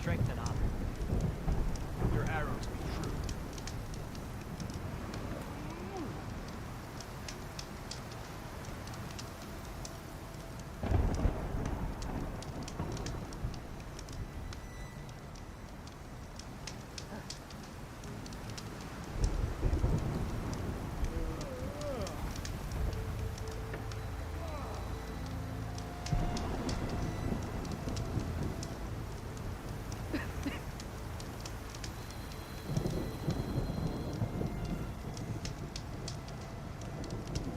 strength and honor. Your arrows be true.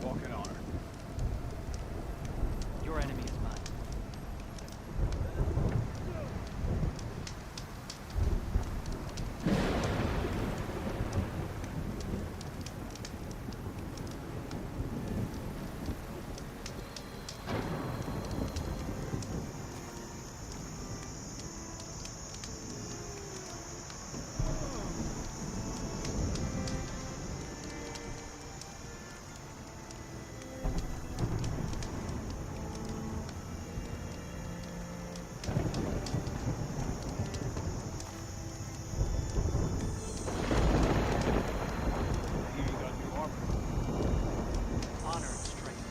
Walk in honor. Your enemy is mine. I hear you got new armor. Honor and strength.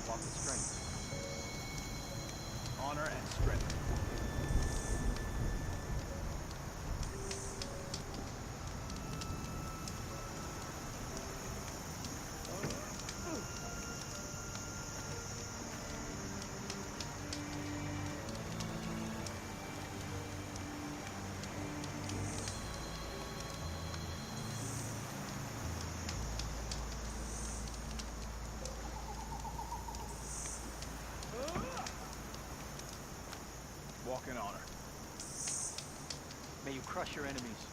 Walk with strength. Honor and strength. Walk in honor. May you crush your enemies.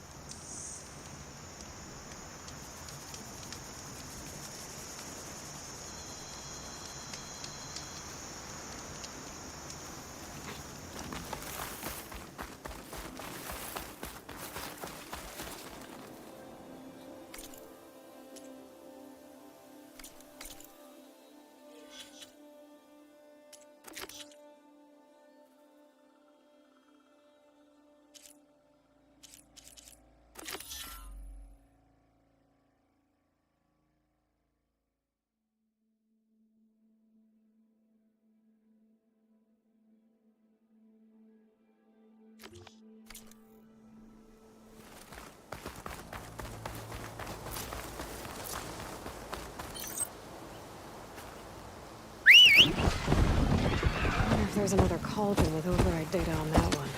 I wonder if there's another cauldron with override data on that one.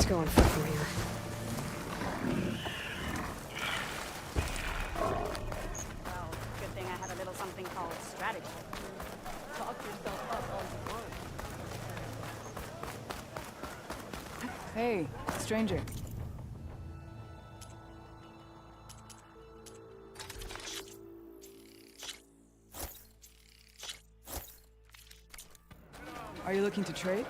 to go on foot from here. Well, good thing I have a little something called strategy. Talk yourself up on the Hey, stranger. Are you looking to trade?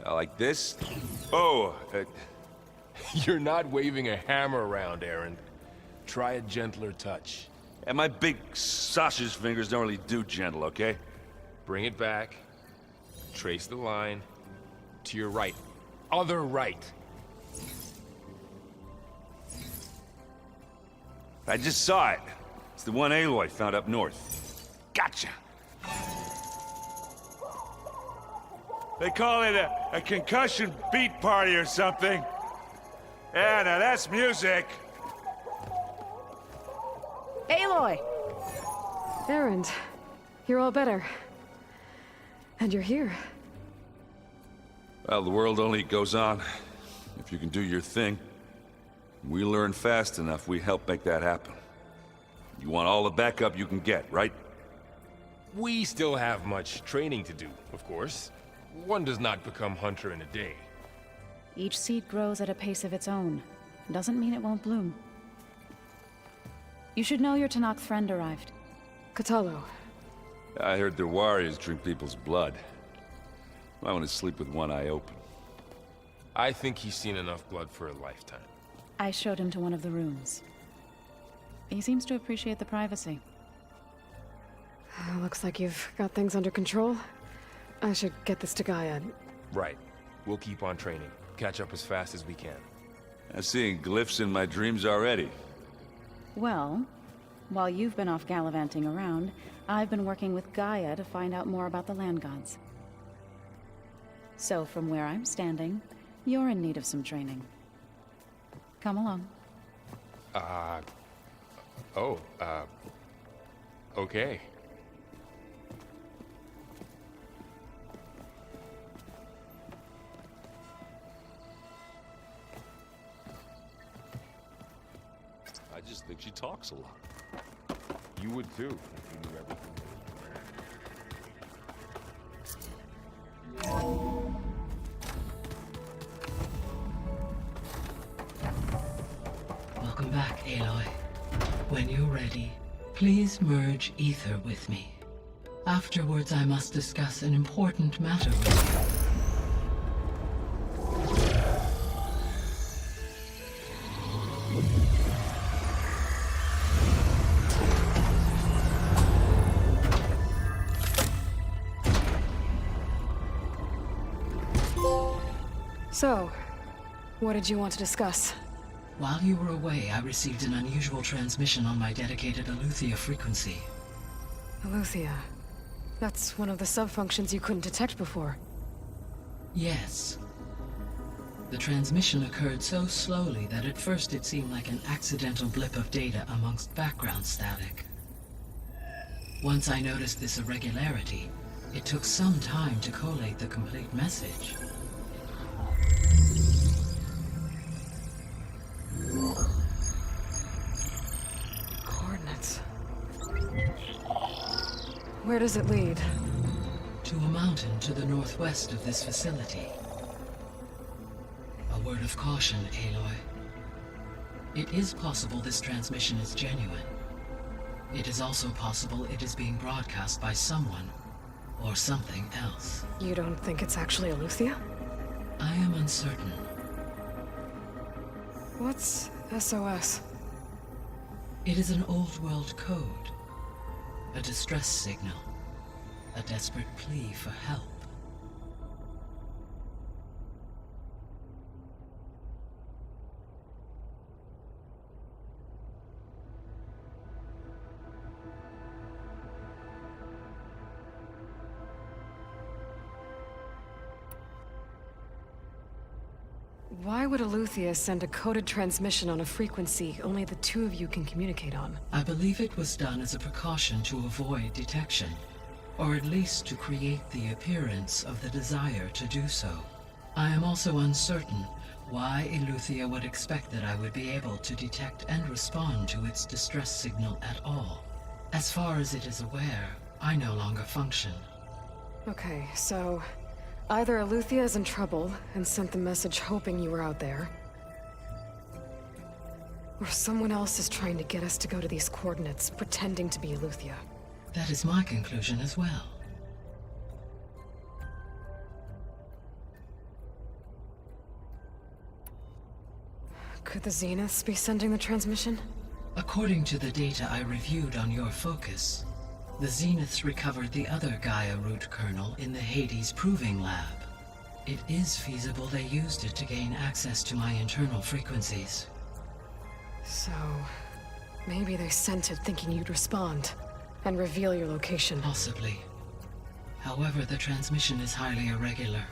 Like this? Oh, You're not waving a hammer around, Aaron. Try a gentler touch. and my big sausage fingers don't really do gentle, okay? Bring it back. Trace the line. To your right. Other right. I just saw it. It's the one Aloy found up north. Gotcha! They call it a concussion beat party or something. Yeah, now that's music. Aloy! Erend, you're all better. And you're here. Well, the world only goes on if you can do your thing. We learn fast enough, we help make that happen. You want all the backup you can get, right? We still have much training to do, of course. One does not become hunter in a day. Each seed grows at a pace of its own. Doesn't mean it won't bloom. You should know your Tanakh friend arrived. Kotallo. I heard their warriors drink people's blood. I want to sleep with one eye open. I think he's seen enough blood for a lifetime. I showed him to one of the rooms. He seems to appreciate the privacy. Looks like you've got things under control. I should get this to Gaia. Right. We'll keep on training. Catch up as fast as we can. I'm seeing glyphs in my dreams already. Well, while you've been off gallivanting around, I've been working with Gaia to find out more about the land gods. So from where I'm standing, you're in need of some training. Come along. Okay. I just think she talks a lot. You would too, if you knew everything. Welcome back, Aloy. When you're ready, please merge ether with me. Afterwards, I must discuss an important matter with you. So, what did you want to discuss? While you were away, I received an unusual transmission on my dedicated Aletheia frequency. Aletheia. That's one of the sub-functions you couldn't detect before. Yes. The transmission occurred so slowly that at first it seemed like an accidental blip of data amongst background static. Once I noticed this irregularity, it took some time to collate the complete message. Coordinates. Where does it lead? To a mountain to the northwest of this facility. A word of caution, Aloy. It is possible this transmission is genuine. It is also possible it is being broadcast by someone or something else. You don't think it's actually Eleuthia? I am uncertain. What's SOS? It is an old world code. A distress signal. A desperate plea for help. Why would Eleuthia send a coded transmission on a frequency only the two of you can communicate on? I believe it was done as a precaution to avoid detection, or at least to create the appearance of the desire to do so. I am also uncertain why Eleuthia would expect that I would be able to detect and respond to its distress signal at all. As far as it is aware, I no longer function. Okay, so either Eleuthia is in trouble and sent the message hoping you were out there, or someone else is trying to get us to go to these coordinates, pretending to be Eleuthia. That is my conclusion as well. Could the Zeniths be sending the transmission? According to the data I reviewed on your focus, the Zeniths recovered the other Gaia root kernel in the Hades Proving Lab. It is feasible they used it to gain access to my internal frequencies. So, maybe they sent it thinking you'd respond and reveal your location. Possibly. However, the transmission is highly irregular.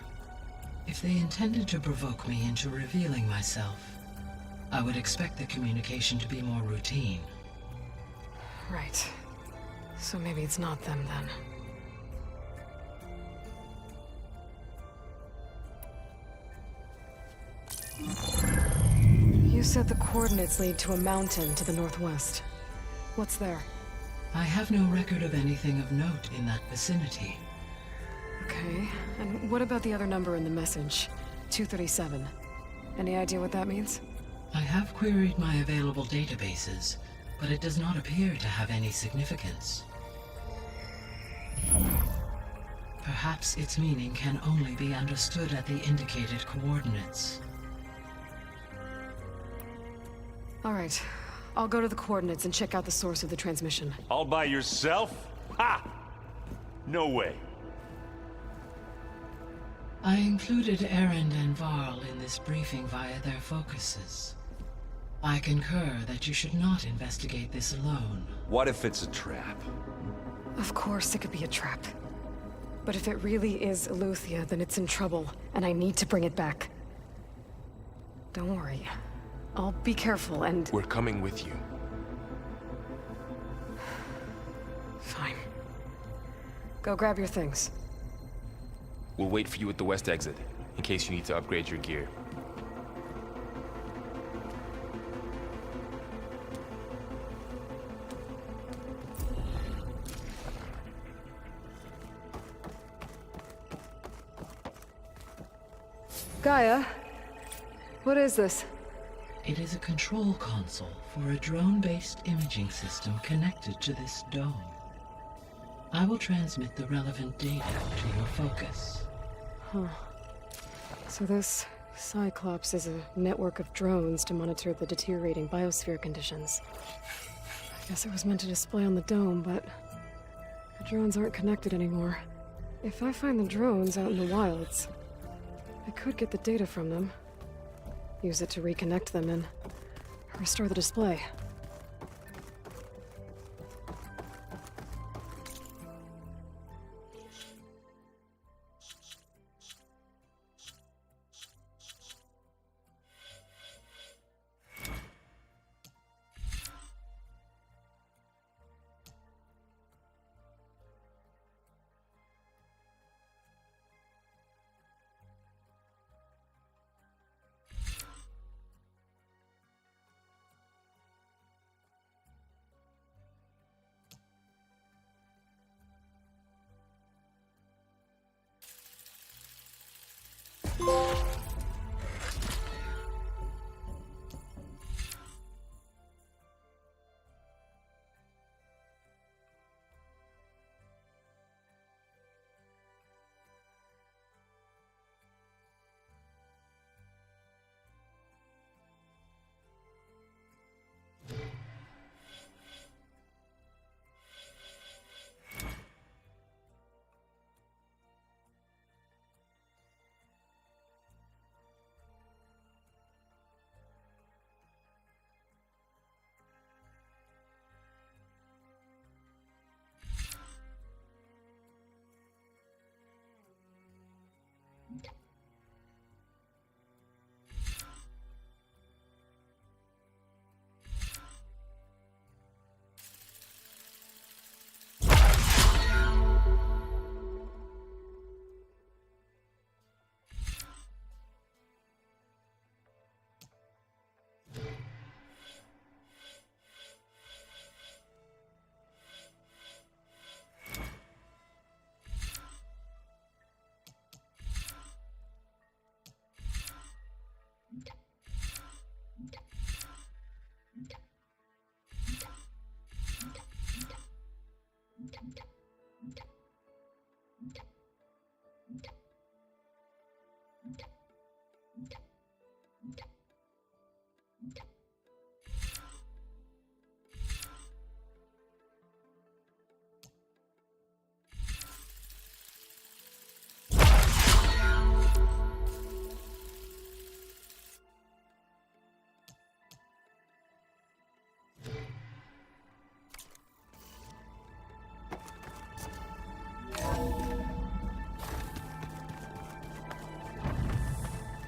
If they intended to provoke me into revealing myself, I would expect the communication to be more routine. Right. So maybe it's not them then. You said the coordinates lead to a mountain to the northwest. What's there? I have no record of anything of note in that vicinity. Okay, and what about the other number in the message? 237. Any idea what that means? I have queried my available databases, but it does not appear to have any significance. Perhaps its meaning can only be understood at the indicated coordinates. All right, I'll go to the coordinates and check out the source of the transmission. All by yourself? Ha! No way. I included Erend and Varl in this briefing via their focuses. I concur that you should not investigate this alone. What if it's a trap? Of course it could be a trap. But if it really is Eleuthia, then it's in trouble, and I need to bring it back. Don't worry. I'll be careful and... We're coming with you. Fine. Go grab your things. We'll wait for you at the west exit, in case you need to upgrade your gear. Gaia? What is this? It is a control console for a drone-based imaging system connected to this dome. I will transmit the relevant data to your focus. Huh. So this Cyclops is a network of drones to monitor the deteriorating biosphere conditions. I guess it was meant to display on the dome, but the drones aren't connected anymore. If I find the drones out in the wilds, I could get the data from them, use it to reconnect them and restore the display.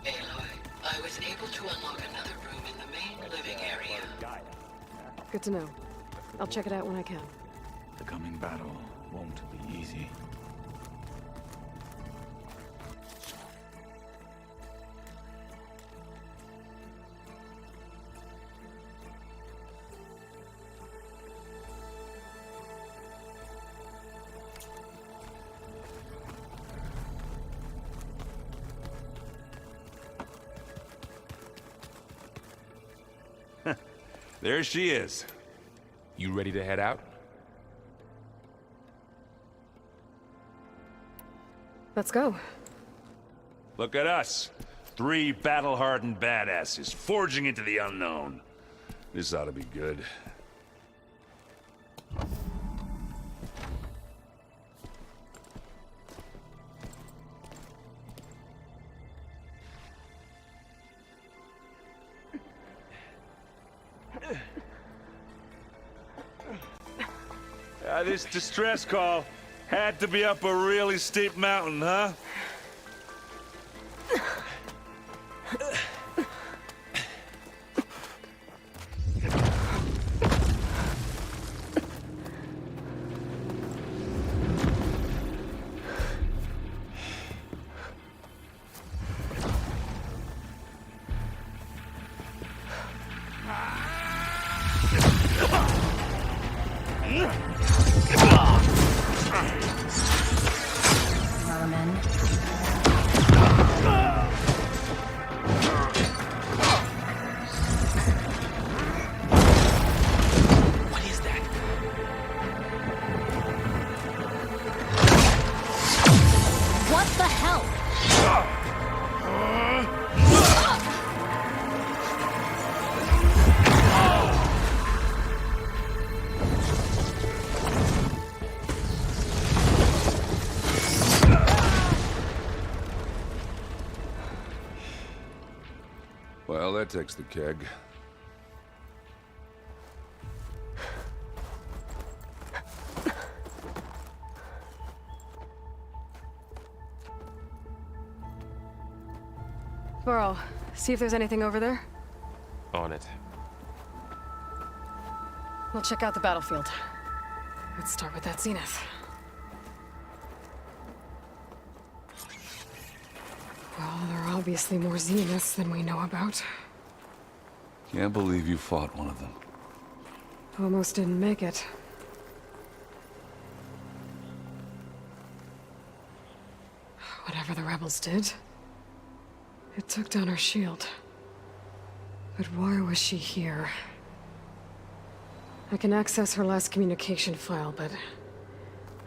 Aloy, I was able to unlock another room in the main living area. Good to know. I'll check it out when I can. The coming battle won't be easy. There she is. You ready to head out? Let's go. Look at us. 3 battle-hardened badasses forging into the unknown. This ought to be good. This distress call had to be up a really steep mountain, huh? Well, that takes the keg. Burrow, see if there's anything over there. On it. We'll check out the battlefield. Let's start with that Zenith. Well, there are obviously more Zeniths than we know about. Can't believe you fought one of them. Almost didn't make it. Whatever the rebels did, It took down her shield. But why was she here? I can access her last communication file, but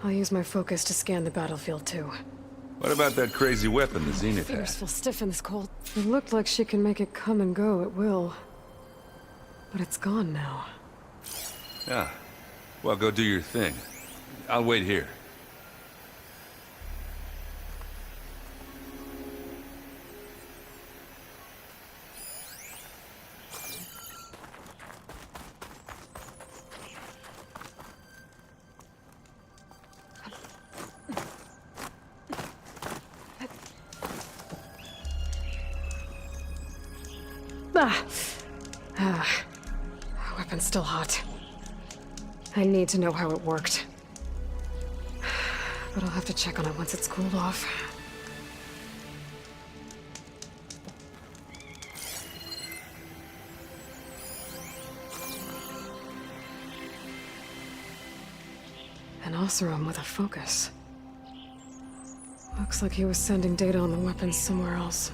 I'll use my focus to scan the battlefield too. What about that crazy weapon the Zenith Fingers had? feel stiff in this cold. It looked like she can make it come and go at will. But it's gone now. Yeah. Well, go do your thing. I'll wait here. Weapon's still hot. I need to know how it worked. But I'll have to check on it once it's cooled off. An Oseram with a focus. Looks like he was sending data on the weapons somewhere else.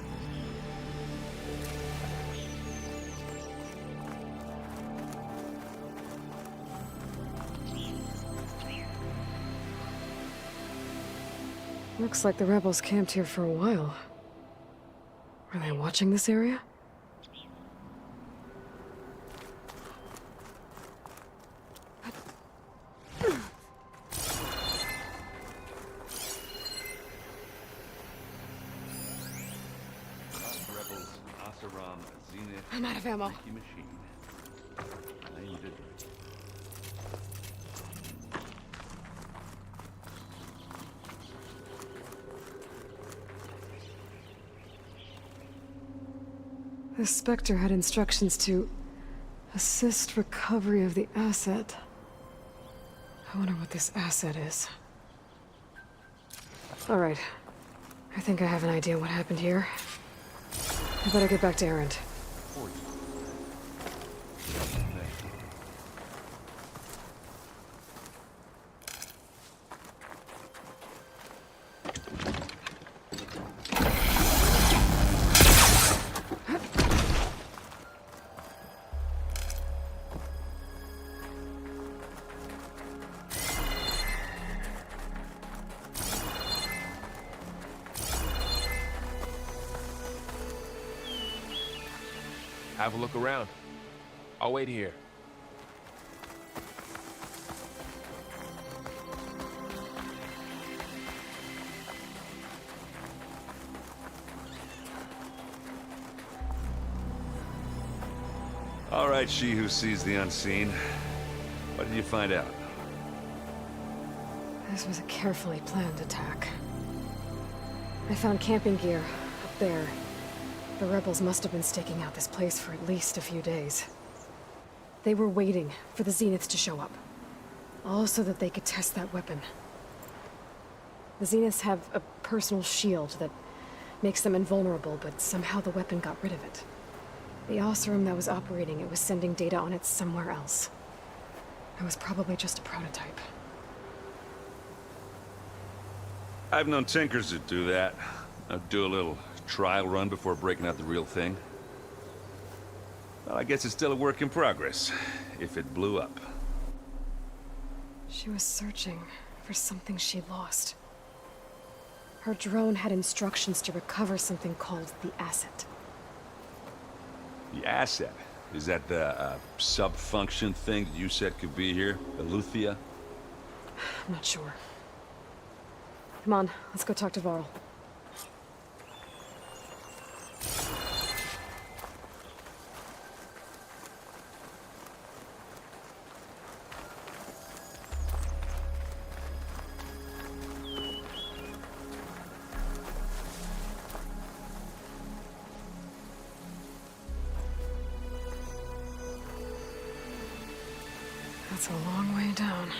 Looks like the rebels camped here for a while. Are they watching this area? Rebels, Oseram, Zenith, I'm out of ammo. Freaky Machine. I need it. The Spectre had instructions to assist recovery of the asset. I wonder what this asset is. Alright. I think I have an idea what happened here. I better get back to Erend. Have a look around. I'll wait here. All right, she who sees the unseen. What did you find out? This was a carefully planned attack. I found camping gear up there. The rebels must have been staking out this place for at least a few days. They were waiting for the Zeniths to show up. All so that they could test that weapon. The Zeniths have a personal shield that makes them invulnerable, but somehow the weapon got rid of it. The Oseram that was operating it was sending data on it somewhere else. It was probably just a prototype. I've known tinkers that do that. I'll do a little trial run before breaking out the real thing. Well, I guess it's still a work in progress, if it blew up. She was searching for something she lost. Her drone had instructions to recover something called the Asset. The Asset? Is that the sub-function thing that you said could be here? Eleuthia? I'm not sure. Come on, let's go talk to Varl. That's a long way down.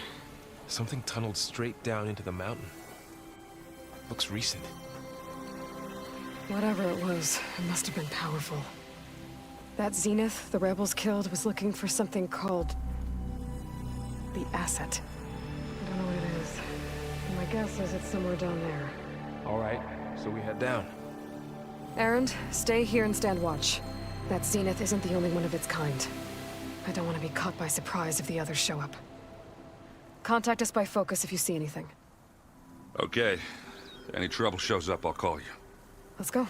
Something tunneled straight down into the mountain. Looks recent. Whatever it was, it must have been powerful. That Zenith the rebels killed was looking for something called the Asset. I don't know what it is. My guess is it's somewhere down there. All right, so we head down. Erend, stay here and stand watch. That Zenith isn't the only one of its kind. I don't want to be caught by surprise if the others show up. Contact us by focus if you see anything. Okay. Any trouble shows up, I'll call you. Let's go.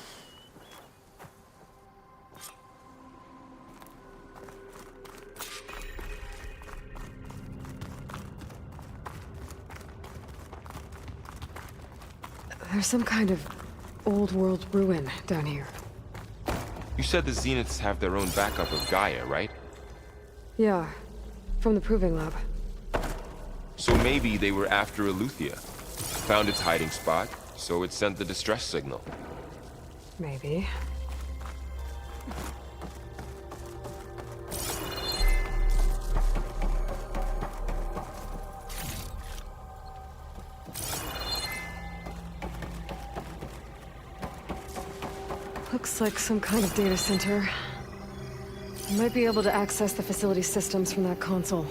There's some kind of old world ruin down here. You said the Zeniths have their own backup of Gaia, right? Yeah, from the Proving Lab. So maybe they were after Eleuthia. Found its hiding spot, so it sent the distress signal. Maybe. Looks like some kind of data center. I might be able to access the facility systems from that console.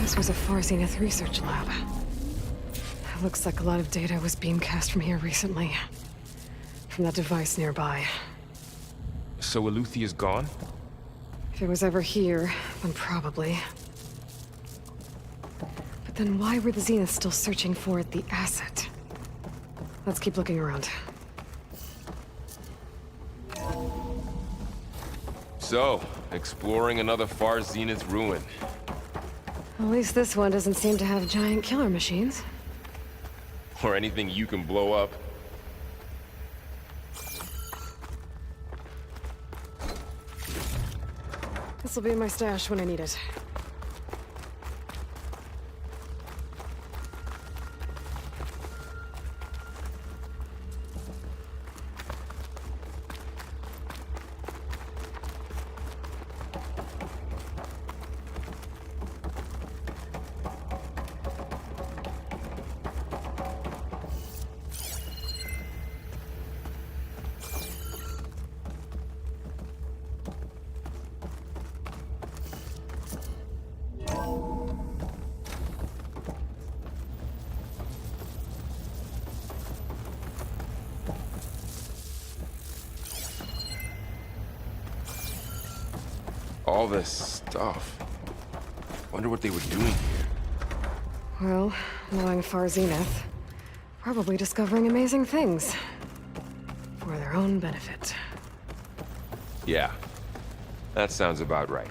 This was a Far Zenith research lab. Looks like a lot of data was beamcast from here recently. From that device nearby. So Eleuthia's gone? If it was ever here, then probably. But then why were the Zeniths still searching for the asset? Let's keep looking around. So, exploring another Far Zenith ruin. At least this one doesn't seem to have giant killer machines. Or anything you can blow up. This'll be in my stash when I need it. All this stuff. Wonder what they were doing here. Well, knowing Far Zenith, probably discovering amazing things. For their own benefit. Yeah. That sounds about right.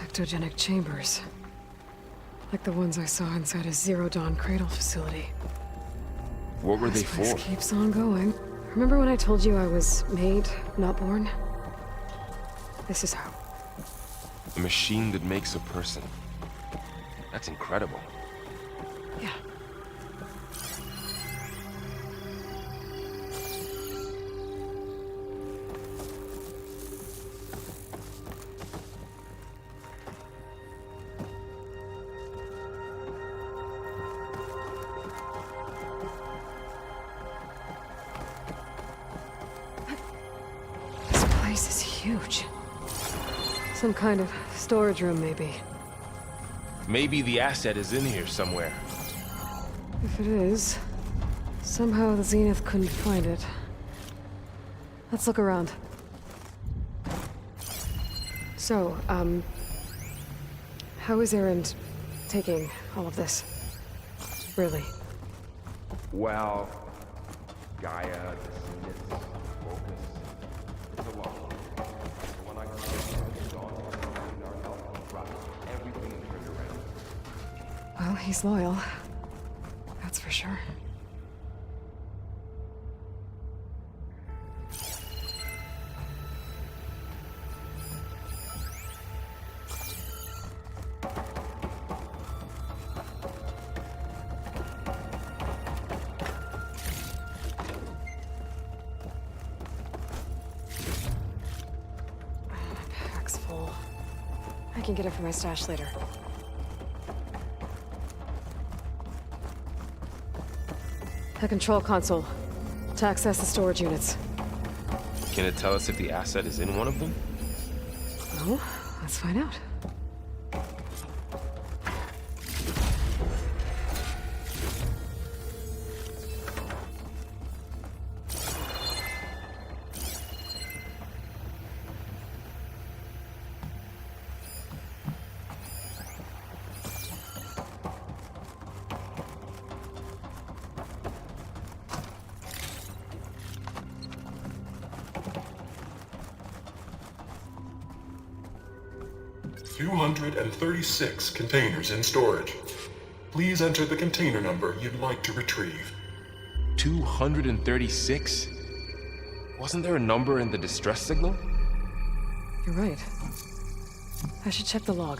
Ectogenic chambers. Like the ones I saw inside a Zero Dawn cradle facility. What were they This place for? keeps on going. Remember when I told you I was made, not born? This is how. A machine that makes a person. That's incredible. Yeah. This place is huge. Some kind of storage room, maybe. Maybe the asset is in here somewhere. If it is, somehow the Zenith couldn't find it. Let's look around. So, how is Erend taking all of this? Really? Well, Gaia, the Zenith, focus. It's a lot. When I our health dropped, everything turned around. Well, he's loyal. That's for sure. can get it from my stash later. A control console. To access the storage units. Can it tell us if the asset is in one of them? Oh, let's find out. $236 containers in storage. Please enter the container number you'd like to retrieve. 236? Wasn't there a number in the distress signal? You're right. I should check the log.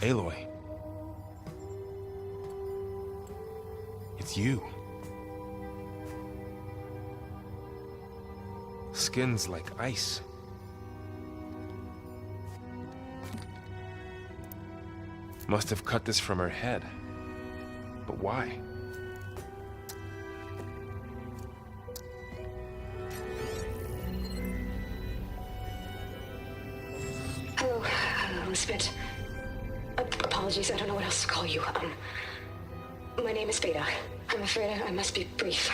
Aloy. It's you. Skin's like ice. Must have cut this from her head. But why? Hello, Elizabeth. Apologies, I don't know what else to call you. My name is Veda. I'm afraid I must be brief.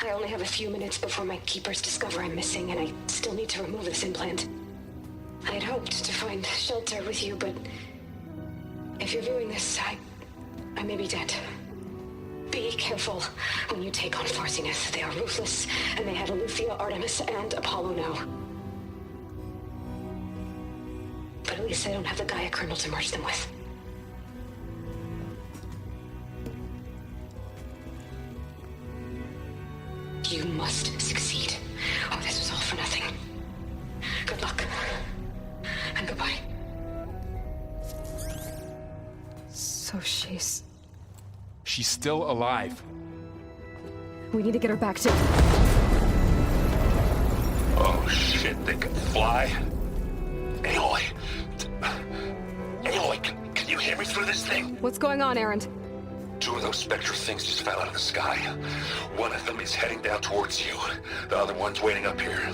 I only have a few minutes before my keepers discover I'm missing, and I still need to remove this implant. I had hoped to find shelter with you, but if you're viewing this, I may be dead. Be careful when you take on Farsineth. They are ruthless, and they have Eleuthia, Artemis, and Apollo now. But at least I don't have the Gaia kernel to merge them with. You must succeed. Oh, this was all for nothing. Good luck. And goodbye. So she's still alive. We need to get her back to... Oh shit, they can fly? Aloy! Aloy, can you hear me through this thing? What's going on, Erend? Two of those Spectre things just fell out of the sky. One of them is heading down towards you. The other one's waiting up here.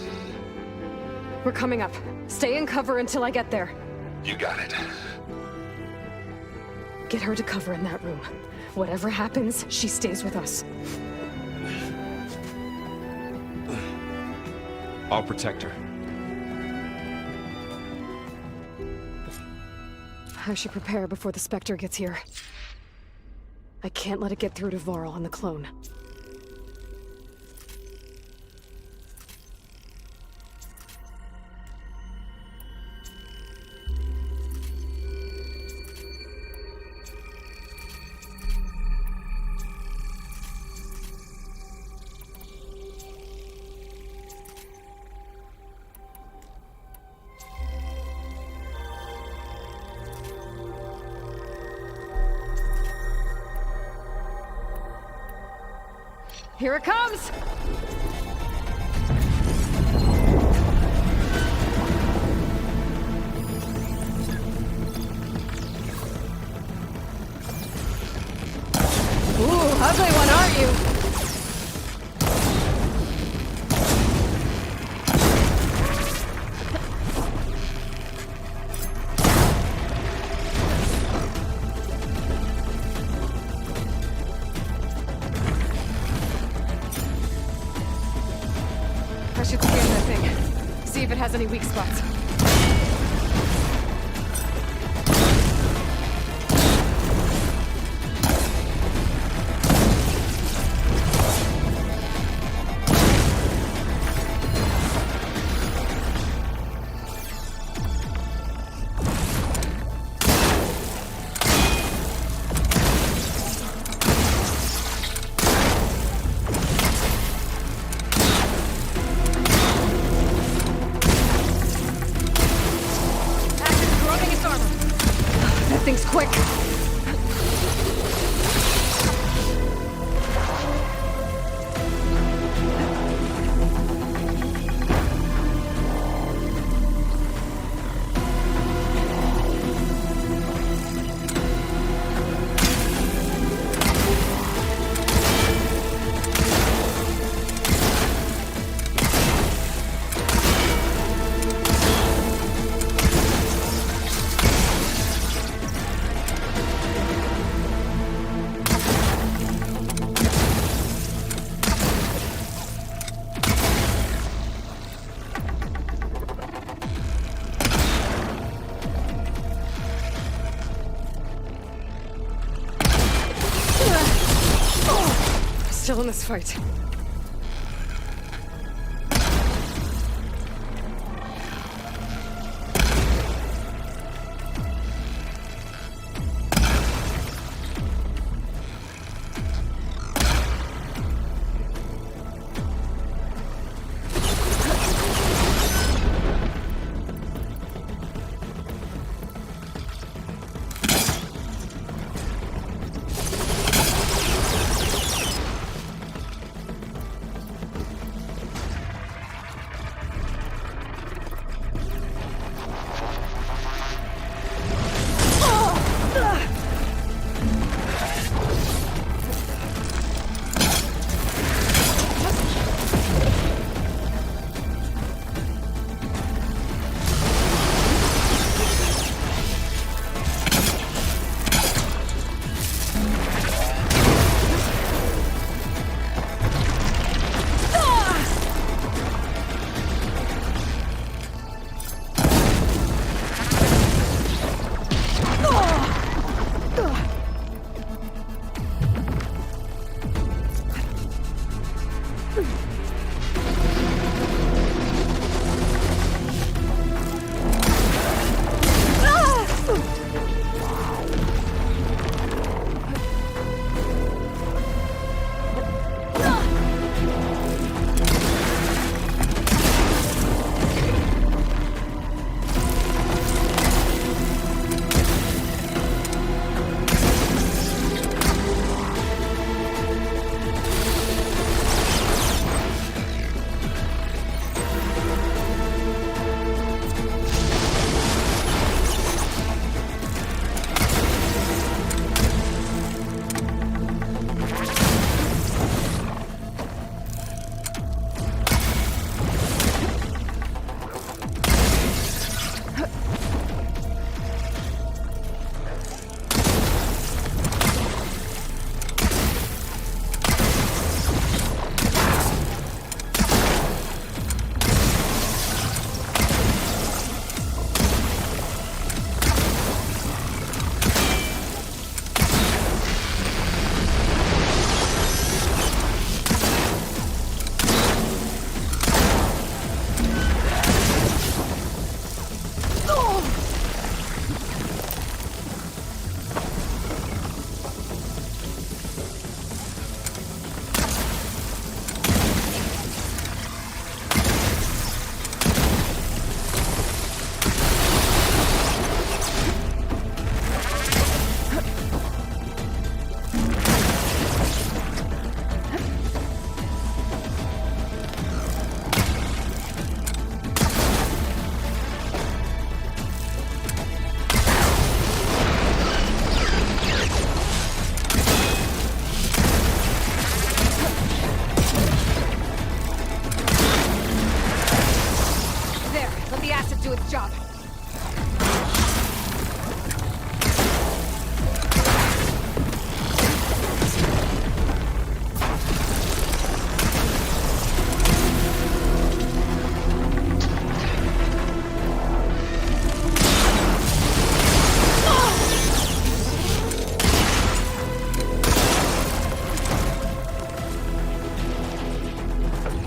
We're coming up. Stay in cover until I get there. You got it. Get her to cover in that room. Whatever happens, she stays with us. I'll protect her. I should prepare before the Spectre gets here. I can't let it get through to Varl and the clone. Here it comes! Ugly one, aren't you? I should scan that thing. See if it has any weak spots. Thing's quick. Still in this fight.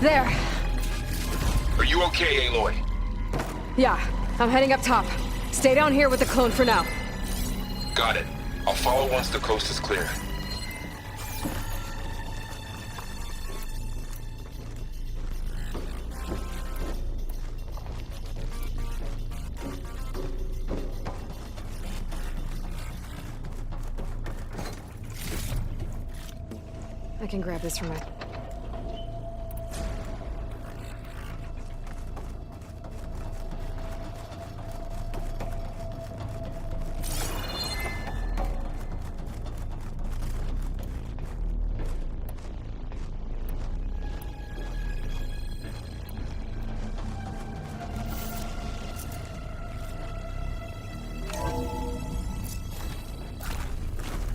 There. Are you okay, Aloy? Yeah, I'm heading up top. Stay down here with the clone for now. Got it. I'll follow once the coast is clear. I can grab this from my...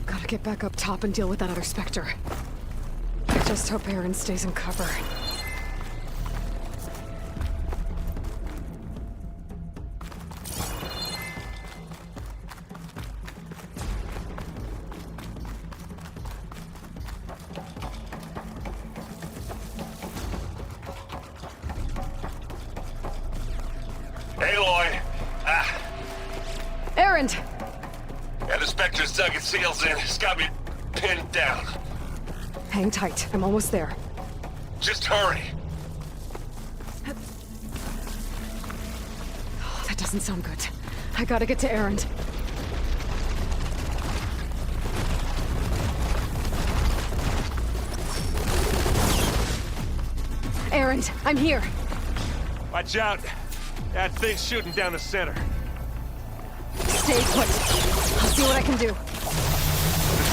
Gotta get back up top and deal with that other Spectre. I just hope Aaron stays in cover. Aloy! Aaron! Yeah, the Spectre's dug its heels in. It's got me pinned down. Hang tight. I'm almost there. Just hurry. Oh, that doesn't sound good. I gotta get to Aaron. Aaron, I'm here. Watch out. That thing's shooting down the center. Stay put. I'll see what I can do. The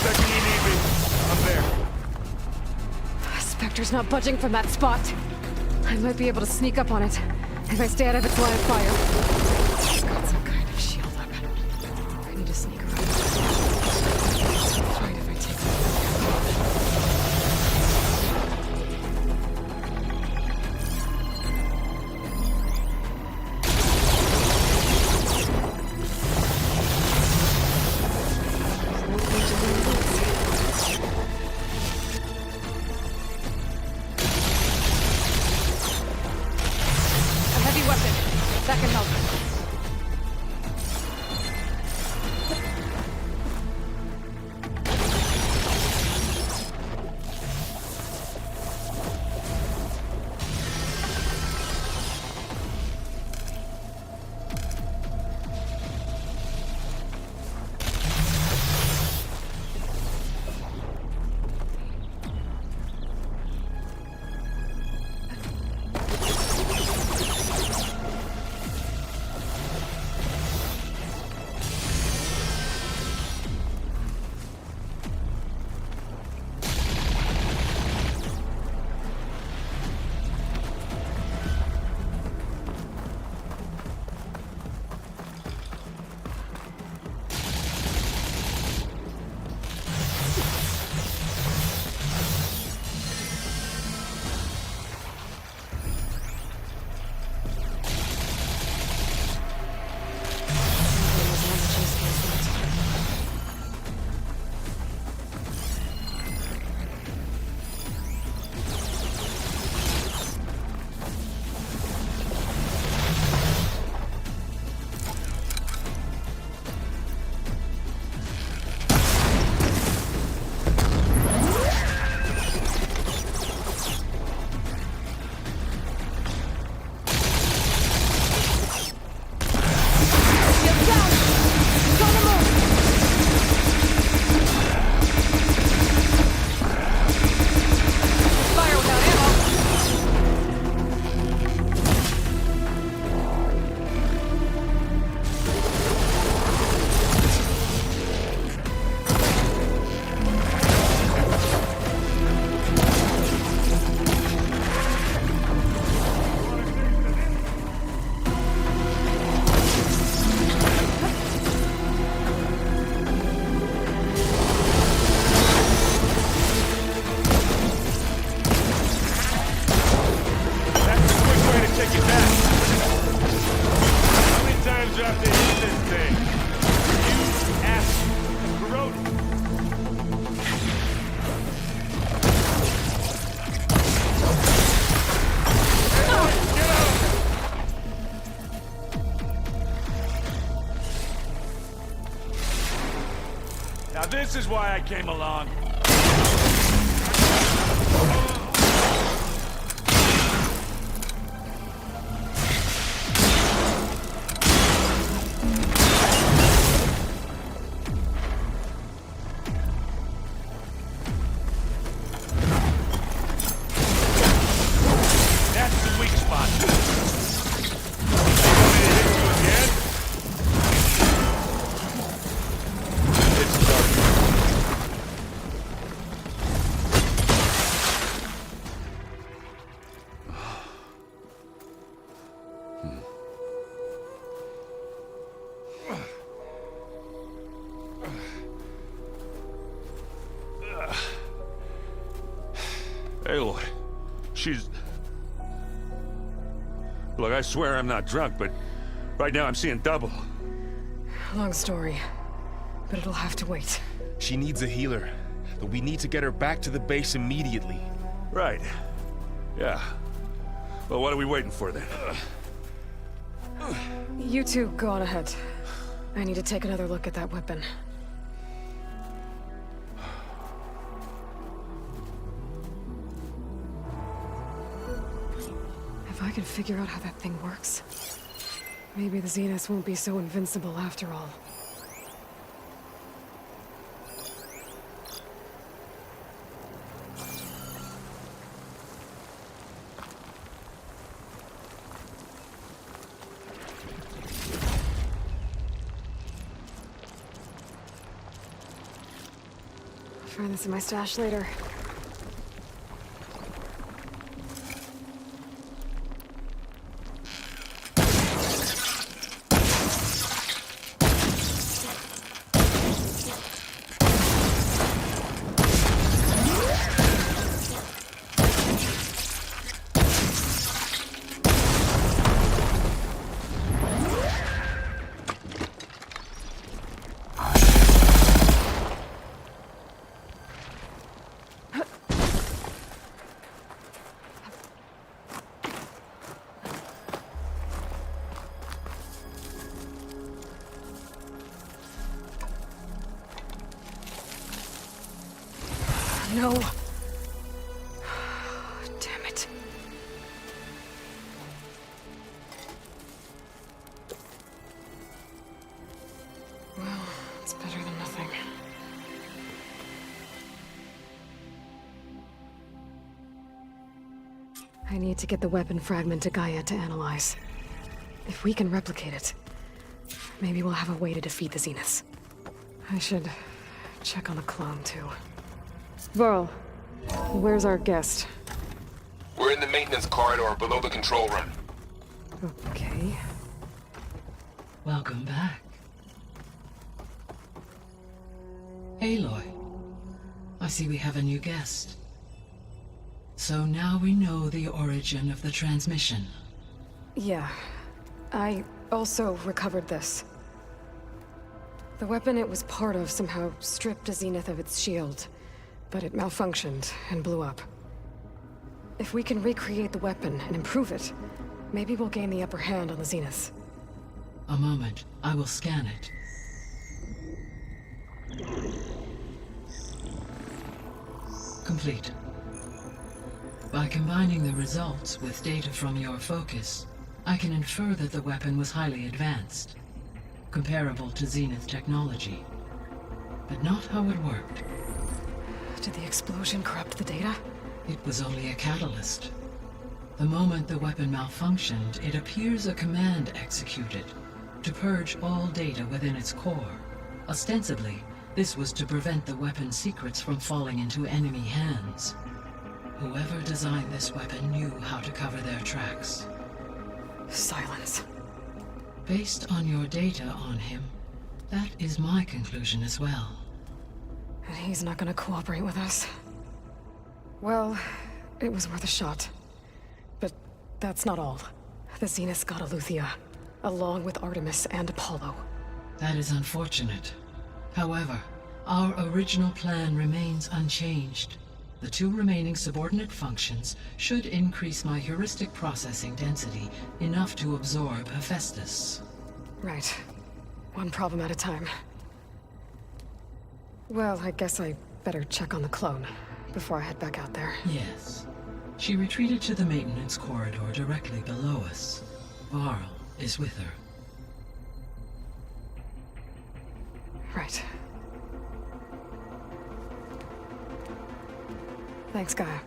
second you need me, I'm there. Spectre's not budging from that spot. I might be able to sneak up on it if I stay out of its line of fire. It's got some kind of shield up. I need to sneak around. It's right if I take that can help. This is why I came along. That's the weak spot. Want me to hit you again? It's dark. Aloy, she's... Look, I swear I'm not drunk, but right now I'm seeing double. Long story, but it'll have to wait. She needs a healer, but we need to get her back to the base immediately. Right. Yeah. Well, what are we waiting for then? You two go on ahead. I need to take another look at that weapon. If I can figure out how that thing works, maybe the Zeniths won't be so invincible after all. I'll find this in my stash later. No. Damn it. Well, it's better than nothing. I need to get the weapon fragment to Gaia to analyze. If we can replicate it, maybe we'll have a way to defeat the Zeniths. I should check on the clone, too. Varl, where's our guest? We're in the maintenance corridor below the control room. Okay. Welcome back. Aloy, I see we have a new guest. So now we know the origin of the transmission. Yeah. I also recovered this. The weapon it was part of somehow stripped a Zenith of its shield, but it malfunctioned and blew up. If we can recreate the weapon and improve it, maybe we'll gain the upper hand on the Zeniths. A moment, I will scan it. Complete. By combining the results with data from your focus, I can infer that the weapon was highly advanced, comparable to Zenith technology, but not how it worked. Did the explosion corrupt the data? It was only a catalyst. The moment the weapon malfunctioned, it appears a command executed to purge all data within its core. Ostensibly, this was to prevent the weapon's secrets from falling into enemy hands. Whoever designed this weapon knew how to cover their tracks. Silence. Based on your data on him, that is my conclusion as well. And he's not gonna cooperate with us. Well, it was worth a shot. But that's not all. The Zeniths got Eleuthia, along with Artemis and Apollo. That is unfortunate. However, our original plan remains unchanged. The 2 remaining subordinate functions should increase my heuristic processing density enough to absorb Hephaestus. Right. One problem at a time. Well, I guess I better check on the clone before I head back out there. Yes. She retreated to the maintenance corridor directly below us. Varl is with her. Right. Thanks, Gaia.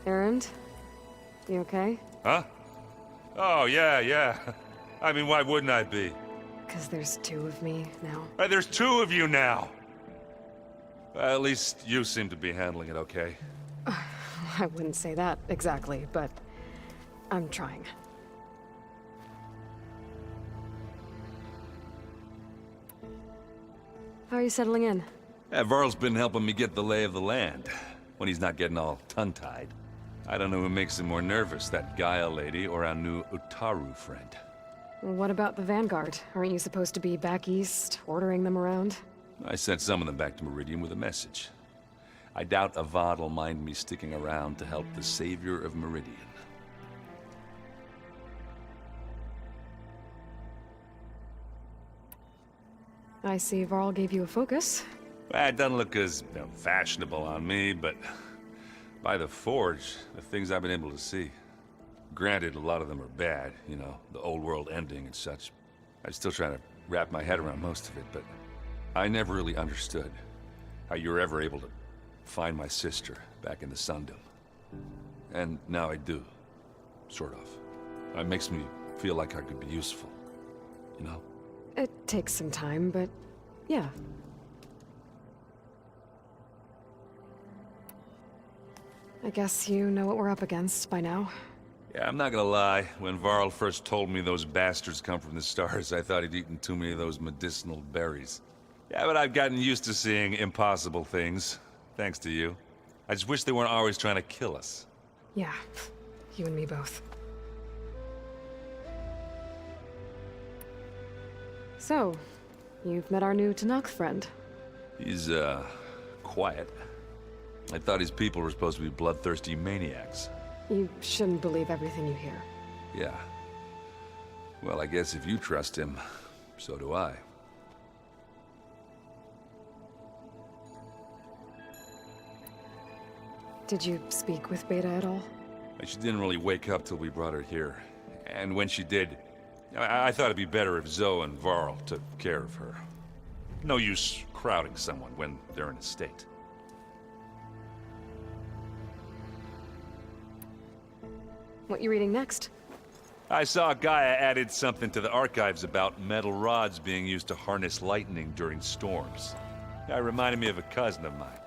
Erend? You okay? Huh? Oh, yeah. I mean, why wouldn't I be? Because there's two of me now. There's two of you now! At least you seem to be handling it okay. I wouldn't say that exactly, but I'm trying. How are you settling in? Varl's been helping me get the lay of the land, when he's not getting all tongue-tied. I don't know who makes him more nervous, that Gaia lady or our new Utaru friend. What about the Vanguard? Aren't you supposed to be back east, ordering them around? I sent some of them back to Meridian with a message. I doubt Avad will mind me sticking around to help the savior of Meridian. I see Varl gave you a focus. It doesn't look as fashionable on me, but By the Forge, the things I've been able to see. Granted, a lot of them are bad, you know, the old world ending and such. I'm still trying to wrap my head around most of it, but I never really understood how you were ever able to find my sister back in the Sundom. And now I do, sort of. It makes me feel like I could be useful, you know? It takes some time, but yeah. I guess you know what we're up against by now. Yeah, I'm not gonna lie. When Varl first told me those bastards come from the stars, I thought he'd eaten too many of those medicinal berries. Yeah, but I've gotten used to seeing impossible things, thanks to you. I just wish they weren't always trying to kill us. Yeah, you and me both. So, you've met our new Tenakth friend. He's, quiet. I thought his people were supposed to be bloodthirsty maniacs. You shouldn't believe everything you hear. Yeah. Well, I guess if you trust him, so do I. Did you speak with Beta at all? She didn't really wake up till we brought her here. And when she did, I thought it'd be better if Zoe and Varl took care of her. No use crowding someone when they're in a state. What you reading next? I saw Gaia added something to the archives about metal rods being used to harness lightning during storms. Guy reminded me of a cousin of mine.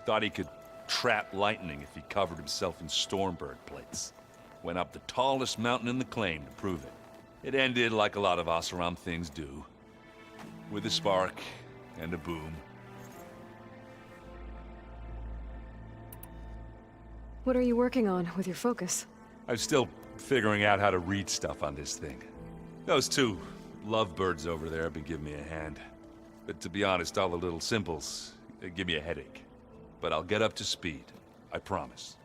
Thought he could trap lightning if he covered himself in Stormbird plates. Went up the tallest mountain in the claim to prove it. It ended like a lot of Oseram things do. With a spark and a boom. What are you working on with your focus? I'm still figuring out how to read stuff on this thing. Those two lovebirds over there have been giving me a hand. But to be honest, all the little symbols, they give me a headache. But I'll get up to speed. I promise.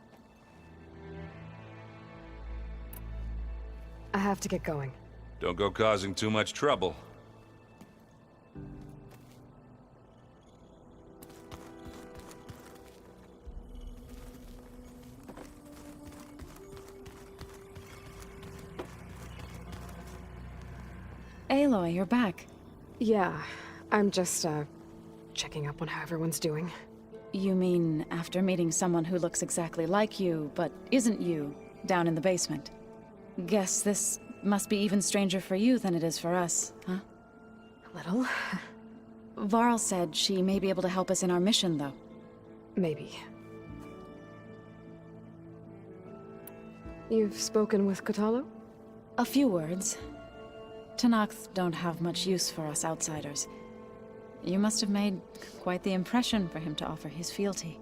I have to get going. Don't go causing too much trouble. Aloy, you're back. Yeah, I'm just, checking up on how everyone's doing. You mean after meeting someone who looks exactly like you, but isn't you, down in the basement? Guess this must be even stranger for you than it is for us, huh? A little. Varl said she may be able to help us in our mission, though. Maybe. You've spoken with Kotallo? A few words. Tenakth don't have much use for us outsiders. You must have made quite the impression for him to offer his fealty.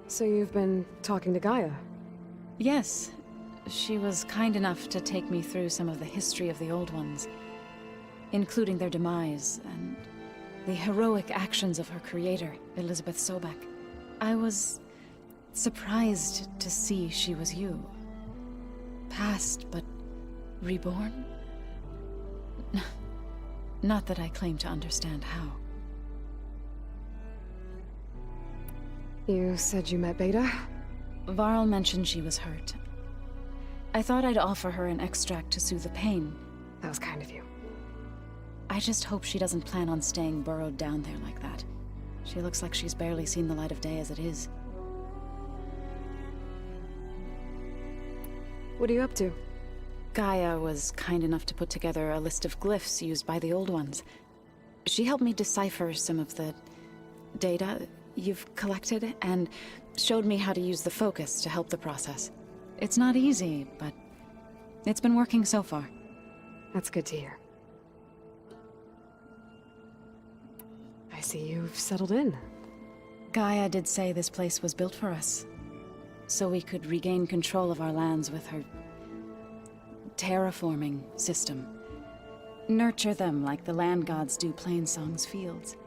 So you've been talking to Gaia? Yes. She was kind enough to take me through some of the history of the Old Ones, including their demise and the heroic actions of her creator, Elizabeth Sobek. I was surprised to see she was you. Past, but reborn? Not that I claim to understand how. You said you met Beta? Varl mentioned she was hurt. I thought I'd offer her an extract to soothe the pain. That was kind of you. I just hope she doesn't plan on staying burrowed down there like that. She looks like she's barely seen the light of day as it is. What are you up to? Gaia was kind enough to put together a list of glyphs used by the Old Ones. She helped me decipher some of the data you've collected, and showed me how to use the focus to help the process. It's not easy, but it's been working so far. That's good to hear. I see you've settled in. Gaia did say this place was built for us, so we could regain control of our lands with her terraforming system. Nurture them like the land gods do Plainsong's fields.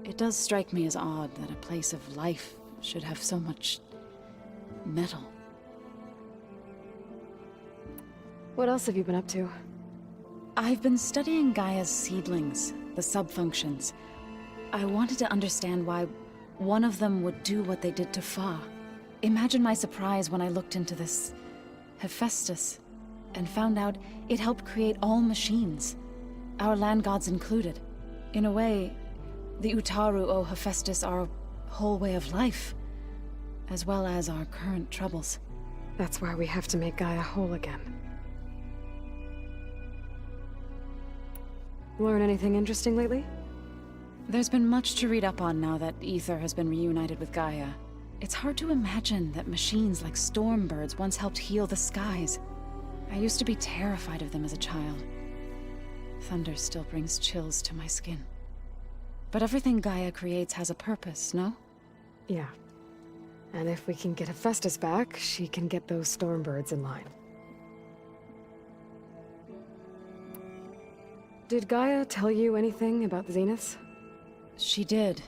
It does strike me as odd that a place of life should have so much metal. What else have you been up to? I've been studying Gaia's seedlings, the subfunctions. I wanted to understand why one of them would do what they did to Fa. Imagine my surprise when I looked into this Hephaestus and found out it helped create all machines, our land gods included. In a way, the Utaru owe Hephaestus our whole way of life, as well as our current troubles. That's why we have to make Gaia whole again. Learn anything interesting lately? There's been much to read up on now that Aether has been reunited with Gaia. It's hard to imagine that machines like Stormbirds once helped heal the skies. I used to be terrified of them as a child. Thunder still brings chills to my skin. But everything Gaia creates has a purpose, no? Yeah. And if we can get Hephaestus back, she can get those Stormbirds in line. Did Gaia tell you anything about the Zeniths? She did.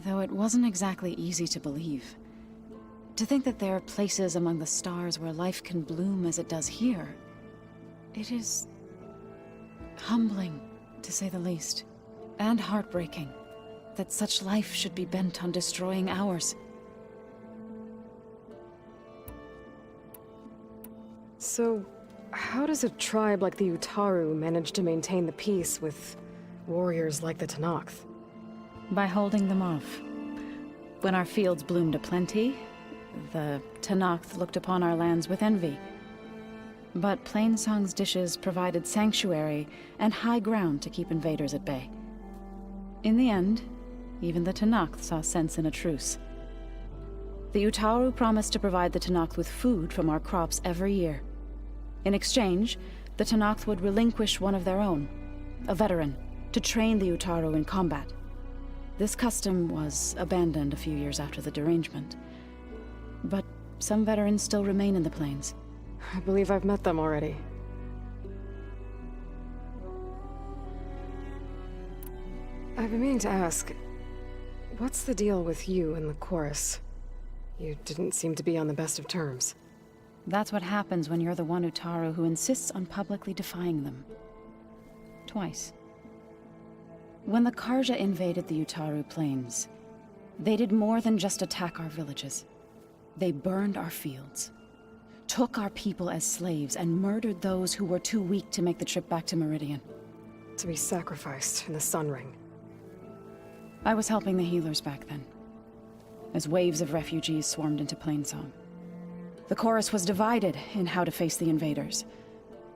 Though it wasn't exactly easy to believe. To think that there are places among the stars where life can bloom as it does here. It is humbling, to say the least. And heartbreaking that such life should be bent on destroying ours. So, how does a tribe like the Utaru manage to maintain the peace with warriors like the Tenakth? By holding them off. When our fields bloomed aplenty, the Tenakth looked upon our lands with envy. But Plainsong's dishes provided sanctuary and high ground to keep invaders at bay. In the end, even the Tenakth saw sense in a truce. The Utaru promised to provide the Tenakth with food from our crops every year. In exchange, the Tenakth would relinquish one of their own, a veteran, to train the Utaru in combat. This custom was abandoned a few years after the derangement. But some veterans still remain in the plains. I believe I've met them already. I've been meaning to ask, what's the deal with you and the chorus? You didn't seem to be on the best of terms. That's what happens when you're the one Utaru who insists on publicly defying them. Twice. When the Karja invaded the Utaru plains, they did more than just attack our villages. They burned our fields, took our people as slaves, and murdered those who were too weak to make the trip back to Meridian. To be sacrificed in the Sun Ring. I was helping the healers back then, as waves of refugees swarmed into Plainsong. The chorus was divided in how to face the invaders.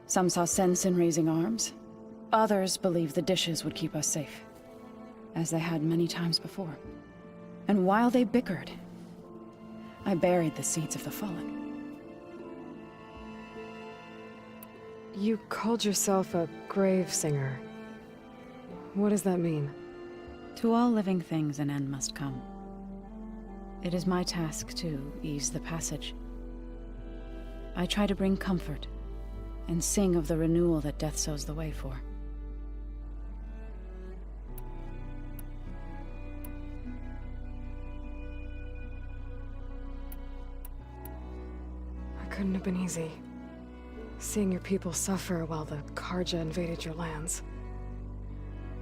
Some saw sense in raising arms. Others believed the dishes would keep us safe, as they had many times before. And while they bickered, I buried the seeds of the fallen. You called yourself a grave singer. What does that mean? To all living things an end must come. It is my task to ease the passage. I try to bring comfort, and sing of the renewal that death sows the way for. It couldn't have been easy. Seeing your people suffer while the Karja invaded your lands.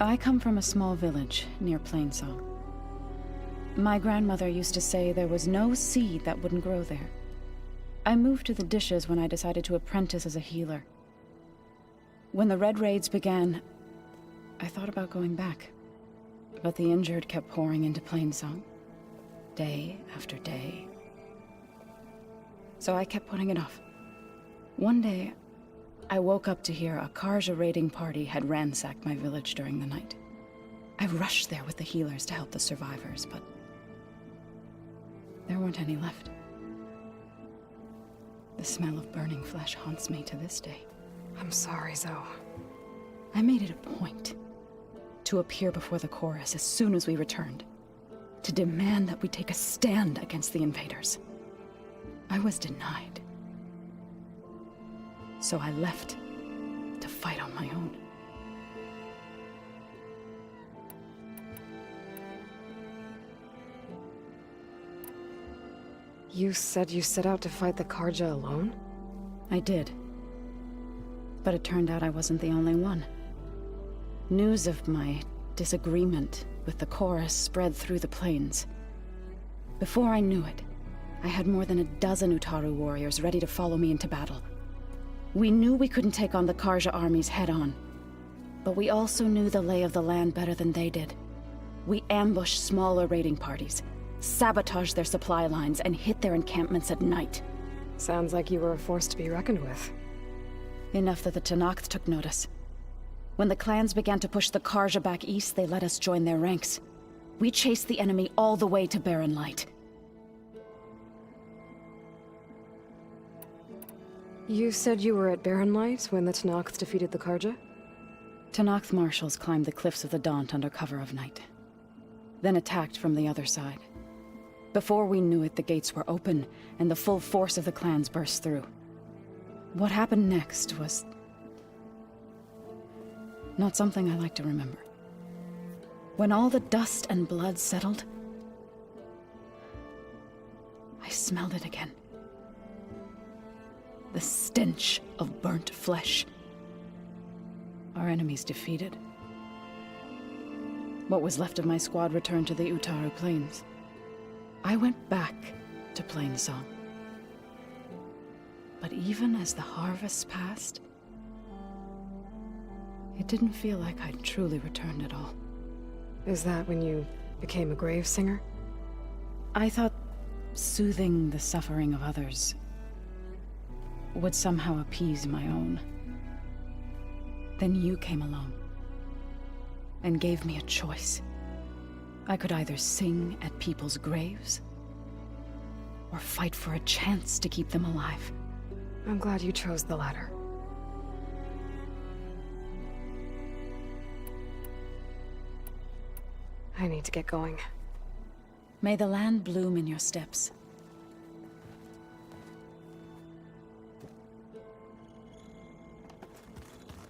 I come from a small village near Plainsong. My grandmother used to say there was no seed that wouldn't grow there. I moved to the dishes when I decided to apprentice as a healer. When the Red Raids began, I thought about going back. But the injured kept pouring into Plainsong, day after day. So I kept putting it off. One day, I woke up to hear a Karja raiding party had ransacked my village during the night. I rushed there with the healers to help the survivors, but there weren't any left. The smell of burning flesh haunts me to this day. I'm sorry, Zoe. I made it a point to appear before the chorus as soon as we returned, to demand that we take a stand against the invaders. I was denied. So I left to fight on my own. You said you set out to fight the Karja alone? I did. But it turned out I wasn't the only one. News of my disagreement with with the chorus spread through the plains. Before I knew it, I had more than a dozen Utaru warriors ready to follow me into battle. We knew we couldn't take on the Karja armies head-on, but we also knew the lay of the land better than they did. We ambushed smaller raiding parties, sabotaged their supply lines, and hit their encampments at night. Sounds like you were a force to be reckoned with. Enough that the Tenakth took notice. When the clans began to push the Karja back east, they let us join their ranks. We chased the enemy all the way to Barren Light. You said you were at Barren Light when the Tenakth defeated the Karja? Tenakth marshals climbed the cliffs of the Daunt under cover of night, then attacked from the other side. Before we knew it, the gates were open, and the full force of the clans burst through. What happened next was not something I like to remember. When all the dust and blood settled, I smelled it again. The stench of burnt flesh. Our enemies defeated. What was left of my squad returned to the Utaru Plains. I went back to Plainsong. But even as the harvest passed, it didn't feel like I'd truly returned at all. Is that when you became a grave singer? I thought soothing the suffering of others would somehow appease my own. Then you came along and gave me a choice. I could either sing at people's graves or fight for a chance to keep them alive. I'm glad you chose the latter. I need to get going. May the land bloom in your steps.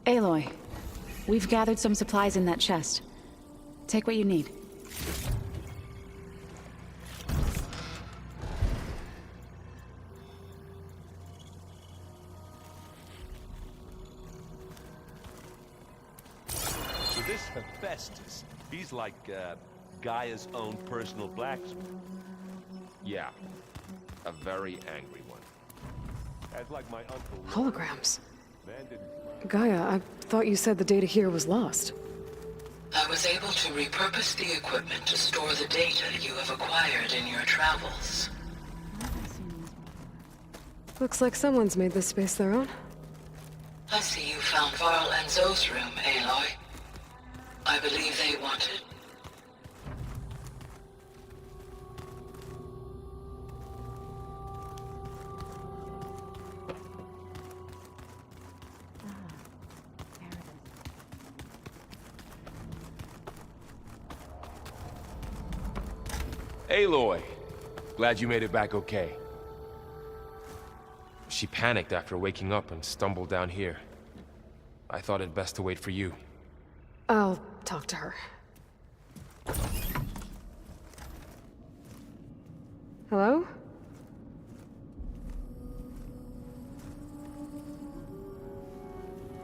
Aloy, we've gathered some supplies in that chest. Take what you need. So this Hephaestus, he's like, Gaia's own personal blacksmith. Yeah. A very angry one. That's like my uncle. Holograms. Man didn't... Gaia, I thought you said the data here was lost. I was able to repurpose the equipment to store the data you have acquired in your travels. Looks like someone's made this space their own. I see you found Varl and Zoe's room, Aloy. I believe they wanted. Aloy! Glad you made it back okay. She panicked after waking up and stumbled down here. I thought it best to wait for you. I'll talk to her. Hello?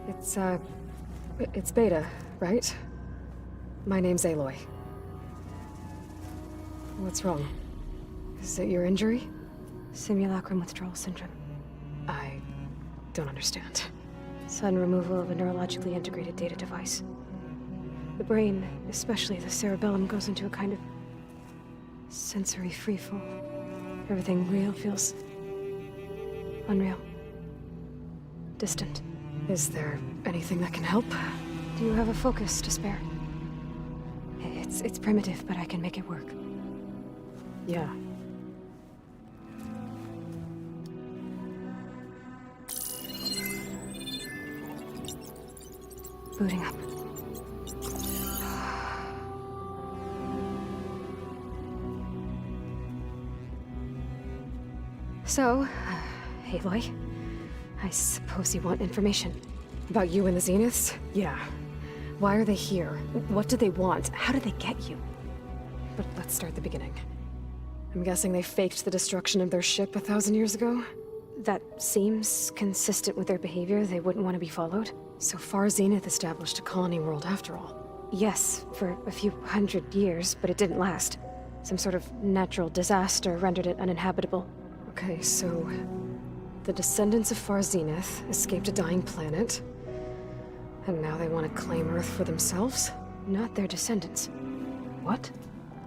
It's Beta, right? My name's Aloy. What's wrong? Is it your injury? Simulacrum withdrawal syndrome. I don't understand. Sudden removal of a neurologically integrated data device. The brain, especially the cerebellum, goes into a kind of sensory freefall. Everything real feels unreal. Distant. Is there anything that can help? Do you have a focus to spare? It's primitive, but I can make it work. Yeah. Booting up. So, Aloy, I suppose you want information. About you and the Zeniths? Yeah. Why are they here? What do they want? How did they get you? But let's start at the beginning. I'm guessing they faked the destruction of their ship 1,000 years ago? That seems consistent with their behavior. They wouldn't want to be followed. So far, Zenith established a colony world after all. Yes, for a few hundred years, but it didn't last. Some sort of natural disaster rendered it uninhabitable. Okay, so... the descendants of Far Zenith escaped a dying planet, and now they want to claim Earth for themselves? Not their descendants. What?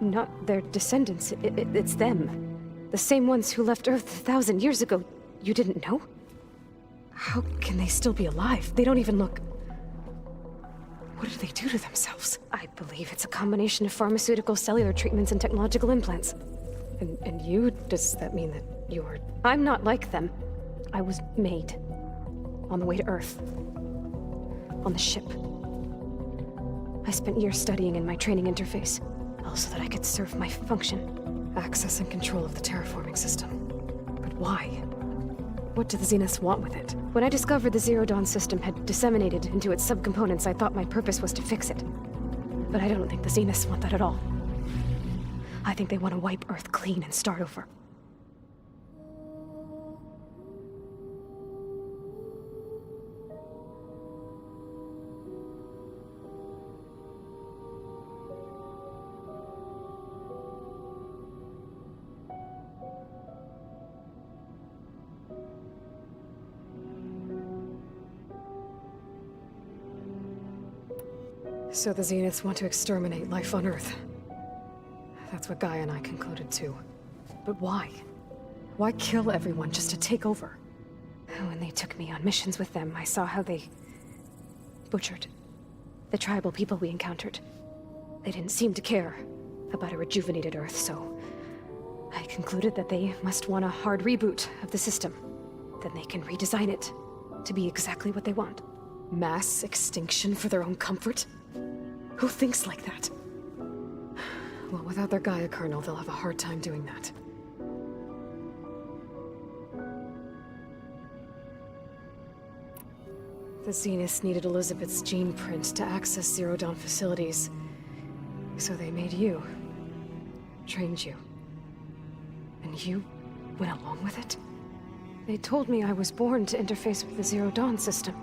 Not their descendants. It's them. The same ones who left Earth 1,000 years ago. You didn't know? How can they still be alive? They don't even look... What did they do to themselves? I believe it's a combination of pharmaceutical, cellular treatments, and technological implants. And you? Does that mean that you're... I'm not like them. I was made. On the way to Earth. On the ship. I spent years studying in my training interface, all so that I could serve my function. Access and control of the terraforming system. But why? What do the Zeniths want with it? When I discovered the Zero Dawn system had disseminated into its subcomponents, I thought my purpose was to fix it. But I don't think the Zeniths want that at all. I think they want to wipe Earth clean and start over. So the Zeniths want to exterminate life on Earth. That's what Gaia and I concluded too. But why? Why kill everyone just to take over? When they took me on missions with them, I saw how they... butchered the tribal people we encountered. They didn't seem to care about a rejuvenated Earth, so... I concluded that they must want a hard reboot of the system. Then they can redesign it to be exactly what they want. Mass extinction for their own comfort? Who thinks like that? Well, without their Gaia kernel, they'll have a hard time doing that. The Zeniths needed Elizabeth's gene print to access Zero Dawn facilities. So they made you. Trained you. And you went along with it? They told me I was born to interface with the Zero Dawn system.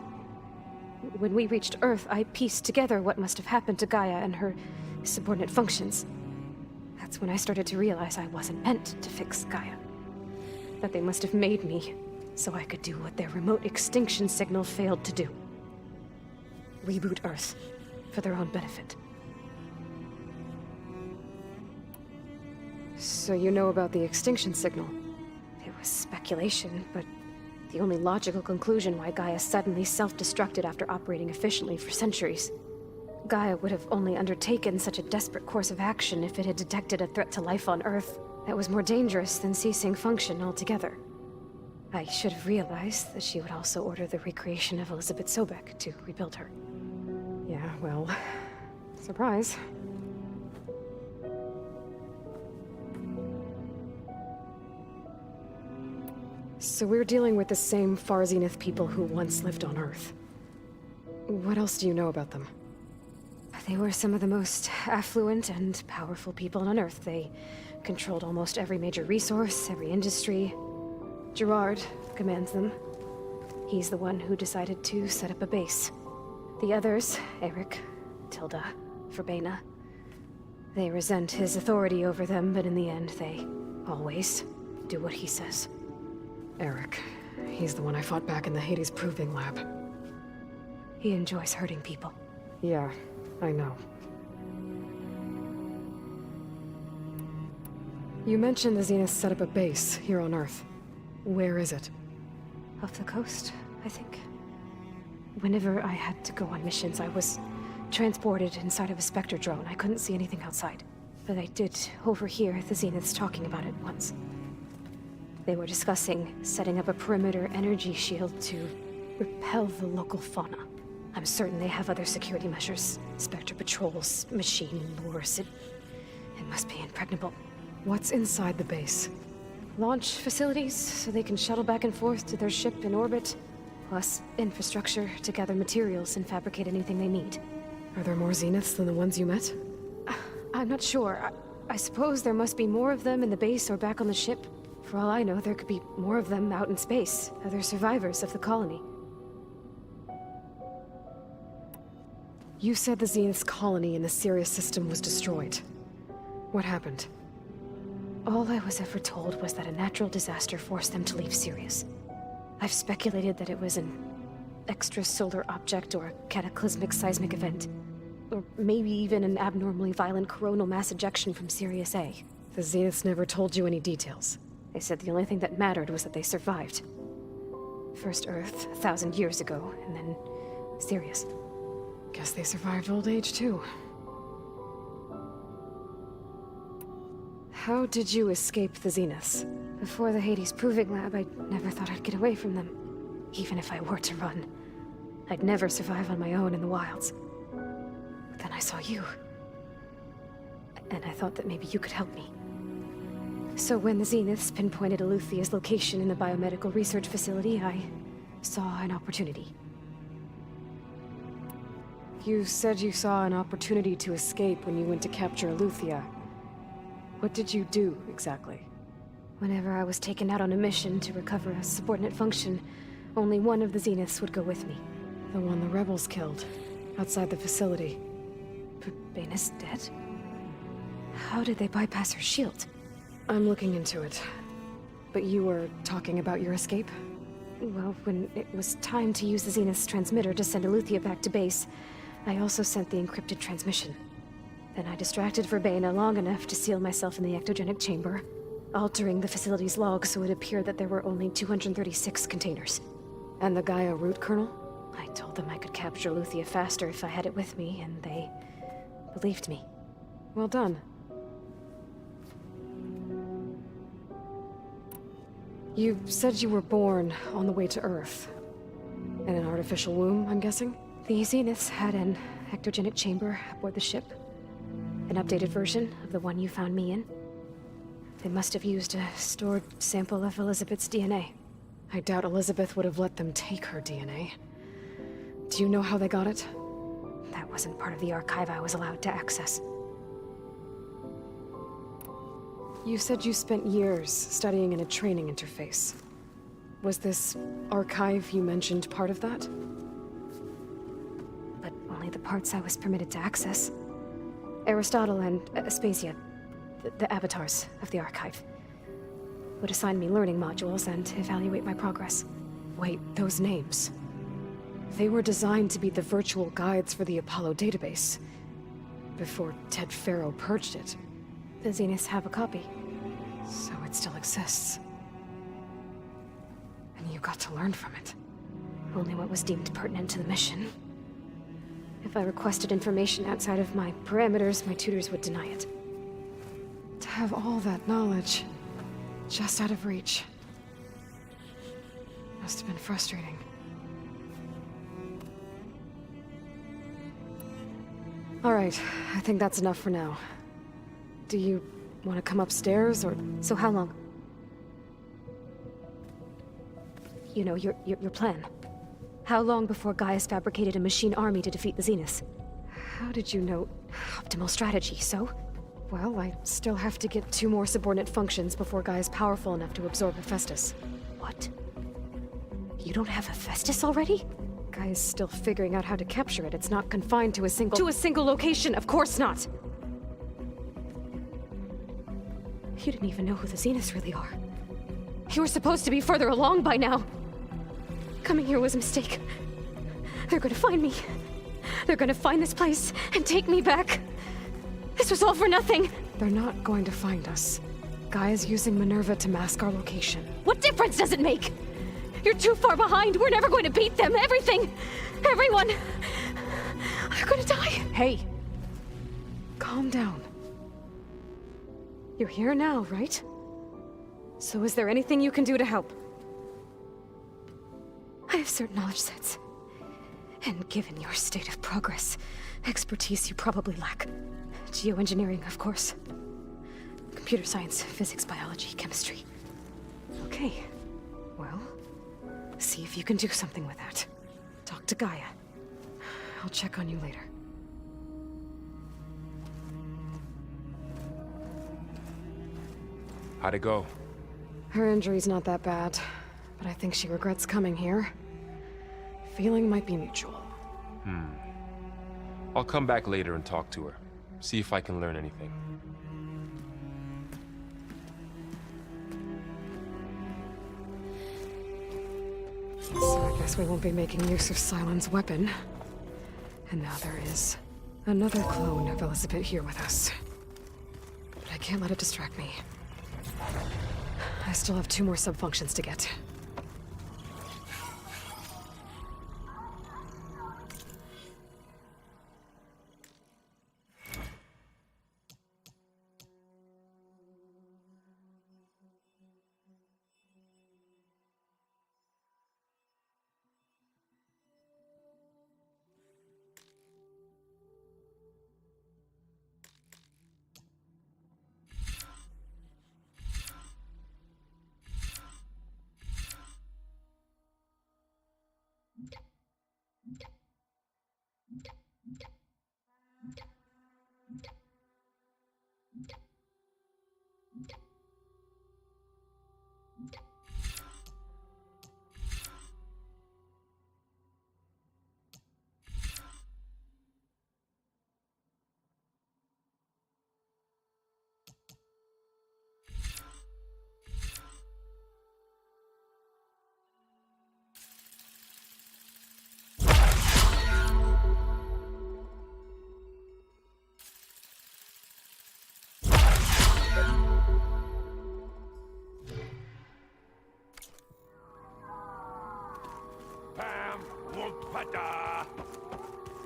When we reached Earth, I pieced together what must have happened to Gaia and her subordinate functions. That's when I started to realize I wasn't meant to fix Gaia. That they must have made me so I could do what their remote extinction signal failed to do. Reboot Earth for their own benefit. So you know about the extinction signal? It was speculation, but the only logical conclusion why Gaia suddenly self-destructed after operating efficiently for centuries. Gaia would have only undertaken such a desperate course of action if it had detected a threat to life on Earth that was more dangerous than ceasing function altogether. I should have realized that she would also order the recreation of Elizabeth Sobek to rebuild her. Yeah, well... surprise. So we're dealing with the same Far Zenith people who once lived on Earth. What else do you know about them? They were some of the most affluent and powerful people on Earth. They controlled almost every major resource, every industry. Gerard commands them. He's the one who decided to set up a base. The others, Eric, Tilda, Verbena, they resent his authority over them, but in the end, they always do what he says. Eric. He's the one I fought back in the Hades Proving Lab. He enjoys hurting people. Yeah, I know. You mentioned the Zeniths set up a base here on Earth. Where is it? Off the coast, I think. Whenever I had to go on missions, I was transported inside of a Spectre drone. I couldn't see anything outside. But I did overhear the Zeniths talking about it once. They were discussing setting up a perimeter energy shield to repel the local fauna. I'm certain they have other security measures. Spectre patrols, machine lures. It must be impregnable. What's inside the base? Launch facilities, so they can shuttle back and forth to their ship in orbit. Plus, infrastructure to gather materials and fabricate anything they need. Are there more Zeniths than the ones you met? I'm not sure. I suppose there must be more of them in the base or back on the ship. For all I know, there could be more of them out in space, other survivors of the colony. You said the Zenith's colony in the Sirius system was destroyed. What happened? All I was ever told was that a natural disaster forced them to leave Sirius. I've speculated that it was an extrasolar object or a cataclysmic seismic event. Or maybe even an abnormally violent coronal mass ejection from Sirius A. The Zeniths never told you any details. They said the only thing that mattered was that they survived. First Earth, 1,000 years ago, and then Sirius. Guess they survived old age, too. How did you escape the Zeniths? Before the Hades Proving Lab, I never thought I'd get away from them. Even if I were to run. I'd never survive on my own in the wilds. But then I saw you. And I thought that maybe you could help me. So when the Zeniths pinpointed Eluthia's location in the biomedical research facility, I saw an opportunity. You said you saw an opportunity to escape when you went to capture Eluthia. What did you do, exactly? Whenever I was taken out on a mission to recover a subordinate function, only one of the Zeniths would go with me. The one the rebels killed, outside the facility. Bane's dead? How did they bypass her shield? I'm looking into it. But you were talking about your escape? Well, when it was time to use the Zenith's transmitter to send Eluthia back to base, I also sent the encrypted transmission. Then I distracted Verbena long enough to seal myself in the ectogenic chamber, altering the facility's log so it appeared that there were only 236 containers. And the Gaia root kernel? I told them I could capture Eluthia faster if I had it with me, and they believed me. Well done. You said you were born on the way to Earth. In an artificial womb, I'm guessing? The Zeniths had an ectogenic chamber aboard the ship. An updated version of the one you found me in. They must have used a stored sample of Elizabeth's DNA. I doubt Elizabeth would have let them take her DNA. Do you know how they got it? That wasn't part of the archive I was allowed to access. You said you spent years studying in a training interface. Was this archive you mentioned part of that? But only the parts I was permitted to access. Aristotle and Aspasia, the avatars of the archive, would assign me learning modules and evaluate my progress. Wait, those names. They were designed to be the virtual guides for the Apollo database, before Ted Faro purged it. The Zeniths have a copy. So it still exists. And you got to learn from it. Only what was deemed pertinent to the mission. If I requested information outside of my parameters, my tutors would deny it. To have all that knowledge, just out of reach. Must have been frustrating. All right, I think that's enough for now. Do you want to come upstairs, or... So how long? You know, your plan. How long before Gaius fabricated a machine army to defeat the Zeniths? How did you know? Optimal strategy, so? Well, I still have to get 2 more subordinate functions before Gaia's powerful enough to absorb Hephaestus. What? You don't have Hephaestus already? Gaia's still figuring out how to capture it. It's not confined to a single... To a single location, of course not! You didn't even know who the Zeniths really are. You were supposed to be further along by now! Coming here was a mistake. They're gonna find me. They're gonna find this place and take me back. This was all for nothing! They're not going to find us. Gaia's using Minerva to mask our location. What difference does it make? You're too far behind. We're never going to beat them. Everything, everyone, are gonna die. Hey, calm down. You're here now, right? So is there anything you can do to help? I have certain knowledge sets. And given your state of progress, expertise you probably lack. Geoengineering, of course. Computer science, physics, biology, chemistry. Okay. Well, see if you can do something with that. Talk to Gaia. I'll check on you later. How'd it go? Her injury's not that bad, but I think she regrets coming here. Feeling might be mutual. I'll come back later and talk to her. See if I can learn anything. So I guess we won't be making use of Sylens' weapon. And now there is another clone of Elizabeth here with us. But I can't let it distract me. I still have 2 more sub-functions to get.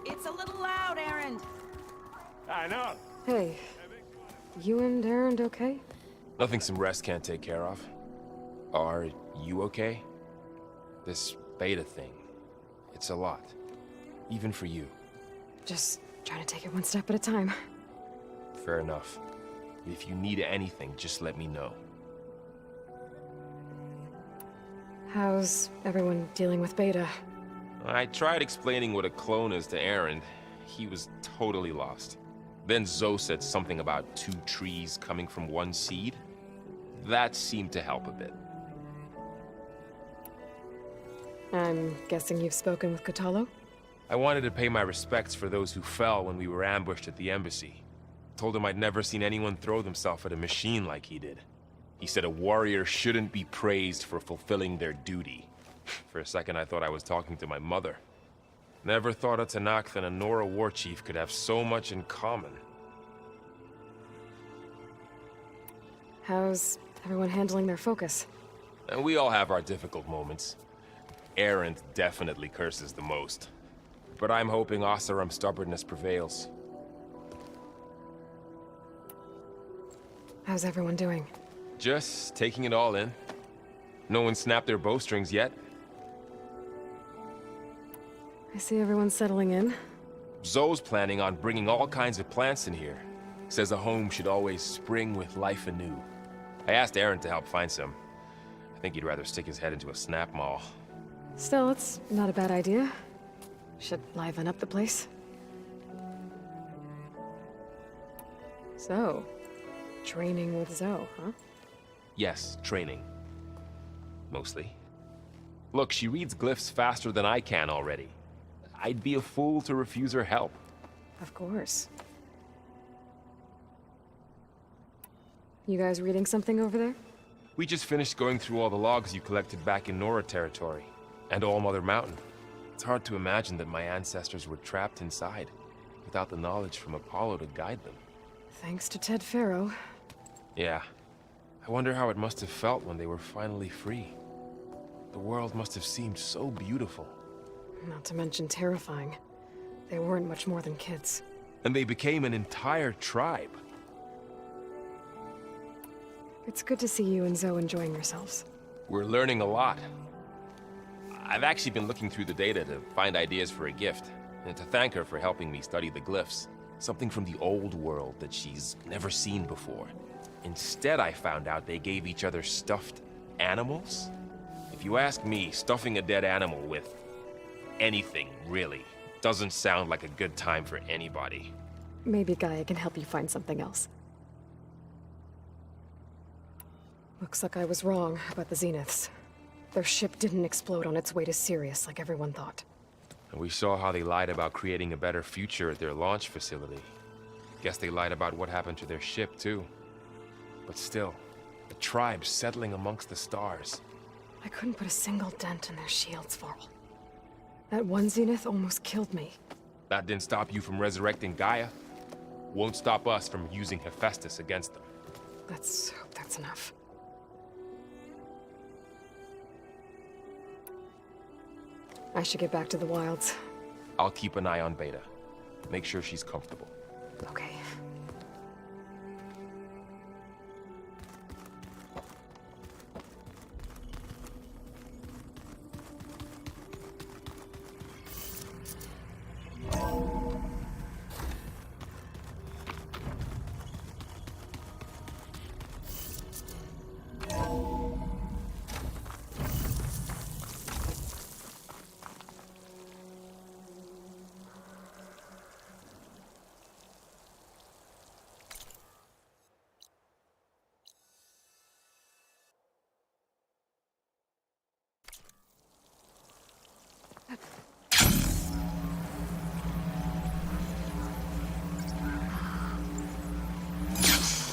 It's a little loud, Erend. I know. Hey, you and Erend okay? Nothing some rest can't take care of. Are you okay? This beta thing, it's a lot. Even for you. Just trying to take it one step at a time. Fair enough. If you need anything, just let me know. How's everyone dealing with Beta? I tried explaining what a clone is to Erend. He was totally lost. Then Zoe said something about 2 trees coming from 1 seed. That seemed to help a bit. I'm guessing you've spoken with Kotallo? I wanted to pay my respects for those who fell when we were ambushed at the embassy. Told him I'd never seen anyone throw themselves at a machine like he did. He said a warrior shouldn't be praised for fulfilling their duty. For a second, I thought I was talking to my mother. Never thought a Tenakth and a Nora war chief could have so much in common. How's everyone handling their focus? And we all have our difficult moments. Erend definitely curses the most. But I'm hoping Oseram's stubbornness prevails. How's everyone doing? Just taking it all in. No one snapped their bowstrings yet. I see everyone settling in. Zoe's planning on bringing all kinds of plants in here. Says a home should always spring with life anew. I asked Erend to help find some. I think he'd rather stick his head into a snap mall. Still, it's not a bad idea. Should liven up the place. So, training with Zoe, huh? Yes, training. Mostly. Look, she reads glyphs faster than I can already. I'd be a fool to refuse her help. Of course. You guys reading something over there? We just finished going through all the logs you collected back in Nora territory, and All Mother Mountain. It's hard to imagine that my ancestors were trapped inside, without the knowledge from Apollo to guide them. Thanks to Ted Faro. Yeah. I wonder how it must have felt when they were finally free. The world must have seemed so beautiful. Not to mention terrifying. They weren't much more than kids. And they became an entire tribe. It's good to see you and Zoe enjoying yourselves. We're learning a lot. I've actually been looking through the data to find ideas for a gift, and to thank her for helping me study the glyphs. Something from the old world that she's never seen before. Instead, I found out they gave each other stuffed animals. If you ask me, stuffing a dead animal with anything, really, doesn't sound like a good time for anybody. Maybe Gaia can help you find something else. Looks like I was wrong about the Zeniths. Their ship didn't explode on its way to Sirius like everyone thought. And we saw how they lied about creating a better future at their launch facility. Guess they lied about what happened to their ship, too. But still, the tribe settling amongst the stars. I couldn't put a single dent in their shields, Varl. That one Zenith almost killed me. That didn't stop you from resurrecting Gaia. Won't stop us from using Hephaestus against them. Let's hope that's enough. I should get back to the wilds. I'll keep an eye on Beta. Make sure she's comfortable. Okay.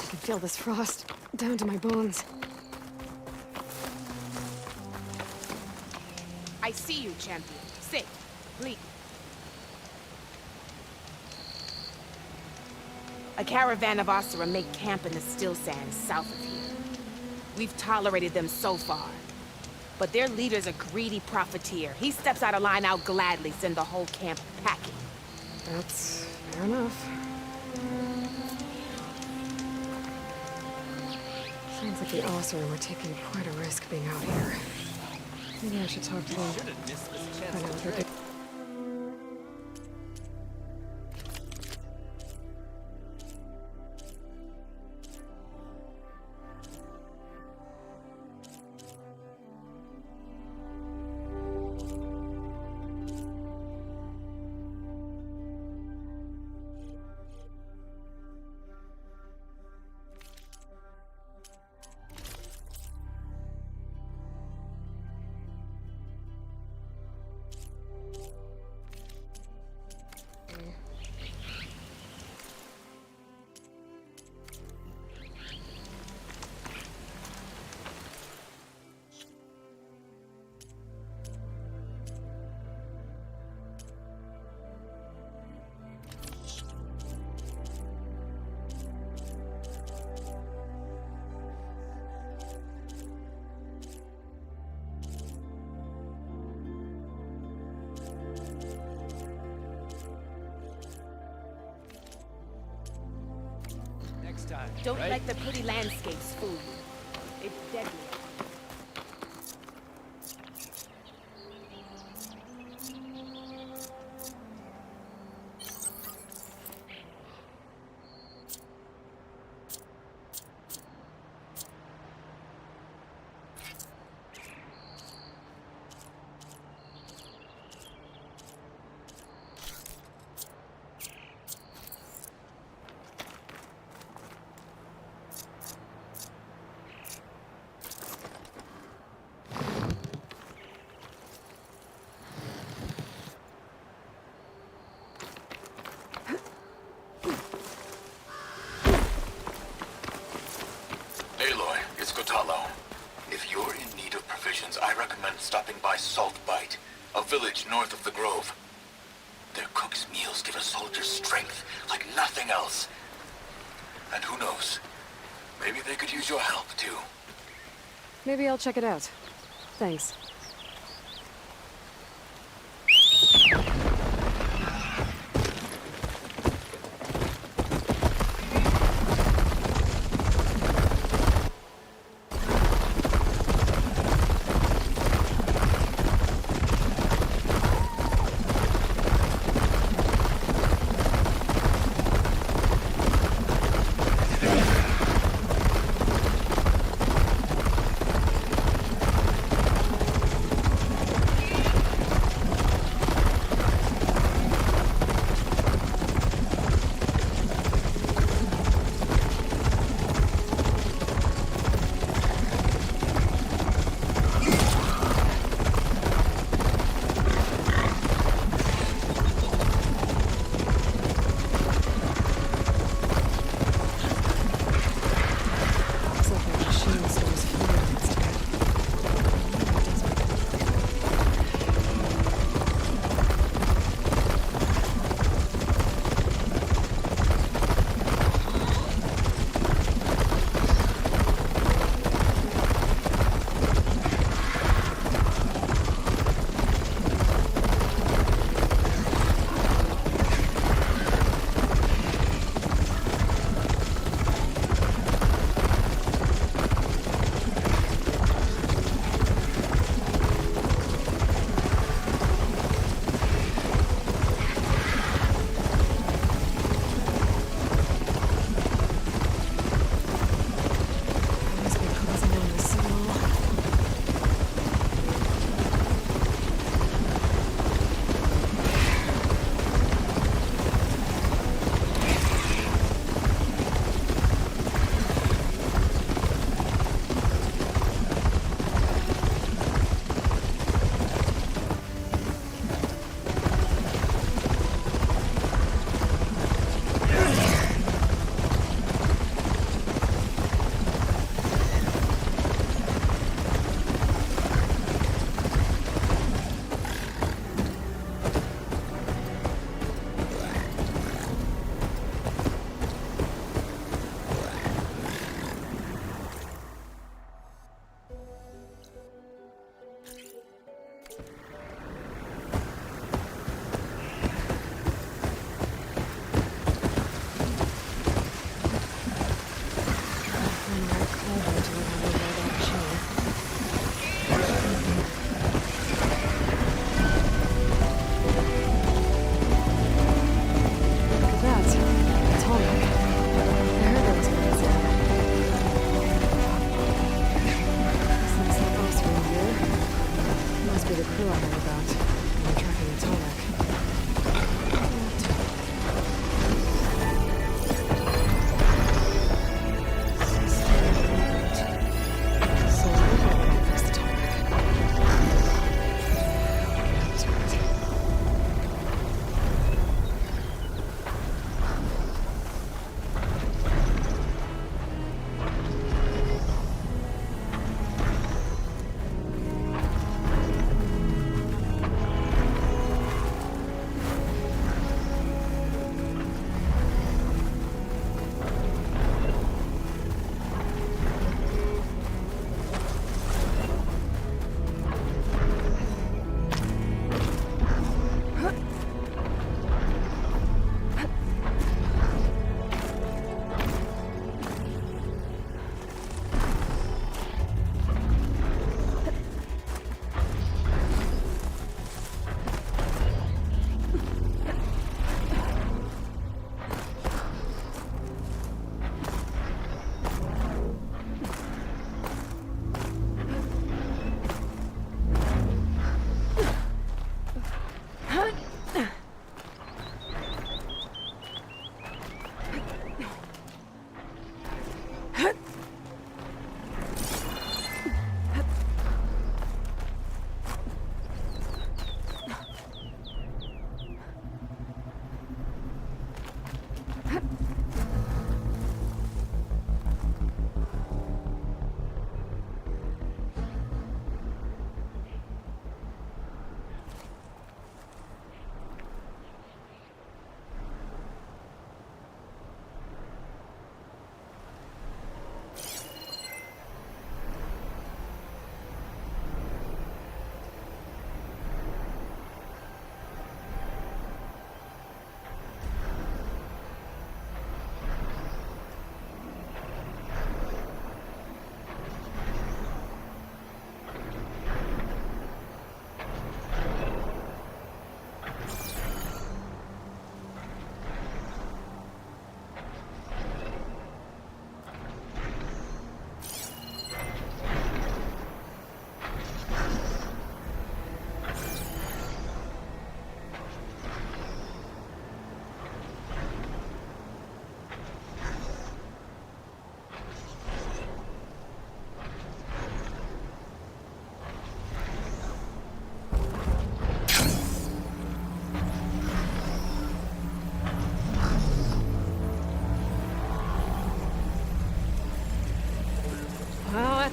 I can feel this frost down to my bones. I see you, champion. Sit. Bleed. A caravan of Asura make camp in the still sands south of here. We've tolerated them so far. But their leader's a greedy profiteer. He steps out of line, I'll gladly send the whole camp packing. That's fair enough. Sounds like the Asura were taking quite a risk being out here. Maybe I should talk to them. Find out what they're doing. Don't let the pretty landscapes fool you. It's deadly. Aloy, it's Kotallo. If you're in need of provisions, I recommend stopping by Saltbite, a village north of the Grove. Their cook's meals give a soldier strength like nothing else. And who knows, maybe they could use your help, too. Maybe I'll check it out. Thanks.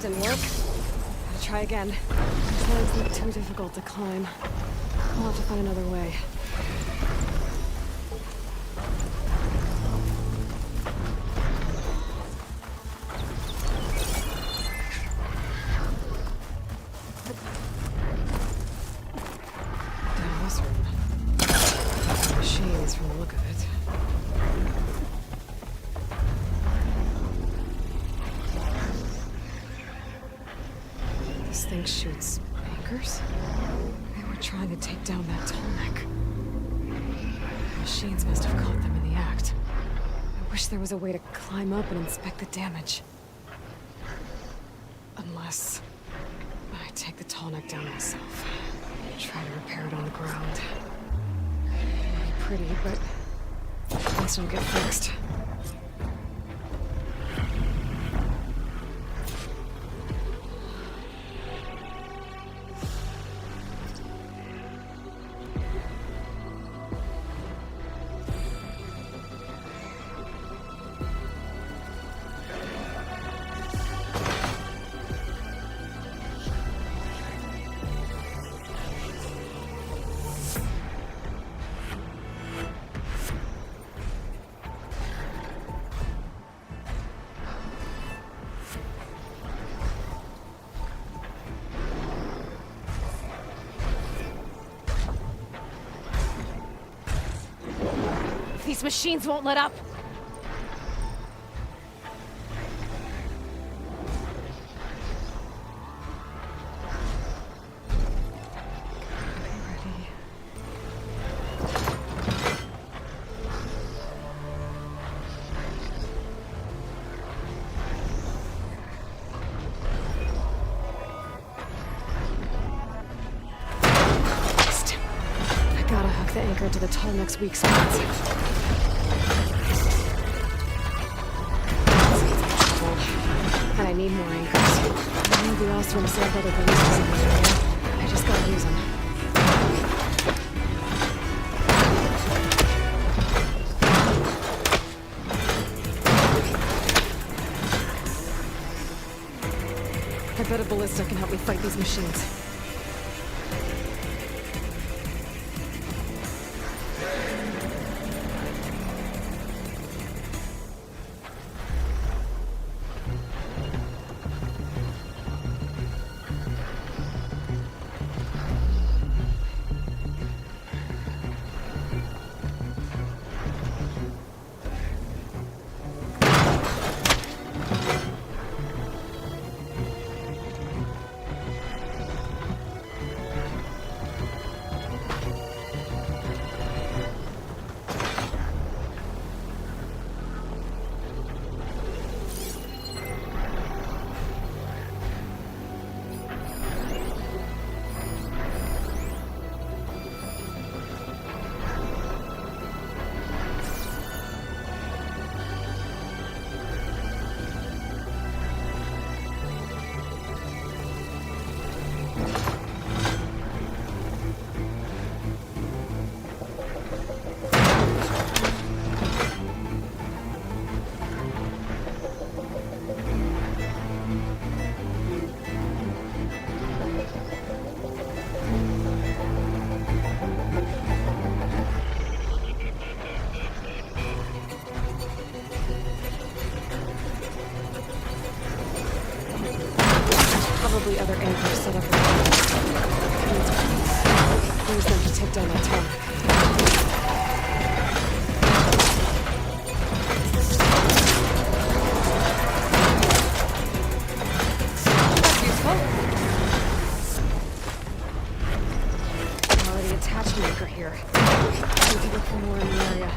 didn't work. Gotta try again. These lines look too difficult to climb. I'll have to find another way. Davos room. Machines from the look of it. This thing shoots anchors? They were trying to take down that Tallneck. Machines must have caught them in the act. I wish there was a way to climb up and inspect the damage. Unless I take the Tallneck down myself. Try to repair it on the ground. It'll be pretty, but at least it'll get fixed. These machines won't let up. I gotta hook the anchor to the Tallneck's weak spots. And I need more anchors. I know the Ostrom set up other ballistas in the area. I just gotta use them. I bet a ballista can help me fight these machines. Probably other anchors set up around. Use them to take down that Tallneck. That's useful. I already attached an anchor here. I need to look for more in the area.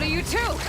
of you too!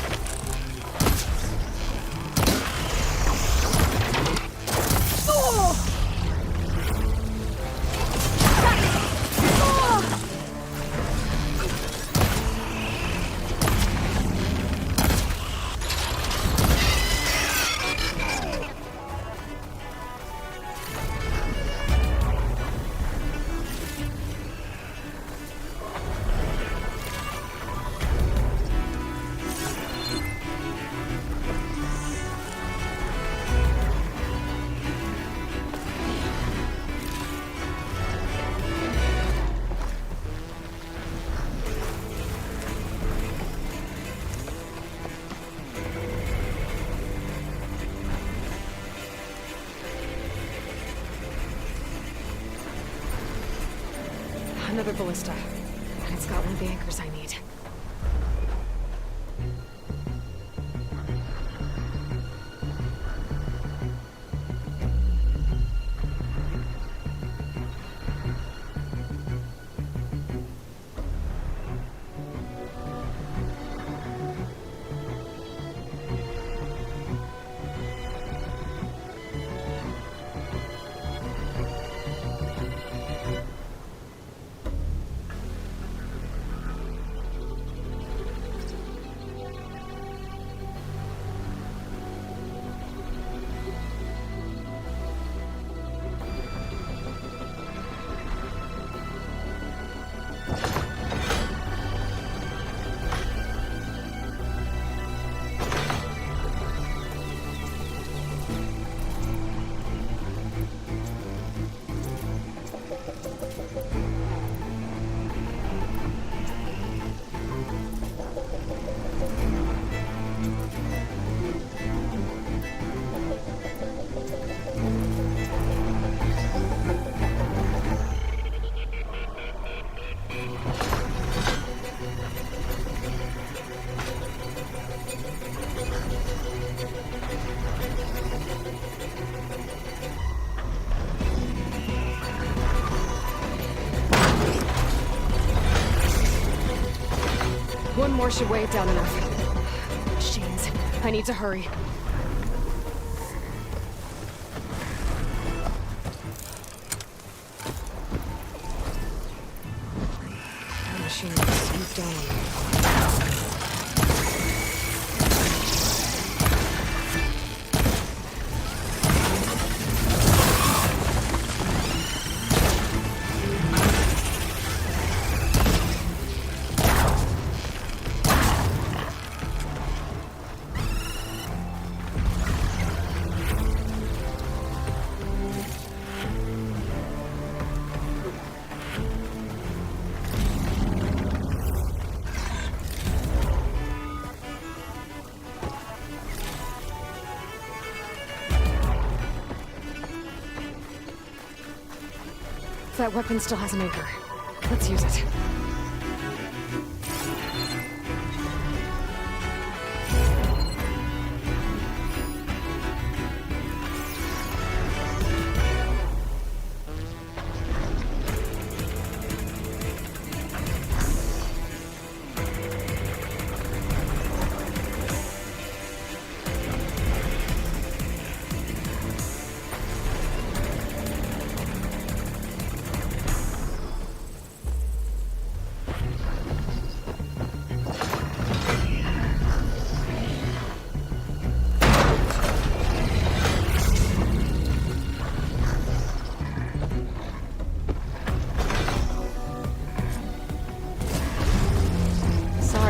Another ballista. And it's got one of the anchors I need. One more should weigh it down enough. Machines. I need to hurry. That machine will swoop down on me. That weapon still has an anchor. Let's use it.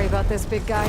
About this big guy.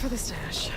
for the stash.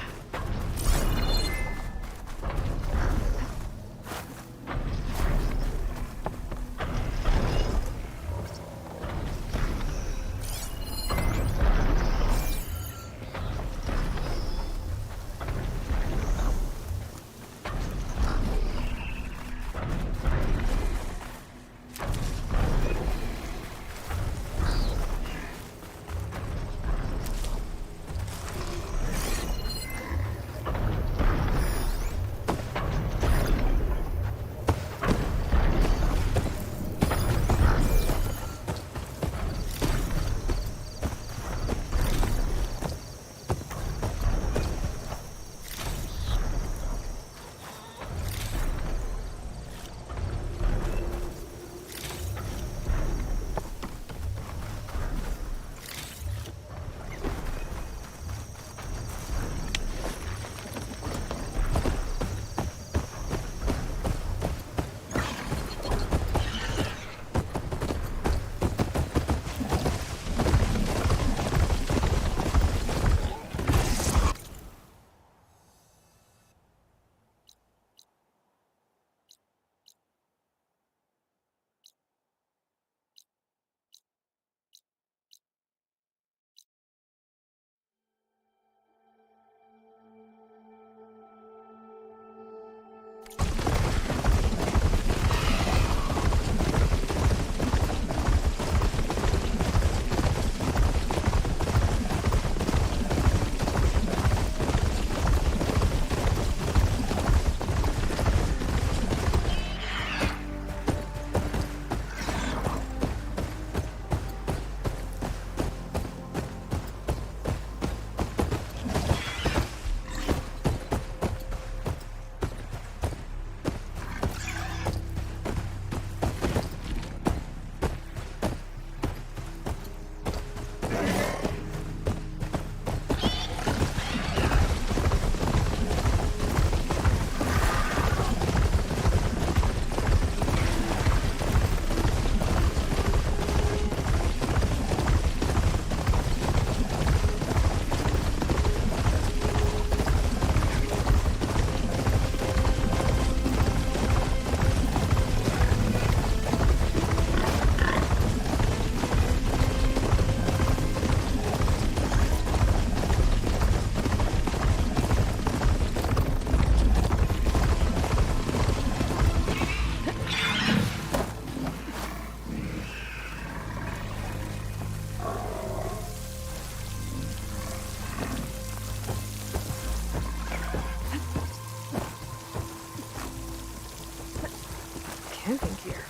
Camping gear.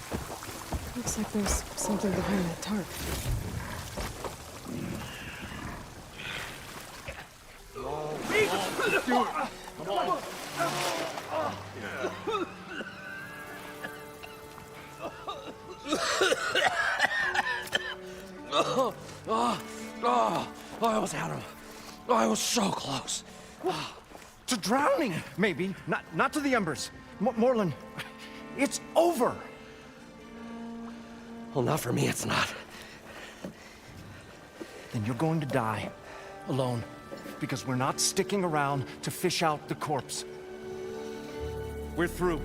Looks like there's something behind that tarp. I almost had him. I was so close. To drowning, maybe. Not to the embers. Morlun, it's over. Well, not for me, it's not. Then you're going to die. Alone. Because we're not sticking around to fish out the corpse. We're through.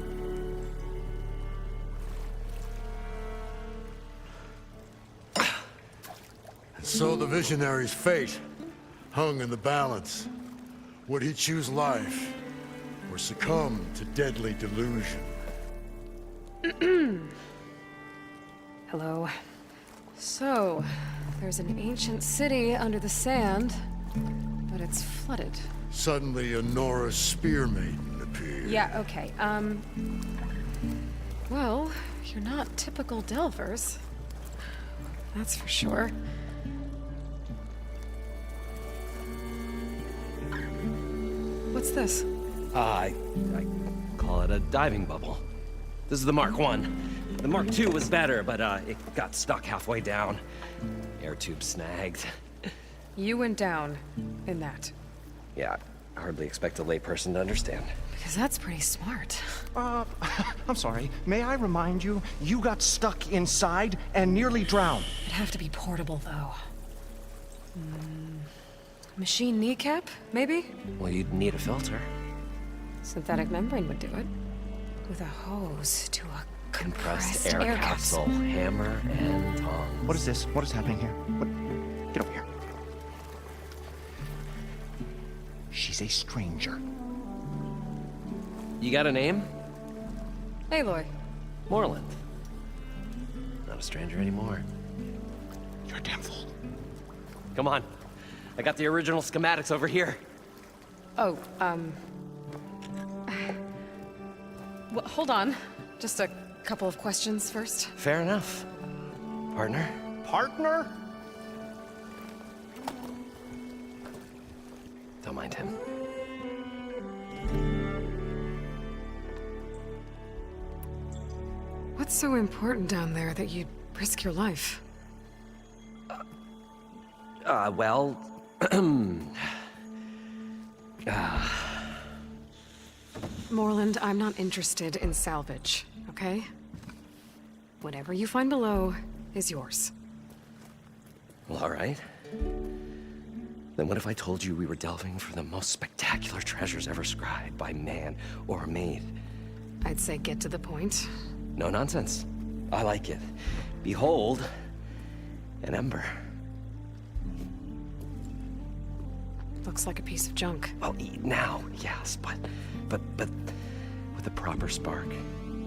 So the visionary's fate hung in the balance. Would he choose life or succumb to deadly delusion? Hello. So, there's an ancient city under the sand, but it's flooded. Suddenly, a Nora spear maiden appeared. Yeah, okay, well, you're not typical Delvers. That's for sure. What's this? I call it a diving bubble. This is the Mark I. The Mark II was better, but it got stuck halfway down. Air tube snagged. You went down in that. Yeah, I hardly expect a layperson to understand. Because that's pretty smart. I'm sorry. May I remind you, you got stuck inside and nearly drowned. It'd have to be portable, though. Machine kneecap, maybe? Well, you'd need a filter. Synthetic membrane would do it. With a hose to a Compressed air capsule, hammer, and tongs. What is this? What is happening here? What? Get over here. She's a stranger. You got a name? Aloy. Moreland. Not a stranger anymore. You're a damn fool. Come on. I got the original schematics over here. Oh, well, hold on. Just a couple of questions first. Fair enough. Partner? Partner? Don't mind him. What's so important down there that you'd risk your life? Well... Moreland, I'm not interested in salvage, okay? Whatever you find below is yours. Well, all right. Then what if I told you we were delving for the most spectacular treasures ever scribed by man or maid? I'd say get to the point. No nonsense. I like it. Behold, an ember. Looks like a piece of junk. Well, now, yes, but with a proper spark.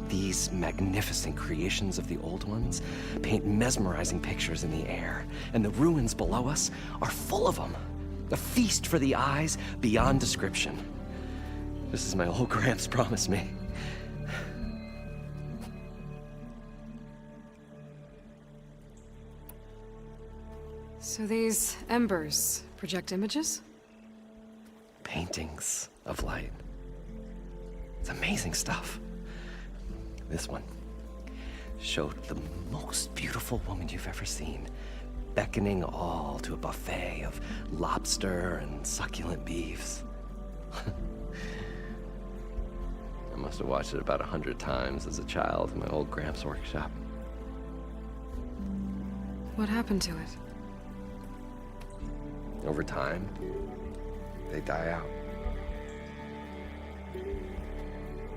These magnificent creations of the old ones paint mesmerizing pictures in the air, and the ruins below us are full of them. A feast for the eyes beyond description. This is my old Gramps promised me. So these embers project images? Paintings of light. It's amazing stuff. This one showed the most beautiful woman you've ever seen, beckoning all to a buffet of lobster and succulent beefs. I must have watched it about 100 times as a child in my old Gramps workshop. What happened to it? Over time, they die out.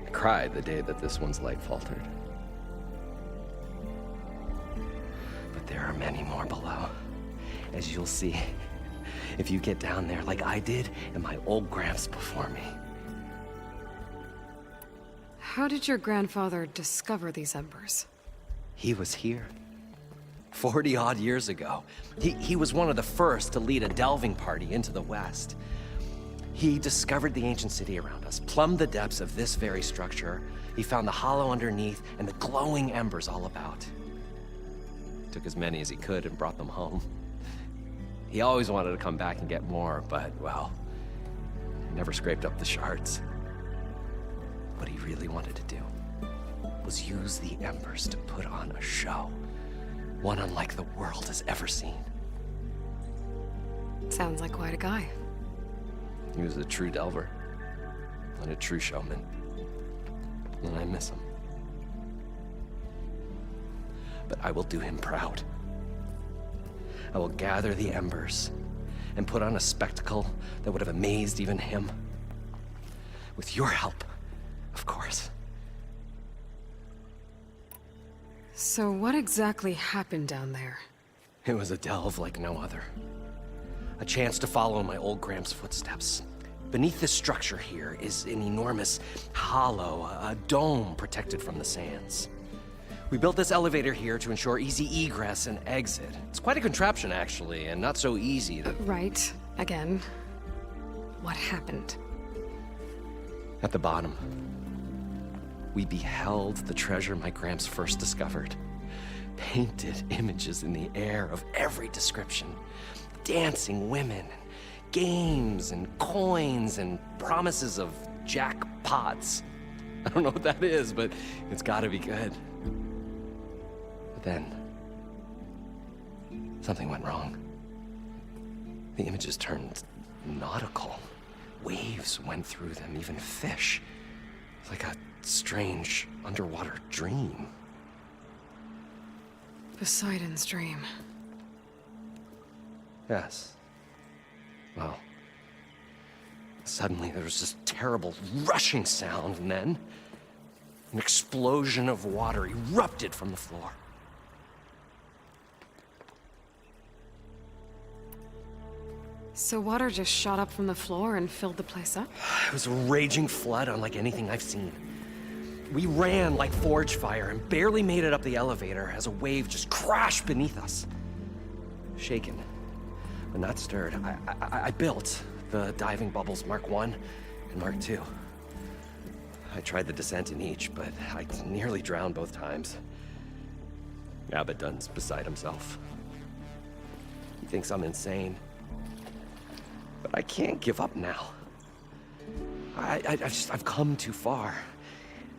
I cried the day that this one's light faltered. But there are many more below, as you'll see if you get down there like I did and my old Gramps before me. How did your grandfather discover these embers? He was here. 40-odd years ago. He was one of the first to lead a delving party into the West. He discovered the ancient city around us, plumbed the depths of this very structure. He found the hollow underneath and the glowing embers all about. Took as many as he could and brought them home. He always wanted to come back and get more, but, well, never scraped up the shards. What he really wanted to do was use the embers to put on a show. One unlike the world has ever seen. Sounds like quite a guy. He was a true delver, and a true showman. And I miss him. But I will do him proud. I will gather the embers and put on a spectacle that would have amazed even him. With your help, of course. So what exactly happened down there? It was a delve like no other. A chance to follow in my old Gramps' footsteps. Beneath this structure here is an enormous hollow, a dome protected from the sands. We built this elevator here to ensure easy egress and exit. It's quite a contraption, actually, and not so easy to... Right. Again. What happened? At the bottom, we beheld the treasure my Gramps first discovered. Painted images in the air of every description. Dancing women, games and coins and promises of jackpots. I don't know what that is, but it's gotta be good. But then, something went wrong. The images turned nautical. Waves went through them, even fish. Like a strange underwater dream. Poseidon's dream. Yes. Well, suddenly there was this terrible rushing sound, and then an explosion of water erupted from the floor. So water just shot up from the floor and filled the place up? It was a raging flood unlike anything I've seen. We ran like forge fire and barely made it up the elevator as a wave just crashed beneath us. Shaken, but not stirred, I built the diving bubbles Mark I and Mark II. I tried the descent in each, but I nearly drowned both times. Abaddon's beside himself. He thinks I'm insane. But I can't give up now. I've come too far,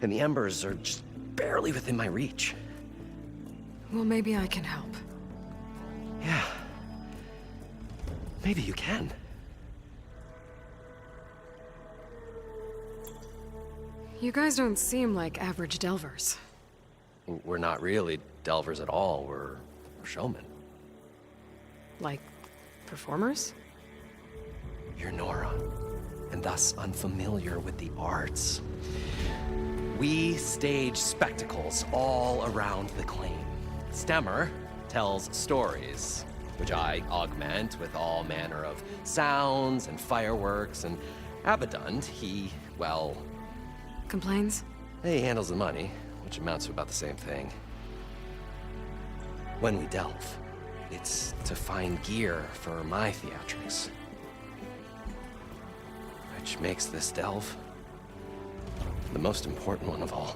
and the embers are just barely within my reach. Well, maybe I can help. Yeah. Maybe you can. You guys don't seem like average delvers. We're not really delvers at all. We're showmen. Like, performers? You're Nora, and thus unfamiliar with the arts. We stage spectacles all around the claim. Stemmer tells stories, which I augment with all manner of sounds and fireworks, and Abaddon, he, well... Complains? He handles the money, which amounts to about the same thing. When we delve, it's to find gear for my theatrics. Which makes this delve the most important one of all.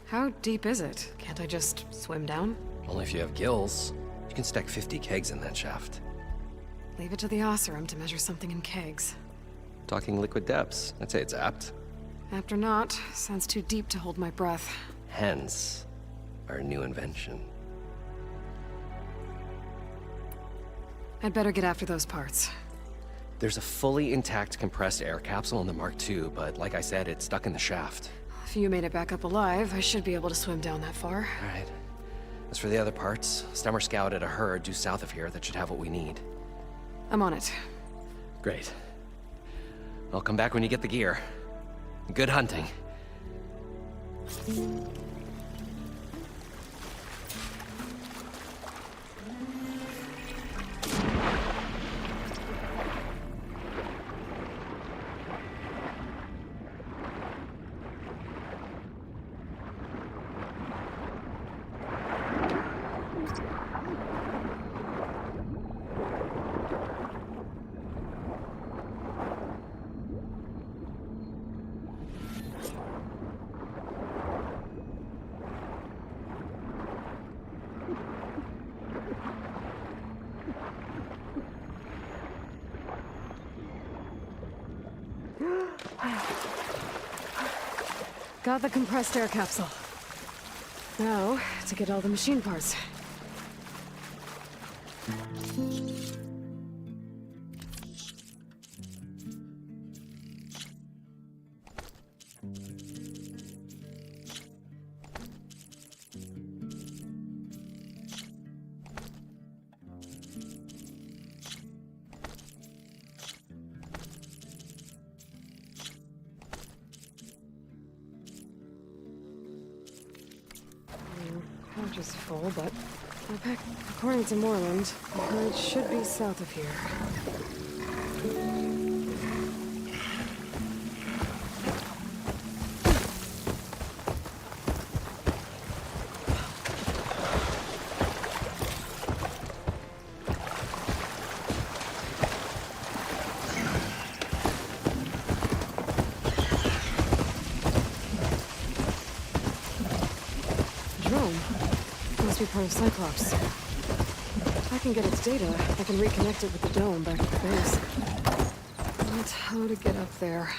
How deep is it? Can't I just swim down? Only if you have gills. You can stack 50 kegs in that shaft. Leave it to the Oseram to measure something in kegs. Talking liquid depths, I'd say it's apt. Apt or not, sounds too deep to hold my breath. Hence, our new invention. I'd better get after those parts. There's a fully intact compressed air capsule in the Mark II, but like I said, it's stuck in the shaft. If you made it back up alive, I should be able to swim down that far. All right. As for the other parts, Stemmer scouted a herd due south of here that should have what we need. I'm on it. Great. I'll come back when you get the gear. Good hunting. Got the compressed air capsule. Now, to get all the machine parts. Pouch is full, but according to Moreland, the herd should be south of here. Must be part of Cyclops. If I can get its data, I can reconnect it with the dome back at the base. But how to get up there?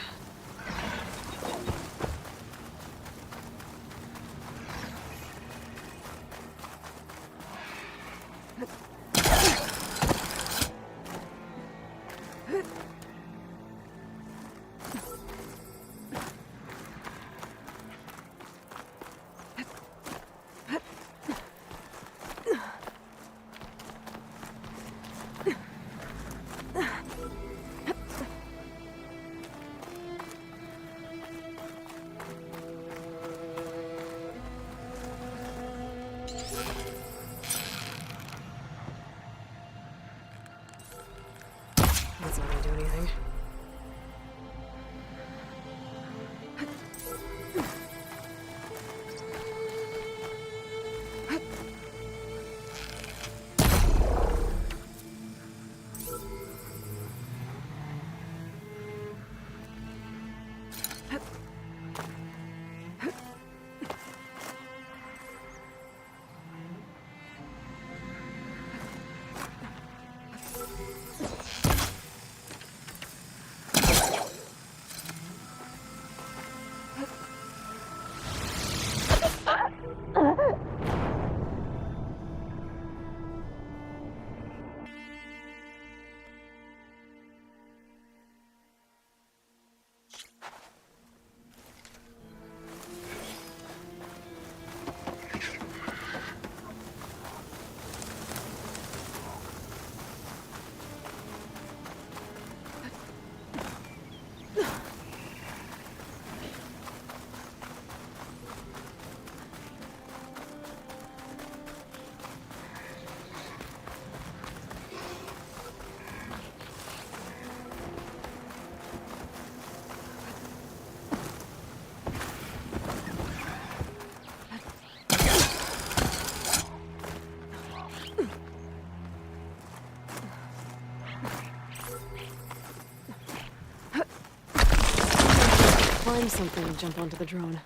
climb something and jump onto the drone.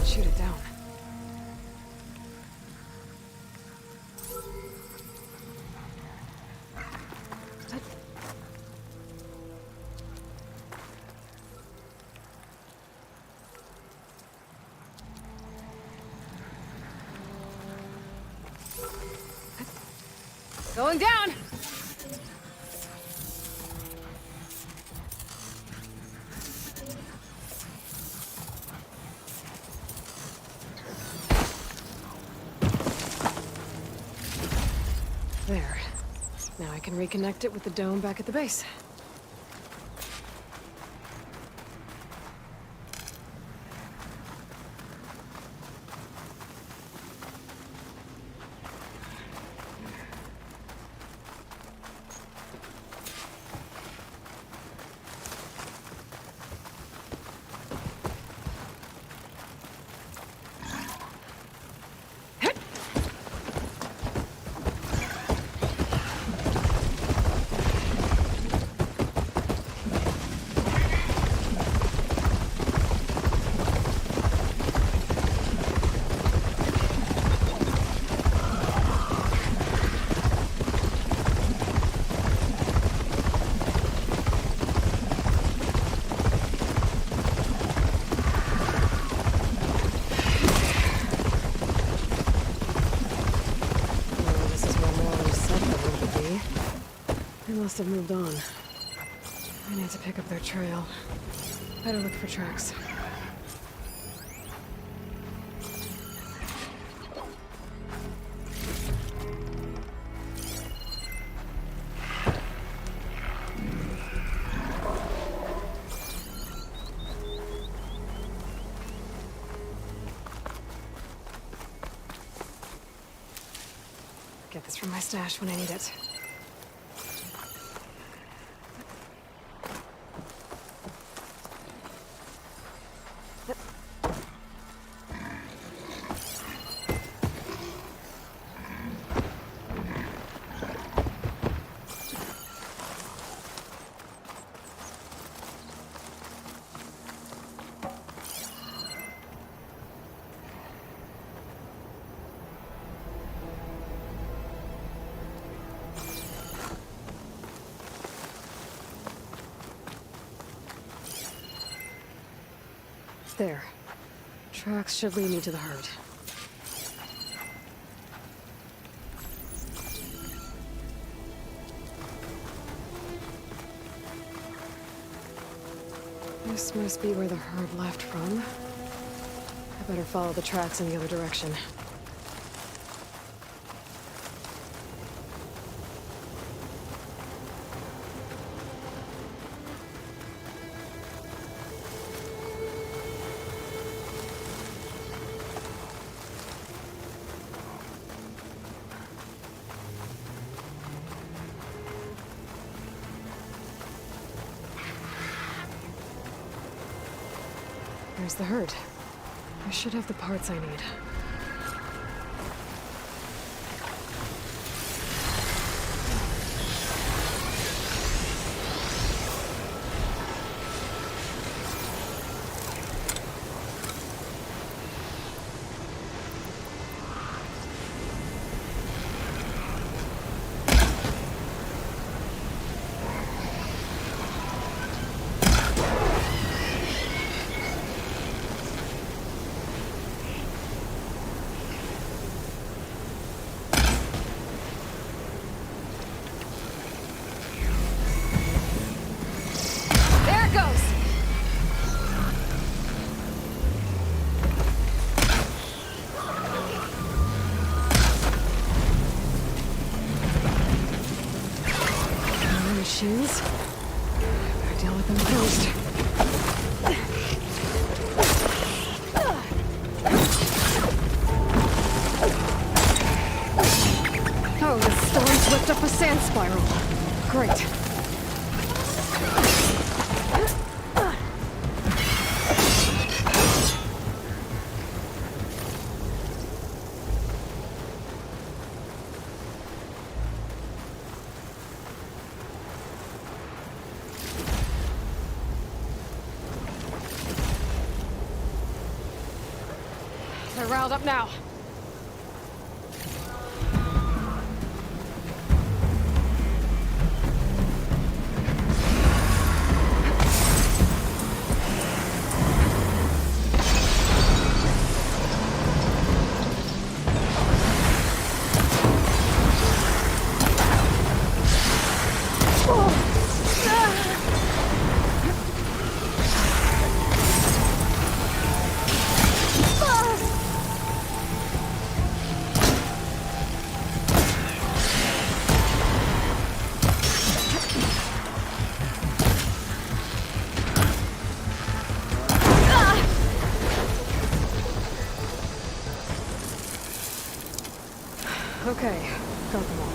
Shoot it down. Going down! There. Now I can reconnect it with the dome back at the base. They must have moved on. I need to pick up their trail. Better look for tracks. Get this from my stash when I need it. There. Tracks should lead me to the herd. This must be where the herd left from. I better follow the tracks in the other direction. There's the herd. I should have the parts I need. Machines. Better deal with them first. Great. They're riled up now. Okay, got them all.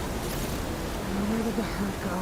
Where did the herd go?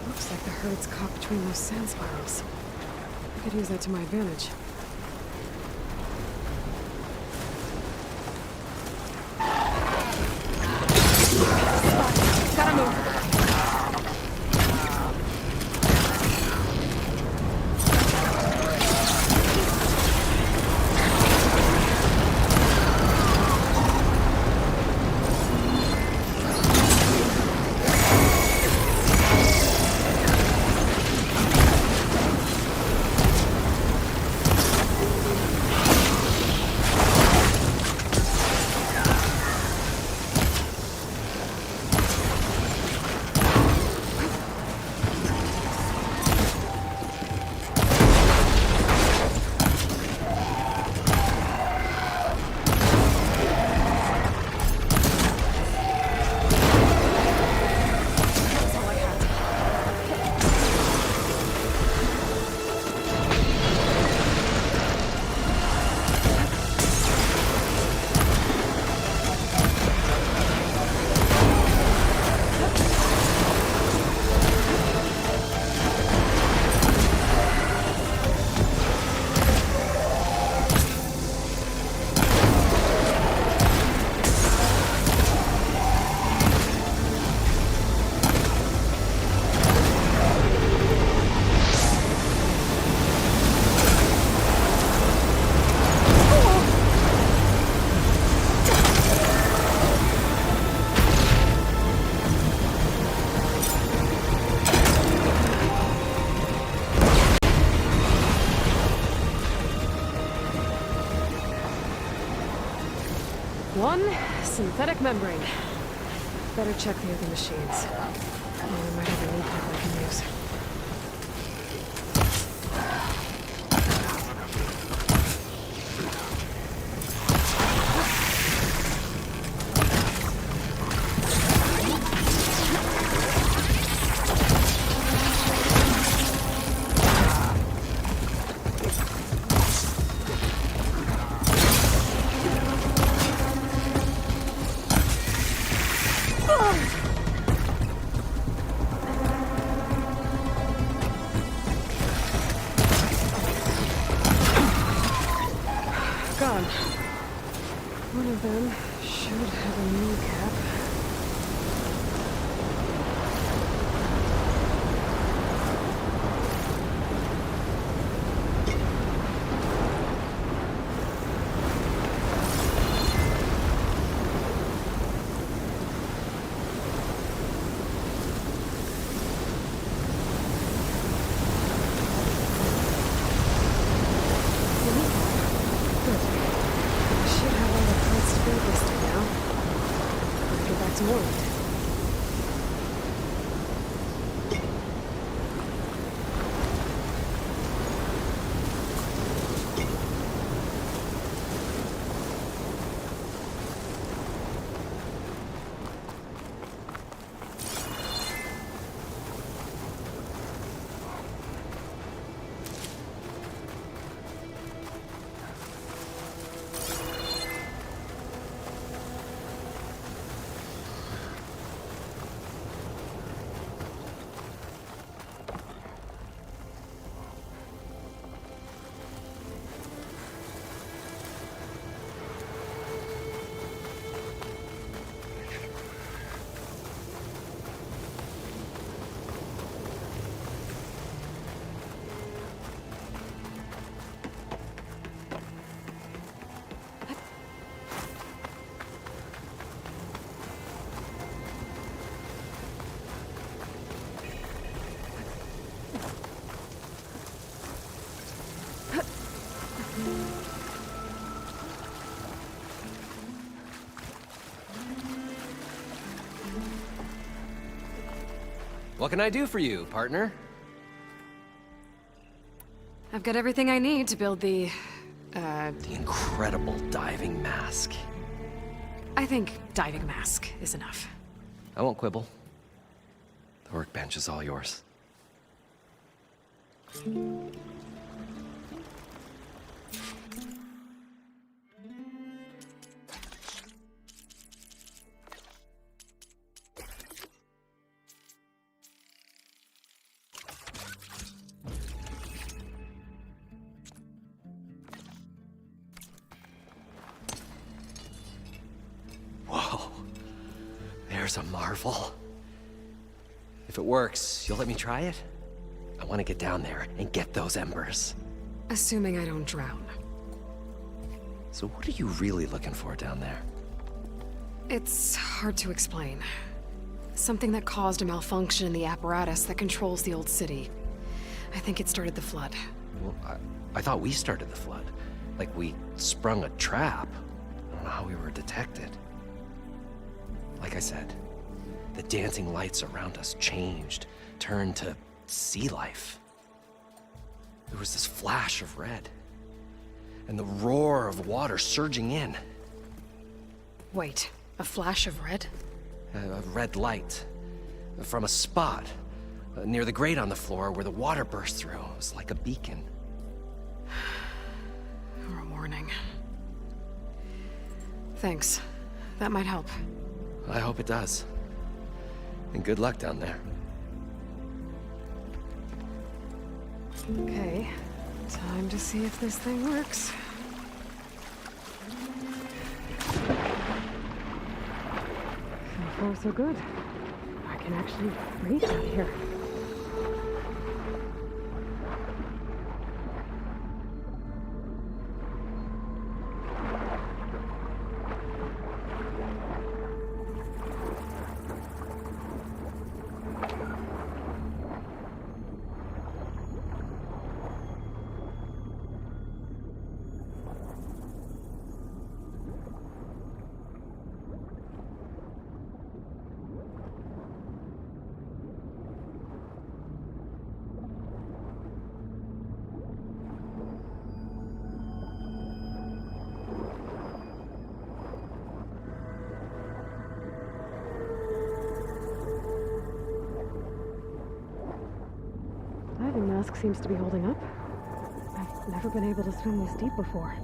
Looks like the herd's caught between those sand spirals. I could use that to my advantage. Gotta move. one, synthetic membrane. Better check the other machines. Oh, I might have a kneecap I can use. Gone. One of them should have a kneecap. What can I do for you, partner? I've got everything I need to build the incredible diving mask. I think diving mask is enough. I won't quibble. The workbench is all yours. Whoa. There's a marvel. If it works, you'll let me try it? I want to get down there and get those embers. Assuming I don't drown. So what are you really looking for down there? It's hard to explain. Something that caused a malfunction in the apparatus that controls the old city. I think it started the flood. Well, I thought we started the flood. Like we sprung a trap. I don't know how we were detected. Like I said, the dancing lights around us changed, turned to sea life. There was this flash of red, and the roar of water surging in. Wait, a flash of red? A red light from a spot near the grate on the floor where the water burst through. It was like a beacon. Or a warning. Thanks. That might help. I hope it does. And good luck down there. Okay, time to see if this thing works. So far, so good. I can actually breathe out here. mask seems to be holding up. I've never been able to swim this deep before.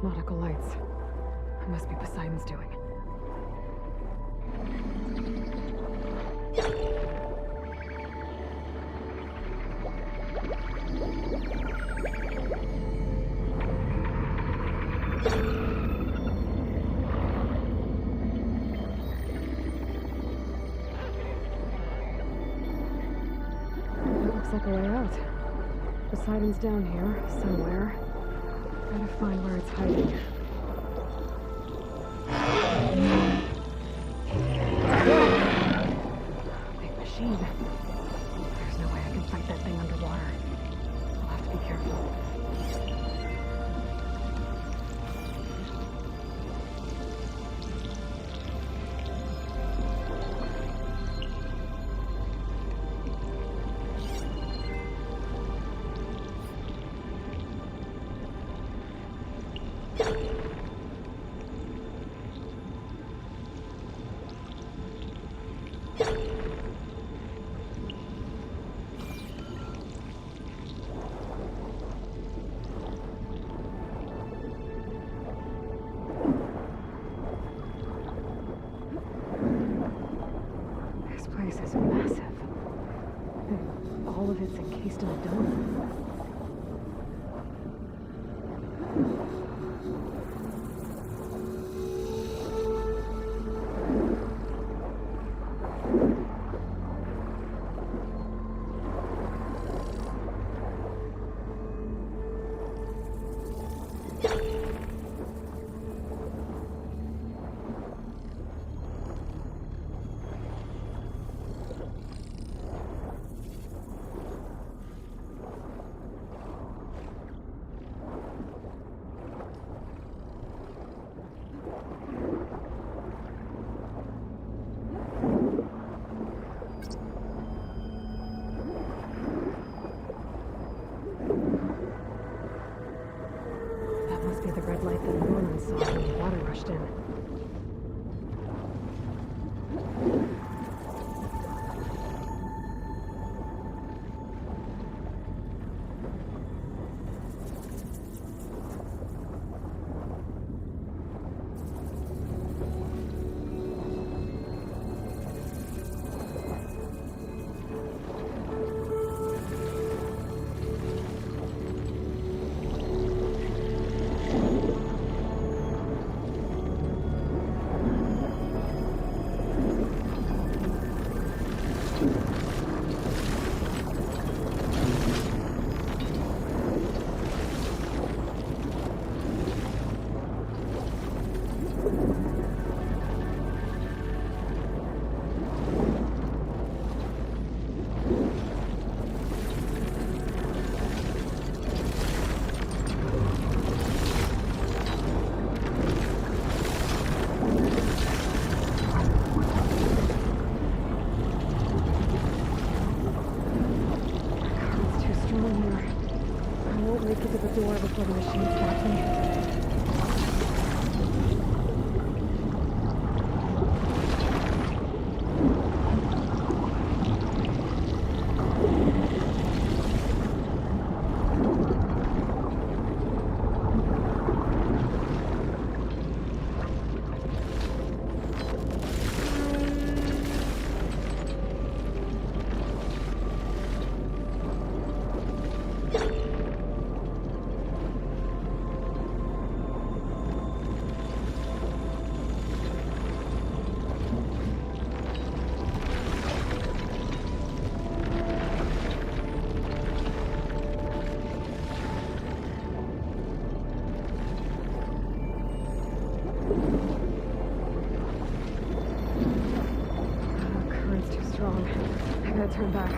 Nautical lights. It must be Poseidon's doing. That looks like a way out. Poseidon's down here, somewhere. Gotta find where it's hiding. Big machine. There's no way I can fight that thing underwater. I'll have to be careful. This place is massive. And all of it's encased in a dome. That must be the red light that Norman saw when the water rushed in. make it to the door before the machine stops me. Current's too strong. I gotta turn back.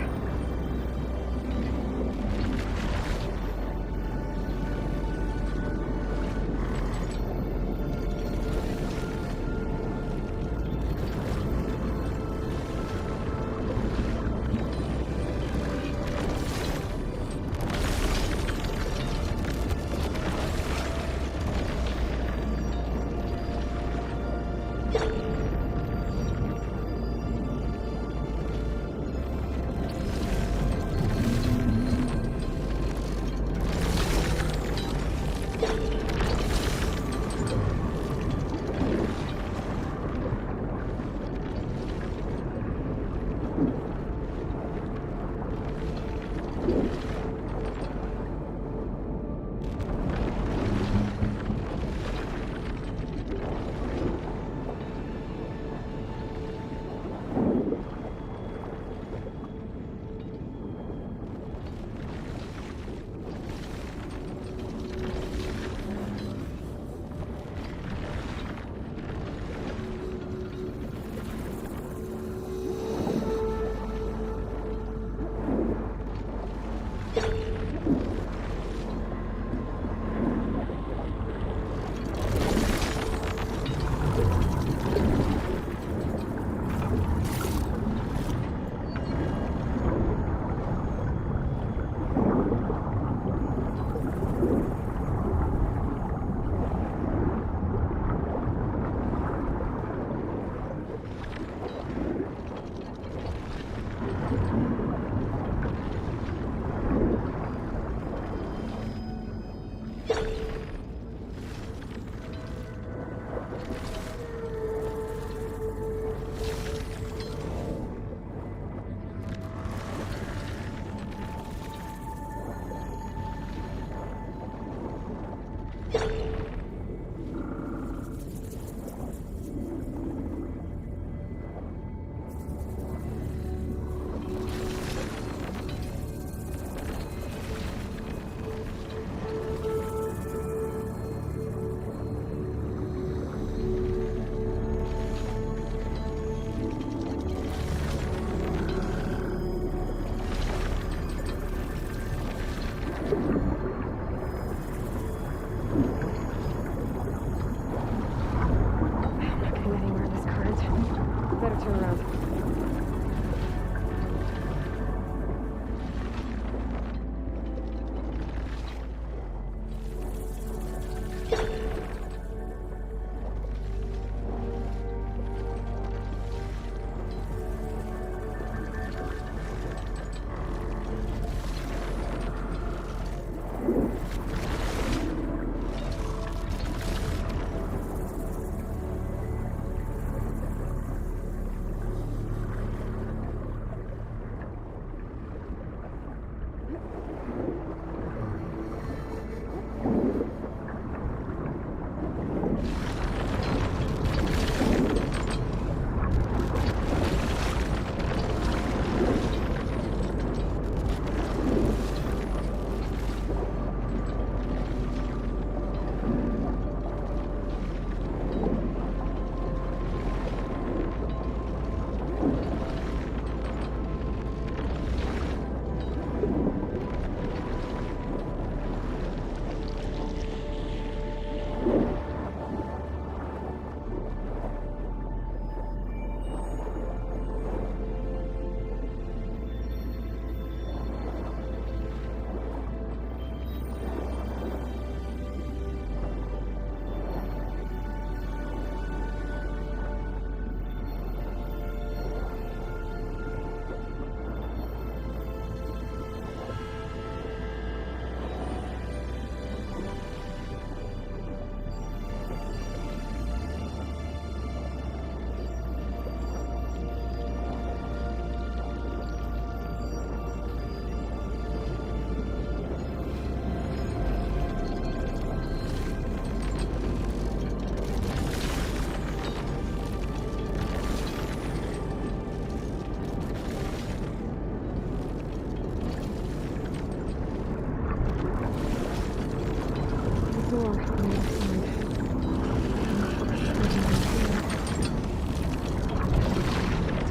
door on the other side.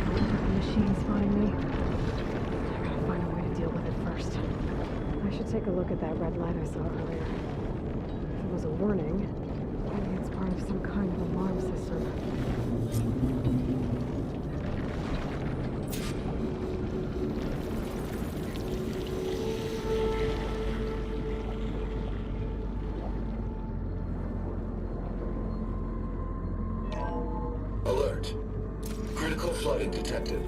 The machine's spotting me. I gotta find a way to deal with it first. I should take a look at that red light I saw earlier. If it was a warning, maybe it's part of some kind of alarm system. Alert. Critical flooding detected.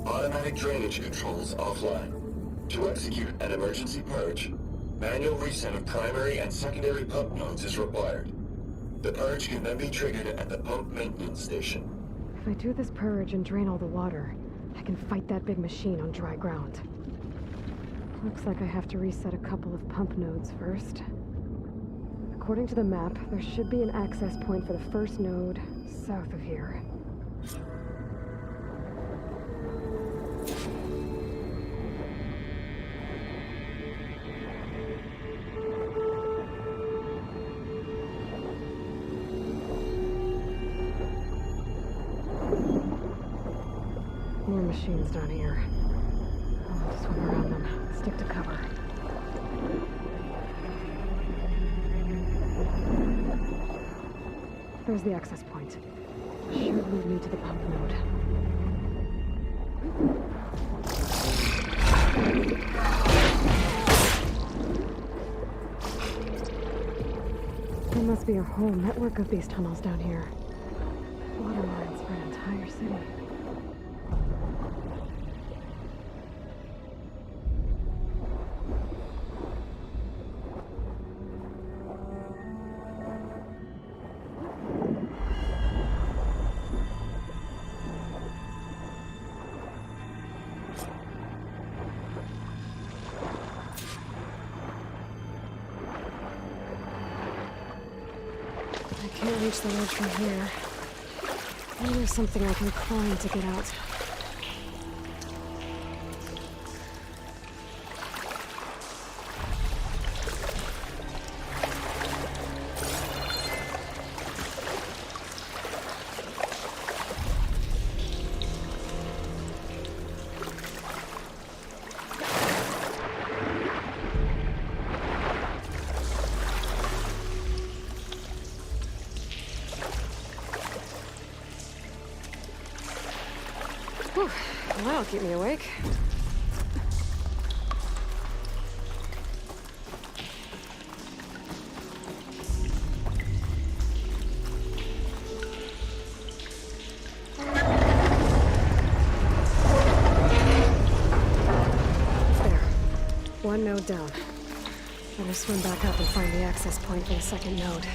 Automatic drainage controls offline. To execute an emergency purge, manual reset of primary and secondary pump nodes is required. The purge can then be triggered at the pump maintenance station. If I do this purge and drain all the water, I can fight that big machine on dry ground. Looks like I have to reset a couple of pump nodes first. According to the map, there should be an access point for the first node south of here. More machines down here. I'll have to swim around them. Stick to cover. There's the access point. Should lead me to the pump node. There must be a whole network of these tunnels down here. Water lines for an entire city. I can't reach the ledge from here. Maybe there's something I can climb to get out. Whew, well, that'll keep me awake. There. One node down. Better swim back up and find the access point for the second node.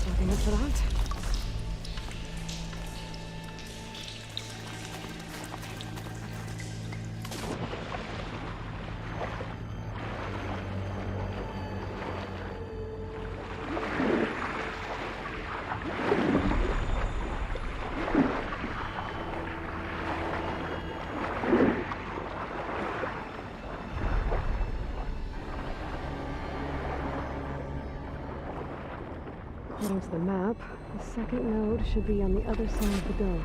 Looking up for the hunt. According to the map, the second node should be on the other side of the dome.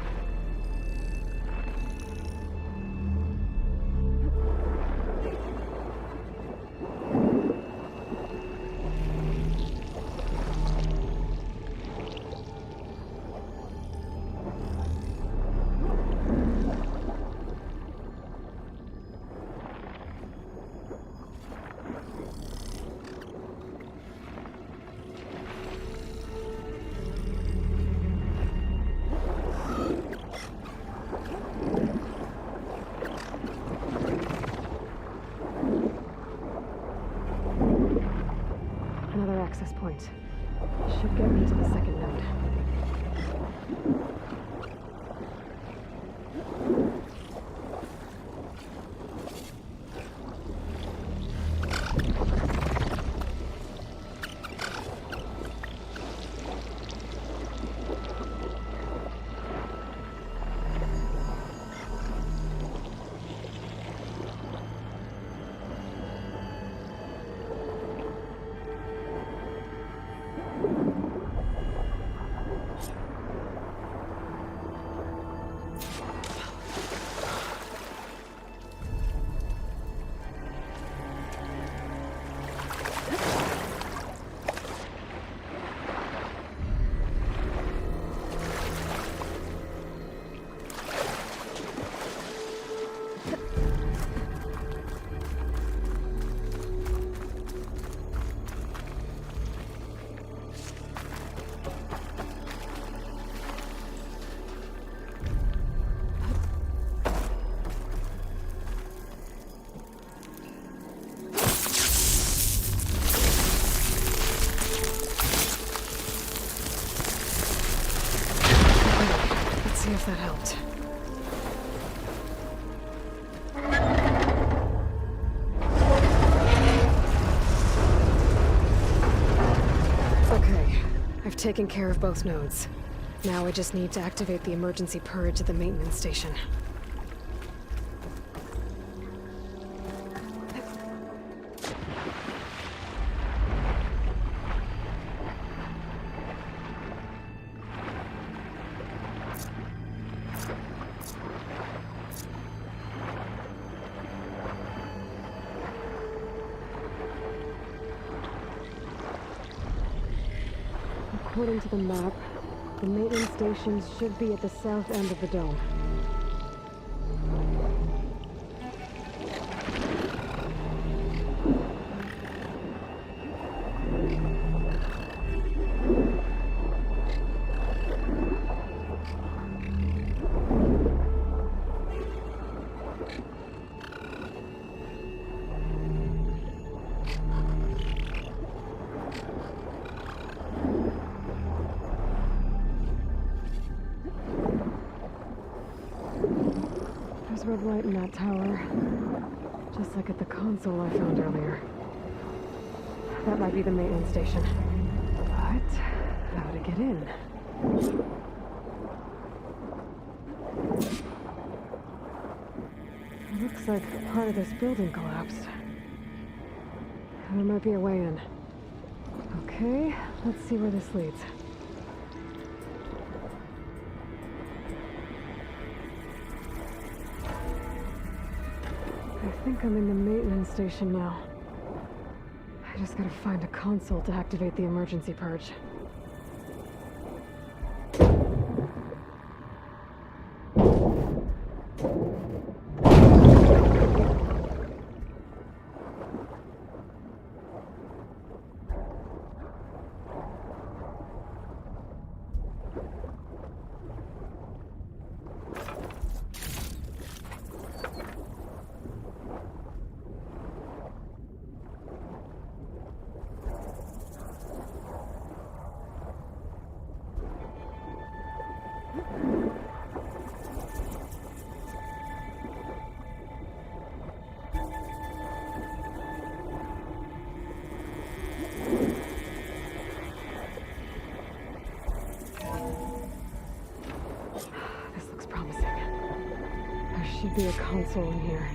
Another access point. Should get me to the second node. if that helped. Okay, I've taken care of both nodes. Now I just need to activate the emergency purge at the maintenance station. According to the map, the maintenance stations should be at the south end of the dome. There's red light in that tower, just like at the console I found earlier. That might be the maintenance station. But how to get in? Looks like part of this building collapsed. There might be a way in. Okay, let's see where this leads. I think I'm in the maintenance station now. I just gotta find a console to activate the emergency purge. Should be a console in here.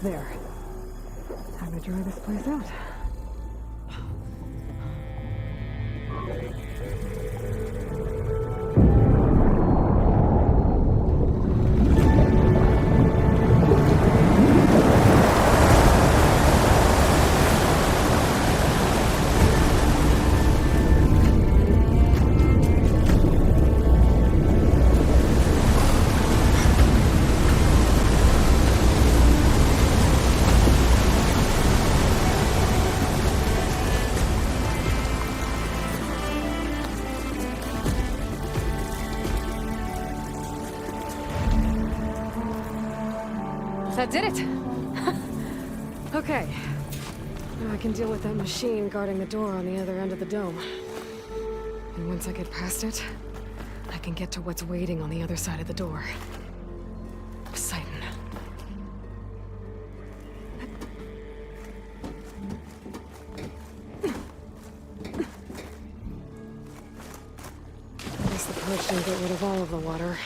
There. Time to dry this place out. That did it! Okay. Now I can deal with that machine guarding the door on the other end of the dome. And once I get past it, I can get to what's waiting on the other side of the door. Poseidon. At least the purge didn't get rid of all of the water.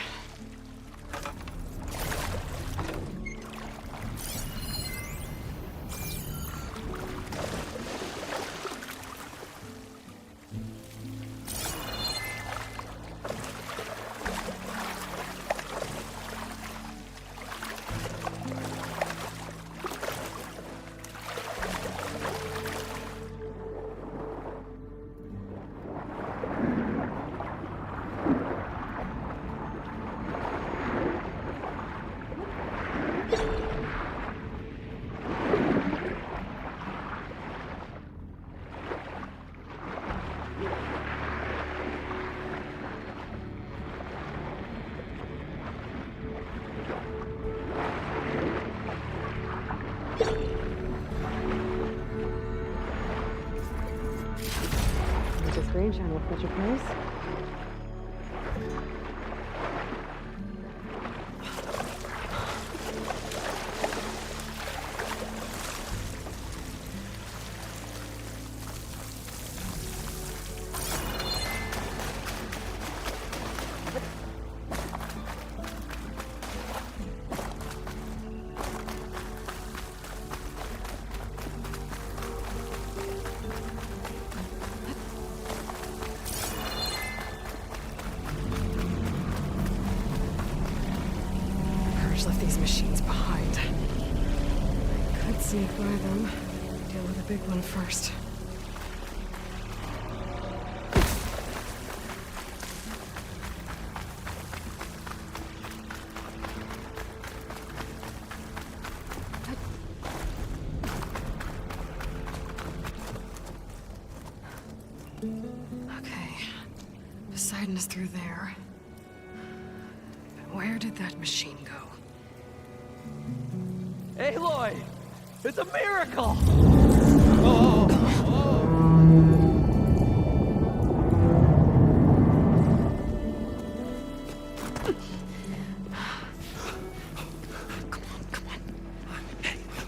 main channel, Fletcher Place. Left these machines behind. I could sneak by them. Deal with the big one first. Okay. Poseidon is through there. But where did that machine go? Aloy! It's a miracle!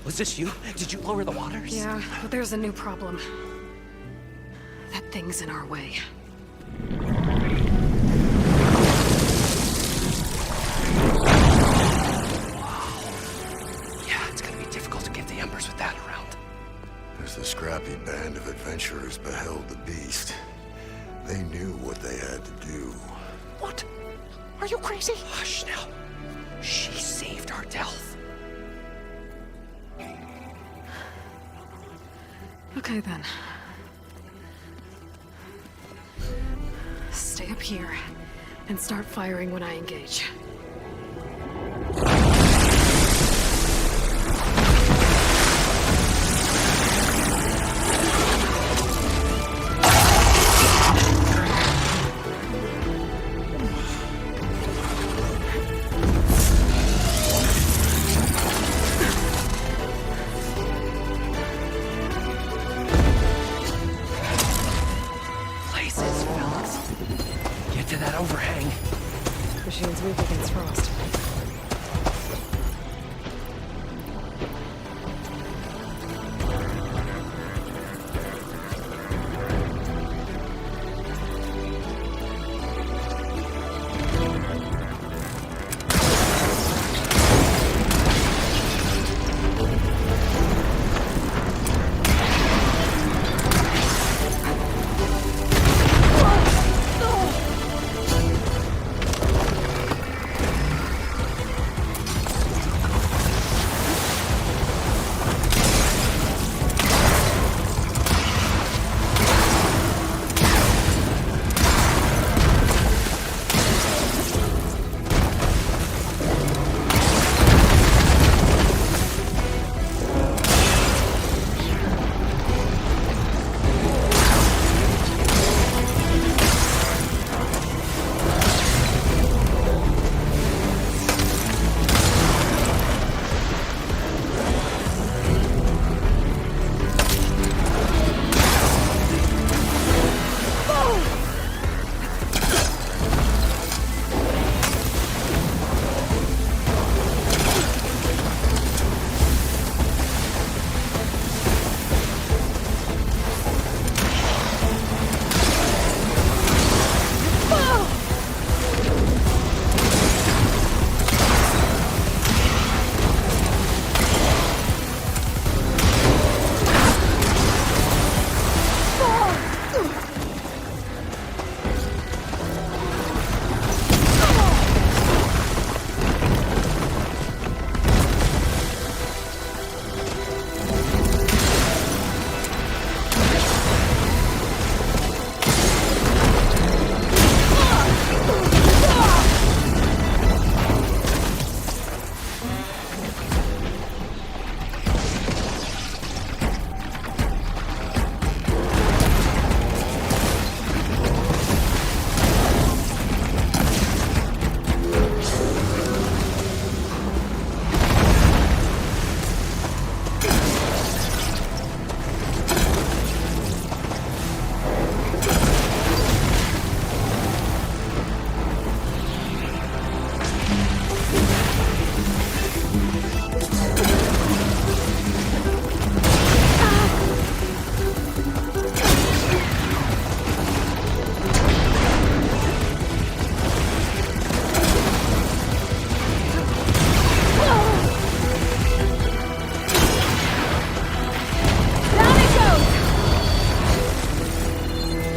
Was this you? Did you lower the waters? Yeah, but there's a new problem. That thing's in our way. The scrappy band of adventurers beheld the beast. They knew what they had to do. What? Are you crazy? Hush now. She saved our Delph. Okay then. Stay up here and start firing when I engage. Places, fellas. Get to that overhang. Machines move against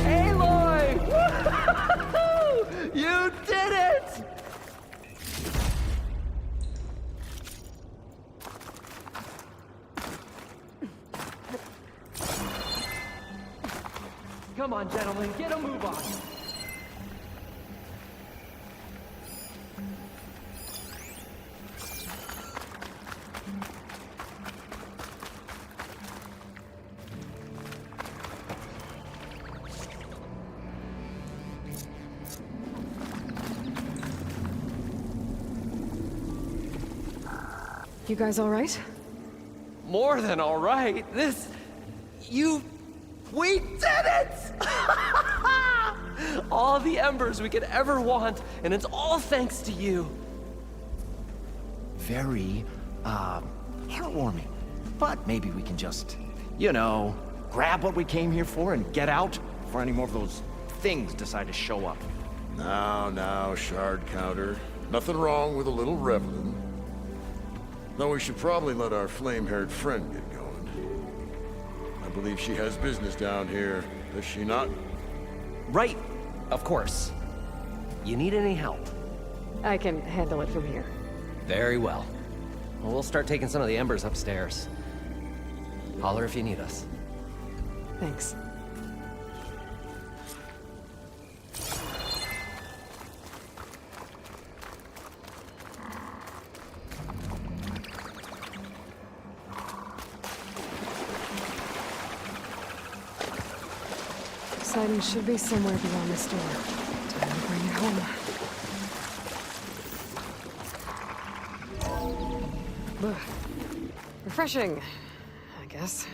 Aloy! Woo-hoo-hoo-hoo! You did it! Come on, gentlemen, get a move on. You guys all right? More than all right. We did it! All the embers we could ever want, and it's all thanks to you. Very, heartwarming. But maybe we can just, you know, grab what we came here for and get out before any more of those things decide to show up. Now, Shard Counter. Nothing wrong with a little reveling. Though we should probably let our flame-haired friend get going. I believe she has business down here, does she not? Right, of course. You need any help? I can handle it from here. Very well. Well, we'll start taking some of the embers upstairs. Holler if you need us. Thanks. Poseidon should be somewhere beyond this door. Time to bring it home. Ugh. Refreshing, I guess.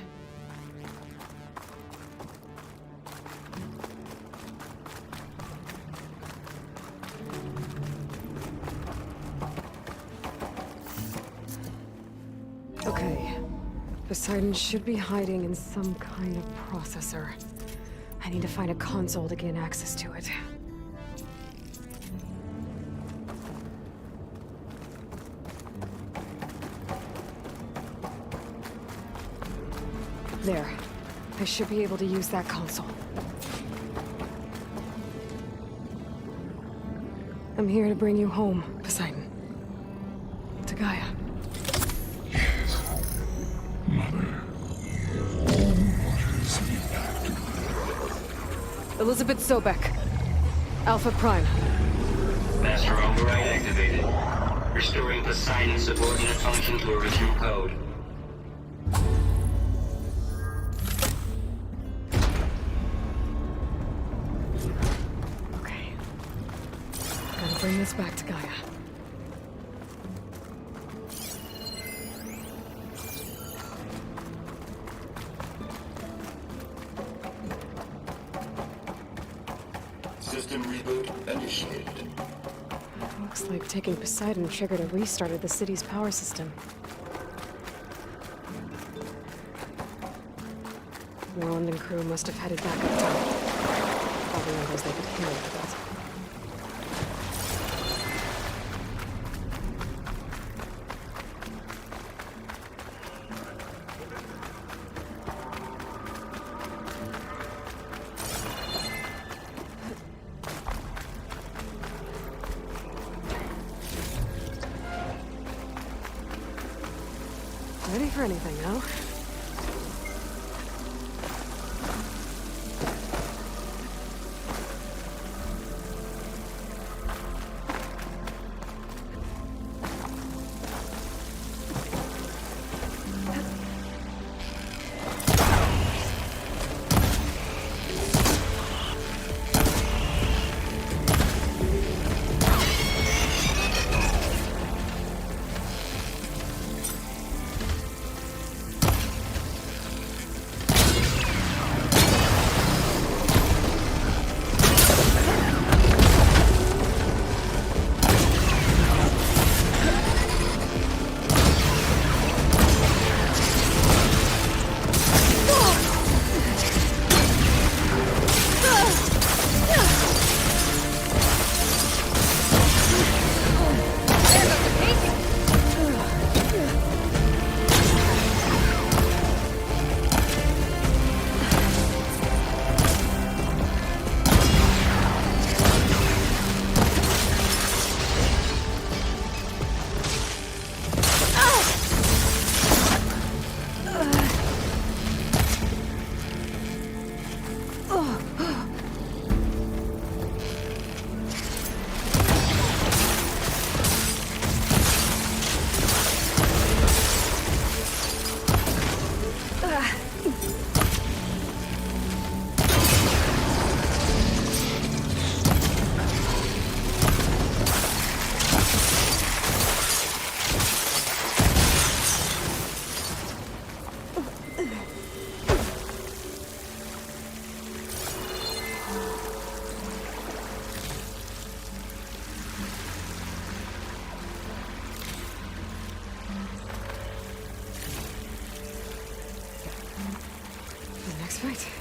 Okay. Poseidon should be hiding in some kind of processor. I need to find a console to gain access to it. There. I should be able to use that console. I'm here to bring you home, Poseidon. To Gaia. Elizabeth Sobek. Alpha Prime. Master override activated. Restoring Poseidon's subordinate function to original code. Okay. Gotta bring this back to Gaia. System reboot initiated. Looks like taking Poseidon triggered a restart of the city's power system. Roland and crew must have headed back up top. Probably knows they could hear it, but... Ready for anything, no? Nice fight.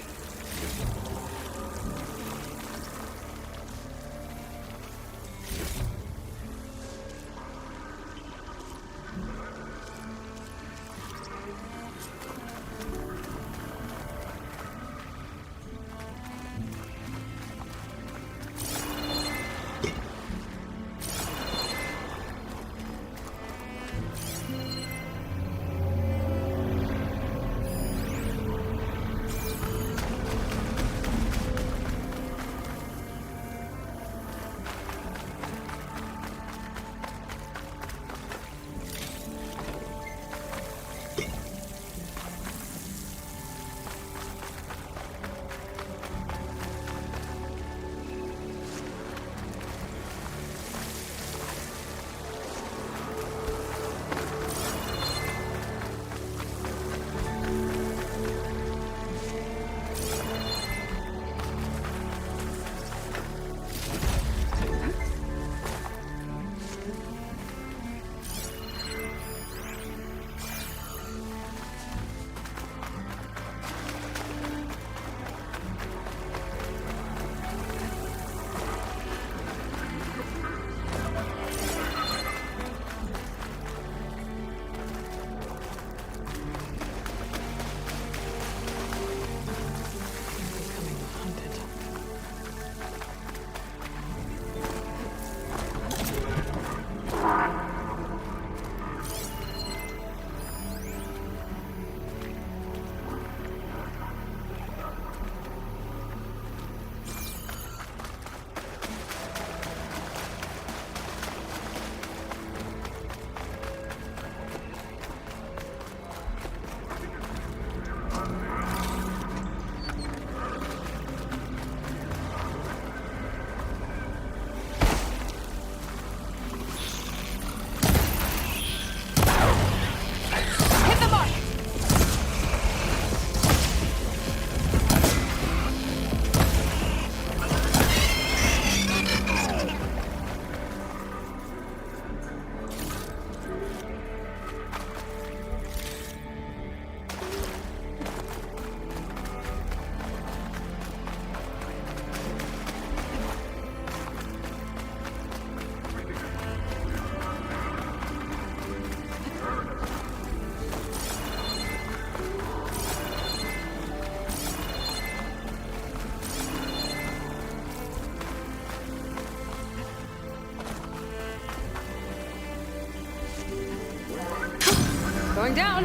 Going down.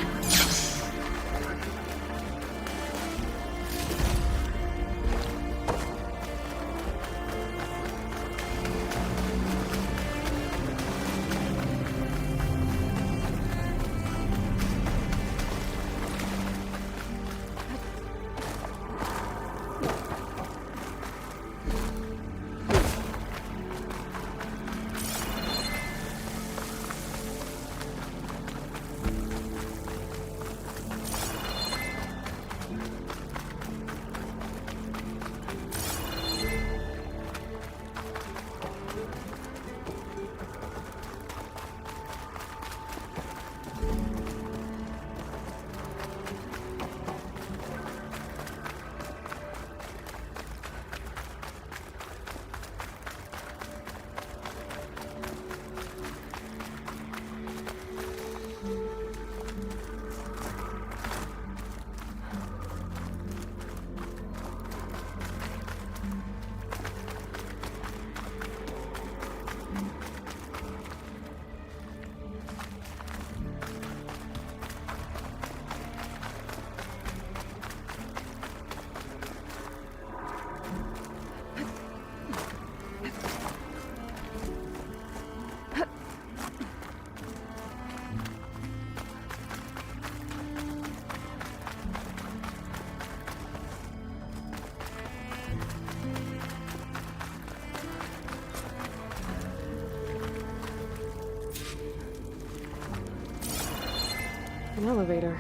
An elevator.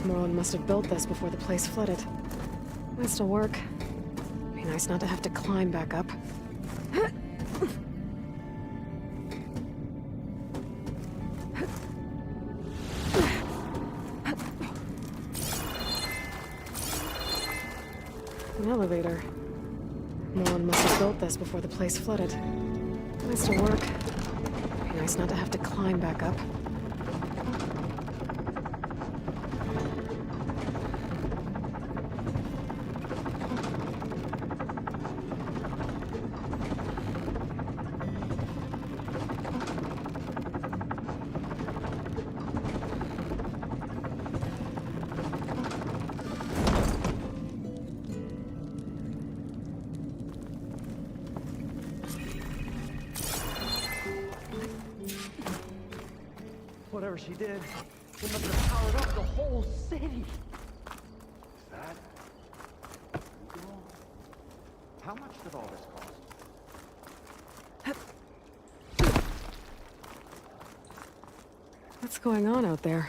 Morlun must have built this before the place flooded. Might still work. Be nice not to have to climb back up. An elevator. Morlun must have built this before the place flooded. Nice to work. Be nice not to have to climb back up. Whatever she did, it must have powered up the whole city. That? How much did all this cost? What's going on out there?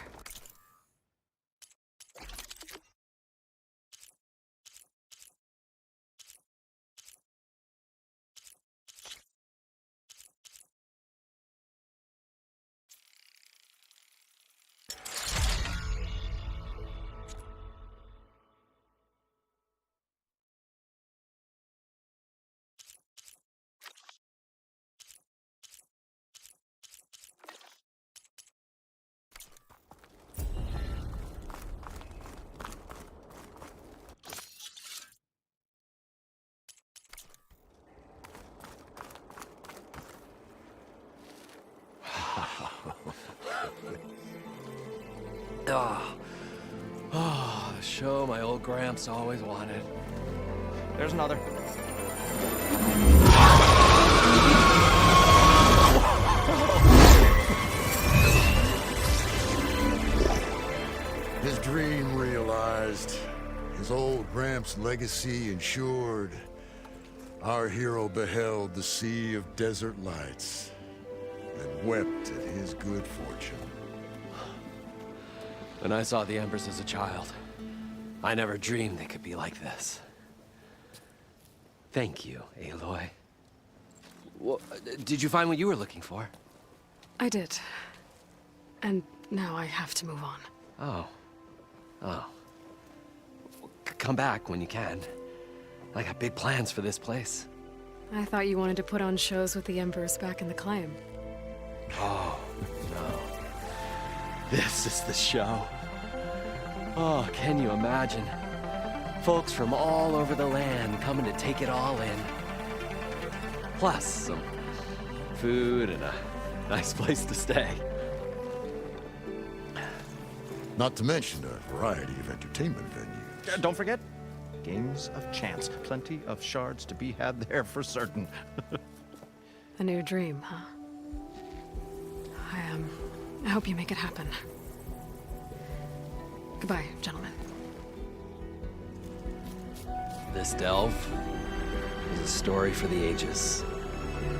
Oh, the show my old Gramps always wanted. There's another. His dream realized. His old Gramps' legacy ensured. Our hero beheld the sea of desert lights and wept at his good fortune. When I saw the Embers as a child, I never dreamed they could be like this. Thank you, Aloy. Well, did you find what you were looking for? I did. And now I have to move on. Oh. Oh. Come back when you can. I got big plans for this place. I thought you wanted to put on shows with the Embers back in the Claim. Oh, no. This is the show. Oh, can you imagine? Folks from all over the land coming to take it all in. Plus some food and a nice place to stay. Not to mention a variety of entertainment venues. Don't forget, games of chance. Plenty of shards to be had there for certain. A new dream, huh? I hope you make it happen. Goodbye, gentlemen. This delve is a story for the ages.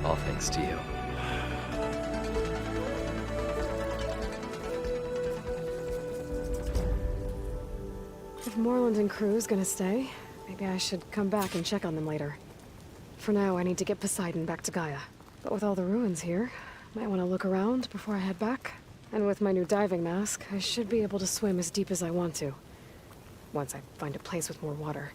All thanks to you. If Morlund and crew's gonna stay, maybe I should come back and check on them later. For now, I need to get Poseidon back to Gaia. But with all the ruins here, might want to look around before I head back. And with my new diving mask, I should be able to swim as deep as I want to. Once I find a place with more water.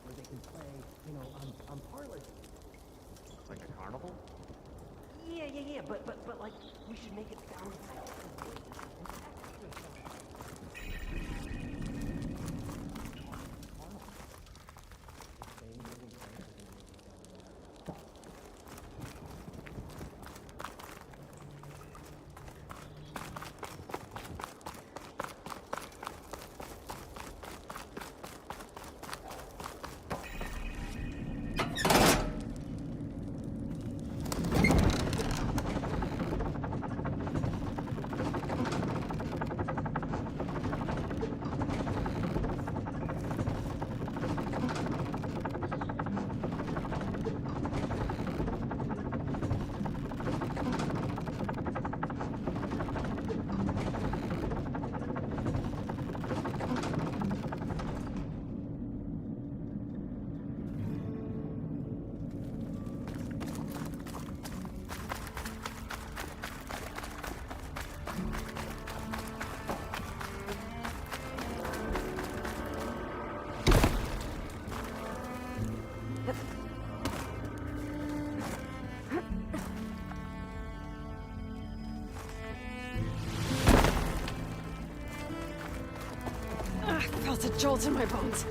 Where they can play, you know, on parlors. Like a carnival? Yeah, but like, we should make it sound I felt a jolt in my bones.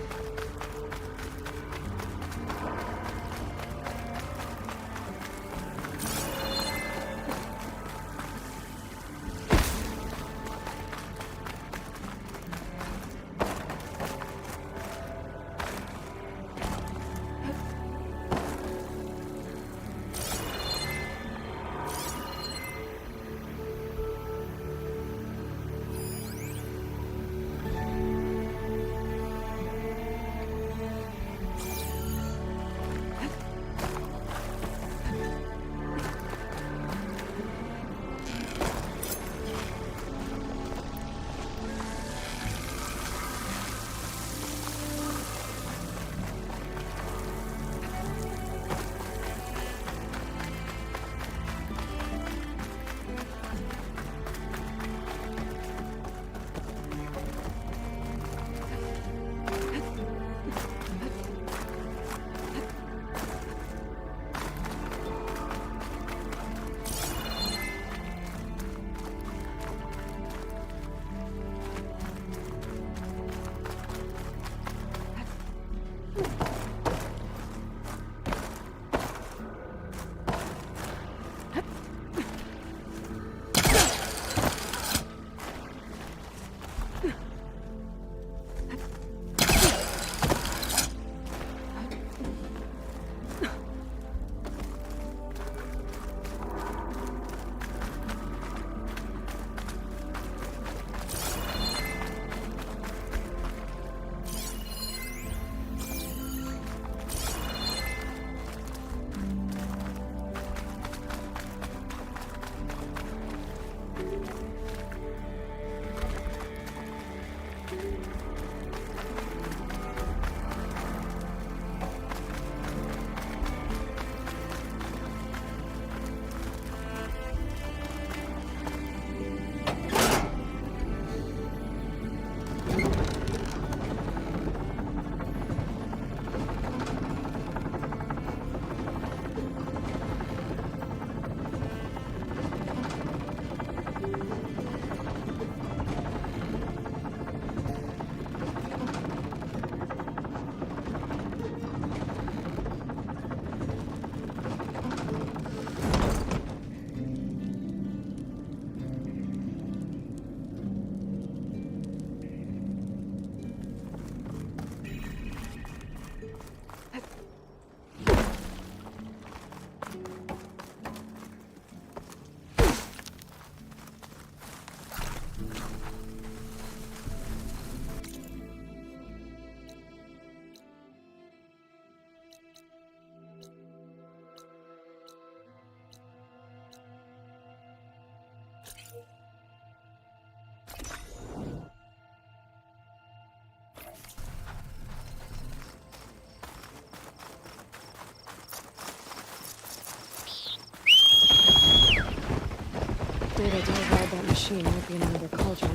Data to revive that machine might be in another cauldron.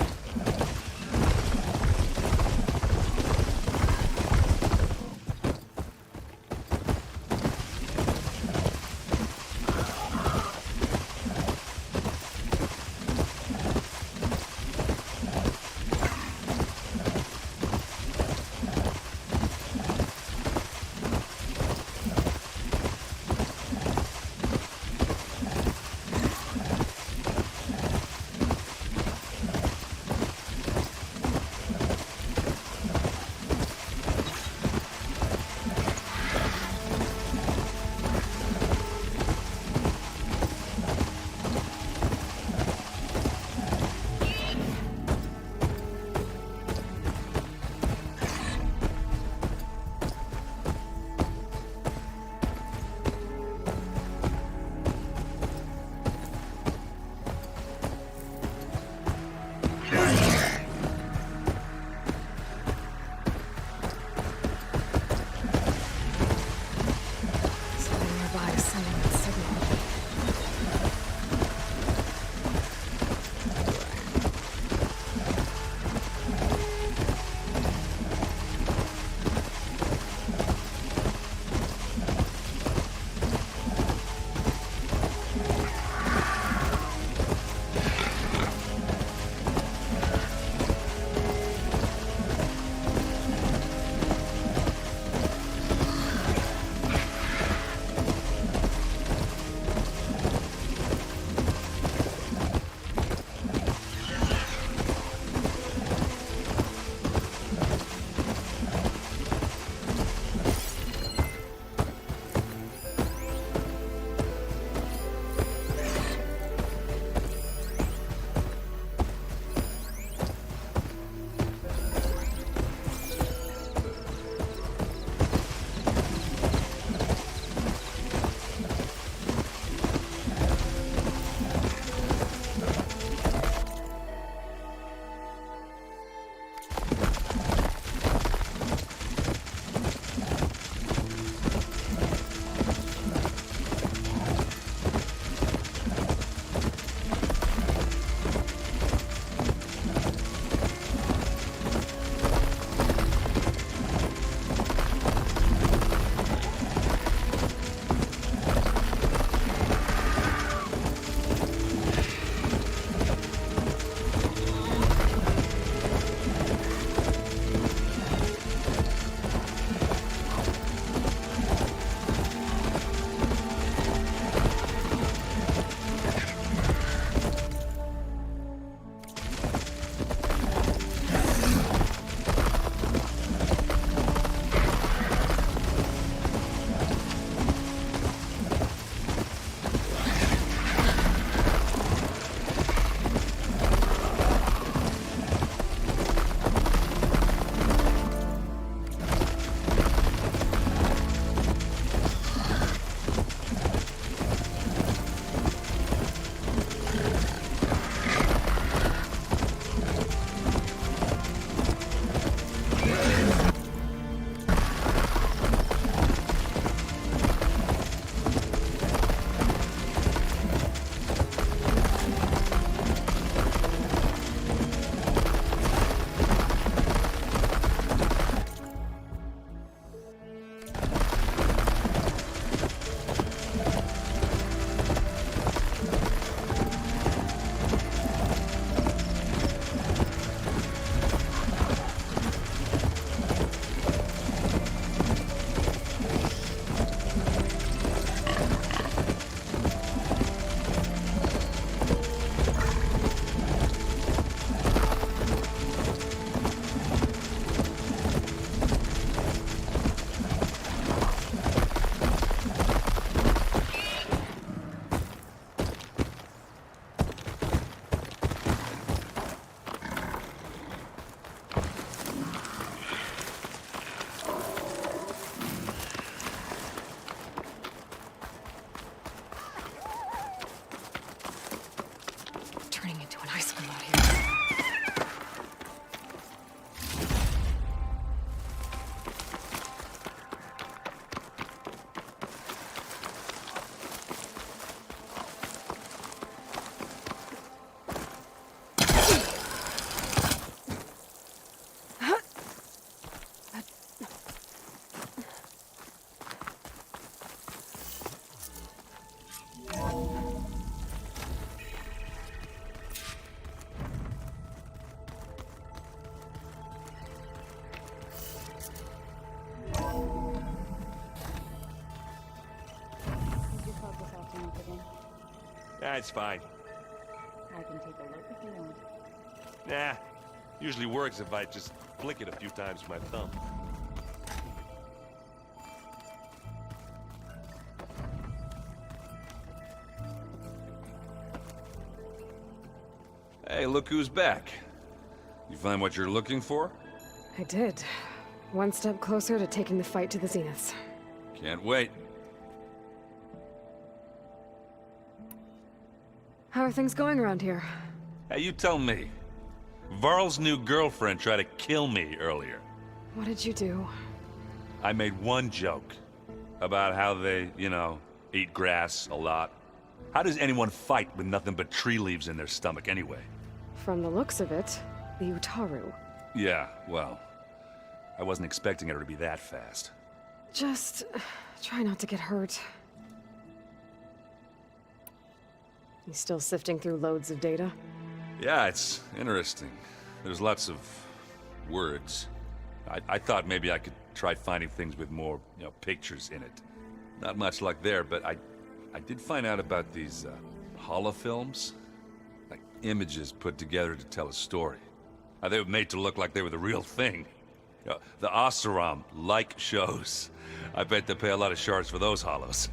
Nah, it's fine. I can take a look if you want. Nah. Usually works if I just flick it a few times with my thumb. Hey, look who's back. You find what you're looking for? I did. One step closer to taking the fight to the Zeniths. Can't wait. How are things going around here? Hey, you tell me. Varl's new girlfriend tried to kill me earlier. What did you do? I made one joke about how they, eat grass a lot. How does anyone fight with nothing but tree leaves in their stomach anyway? From the looks of it, the Utaru. Yeah, well, I wasn't expecting her to be that fast. Just try not to get hurt. You still sifting through loads of data? Yeah, it's interesting. There's lots of words. I thought maybe I could try finding things with more, pictures in it. Not much luck there, but I did find out about these holofilms. Like images put together to tell a story. They were made to look like they were the real thing. The Oseram like shows. I bet they pay a lot of shards for those hollows.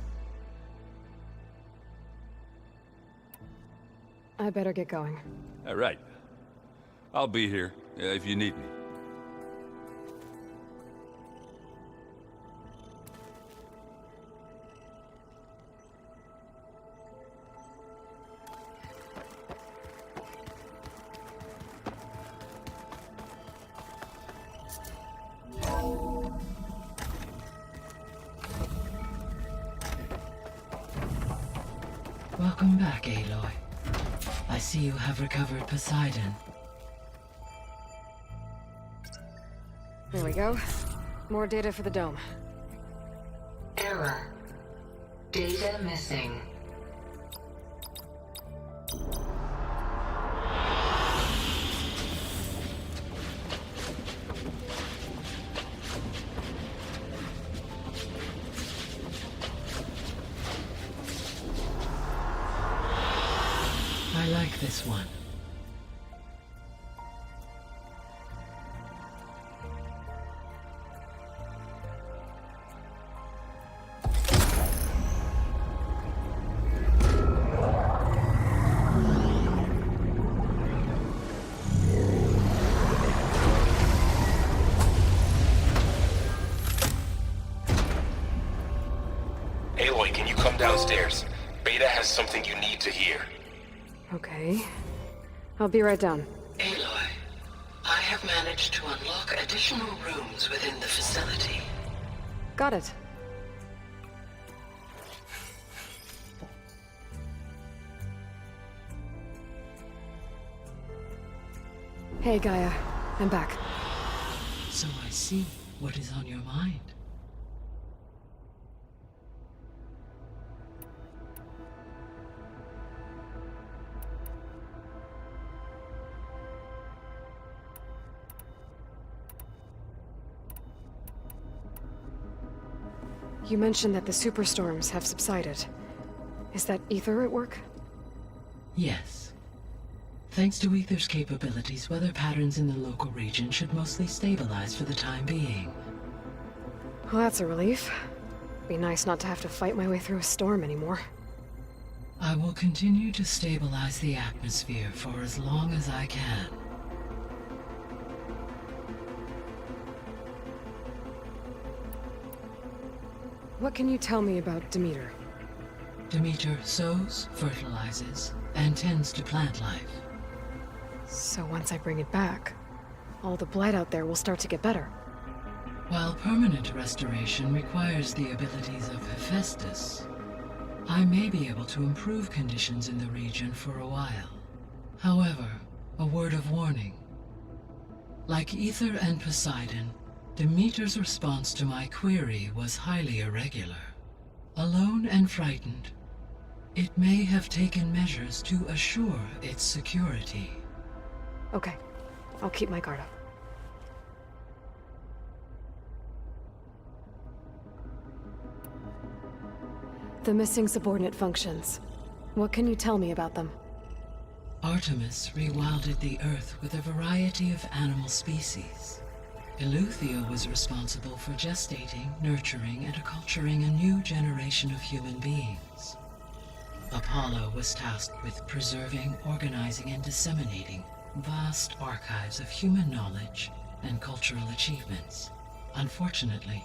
I better get going. All right. I'll be here if you need me. Welcome back, Aloy. I see you have recovered Poseidon. There we go. More data for the dome. Error. Data missing. I like this one. Aloy, can you come downstairs? Beta has something you need to hear. Okay. I'll be right down. Aloy, I have managed to unlock additional rooms within the facility. Got it. Hey, Gaia. I'm back. So I see what is on your mind. You mentioned that the superstorms have subsided. Is that Aether at work? Yes. Thanks to Aether's capabilities, weather patterns in the local region should mostly stabilize for the time being. Well, that's a relief. Be nice not to have to fight my way through a storm anymore. I will continue to stabilize the atmosphere for as long as I can. What can you tell me about Demeter? Demeter sows, fertilizes, and tends to plant life. So once I bring it back, all the blight out there will start to get better. While permanent restoration requires the abilities of Hephaestus, I may be able to improve conditions in the region for a while. However, a word of warning. Like Aether and Poseidon, Demeter's response to my query was highly irregular. Alone and frightened, it may have taken measures to assure its security. Okay. I'll keep my guard up. The missing subordinate functions. What can you tell me about them? Artemis rewilded the Earth with a variety of animal species. Eleuthia was responsible for gestating, nurturing, and acculturating a new generation of human beings. Apollo was tasked with preserving, organizing, and disseminating vast archives of human knowledge and cultural achievements. Unfortunately,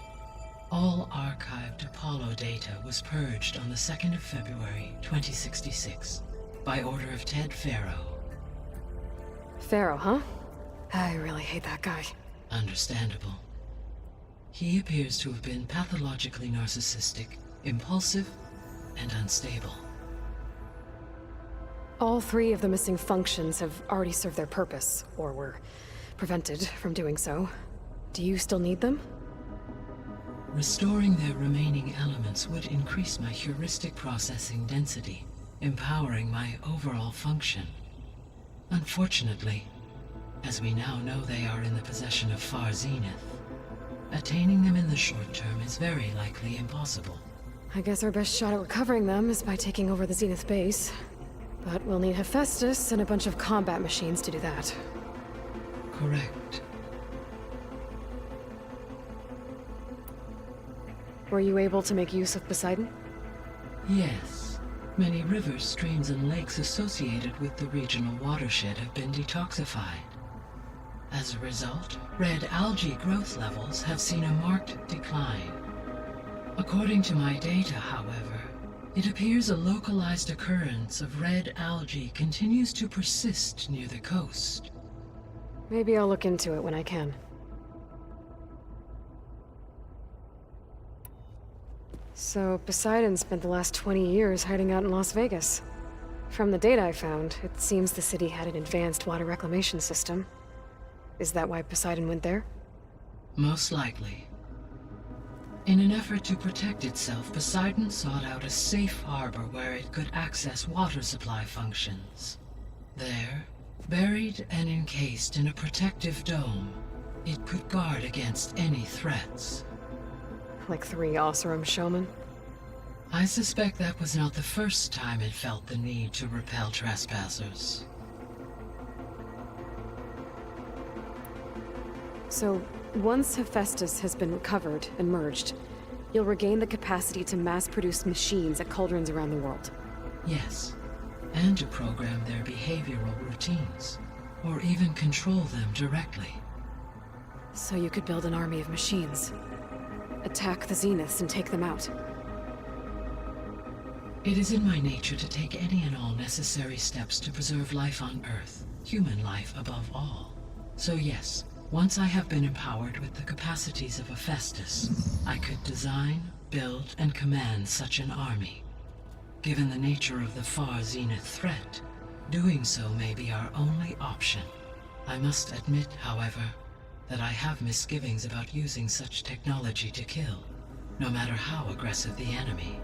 all archived Apollo data was purged on the 2nd of February, 2066, by order of Ted Faro. Faro, huh? I really hate that guy. Understandable. He appears to have been pathologically narcissistic, impulsive, and unstable. All 3 of the missing functions have already served their purpose, or were prevented from doing so. Do you still need them? Restoring their remaining elements would increase my heuristic processing density, empowering my overall function. Unfortunately, as we now know they are in the possession of Far Zenith, attaining them in the short term is very likely impossible. I guess our best shot at recovering them is by taking over the Zenith base. But we'll need Hephaestus and a bunch of combat machines to do that. Correct. Were you able to make use of Poseidon? Yes. Many rivers, streams, and lakes associated with the regional watershed have been detoxified. As a result, red algae growth levels have seen a marked decline. According to my data, however, it appears a localized occurrence of red algae continues to persist near the coast. Maybe I'll look into it when I can. So, Poseidon spent the last 20 years hiding out in Las Vegas. From the data I found, it seems the city had an advanced water reclamation system. Is that why Poseidon went there? Most likely. In an effort to protect itself, Poseidon sought out a safe harbor where it could access water supply functions. There, buried and encased in a protective dome, it could guard against any threats. Like 3 Oseram showmen? I suspect that was not the first time it felt the need to repel trespassers. So, once Hephaestus has been recovered and merged, you'll regain the capacity to mass-produce machines at cauldrons around the world. Yes, and to program their behavioral routines, or even control them directly. So you could build an army of machines. Attack the Zeniths and take them out. It is in my nature to take any and all necessary steps to preserve life on Earth, human life above all. So yes, once I have been empowered with the capacities of Hephaestus, I could design, build, and command such an army. Given the nature of the Far Zenith threat, doing so may be our only option. I must admit, however, that I have misgivings about using such technology to kill, no matter how aggressive the enemy.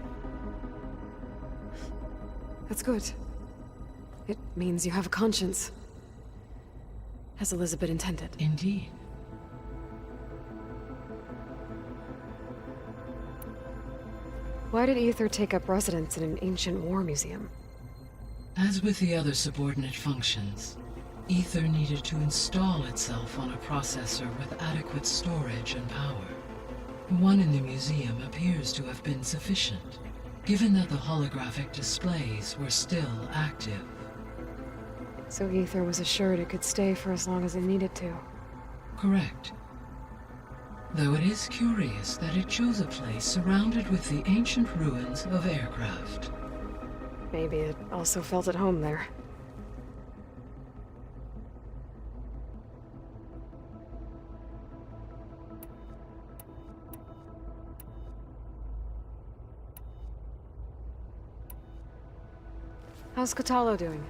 That's good. It means you have a conscience. As Elizabeth intended. Indeed. Why did Aether take up residence in an ancient war museum? As with the other subordinate functions, Aether needed to install itself on a processor with adequate storage and power. One in the museum appears to have been sufficient, given that the holographic displays were still active. So Aether was assured it could stay for as long as it needed to. Correct. Though it is curious that it chose a place surrounded with the ancient ruins of aircraft. Maybe it also felt at home there. How's Kotallo doing?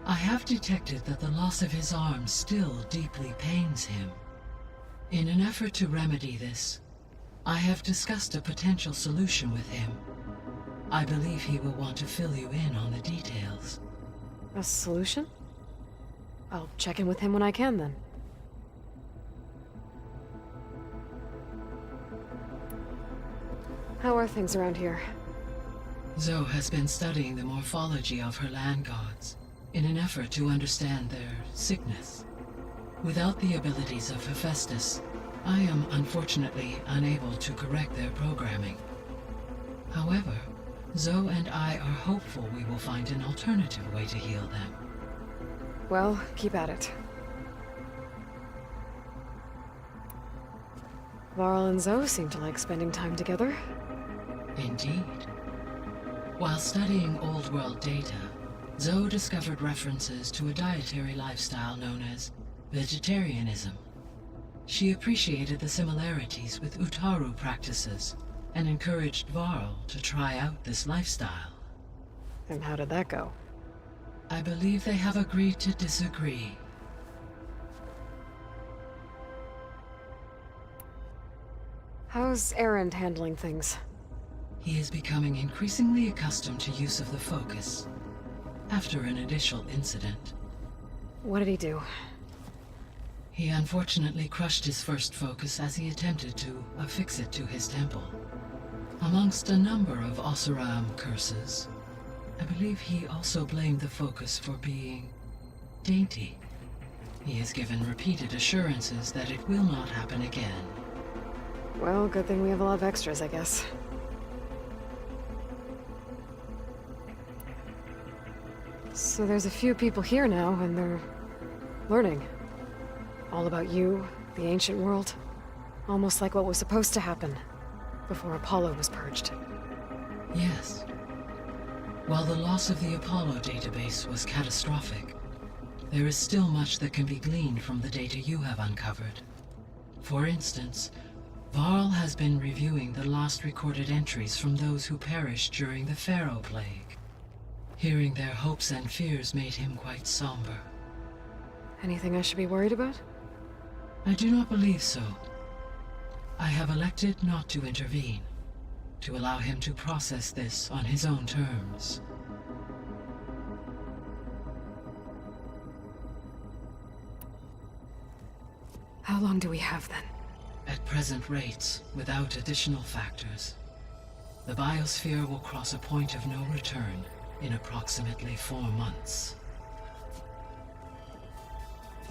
I have detected that the loss of his arm still deeply pains him. In an effort to remedy this, I have discussed a potential solution with him. I believe he will want to fill you in on the details. A solution? I'll check in with him when I can, then. How are things around here? Zoe has been studying the morphology of her land gods in an effort to understand their sickness. Without the abilities of Hephaestus, I am unfortunately unable to correct their programming. However, Zoe and I are hopeful we will find an alternative way to heal them. Well, keep at it. Varl and Zoe seem to like spending time together. Indeed. While studying Old World data, Zoe discovered references to a dietary lifestyle known as vegetarianism. She appreciated the similarities with Utaru practices and encouraged Varl to try out this lifestyle. And how did that go? I believe they have agreed to disagree. How's Erend handling things? He is becoming increasingly accustomed to use of the focus, after an initial incident. What did he do? He unfortunately crushed his first focus as he attempted to affix it to his temple. Amongst a number of Oseram curses, I believe he also blamed the focus for being dainty. He has given repeated assurances that it will not happen again. Well, good thing we have a lot of extras, I guess. So there's a few people here now, and they're learning. All about you, the ancient world. Almost like what was supposed to happen before Apollo was purged. Yes. While the loss of the Apollo database was catastrophic, there is still much that can be gleaned from the data you have uncovered. For instance, Varl has been reviewing the last recorded entries from those who perished during the Pharaoh Plague. Hearing their hopes and fears made him quite somber. Anything I should be worried about? I do not believe so. I have elected not to intervene, to allow him to process this on his own terms. How long do we have then? At present rates, without additional factors, the biosphere will cross a point of no return in approximately 4 months.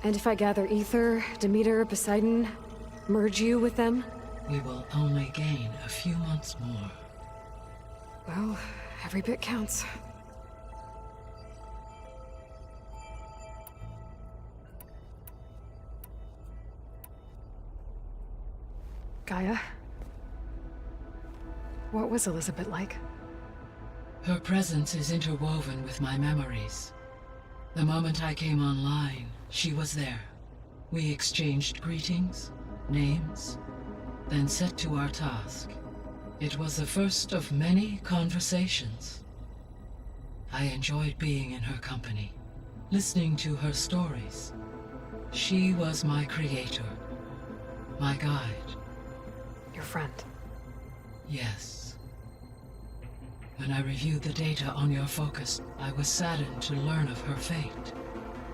And if I gather Ether, Demeter, Poseidon, merge you with them? We will only gain a few months more. Well, every bit counts. Gaia? What was Elizabeth like? Her presence is interwoven with my memories. The moment I came online, she was there. We exchanged greetings, names, then set to our task. It was the first of many conversations. I enjoyed being in her company, listening to her stories. She was my creator, my guide. Your friend? Yes. When I reviewed the data on your focus, I was saddened to learn of her fate,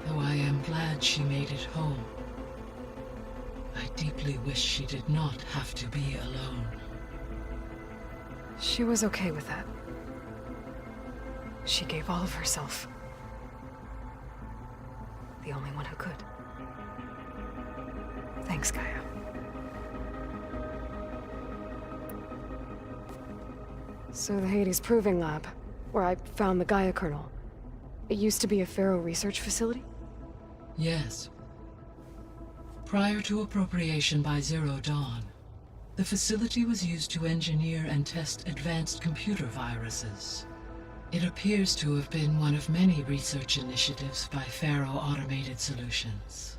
though I am glad she made it home. I deeply wish she did not have to be alone. She was okay with that. She gave all of herself. The only one who could. Thanks, Gaia. So the Hades Proving Lab, where I found the Gaia kernel, it used to be a Pharaoh research facility? Yes. Prior to appropriation by Zero Dawn, the facility was used to engineer and test advanced computer viruses. It appears to have been one of many research initiatives by Pharaoh Automated Solutions.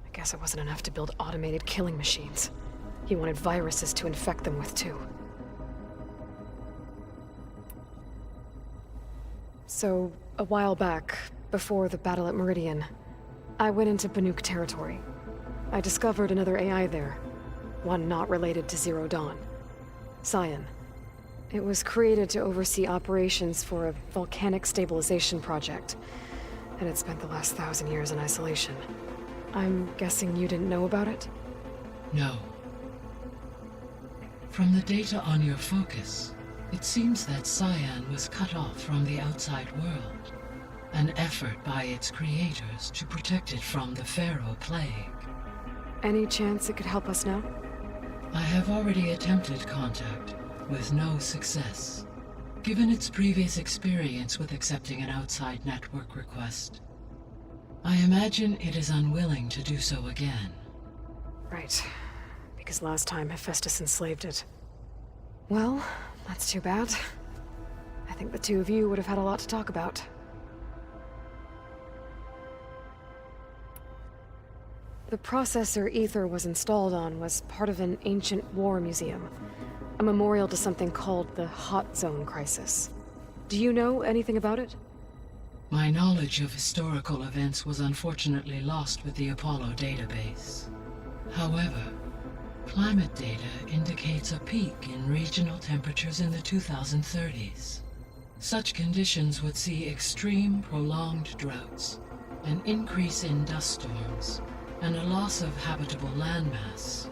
I guess it wasn't enough to build automated killing machines. He wanted viruses to infect them with, too. So, a while back, before the battle at Meridian, I went into Banuk territory. I discovered another AI there, one not related to Zero Dawn. Scion. It was created to oversee operations for a volcanic stabilization project, and it spent the last 1,000 years in isolation. I'm guessing you didn't know about it? No. From the data on your focus, It seems that Cyan was cut off from the outside world, an effort by its creators to protect it from the Pharaoh Plague. Any chance it could help us now? I have already attempted contact, with no success. Given its previous experience with accepting an outside network request, I imagine it is unwilling to do so again. Right. Because last time Hephaestus enslaved it. Well, that's too bad. I think the two of you would have had a lot to talk about. The processor Ether was installed on was part of an ancient war museum. A memorial to something called the Hot Zone Crisis. Do you know anything about it? My knowledge of historical events was unfortunately lost with the Apollo database. However, climate data indicates a peak in regional temperatures in the 2030s. Such conditions would see extreme, prolonged droughts, an increase in dust storms, and a loss of habitable landmass.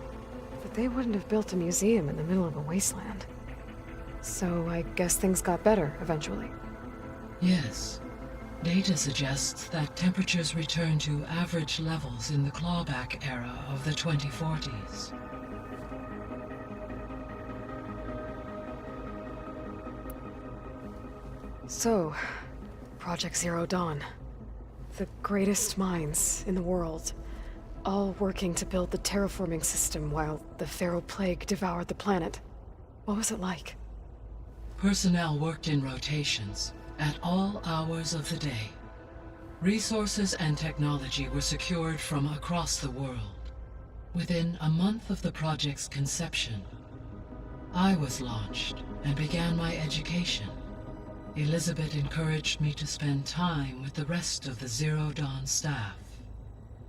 But they wouldn't have built a museum in the middle of a wasteland. So I guess things got better eventually. Yes. Data suggests that temperatures returned to average levels in the clawback era of the 2040s. So, Project Zero Dawn. The greatest minds in the world, all working to build the terraforming system while the Pharaoh Plague devoured the planet. What was it like? Personnel worked in rotations, at all hours of the day. Resources and technology were secured from across the world. Within a month of the project's conception, I was launched and began my education. Elizabeth encouraged me to spend time with the rest of the Zero Dawn staff.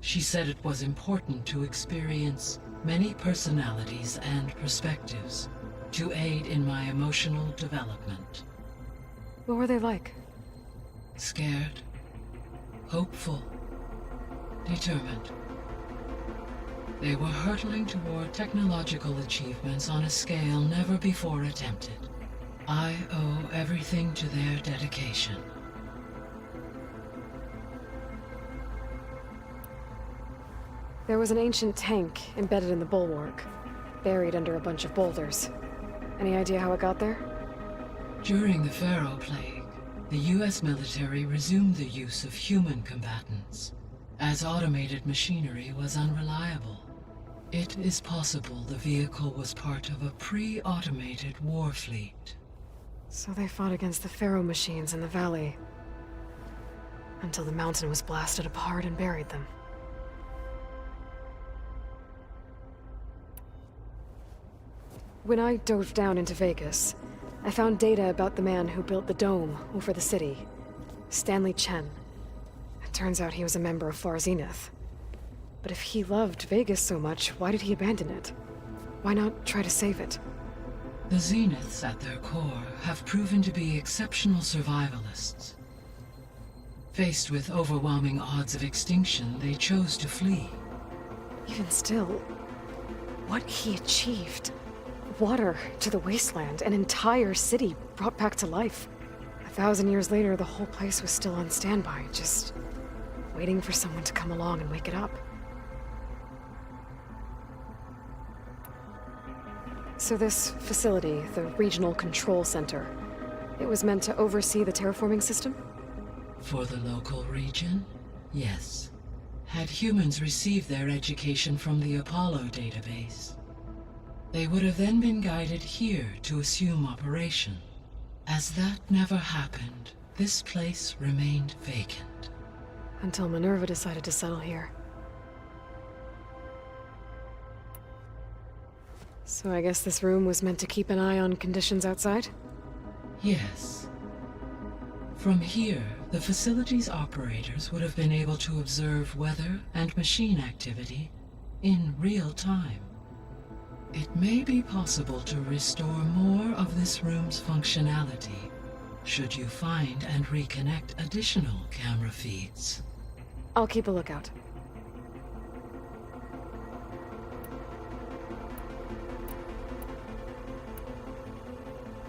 She said it was important to experience many personalities and perspectives to aid in my emotional development. What were they like? Scared, hopeful, determined. They were hurtling toward technological achievements on a scale never before attempted. I owe everything to their dedication. There was an ancient tank embedded in the bulwark, buried under a bunch of boulders. Any idea how it got there? During the Pharaoh Plague, the US military resumed the use of human combatants, as automated machinery was unreliable. It is possible the vehicle was part of a pre-automated war fleet. So they fought against the Pharaoh machines in the valley, until the mountain was blasted apart and buried them. When I dove down into Vegas, I found data about the man who built the dome over the city, Stanley Chen. It turns out he was a member of Far Zenith. But if he loved Vegas so much, why did he abandon it? Why not try to save it? The Zeniths at their core have proven to be exceptional survivalists. Faced with overwhelming odds of extinction, they chose to flee. Even still, what he achieved. Water to the wasteland, an entire city brought back to life. 1,000 years later, the whole place was still on standby, just waiting for someone to come along and wake it up. So this facility, the Regional Control Center, it was meant to oversee the terraforming system? For the local region, yes. Had humans received their education from the Apollo database, they would have then been guided here to assume operation. As that never happened, this place remained vacant. Until Minerva decided to settle here. So I guess this room was meant to keep an eye on conditions outside? Yes. From here, the facility's operators would have been able to observe weather and machine activity in real time. It may be possible to restore more of this room's functionality, should you find and reconnect additional camera feeds. I'll keep a lookout.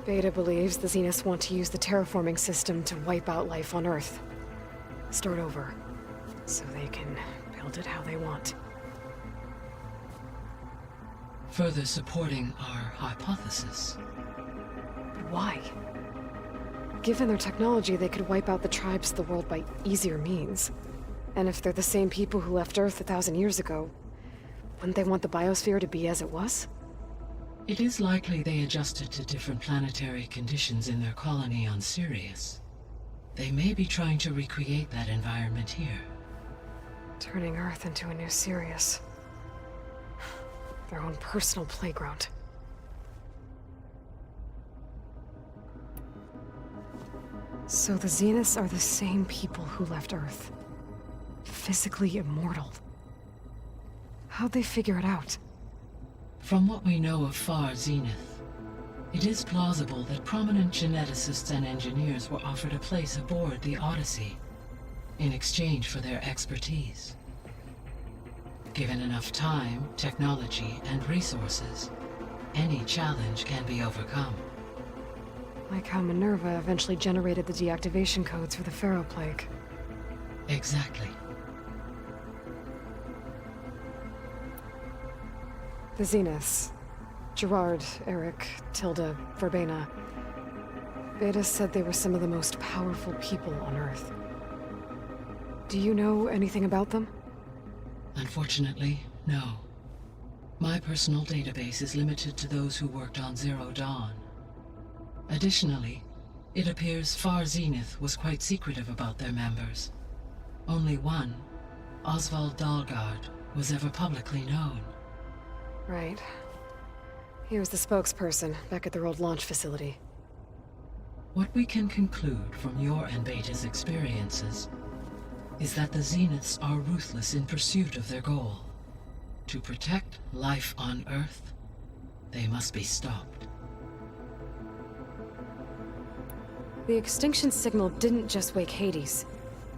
Beta believes the Zeniths want to use the terraforming system to wipe out life on Earth. Start over, so they can build it how they want. Further supporting our hypothesis. But why? Given their technology, they could wipe out the tribes of the world by easier means. And if they're the same people who left Earth 1,000 years ago, wouldn't they want the biosphere to be as it was? It is likely they adjusted to different planetary conditions in their colony on Sirius. They may be trying to recreate that environment here. Turning Earth into a new Sirius. Their own personal playground. So the Zeniths are the same people who left Earth. Physically immortal. How'd they figure it out? From what we know of Far Zenith, it is plausible that prominent geneticists and engineers were offered a place aboard the Odyssey in exchange for their expertise. Given enough time, technology, and resources, any challenge can be overcome. Like how Minerva eventually generated the deactivation codes for the Pharaoh Plague. Exactly. The Zeniths. Gerard, Eric, Tilda, Verbena. Beta said they were some of the most powerful people on Earth. Do you know anything about them? Unfortunately, no. My personal database is limited to those who worked on Zero Dawn. Additionally, it appears Far Zenith was quite secretive about their members. Only one, Oswald Dahlgard, was ever publicly known. Right. He was the spokesperson back at their old launch facility. What we can conclude from your and Beta's experiences is that the Zeniths are ruthless in pursuit of their goal. To protect life on Earth, they must be stopped. The extinction signal didn't just wake Hades.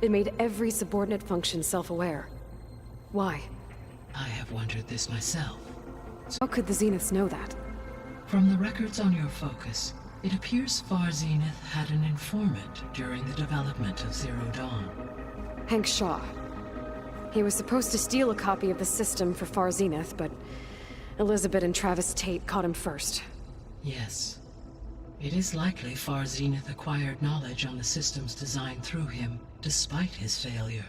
It made every subordinate function self-aware. Why? I have wondered this myself. How could the Zeniths know that? From the records on your focus, it appears Far Zenith had an informant during the development of Zero Dawn. Hank Shaw. He was supposed to steal a copy of the system for Far Zenith, but Elizabeth and Travis Tate caught him first. Yes. It is likely Far Zenith acquired knowledge on the systems designed through him, despite his failure.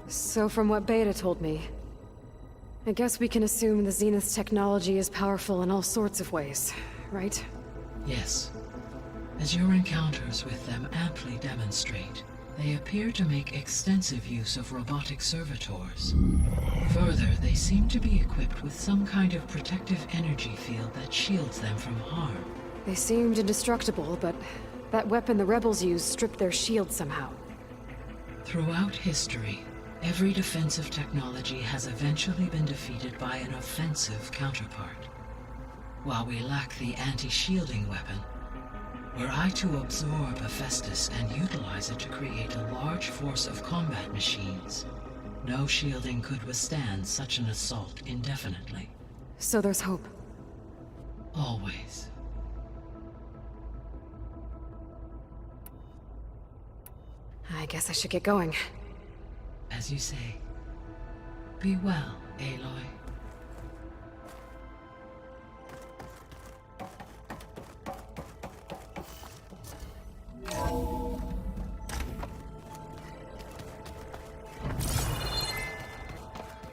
So from what Beta told me, I guess we can assume the Zenith's technology is powerful in all sorts of ways, right? Yes. As your encounters with them amply demonstrate, they appear to make extensive use of robotic servitors. Further, they seem to be equipped with some kind of protective energy field that shields them from harm. They seemed indestructible, but that weapon the rebels used stripped their shield somehow. Throughout history, every defensive technology has eventually been defeated by an offensive counterpart. While we lack the anti-shielding weapon, were I to absorb Hephaestus and utilize it to create a large force of combat machines, no shielding could withstand such an assault indefinitely. So there's hope. Always. I guess I should get going. As you say. Be well, Aloy.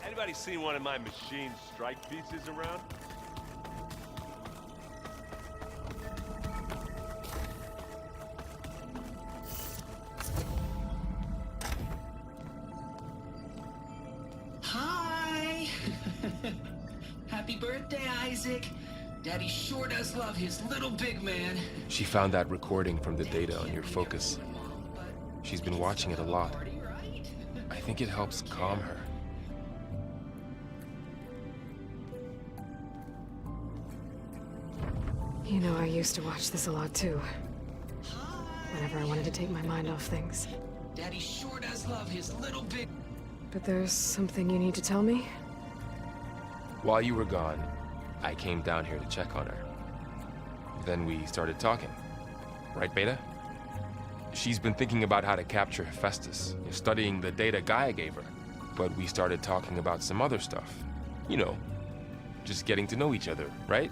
Anybody seen one of my machine strike pieces around? Hi! Happy birthday, Isaac. Daddy sure does love his little big man. She found that recording from the data on your focus. She's been watching it a lot. I think it helps calm her. You know, I used to watch this a lot too. Whenever I wanted to take my mind off things. Daddy sure does love his little bit. But there's something you need to tell me? While you were gone, I came down here to check on her. Then we started talking. Right, Beta? She's been thinking about how to capture Hephaestus, studying the data Gaia gave her. But we started talking about some other stuff. You know, just getting to know each other, right?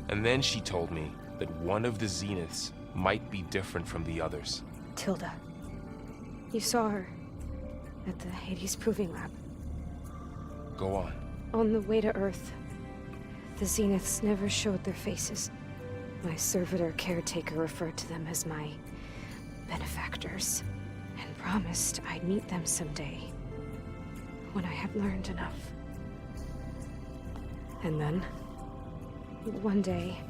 And then she told me that one of the Zeniths might be different from the others. Tilda. You saw her at the Hades Proving Lab. Go on. On the way to Earth, the Zeniths never showed their faces. My servitor caretaker referred to them as my benefactors, and promised I'd meet them someday, when I had learned enough. And then, one day,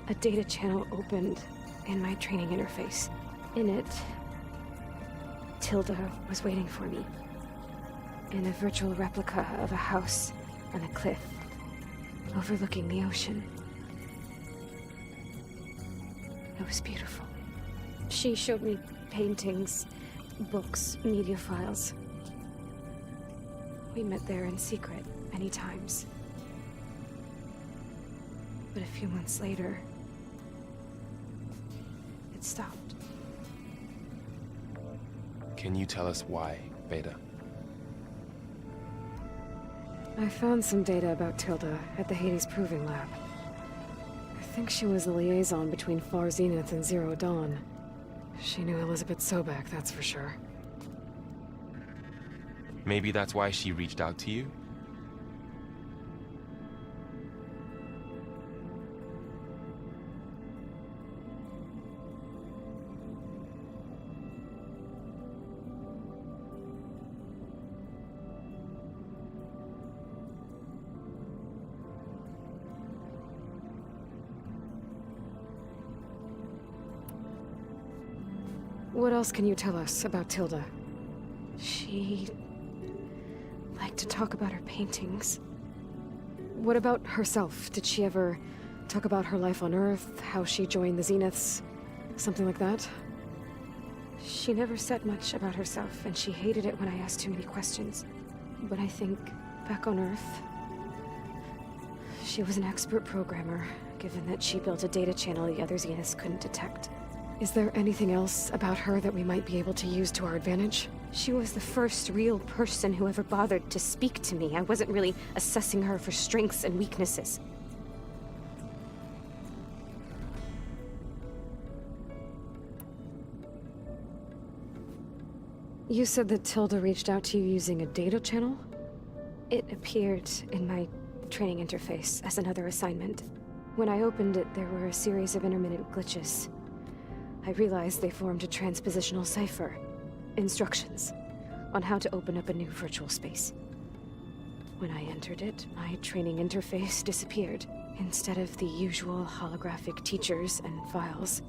a data channel opened in my training interface. In it, Tilda was waiting for me, in a virtual replica of a house on a cliff, overlooking the ocean. It was beautiful. She showed me paintings, books, media files. We met there in secret many times. But a few months later, it stopped. Can you tell us why, Beta? I found some data about Tilda at the Hades Proving Lab. I think she was the liaison between Far Zenith and Zero Dawn. She knew Elizabeth Sobek, that's for sure. Maybe that's why she reached out to you? What else can you tell us about Tilda? She liked to talk about her paintings. What about herself? Did she ever talk about her life on Earth, how she joined the Zeniths, something like that? She never said much about herself, and she hated it when I asked too many questions. But I think, back on Earth, she was an expert programmer, given that she built a data channel the other Zeniths couldn't detect. Is there anything else about her that we might be able to use to our advantage? She was the first real person who ever bothered to speak to me. I wasn't really assessing her for strengths and weaknesses. You said that Tilda reached out to you using a data channel? It appeared in my training interface as another assignment. When I opened it, there were a series of intermittent glitches. I realized they formed a transpositional cipher. Instructions on how to open up a new virtual space. When I entered it, my training interface disappeared. Instead of the usual holographic teachers and files,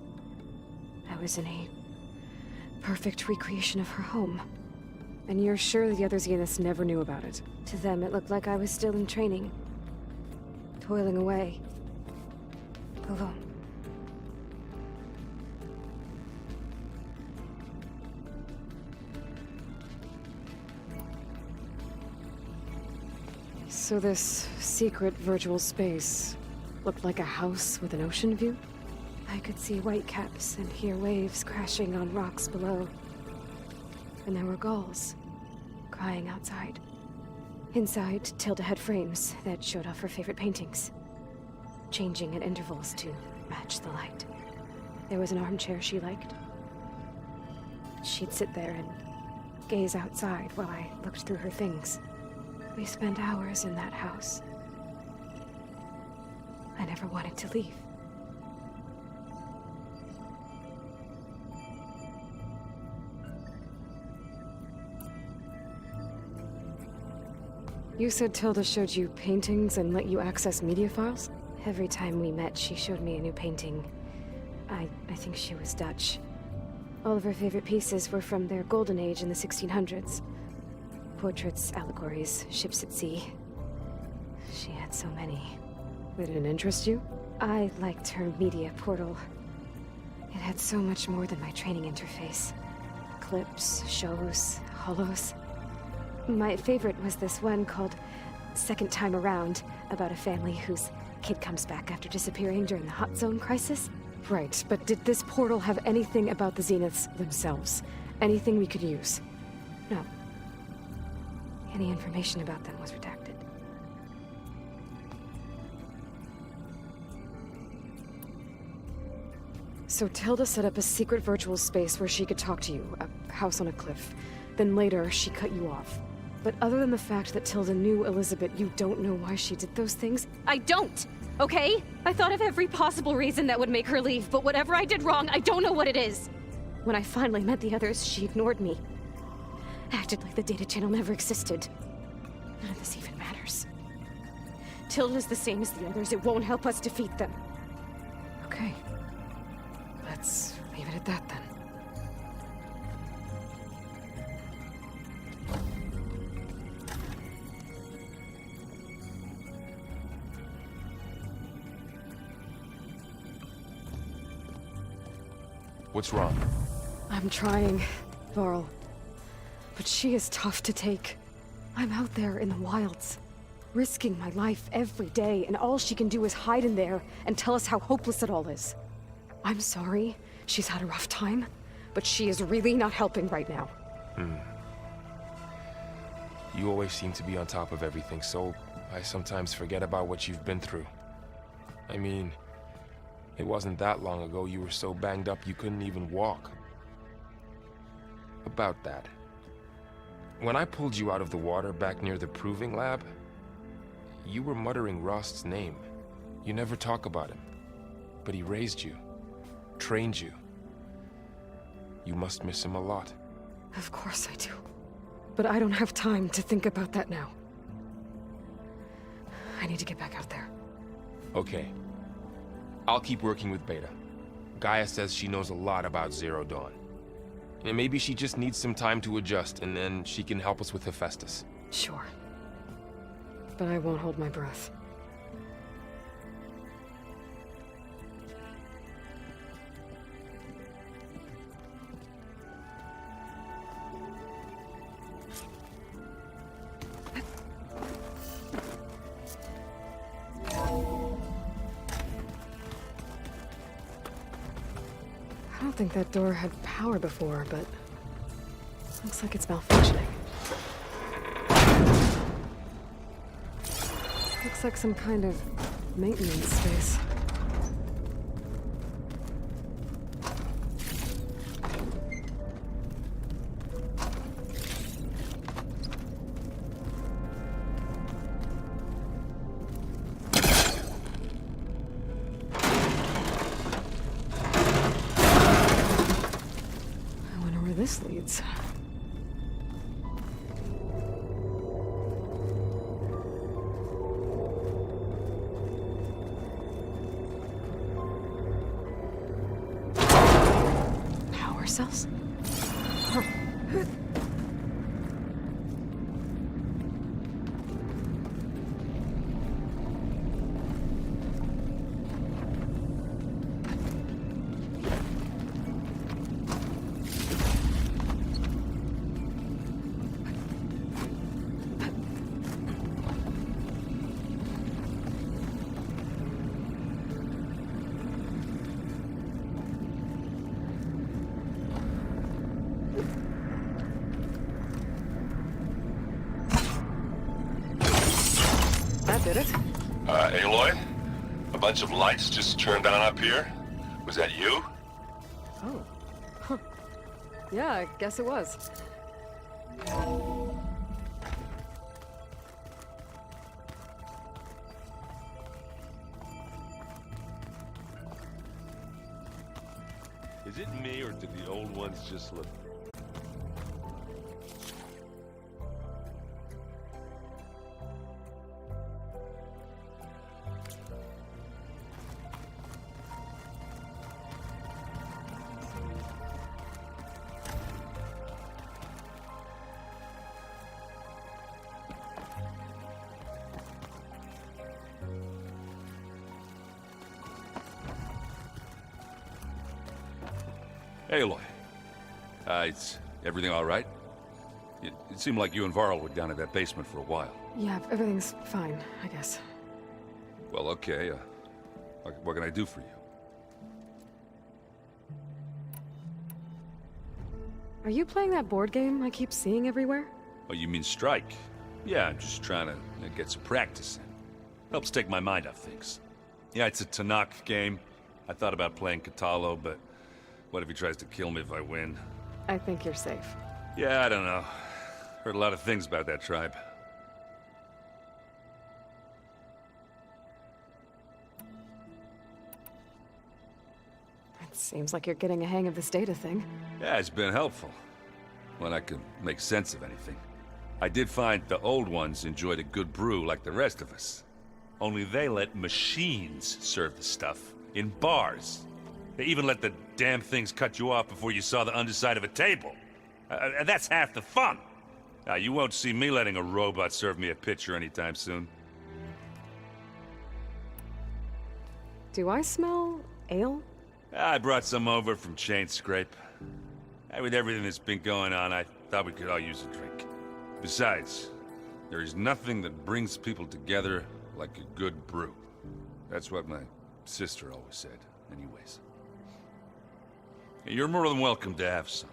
I was in a perfect recreation of her home. And you're sure the other Zeniths never knew about it? To them, it looked like I was still in training. Toiling away. Alone. So this secret virtual space looked like a house with an ocean view? I could see whitecaps and hear waves crashing on rocks below. And there were gulls crying outside. Inside, Tilda had frames that showed off her favorite paintings, changing at intervals to match the light. There was an armchair she liked. She'd sit there and gaze outside while I looked through her things. We spent hours in that house. I never wanted to leave. You said Tilda showed you paintings and let you access media files? Every time we met, she showed me a new painting. I think she was Dutch. All of her favorite pieces were from their golden age in the 1600s. Portraits, allegories, ships at sea. She had so many. They didn't interest you? I liked her media portal. It had so much more than my training interface. Clips, shows, holos. My favorite was this one called Second Time Around, about a family whose kid comes back after disappearing during the Hot Zone crisis. Right, but did this portal have anything about the Zeniths themselves? Anything we could use? No. Any information about them was redacted. So Tilda set up a secret virtual space where she could talk to you, a house on a cliff. Then later, she cut you off. But other than the fact that Tilda knew Elizabeth, you don't know why she did those things? I don't! Okay? I thought of every possible reason that would make her leave, but whatever I did wrong, I don't know what it is! When I finally met the others, she ignored me. Acted like the data channel never existed. None of this even matters. Tilda's the same as the others. It won't help us defeat them. Okay. Let's leave it at that then. What's wrong? I'm trying, Varl. But she is tough to take. I'm out there in the wilds, risking my life every day, and all she can do is hide in there and tell us how hopeless it all is. I'm sorry, she's had a rough time, but she is really not helping right now. You always seem to be on top of everything, so I sometimes forget about what you've been through. I mean, it wasn't that long ago you were so banged up you couldn't even walk. About that. When I pulled you out of the water back near the proving lab, you were muttering Rost's name. You never talk about him. But he raised you, trained you. You must miss him a lot. Of course I do. But I don't have time to think about that now. I need to get back out there. Okay. I'll keep working with Beta. Gaia says she knows a lot about Zero Dawn. And maybe she just needs some time to adjust, and then she can help us with Hephaestus. Sure. But I won't hold my breath. I don't think that door had power before, but looks like it's malfunctioning. Looks like some kind of maintenance space. This leads. Power cells? Huh. Did it? Aloy? A bunch of lights just turned on up here? Was that you? Oh. Huh. Yeah, I guess it was. Is it me, or did the old ones just look... Aloy. Is everything all right? It seemed like you and Varl were down in that basement for a while. Yeah, everything's fine, I guess. Well, okay. What can I do for you? Are you playing that board game I keep seeing everywhere? Oh, you mean Strike? Yeah, I'm just trying to get some practice in. Helps take my mind off things. Yeah, it's a Tanakh game. I thought about playing Kotallo, but what if he tries to kill me if I win? I think you're safe. Yeah, I don't know. Heard a lot of things about that tribe. It seems like you're getting a hang of this data thing. Yeah, it's been helpful. When I could make sense of anything. I did find the old ones enjoyed a good brew like the rest of us. Only they let machines serve the stuff in bars. They even let the damn things cut you off before you saw the underside of a table. And that's half the fun. Now, you won't see me letting a robot serve me a pitcher anytime soon. Do I smell ale? I brought some over from Chain Scrape. With everything that's been going on, I thought we could all use a drink. Besides, there is nothing that brings people together like a good brew. That's what my sister always said, anyways. You're more than welcome to have some.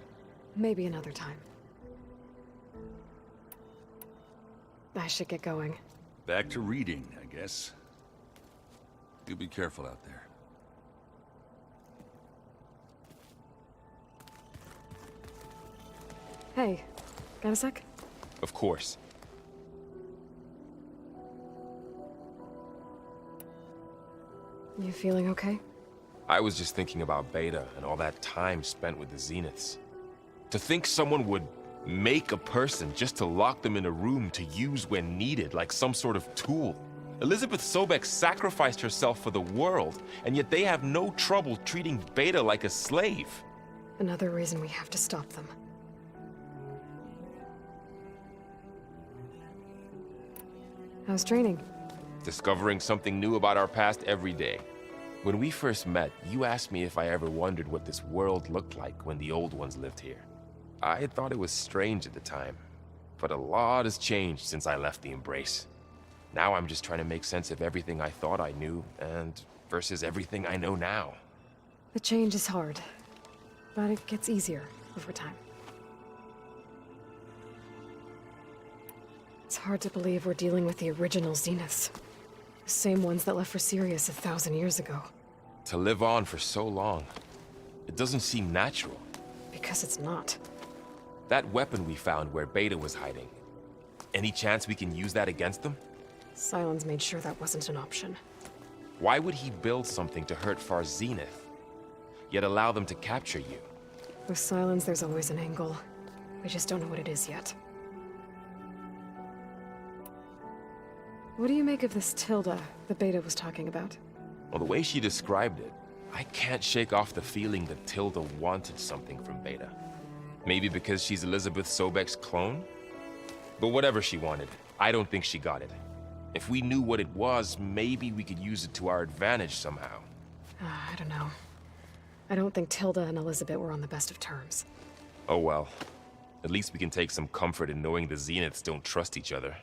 Maybe another time. I should get going. Back to reading, I guess. You be careful out there. Hey, got a sec? Of course. You feeling okay? I was just thinking about Beta and all that time spent with the Zeniths. To think someone would make a person just to lock them in a room to use when needed, like some sort of tool. Elizabeth Sobek sacrificed herself for the world, and yet they have no trouble treating Beta like a slave. Another reason we have to stop them. How's training? Discovering something new about our past every day. When we first met, you asked me if I ever wondered what this world looked like when the old ones lived here. I thought it was strange at the time, but a lot has changed since I left the Embrace. Now I'm just trying to make sense of everything I thought I knew, and versus everything I know now. The change is hard, but it gets easier over time. It's hard to believe we're dealing with the original Zeniths. The same ones that left for Sirius 1,000 years ago. To live on for so long, it doesn't seem natural. Because it's not. That weapon we found where Beta was hiding, any chance we can use that against them? Sylens made sure that wasn't an option. Why would he build something to hurt Far Zenith, yet allow them to capture you? With Sylens, there's always an angle. We just don't know what it is yet. What do you make of this Tilda the Beta was talking about? Well, the way she described it, I can't shake off the feeling that Tilda wanted something from Beta. Maybe because she's Elizabeth Sobek's clone? But whatever she wanted, I don't think she got it. If we knew what it was, maybe we could use it to our advantage somehow. I don't know. I don't think Tilda and Elizabeth were on the best of terms. Oh well. At least we can take some comfort in knowing the Zeniths don't trust each other.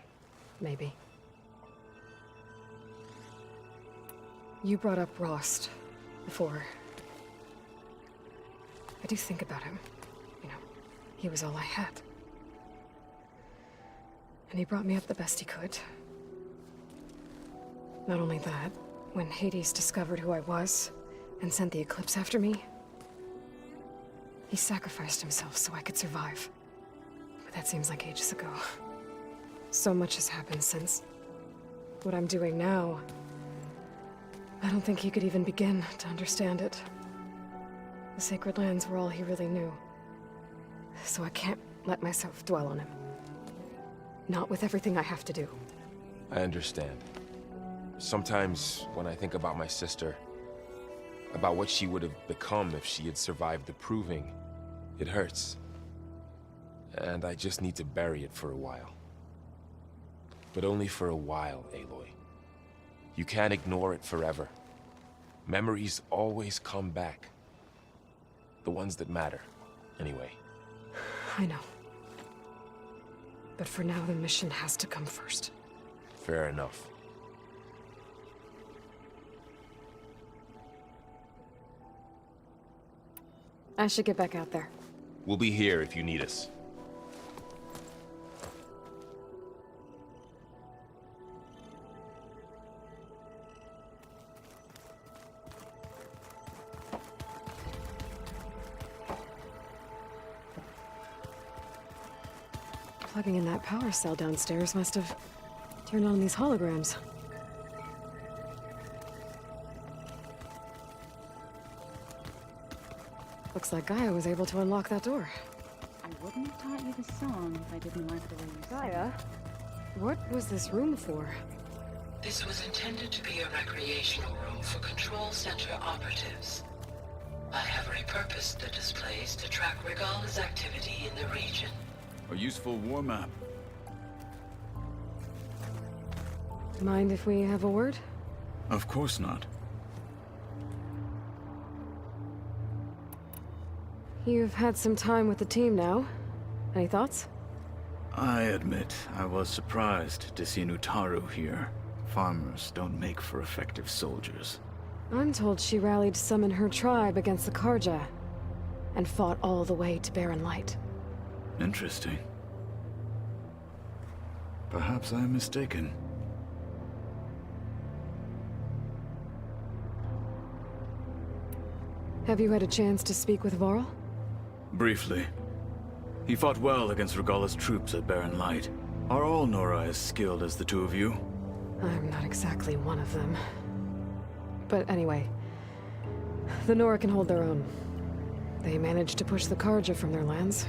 Maybe. You brought up Rost before. I do think about him. You know, he was all I had. And he brought me up the best he could. Not only that, when Hades discovered who I was and sent the Eclipse after me, he sacrificed himself so I could survive. But that seems like ages ago. So much has happened since. What I'm doing now, I don't think he could even begin to understand it. The Sacred Lands were all he really knew. So I can't let myself dwell on him. Not with everything I have to do. I understand. Sometimes, when I think about my sister, about what she would have become if she had survived the Proving, it hurts. And I just need to bury it for a while. But only for a while, Aloy. You can't ignore it forever. Memories always come back. The ones that matter, anyway. I know. But for now, the mission has to come first. Fair enough. I should get back out there. We'll be here if you need us. Plugging in that power cell downstairs must have turned on these holograms. Looks like Gaia was able to unlock that door. I wouldn't have taught you the song if I didn't like the way you sang. Gaia? What was this room for? This was intended to be a recreational room for Control Center operatives. I have repurposed the displays to track Regala's activity in the region. A useful war map. Mind if we have a word? Of course not. You've had some time with the team now. Any thoughts? I admit, I was surprised to see Nutaru here. Farmers don't make for effective soldiers. I'm told she rallied to summon her tribe against the Karja, and fought all the way to Barren Light. Interesting. Perhaps I am mistaken. Have you had a chance to speak with Varl? Briefly. He fought well against Regala's troops at Barren Light. Are all Nora as skilled as the two of you? I'm not exactly one of them. But anyway, the Nora can hold their own. They managed to push the Karja from their lands.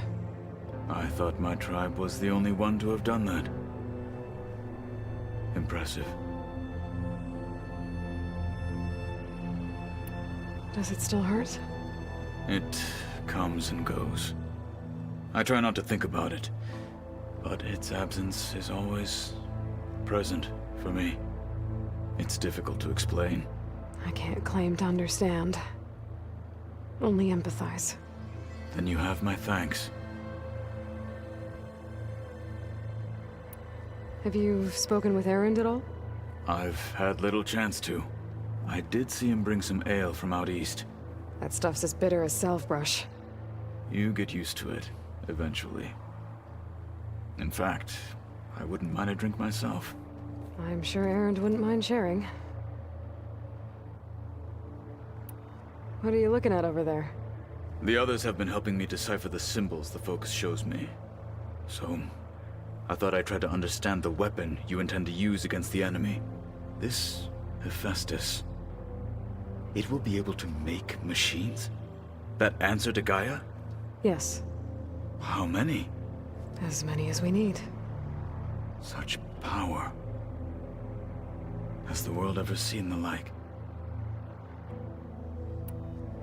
I thought my tribe was the only one to have done that. Impressive. Does it still hurt? It comes and goes. I try not to think about it, but its absence is always present for me. It's difficult to explain. I can't claim to understand. Only empathize. Then you have my thanks. Have you spoken with Erend at all? I've had little chance to. I did see him bring some ale from out east. That stuff's as bitter as self-brush. You get used to it, eventually. In fact, I wouldn't mind a drink myself. I'm sure Erend wouldn't mind sharing. What are you looking at over there? The others have been helping me decipher the symbols the Focus shows me. So, I thought I'd try to understand the weapon you intend to use against the enemy. This Hephaestus. It will be able to make machines? That answer to Gaia? Yes. How many? As many as we need. Such power. Has the world ever seen the like?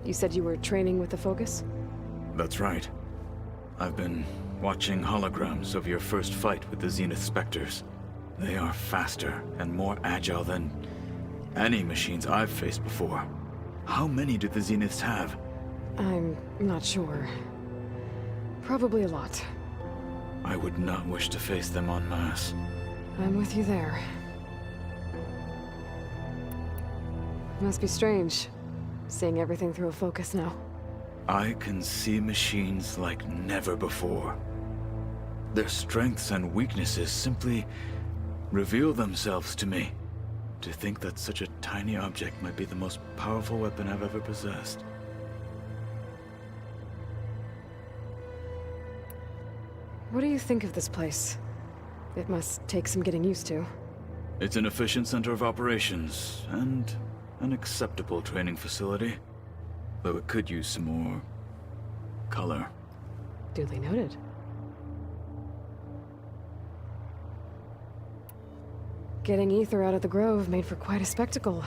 You said you were training with the Focus? That's right. I've been watching holograms of your first fight with the Zenith Spectres. They are faster and more agile than any machines I've faced before. How many do the Zeniths have? I'm not sure. Probably a lot. I would not wish to face them en masse. I'm with you there. Must be strange, seeing everything through a Focus now. I can see machines like never before. Their strengths and weaknesses simply reveal themselves to me. To think that such a tiny object might be the most powerful weapon I've ever possessed. What do you think of this place? It must take some getting used to. It's an efficient center of operations, and an acceptable training facility. Though it could use some more color. Duly noted. Getting Ether out of the Grove made for quite a spectacle.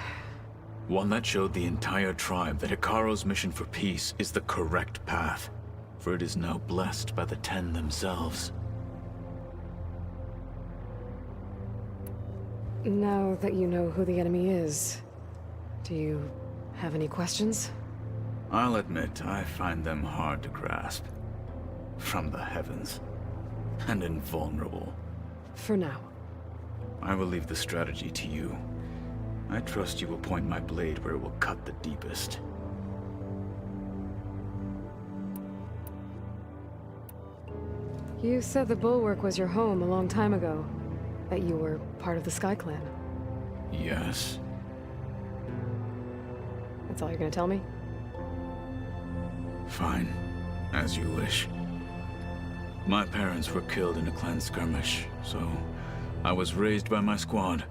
One that showed the entire tribe that Hekarro's mission for peace is the correct path, for it is now blessed by the Ten themselves. Now that you know who the enemy is, do you have any questions? I'll admit, I find them hard to grasp. From the heavens. And invulnerable. For now. I will leave the strategy to you. I trust you will point my blade where it will cut the deepest. You said the Bulwark was your home a long time ago. That you were part of the Sky Clan. Yes. That's all you're gonna tell me? Fine. As you wish. My parents were killed in a clan skirmish, so I was raised by my squad.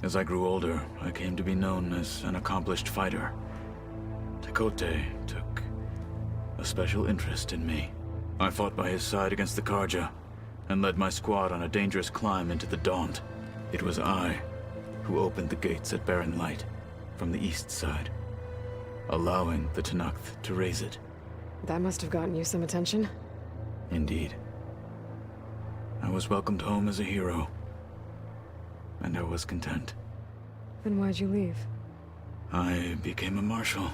As I grew older, I came to be known as an accomplished fighter. Tekotteh took a special interest in me. I fought by his side against the Carja, and led my squad on a dangerous climb into the Daunt. It was I who opened the gates at Barren Light, from the east side, allowing the Tenakth to raise it. That must have gotten you some attention. Indeed. I was welcomed home as a hero, and I was content. Then why'd you leave? I became a marshal.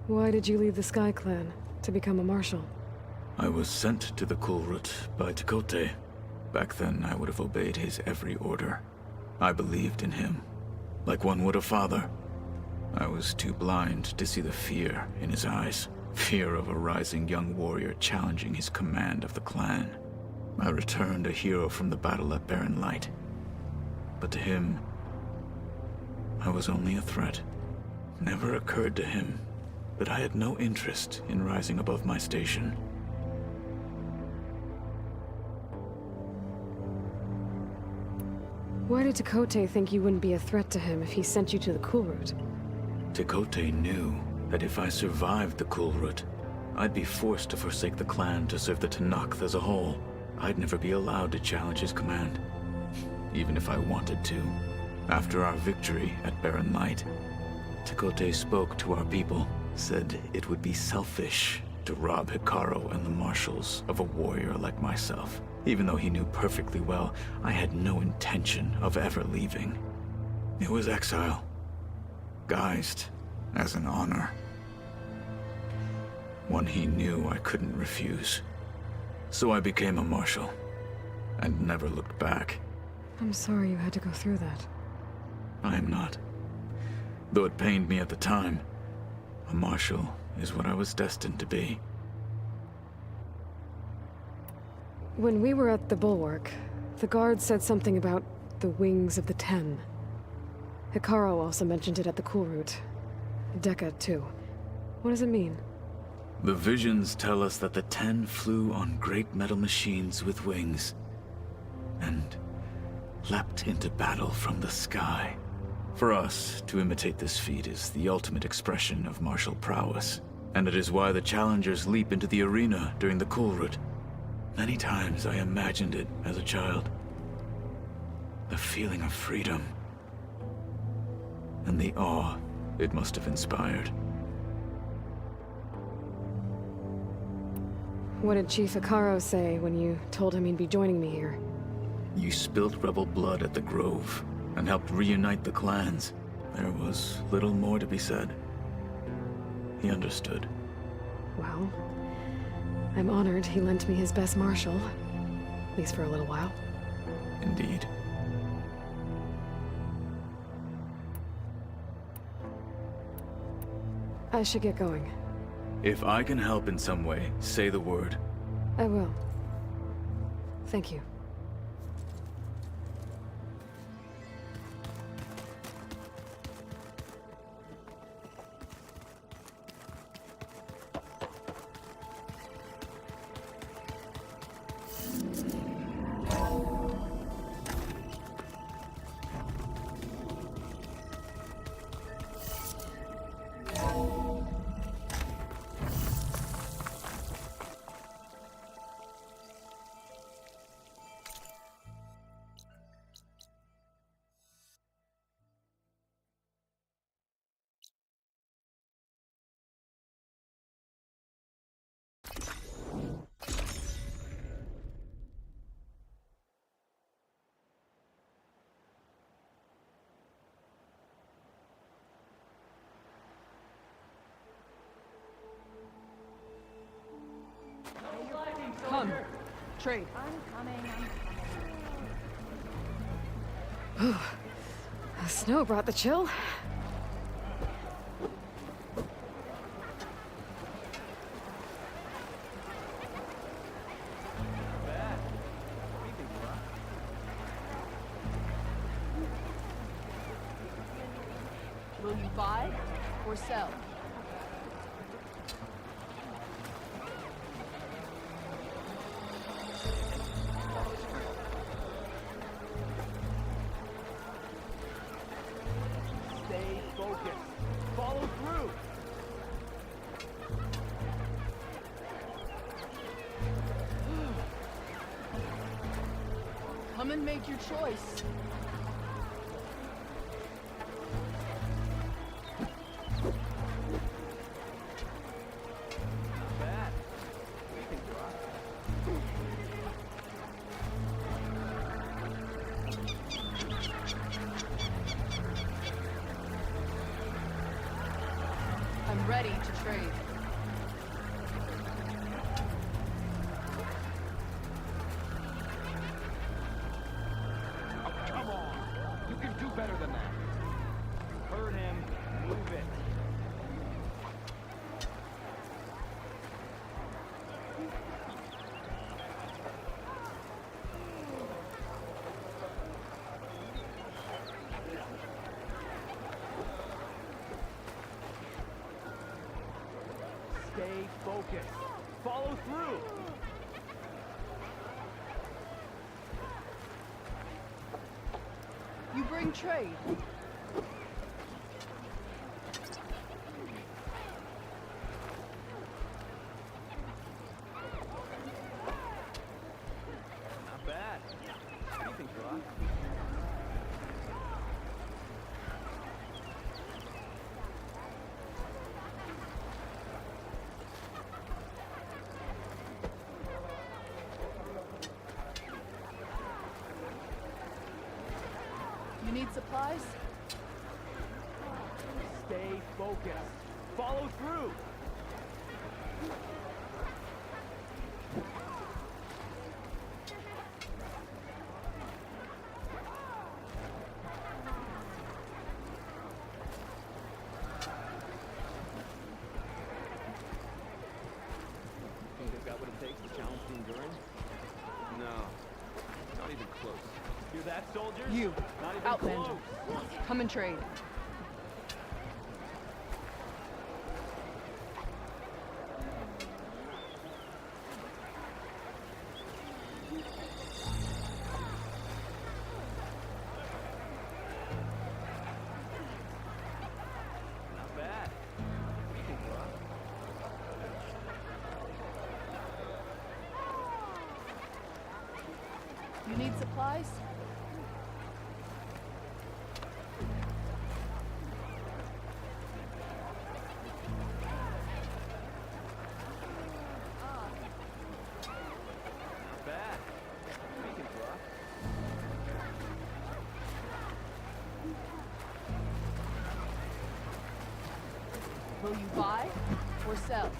Why did you leave the Sky Clan to become a marshal? I was sent to the Kulrut by Tekotteh. Back then, I would have obeyed his every order. I believed in him, like one would a father. I was too blind to see the fear in his eyes. Fear of a rising young warrior challenging his command of the clan. I returned a hero from the battle at Barren Light. But to him, I was only a threat. Never occurred to him that I had no interest in rising above my station. Why did Tekotteh think you wouldn't be a threat to him if he sent you to the Kulrut? Tekotteh knew that if I survived the Kulrut, I'd be forced to forsake the clan to serve the Tenakth as a whole. I'd never be allowed to challenge his command, even if I wanted to. After our victory at Barren Light, Tekotteh spoke to our people, said it would be selfish to rob Hekarro and the marshals of a warrior like myself, even though he knew perfectly well I had no intention of ever leaving. It was exile, guised as an honor. One he knew I couldn't refuse. So I became a marshal, and never looked back. I'm sorry you had to go through that. I am not. Though it pained me at the time, a marshal is what I was destined to be. When we were at the Bulwark, the guard said something about the Wings of the Ten. Hekarro also mentioned it at the Kulrut. Dekka, too. What does it mean? The visions tell us that the Ten flew on great metal machines with wings, and leapt into battle from the sky. For us, to imitate this feat is the ultimate expression of martial prowess, and it is why the challengers leap into the arena during the Kulrut. Many times I imagined it as a child. The feeling of freedom, and the awe it must have inspired. What did Chief Hekarro say when you told him he'd be joining me here? You spilled rebel blood at the Grove, and helped reunite the clans. There was little more to be said. He understood. Well, I'm honored he lent me his best marshal. At least for a little while. Indeed. I should get going. If I can help in some way, say the word. I will. Thank you. Come. Trade. The snow brought the chill. Will you buy or sell? Stay focused. Follow through. Come and make your choice. Bad. We can try. I'm ready to trade. Oh, come on. You can do better than that. Hurt him. Move it. Stay focused. Follow through. You bring trade. Not bad. We can try. You need supplies? Stay focused. Follow through. Think they've got what it takes to challenge the Endurance? No. Not even close. Hear that, soldiers? You. Not even Outlander. close. Come and trade. Not bad. We can try. You need supplies? Not bad. We can try. Will you buy or sell?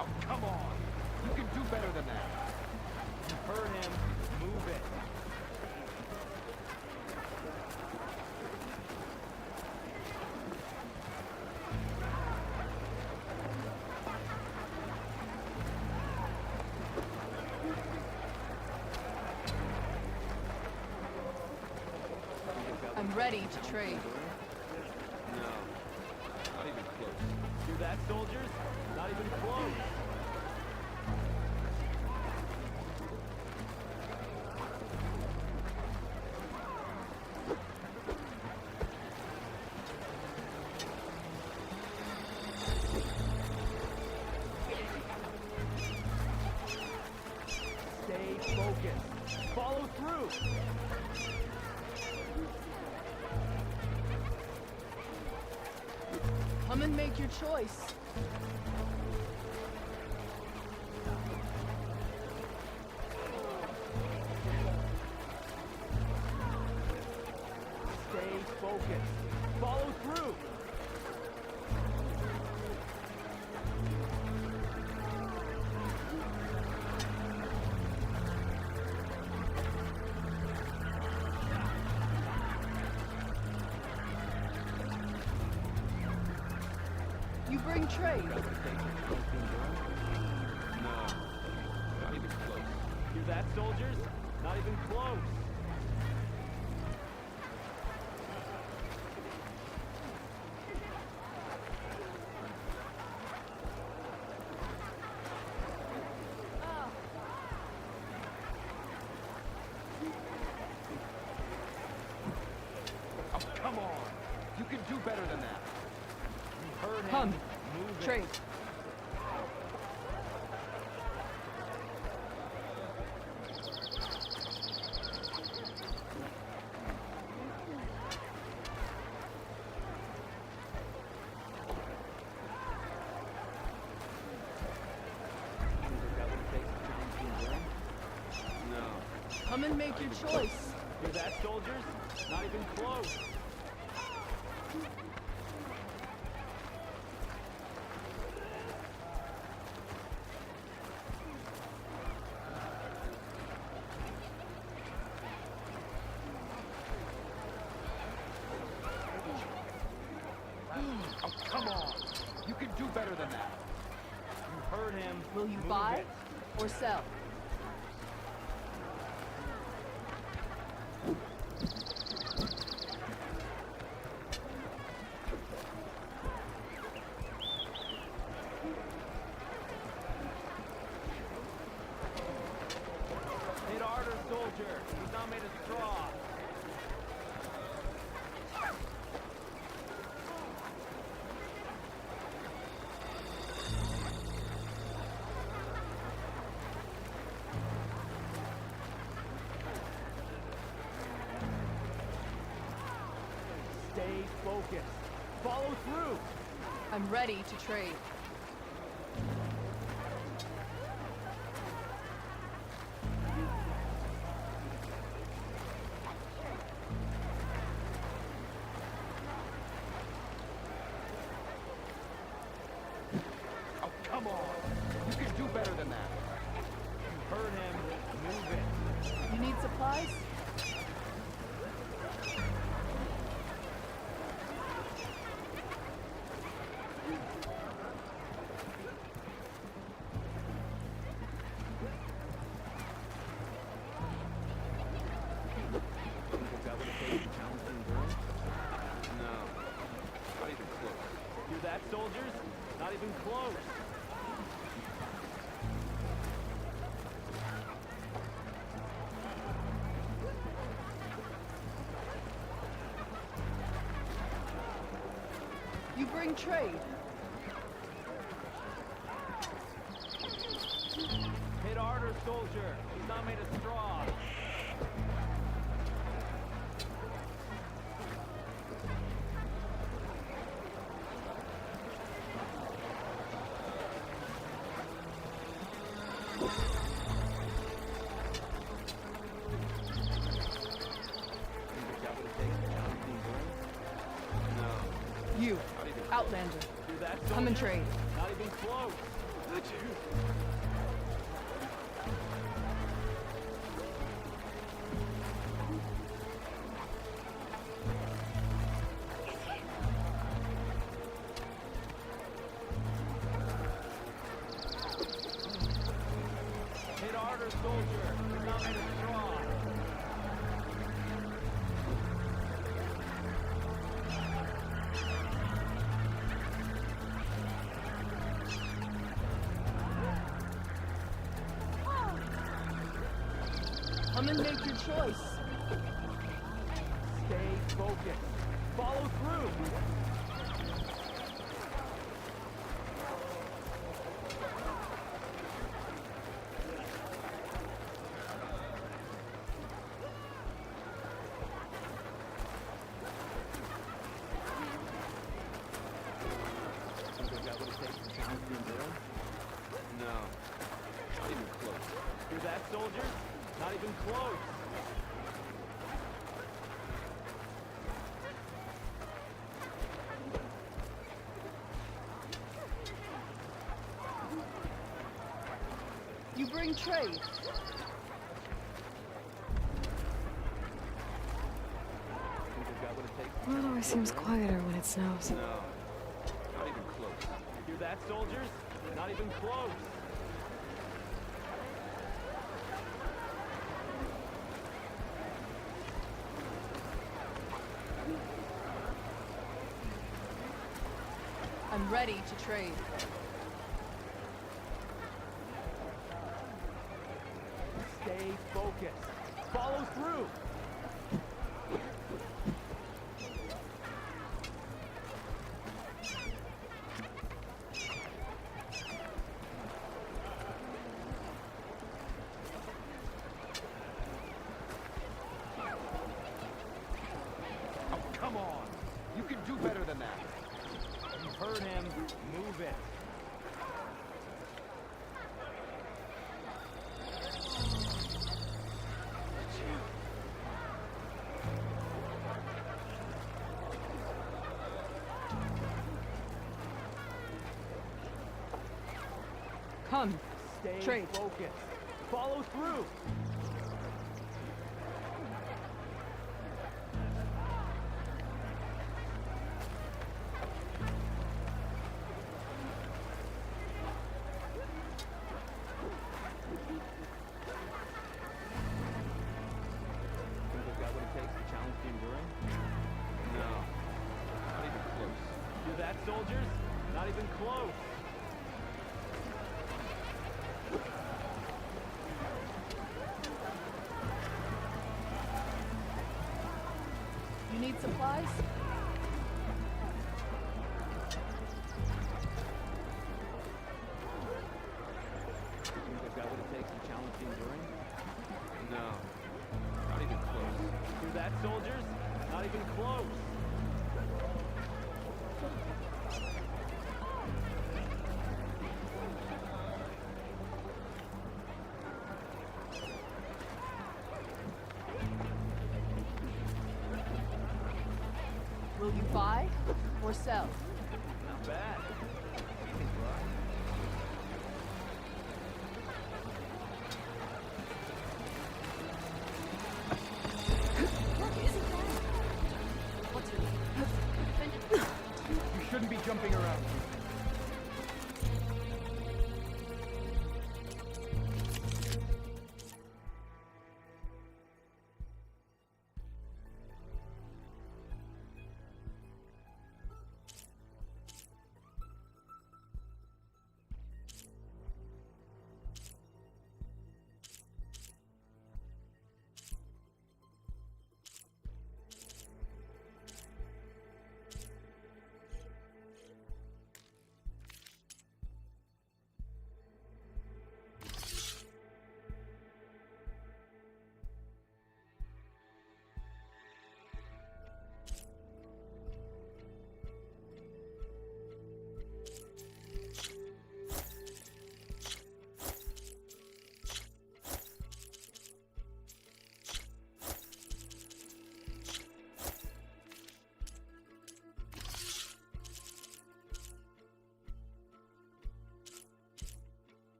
Oh, come on. You can do better than that. You hurt him. Move it. I'm ready to trade. No. Not even close. Hear that, soldiers? Not even close. Stay focused. Follow through. Come and make your choice. Stay focused. Follow through. You bring trade. No. Not even close. Hear that, soldiers? Not even close. Oh, come on. You can do better than that. You heard him. Hum. Move it. Trade. No. Come and make your choice. Hear that, soldiers? Not even close. Oh, come on. You can do better than that. You heard him. Will you Move buy it. or sell? Hit harder, soldier. He's not made of straw. Stay focused. Follow through. I'm ready to trade. Oh, come on. You can do better than that. You heard him. Move it. You need supplies? No. Not even close. Hear that, soldiers? Not even close. You bring trade. Hit harder, soldier. He's not made of straw. No. You, Outlander. Hear that, Come and soldier? trade. Not even close. Hit harder, soldier. He's not made of straw. Come and make your choice. Stay focused. Follow through. No. Not even close. Hear that, soldiers? Not even close. bring trade. Well, it always seems quieter when it snows. No, not even close. Hear that, soldiers? Not even close. I'm ready to trade. Stay focused. Follow through. Oh, come on. You can do better than that. You heard him. Move it. Come. Stay Trade. focused. Follow through. Think they've got what it takes to challenge the Enduring? No. Not even close. Hear that, soldiers? Not even close. You need supplies? Think they've got what it takes to challenge the Enduring? No. Not even close. Hear that, soldiers? Not even close. Will you buy or sell? Not bad. You shouldn't be jumping around.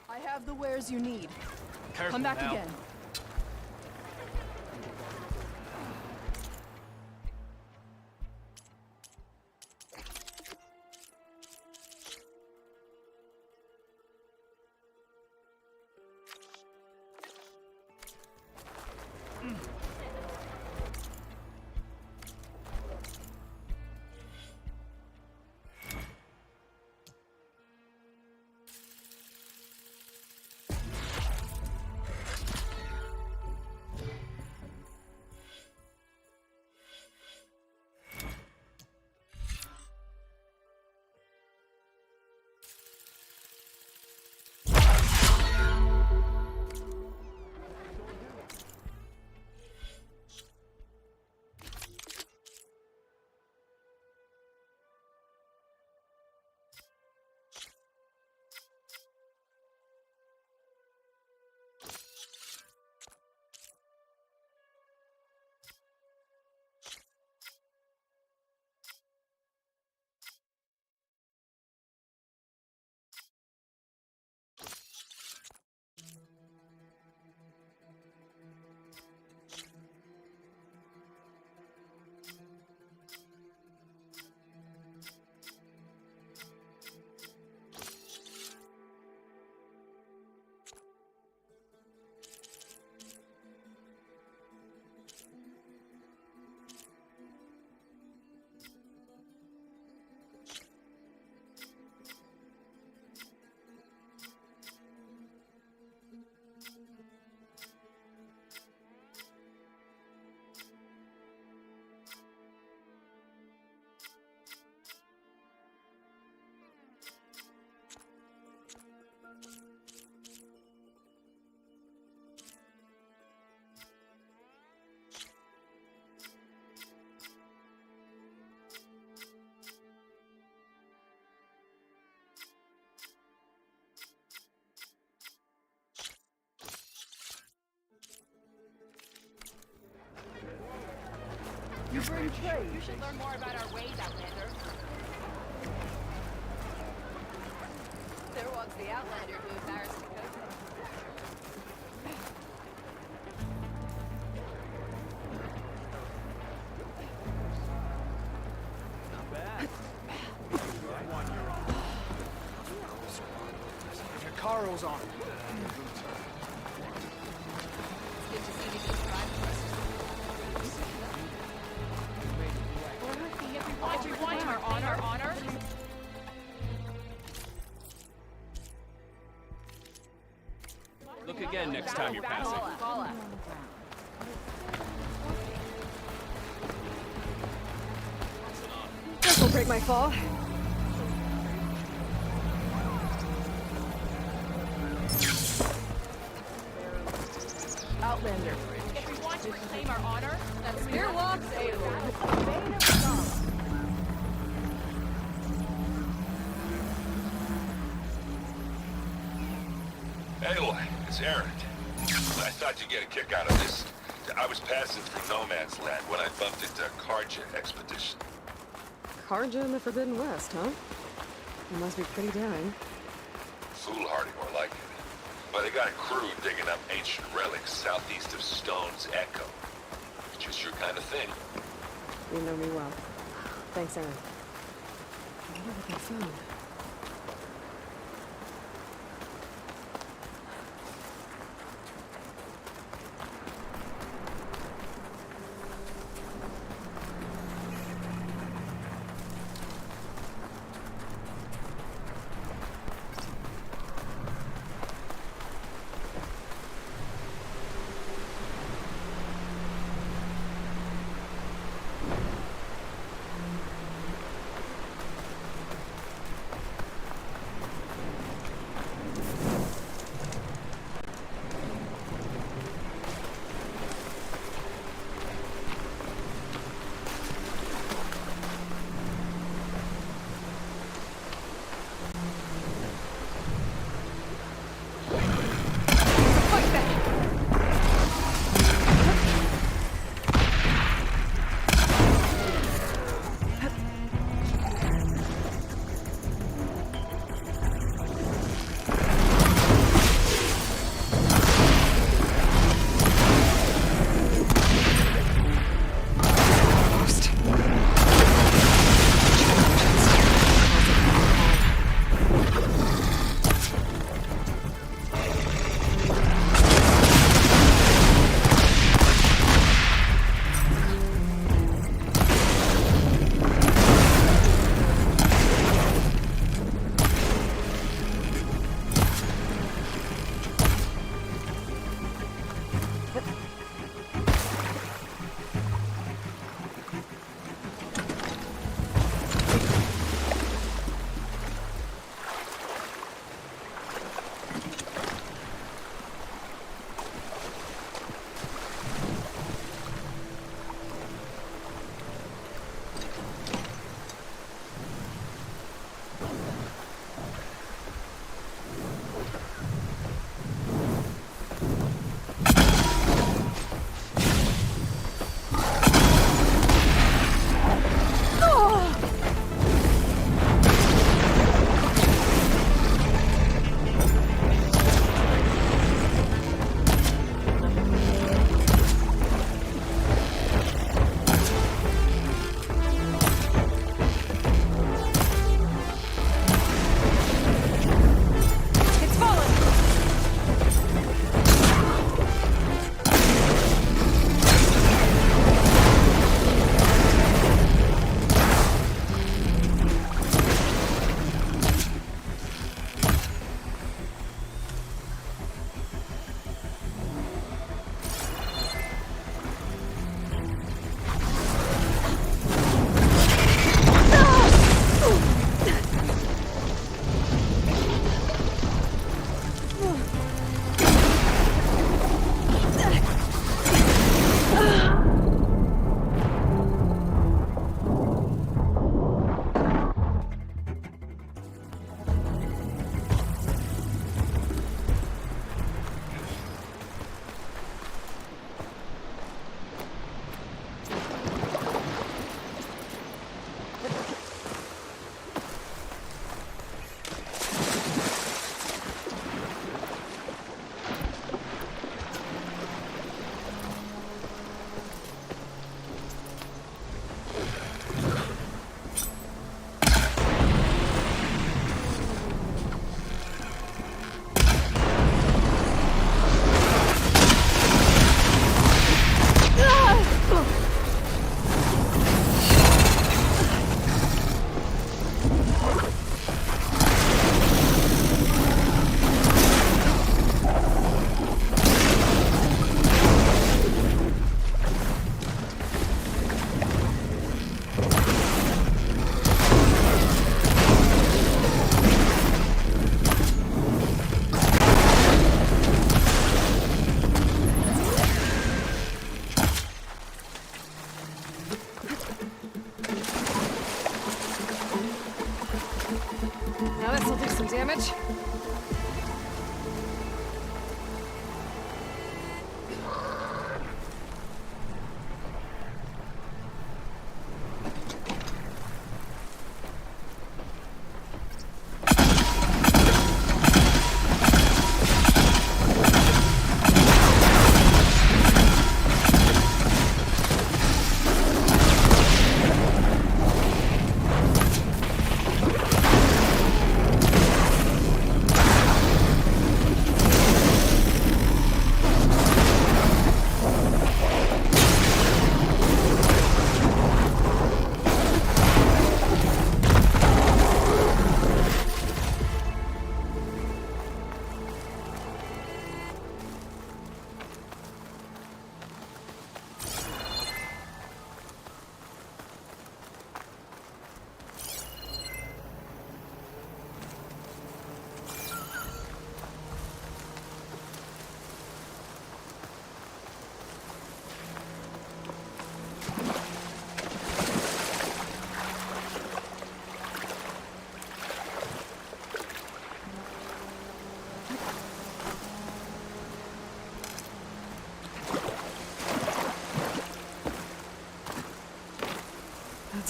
I have the wares you need. Careful Come back now. again. You bring trade. You should learn more about our ways, Outlander. There walks the Outlander who embarrassed to go. Not bad. Carl's on. Good to see that you survived Everyone, our honor. Look again next time you're passing. Paula. This will break my fall. Outlander. If we want to reclaim our honor, that's Here walks Aloy. Aloy, it's Aaron. I thought you'd get a kick out of this. I was passing through No Man's Land when I bumped into a Karja expedition. Karja in the Forbidden West, huh? It must be pretty daring. Foolhardy, more like it. But they got a crew digging up ancient relics southeast of Stone's Echo. It's just your kind of thing. You know me well. Thanks, Aaron. I wonder what they found.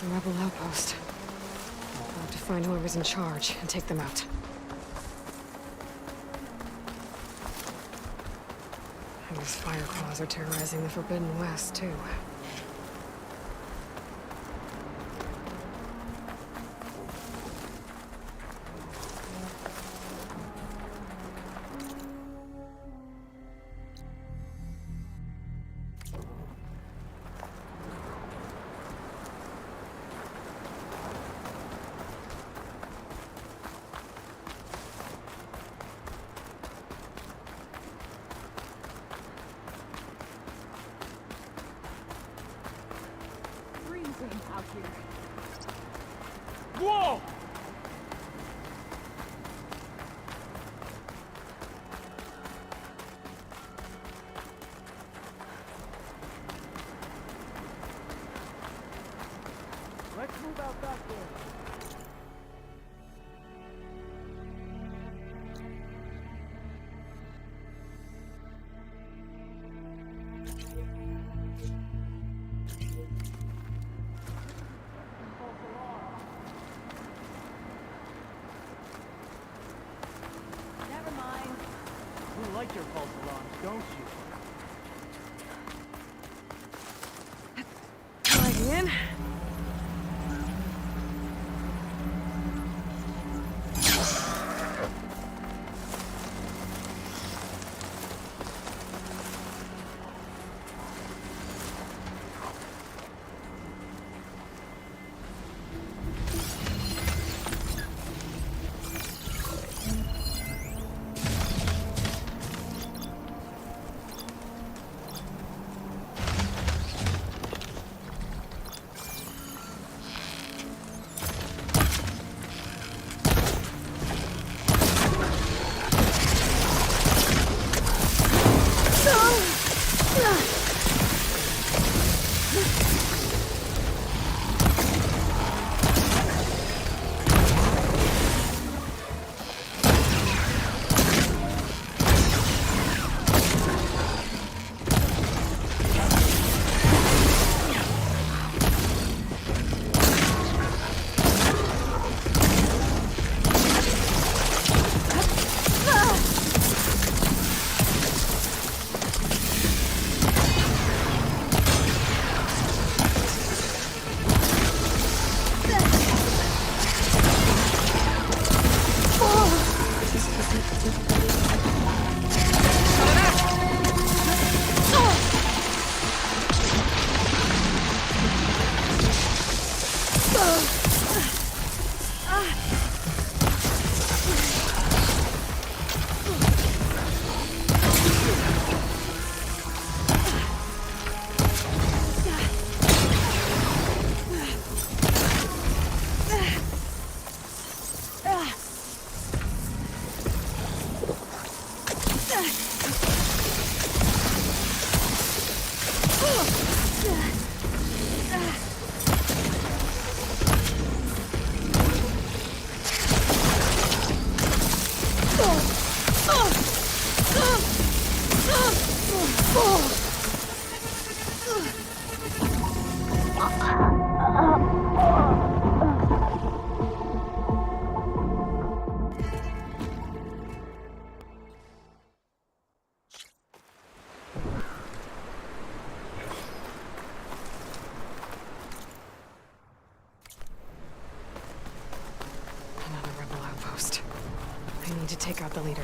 a rebel outpost. I'll have to find whoever's in charge and take them out. And these Fireclaws are terrorizing the Forbidden West, too. Out here. Whoa! Let's move out back there. You like your false alarms, don't you? Lighting in. I need to take out the leader.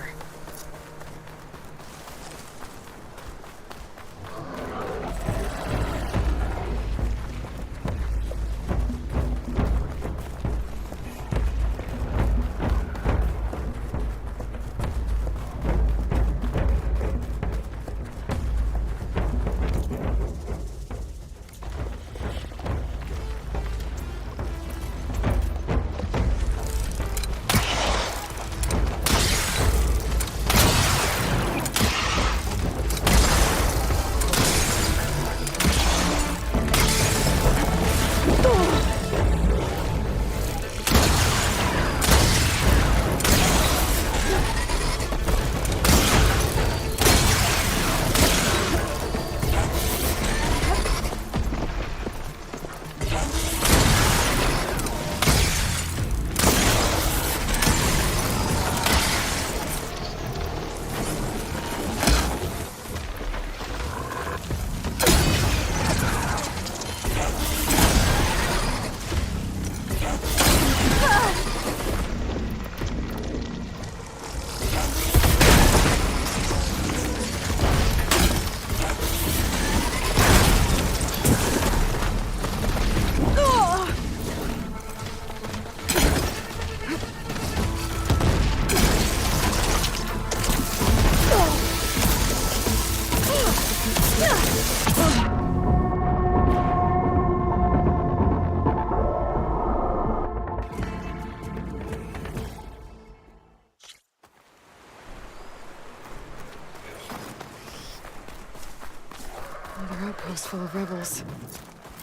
Another outpost full of rebels.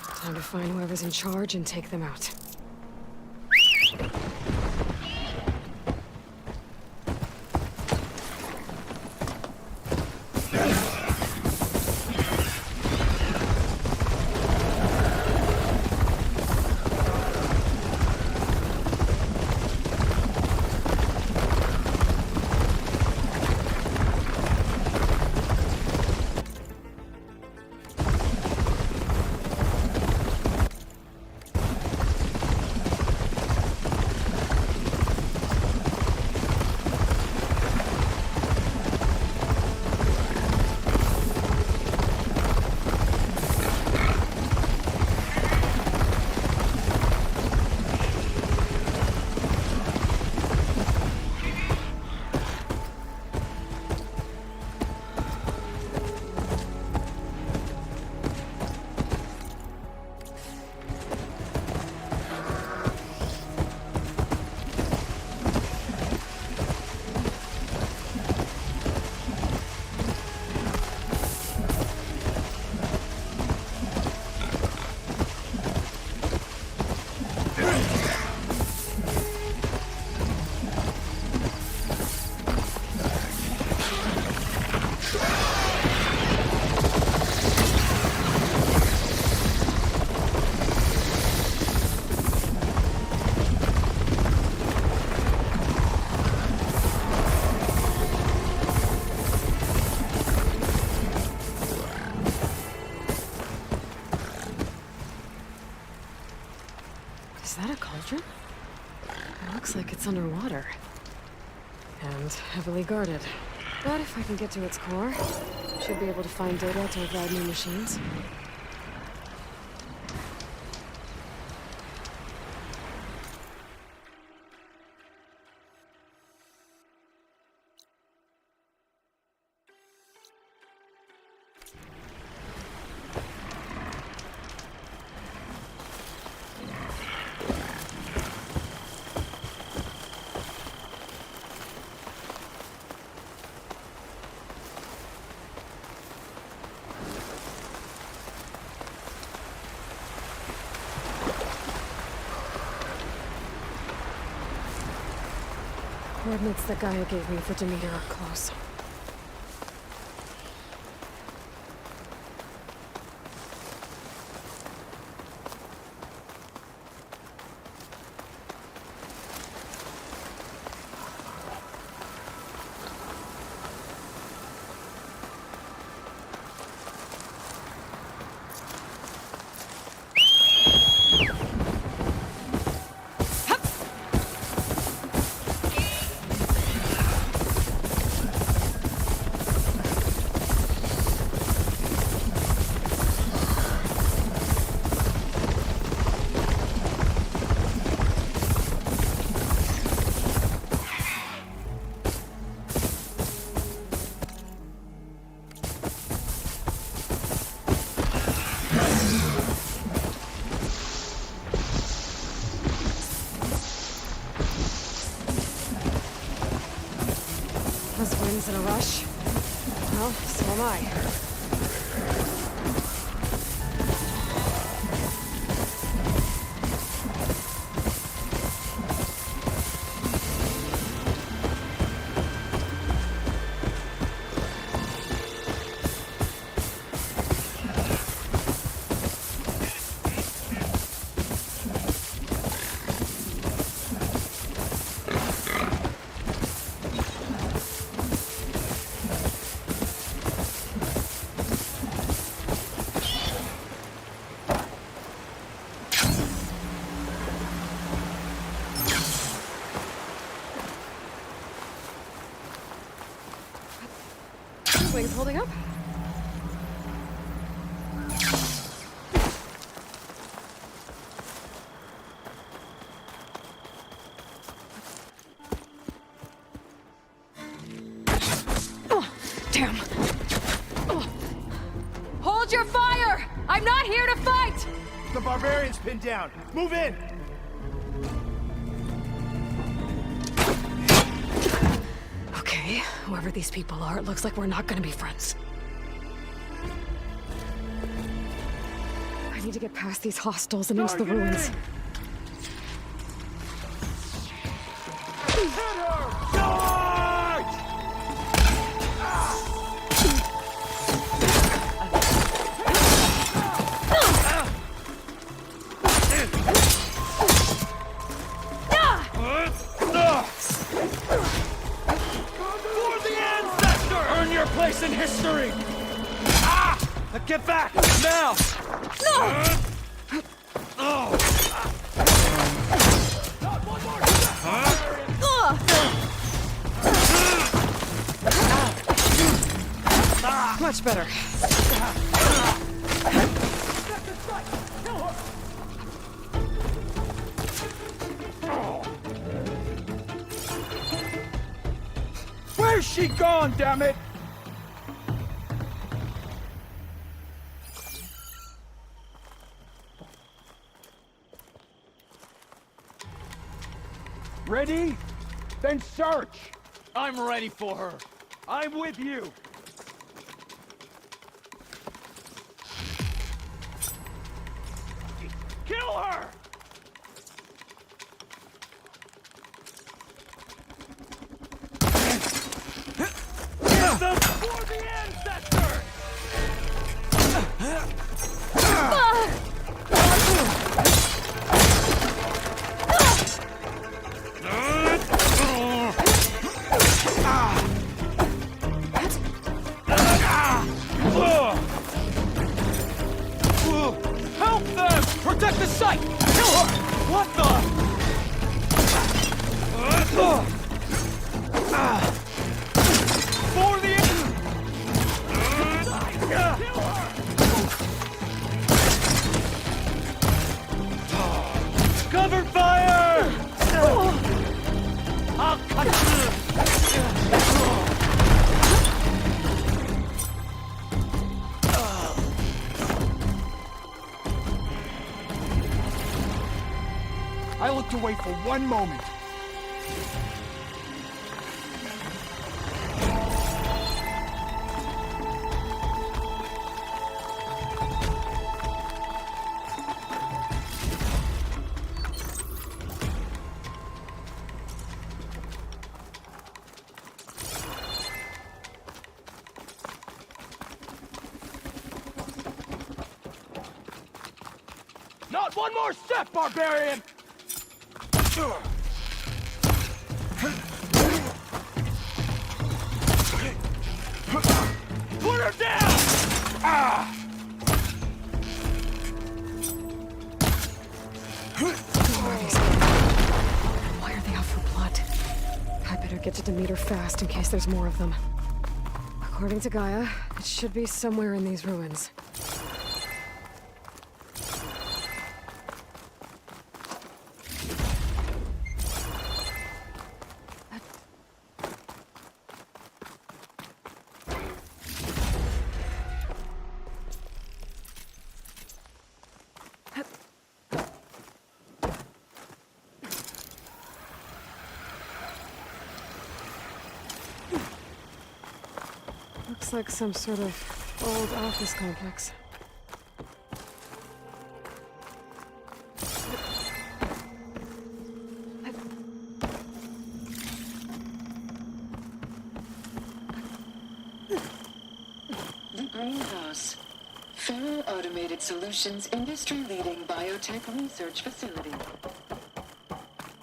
Time to find whoever's in charge and take them out. Is that a cauldron? It looks like it's underwater. And heavily guarded. But if I can get to its core, should be able to find data to provide new machines. Coordinates that Gaia gave me for Demeter are close. Husband's in a rush. Well, so am I. Wings holding up? Oh, damn. Oh. Hold your fire! I'm not here to fight! The barbarian's pinned down. Move in! Okay, whoever these people are, it looks like we're not gonna be friends. I need to get past these hostiles and into the ruins. Earn your place in history! Ah! Get back! Now! Much better. Where's she gone, damn it? Ready? Then search! I'm ready for her. I'm with you. Kill her! Give them for the ancestors! Help them! Protect the site! Kill her! What the? For the... Kill her! Cover fire! I'll cut you! I looked away for one moment. Not one more step, barbarian! Put her down! Ah! Why are they out for blood? I better get to Demeter fast in case there's more of them. According to Gaia, it should be somewhere in these ruins. Looks like some sort of old office complex. The Greenhouse. Faro Automated Solutions industry-leading biotech research facility.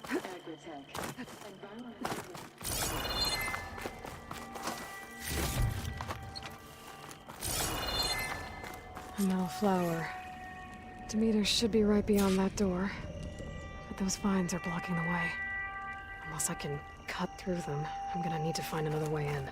Agritech. A metal flower. Demeter should be right beyond that door. But those vines are blocking the way. Unless I can cut through them, I'm gonna need to find another way in.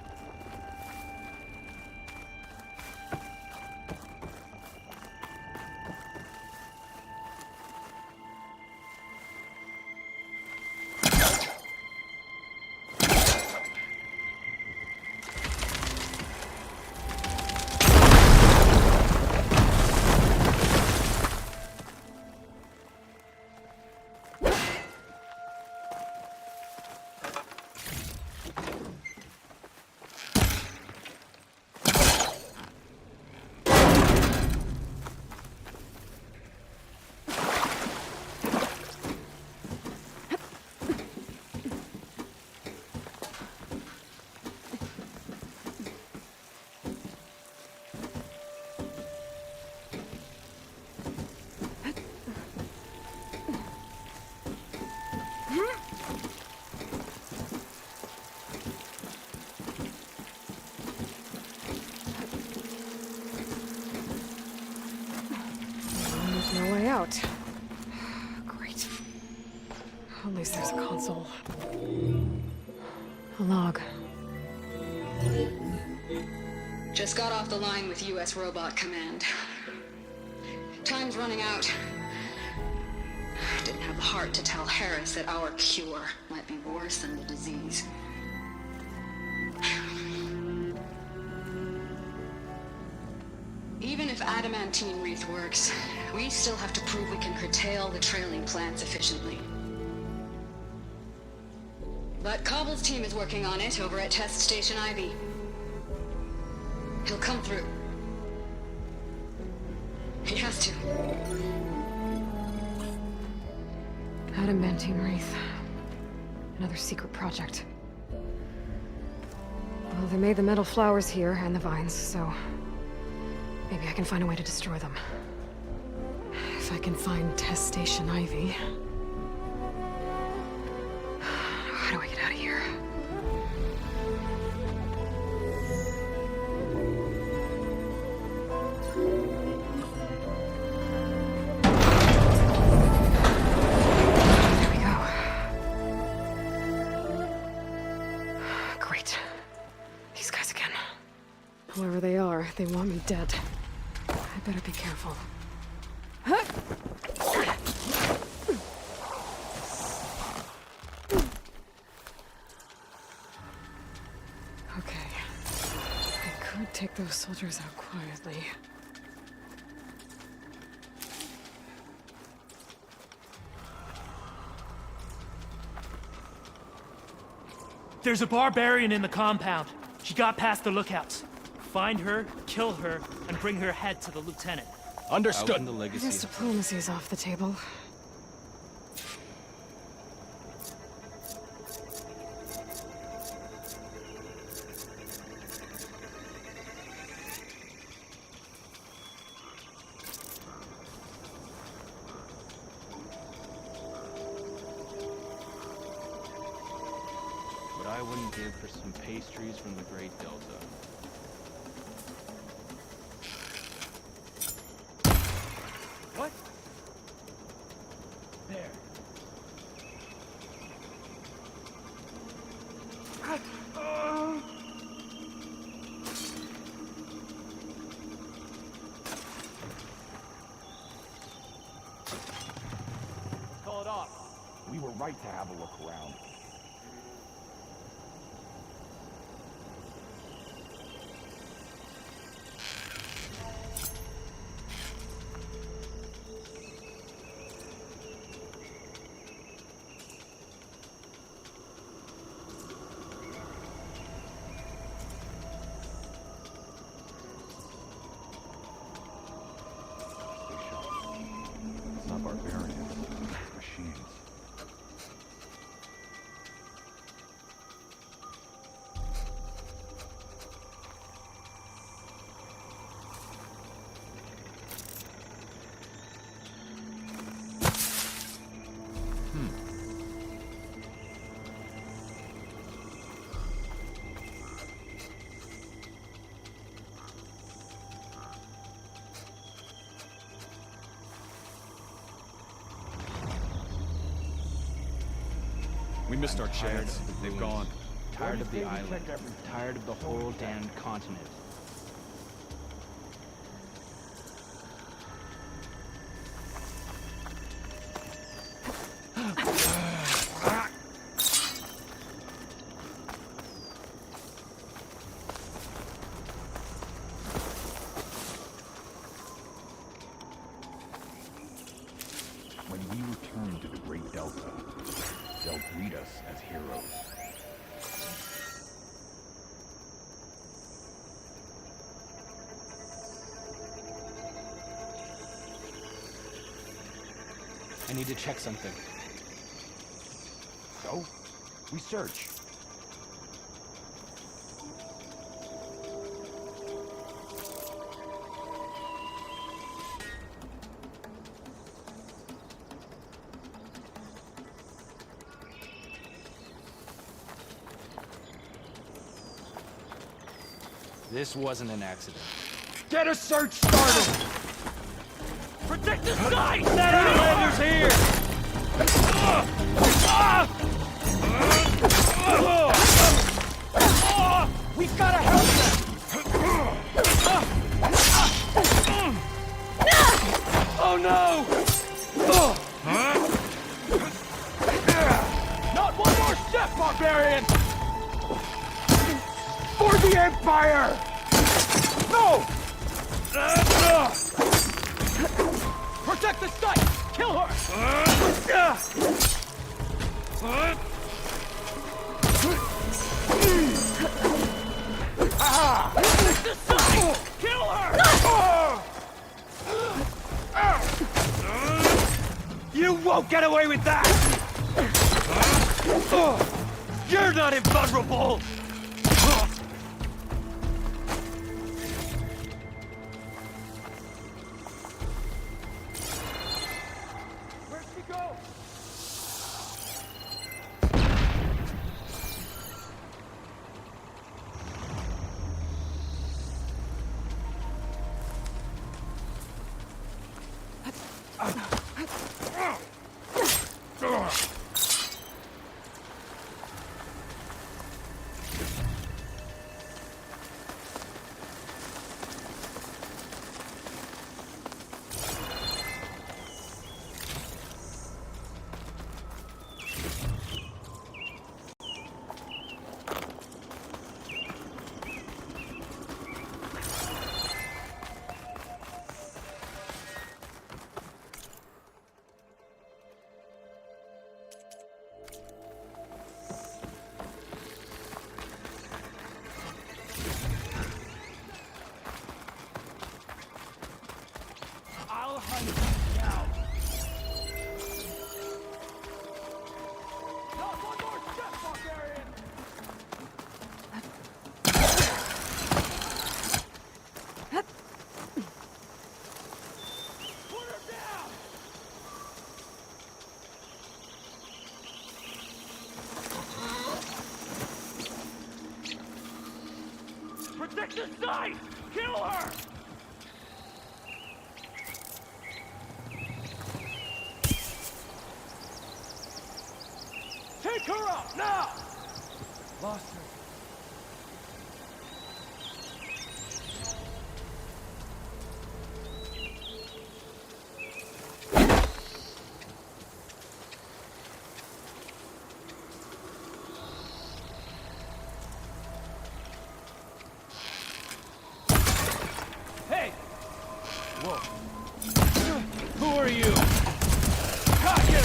console. A log. Just got off the line with U.S. Robot Command. Time's running out. Didn't have the heart to tell Harris that our cure might be worse than the disease. Even if adamantine wreath works, we still have to prove we can curtail the trailing plants efficiently. But Cobble's team is working on it over at Test Station Ivy. He'll come through. He has to. Adamantine wreath. Another secret project. Well, they made the metal flowers here and the vines, so maybe I can find a way to destroy them. If I can find Test Station Ivy. How do I get out of here? There we go. Great. These guys again. Whoever they are, they want me dead. I better be careful. Okay. I could take those soldiers out quietly. There's a barbarian in the compound. She got past the lookouts. Find her, kill her, and bring her head to the lieutenant. Understood. I guess diplomacy's off the table. What I wouldn't give for some pastries from the Great Delta. What? There. Call it off. We were right to have a look around. It's not barbarians, it's machines. We missed our chance. They've gone. Tired of the island. Tired of the whole damned continent. When we return to the Great Delta, they'll greet us as heroes. I need to check something. So, we search. This wasn't an accident. Get a search started! Protect the sky! That Outlander's here! We gotta help them! Oh no! Not one more step, barbarian! For the Empire! No! Protect the site! Kill her! Protect the site! Kill her! You won't get away with that! You're not invulnerable! Where'd she go? I'll hunt you down. Not one more step, barbarian! Put her down! Protect the site! Kill her! Take her out, now! Lost her. Hey! Whoa. Who are you? Got you!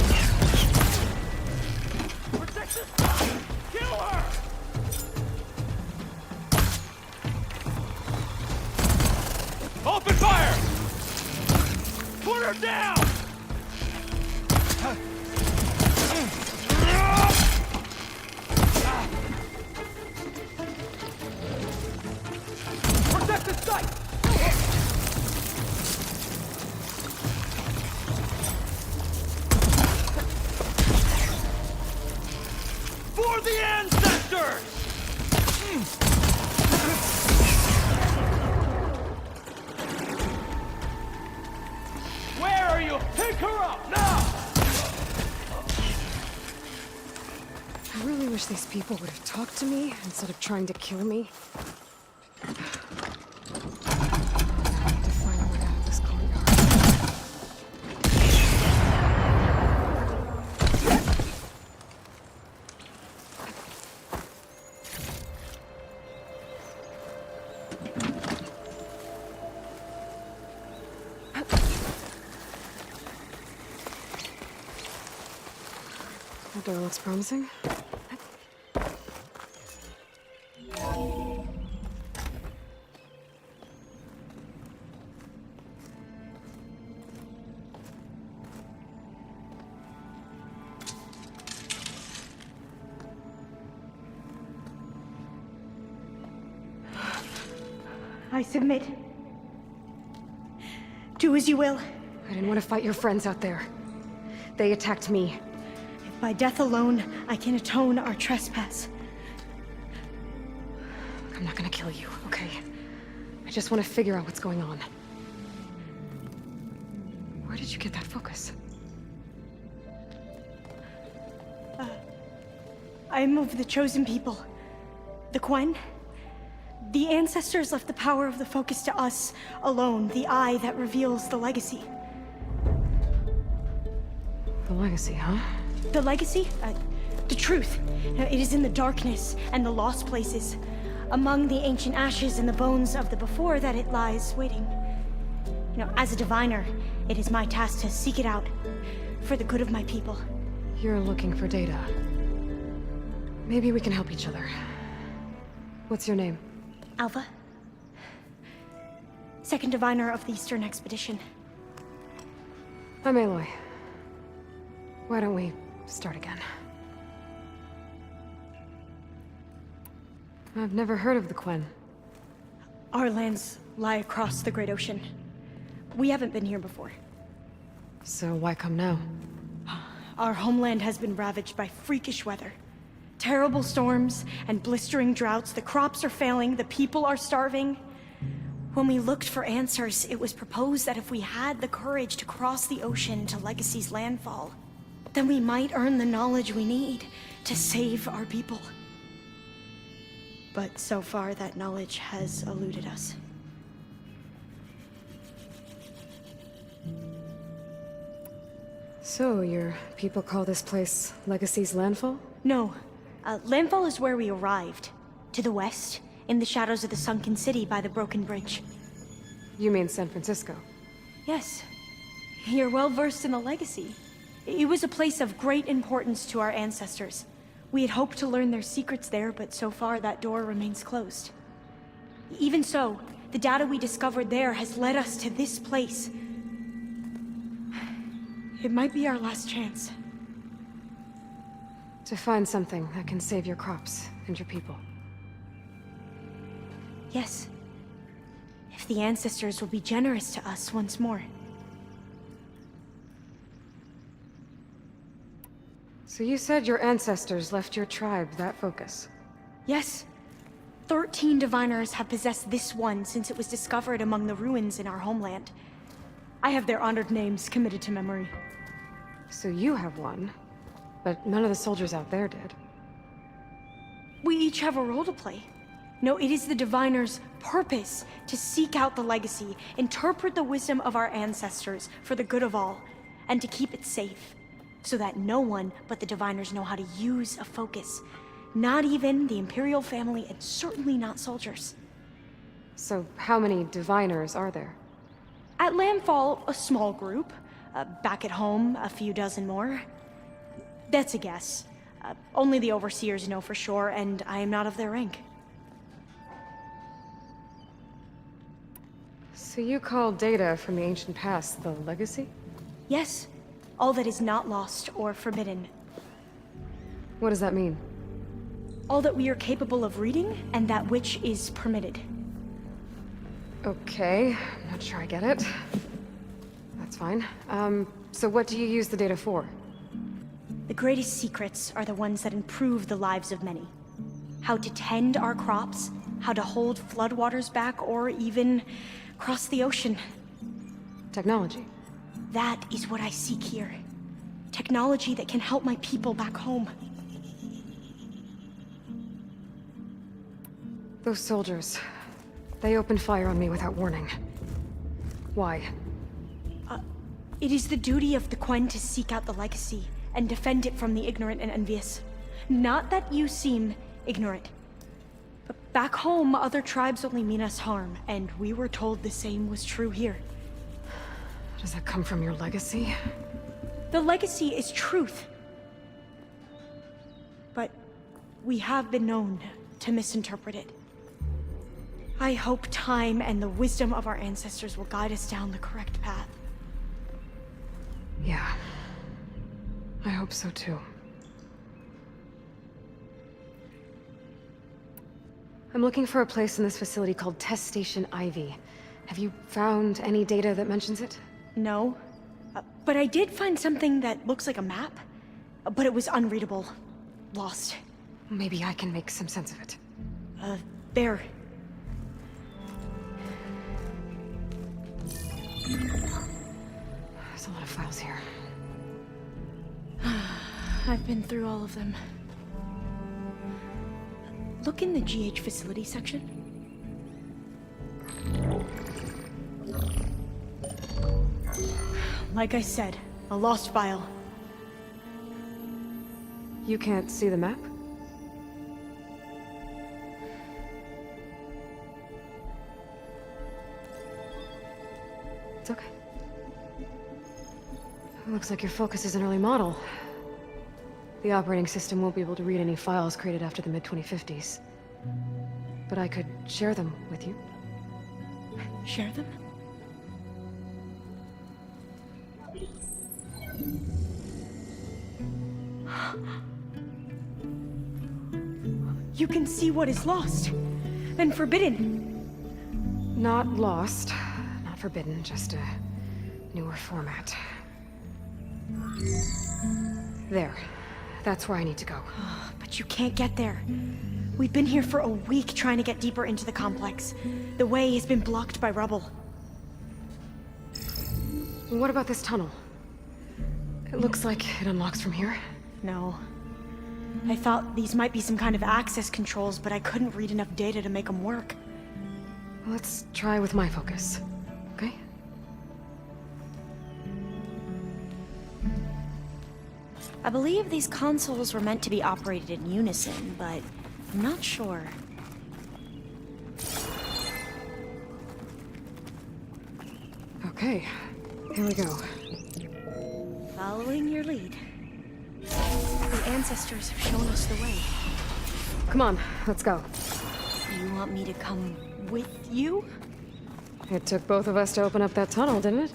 Protect this guy! Kill her! Open fire! Put her down! Protect the site! For the ancestors! Where are you? Take her out, now! I really wish these people would have talked to me instead of trying to kill me. I have to find a way out of this courtyard. That door looks promising. I submit. Do as you will. I didn't want to fight your friends out there. They attacked me. If by death alone I can atone our trespass. I'm not gonna kill you, okay? I just want to figure out what's going on. Where did you get that focus? I am of the chosen people. The Quen. The ancestors left the power of the focus to us alone, the eye that reveals the legacy. The legacy, huh? The legacy? The truth. It is in the darkness and the lost places, among the ancient ashes and the bones of the before that it lies waiting. As a diviner, it is my task to seek it out, for the good of my people. You're looking for data. Maybe we can help each other. What's your name? Alva. Second diviner of the Eastern Expedition. I'm Aloy. Why don't we start again? I've never heard of the Quen. Our lands lie across the Great Ocean. We haven't been here before. So why come now? Our homeland has been ravaged by freakish weather. Terrible storms and blistering droughts. The crops are failing, the people are starving. When we looked for answers, it was proposed that if we had the courage to cross the ocean to Legacy's landfall, then we might earn the knowledge we need to save our people. But so far, that knowledge has eluded us. So, your people call this place Legacy's landfall? No. Landfall is where we arrived. To the west, in the shadows of the sunken city by the broken bridge. You mean San Francisco? Yes. You're well versed in the Legacy. It was a place of great importance to our ancestors. We had hoped to learn their secrets there, but so far that door remains closed. Even so, the data we discovered there has led us to this place. It might be our last chance. To find something that can save your crops and your people. Yes. If the ancestors will be generous to us once more. So you said your ancestors left your tribe that focus? Yes. 13 diviners have possessed this one since it was discovered among the ruins in our homeland. I have their honored names committed to memory. So you have one, but none of the soldiers out there did. We each have a role to play. No, it is the diviner's purpose to seek out the legacy, interpret the wisdom of our ancestors for the good of all, and to keep it safe, so that no one but the diviners know how to use a focus. Not even the Imperial family, and certainly not soldiers. So how many diviners are there? At Landfall, a small group. Back at home, a few dozen more. That's a guess. Only the overseers know for sure, and I am not of their rank. So you call data from the ancient past the legacy? Yes. All that is not lost or forbidden. What does that mean? All that we are capable of reading, and that which is permitted. Okay, I'm not sure I get it. That's fine. So what do you use the data for? The greatest secrets are the ones that improve the lives of many. How to tend our crops, how to hold floodwaters back, or even cross the ocean. Technology. That is what I seek here. Technology that can help my people back home. Those soldiers, they opened fire on me without warning. Why? It is the duty of the Quen to seek out the legacy and defend it from the ignorant and envious. Not that you seem ignorant. But back home, other tribes only mean us harm, and we were told the same was true here. Does that come from your legacy? The legacy is truth. But we have been known to misinterpret it. I hope time and the wisdom of our ancestors will guide us down the correct path. Yeah. I hope so too. I'm looking for a place in this facility called Test Station Ivy. Have you found any data that mentions it? No. But I did find something that looks like a map. But it was unreadable. Lost. Maybe I can make some sense of it. There. There's a lot of files here. I've been through all of them. look in the GH facility section? Like I said, a lost file. You can't see the map? It's okay. It looks like your focus is an early model. The operating system won't be able to read any files created after the mid-2050s. But I could share them with you. Share them? You can see what is lost and forbidden. Not lost, not forbidden, just a newer format. There. That's where I need to go. But you can't get there. We've been here for a week trying to get deeper into the complex. The way has been blocked by rubble. What about this tunnel? It looks like it unlocks from here. No. I thought these might be some kind of access controls, but I couldn't read enough data to make them work. Let's try with my focus, okay? I believe these consoles were meant to be operated in unison, but I'm not sure. Okay, here we go. Following your lead. The ancestors have shown us the way. Come on, let's go. You want me to come with you? It took both of us to open up that tunnel, didn't it?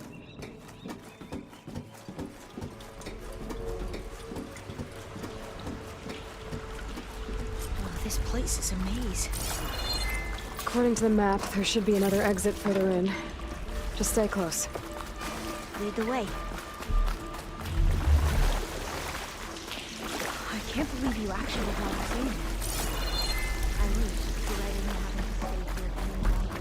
This place is a maze. According to the map, there should be another exit further in. Just stay close. Lead the way. I can't believe you actually got us in. I wish that I didn't have to stay here any longer.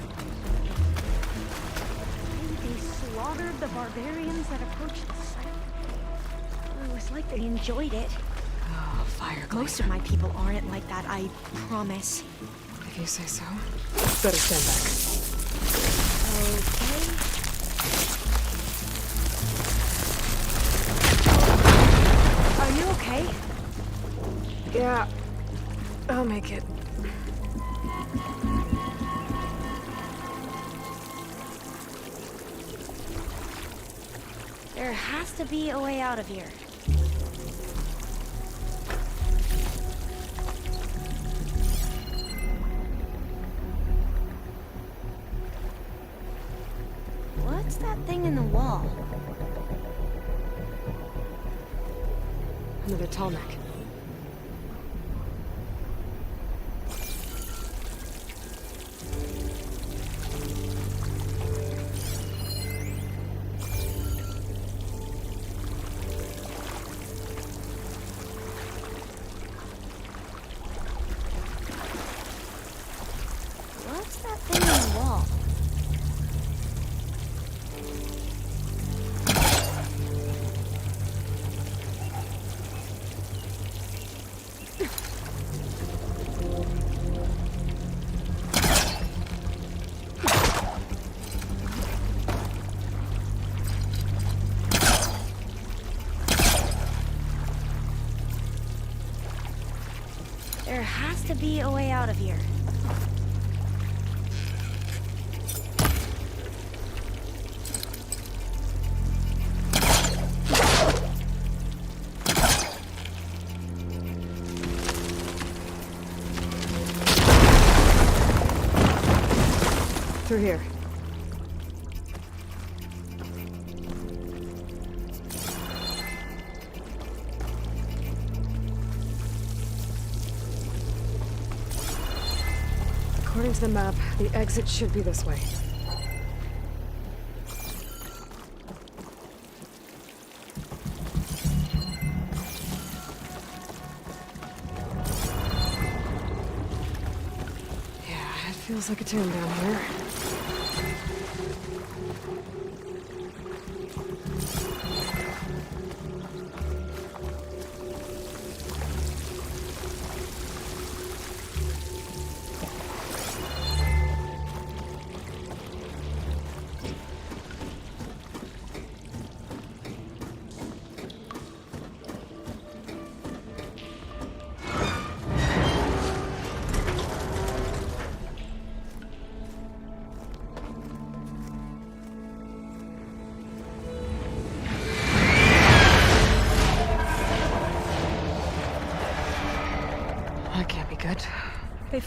Maybe they slaughtered the barbarians that approached the site. It was like they enjoyed it. Oh, fire glacier. Most of my people aren't like that, I promise. If you say so. Better stand back. Okay. Are you okay? Yeah, I'll make it. There has to be a way out of here. What's that thing in the wall? Another tall neck. What's that thing in the wall? There has to be a way out of here. Through here. According to the map, the exit should be this way. Yeah, it feels like a tomb down here.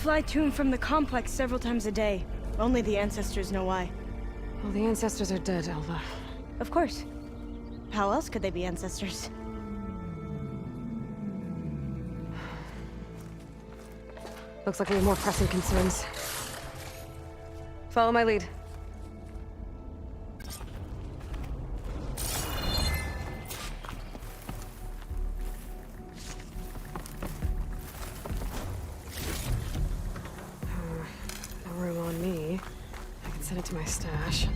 fly to and from the complex several times a day. Only the ancestors know why. Well, the ancestors are dead, Elva. Of course. How else could they be ancestors? Looks like we have more pressing concerns. Follow my lead. No room on me. I can send it to my stash.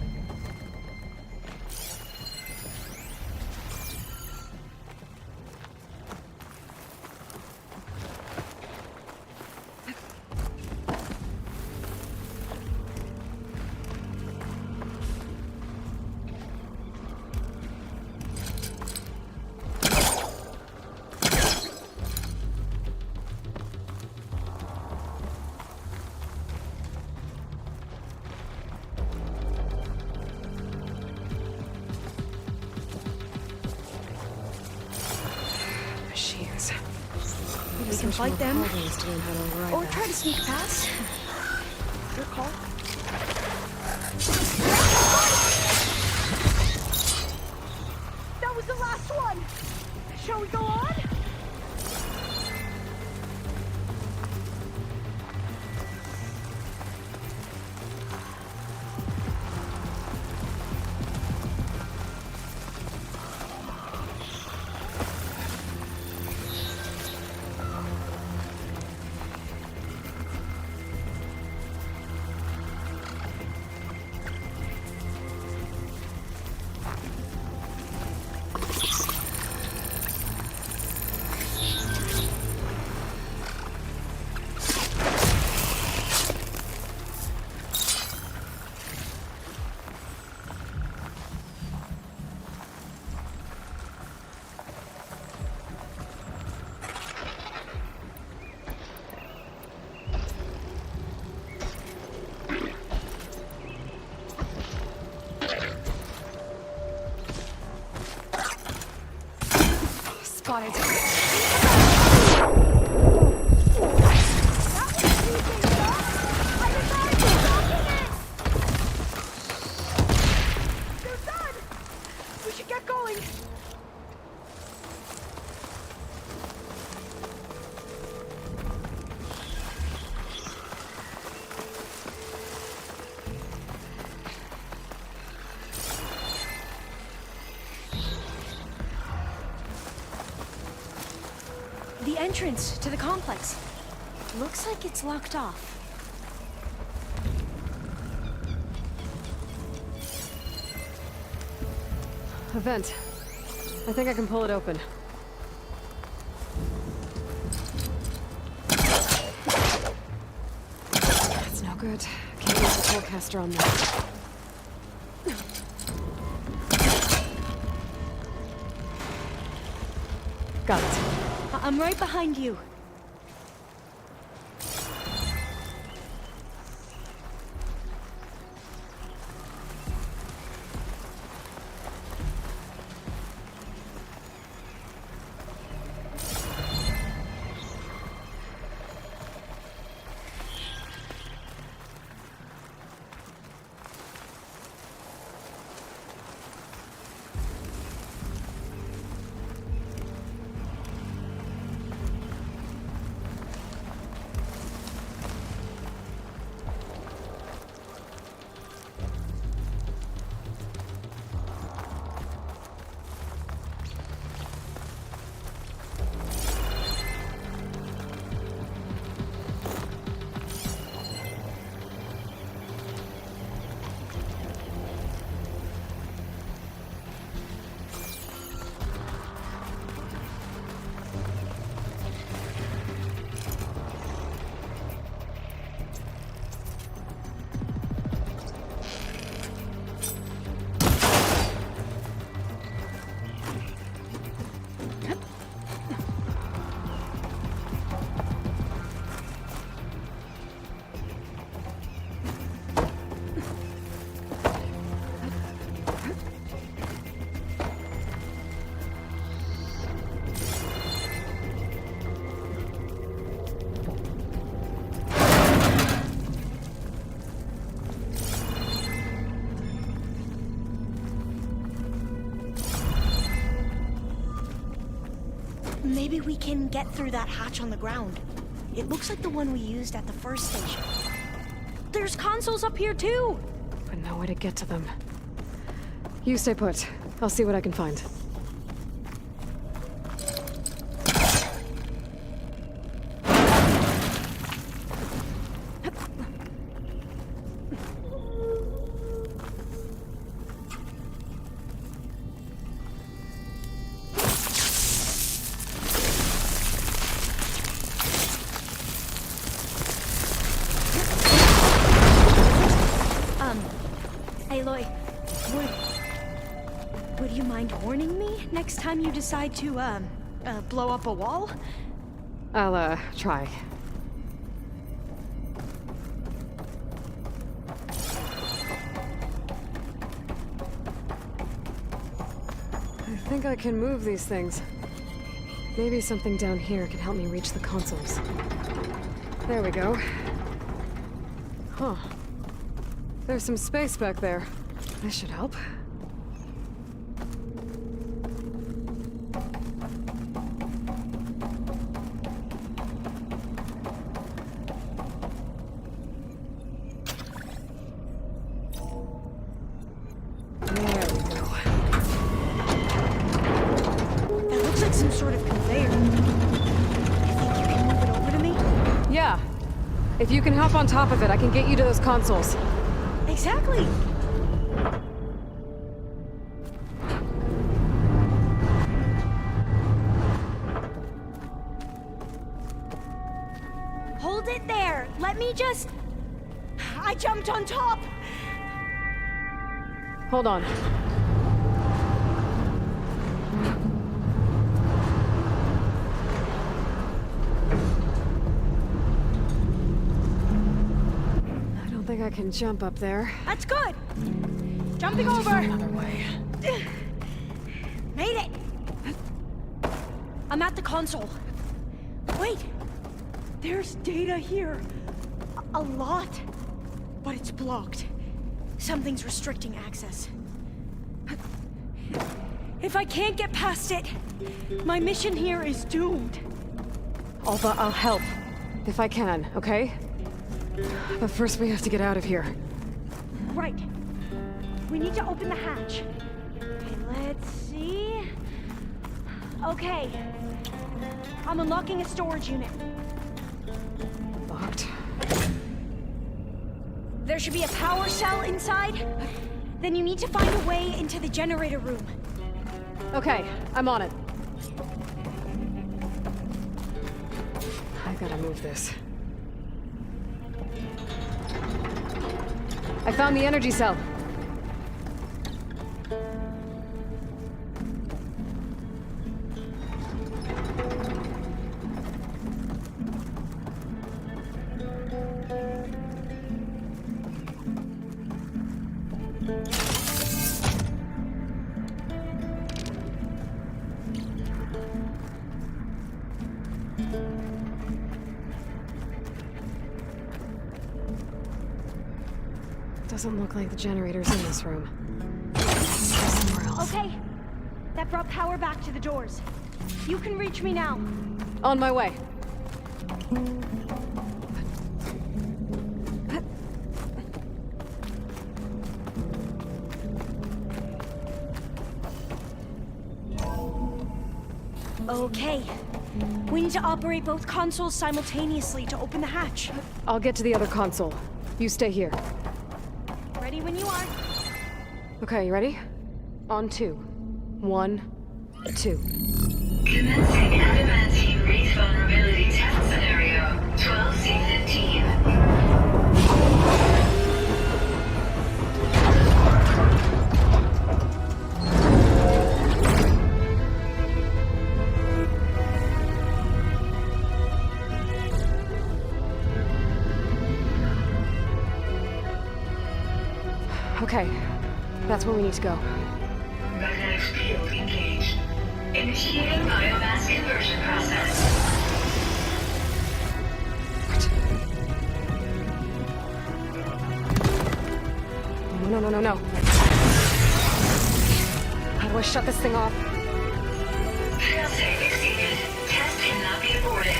Machines. We can fight them, Or or try to sneak past. Your call. That was the last one! Shall we go on? Spotted. We should get going! The entrance to the complex. Looks like it's locked off. A vent. I think I can pull it open. That's no good. Can't use the forecaster on that. Got it. I'm right behind you. Maybe we can get through that hatch on the ground. It looks like the one we used at the first station. There's consoles up here too! But no way to get to them. You stay put. I'll see what I can find. Aloy, would you mind warning me next time you decide to, blow up a wall? I'll, try. I think I can move these things. Maybe something down here can help me reach the consoles. There we go. Huh. There's some space back there. This should help. That looks like some sort of conveyor. You think you can move it over to me? Yeah. If you can hop on top of it, I can get you to those consoles. Exactly! Hold it there! Let me just... I jumped on top! Hold on. I don't think I can jump up there. That's good! Jumping over! Another way. Made it! I'm at the console. Wait! There's data here. A lot. But it's blocked. Something's restricting access. If I can't get past it, my mission here is doomed. Alba, I'll help. If I can, okay? But first we have to get out of here. Right. We need to open the hatch. Okay, let's see. Okay. I'm unlocking a storage unit. Locked. There should be a power cell inside. Then you need to find a way into the generator room. Okay, I'm on it. I gotta move this. I found the energy cell. Doesn't look like the generator's in this room. Somewhere else. Okay. That brought power back to the doors. You can reach me now. On my way. Okay. We need to operate both consoles simultaneously to open the hatch. I'll get to the other console. You stay here. Ready when you are. Okay, you ready? On 2. 1, 2. Commencing adamantium wraith vulnerability test scenario 12C15. Okay, that's where we need to go. Magnetic field engaged. Initiating biomass conversion process. No. How do I shut this thing off? Failsafe exceeded. Facility aborted.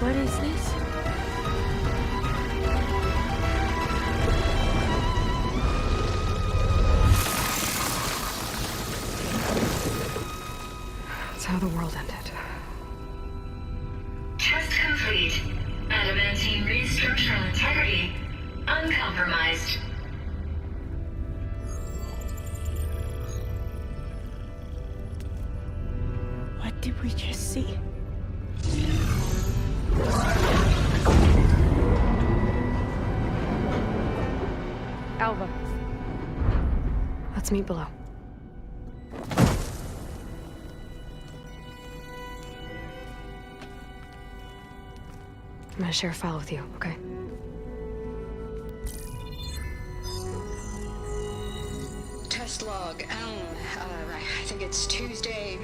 What is this? That's how the world ended. Test complete. Adamantine read structural integrity uncompromised. What did we just see? Alva. Let's meet below. I'm gonna share a file with you, okay? Test log, I think it's Tuesday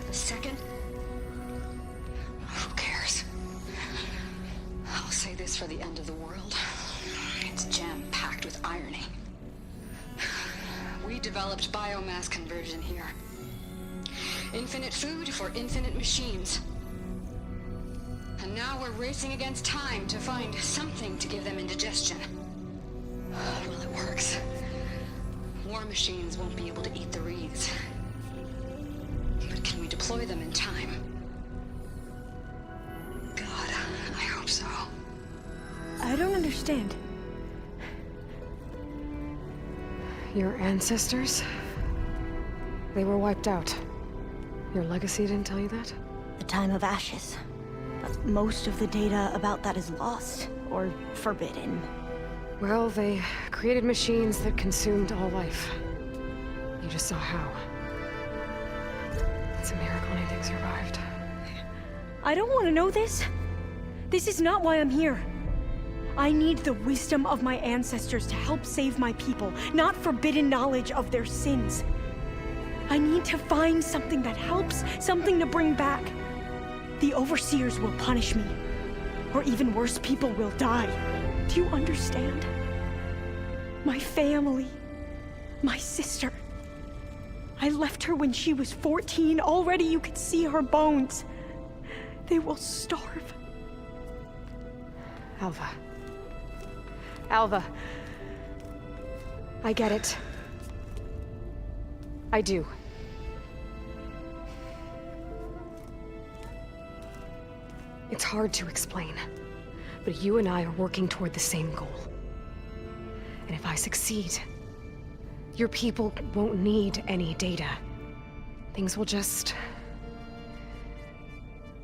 the 2nd? Who cares? I'll say this for the end of the world. It's jam-packed with irony. We developed biomass conversion here. Infinite food for infinite machines. And now we're racing against time to find something to give them indigestion. Well, it works. War machines won't be able to eat the wreaths. But can we deploy them in time? God, I hope so. I don't understand. Your ancestors? They were wiped out. Your legacy didn't tell you that? The time of ashes. But most of the data about that is lost, or forbidden. Well, they created machines that consumed all life. You just saw how. It's a miracle anything survived. I don't want to know this. This is not why I'm here. I need the wisdom of my ancestors to help save my people, not forbidden knowledge of their sins. I need to find something that helps, something to bring back. The Overseers will punish me. Or even worse, people will die. Do you understand? My family. My sister. I left her when she was 14. Already you could see her bones. They will starve. Alva. Alva. I get it. I do. It's hard to explain, but you and I are working toward the same goal. And if I succeed, your people won't need any data. Things will just...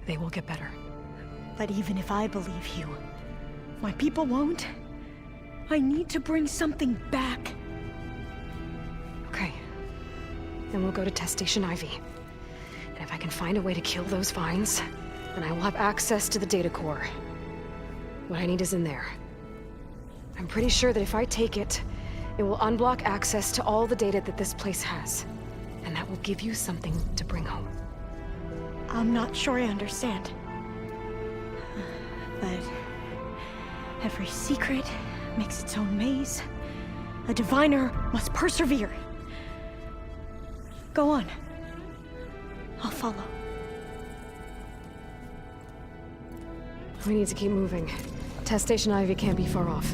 they will get better. But even if I believe you, my people won't. I need to bring something back. Okay. Then we'll go to Test Station Ivy. And if I can find a way to kill those vines, then I will have access to the data core. What I need is in there. I'm pretty sure that if I take it, it will unblock access to all the data that this place has. And that will give you something to bring home. I'm not sure I understand. But every secret makes its own maze. A diviner must persevere. Go on. I'll follow. We need to keep moving. Test Station Ivy can't be far off.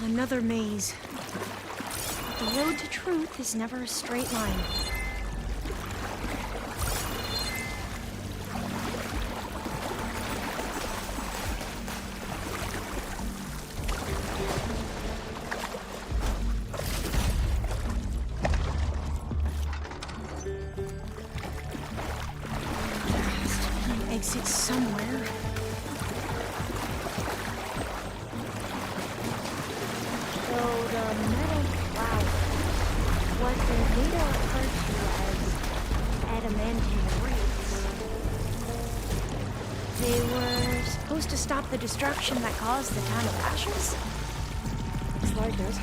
Another maze. The road to truth is never a straight line. Exit somewhere. So the metal cloud was the data referred to as adamantine wreaths. They were supposed to stop the destruction that caused the Town of Ashes? Looks like it.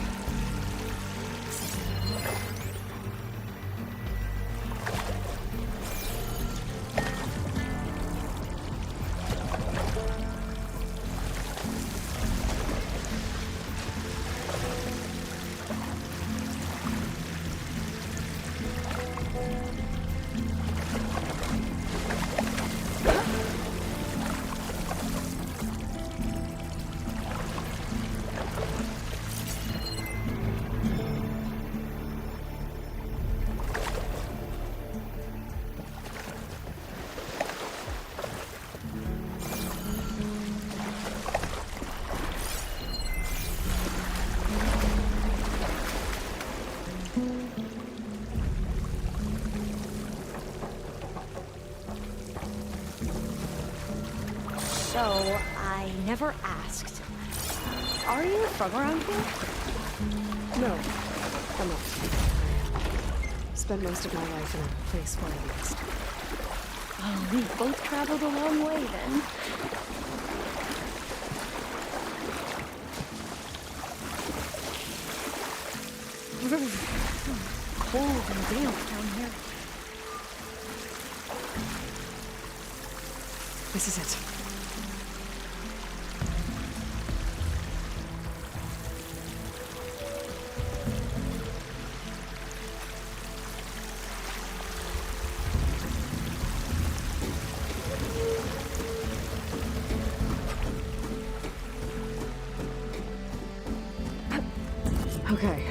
So, I never asked. Are you from around here? No, I'm not. I spent most of my life in a place far east. Oh, we both traveled a long way then. Cold and damp down here. This is it. Okay.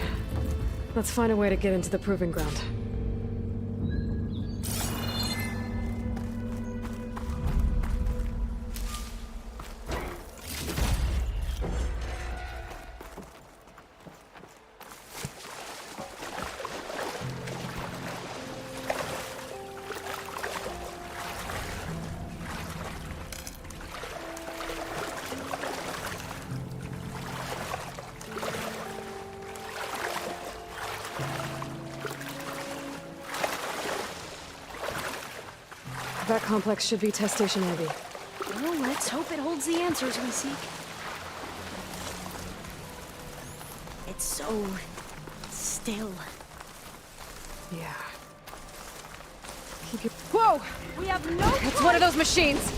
Let's find a way to get into the proving ground. That complex should be Test Station Ivy. Well, let's hope it holds the answers we seek. It's so... still. Yeah. Whoa! We have no It's one of those machines!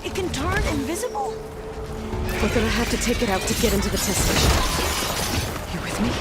It can turn invisible? We're gonna have to take it out to get into the test station. You with me?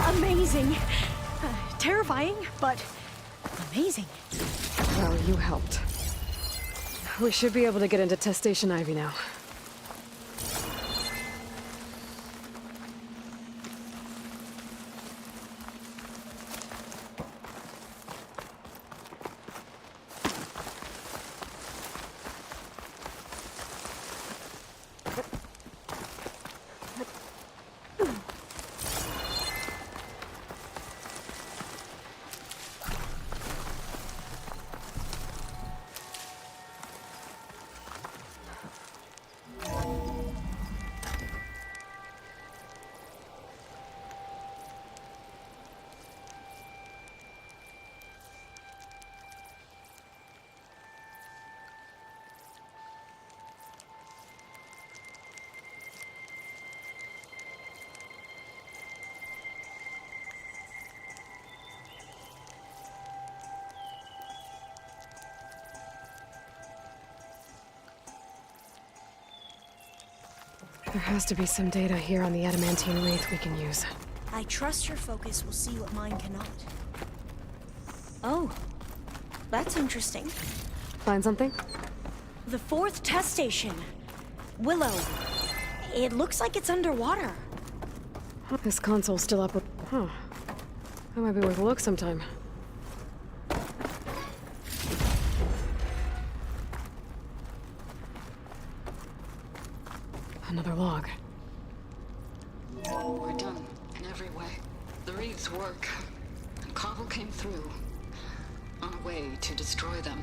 Amazing. Terrifying, but amazing. Well, you helped. We should be able to get into Test Station Ivy now. There has to be some data here on the adamantine wraith we can use. I trust your focus will see what mine cannot. Oh, that's interesting. Find something? The 4th test station. Willow. It looks like it's underwater. This console's still up with... Huh. That might be worth a look sometime. Another log. We're done, in every way. The Reeds work, and Cobble came through, on a way to destroy them.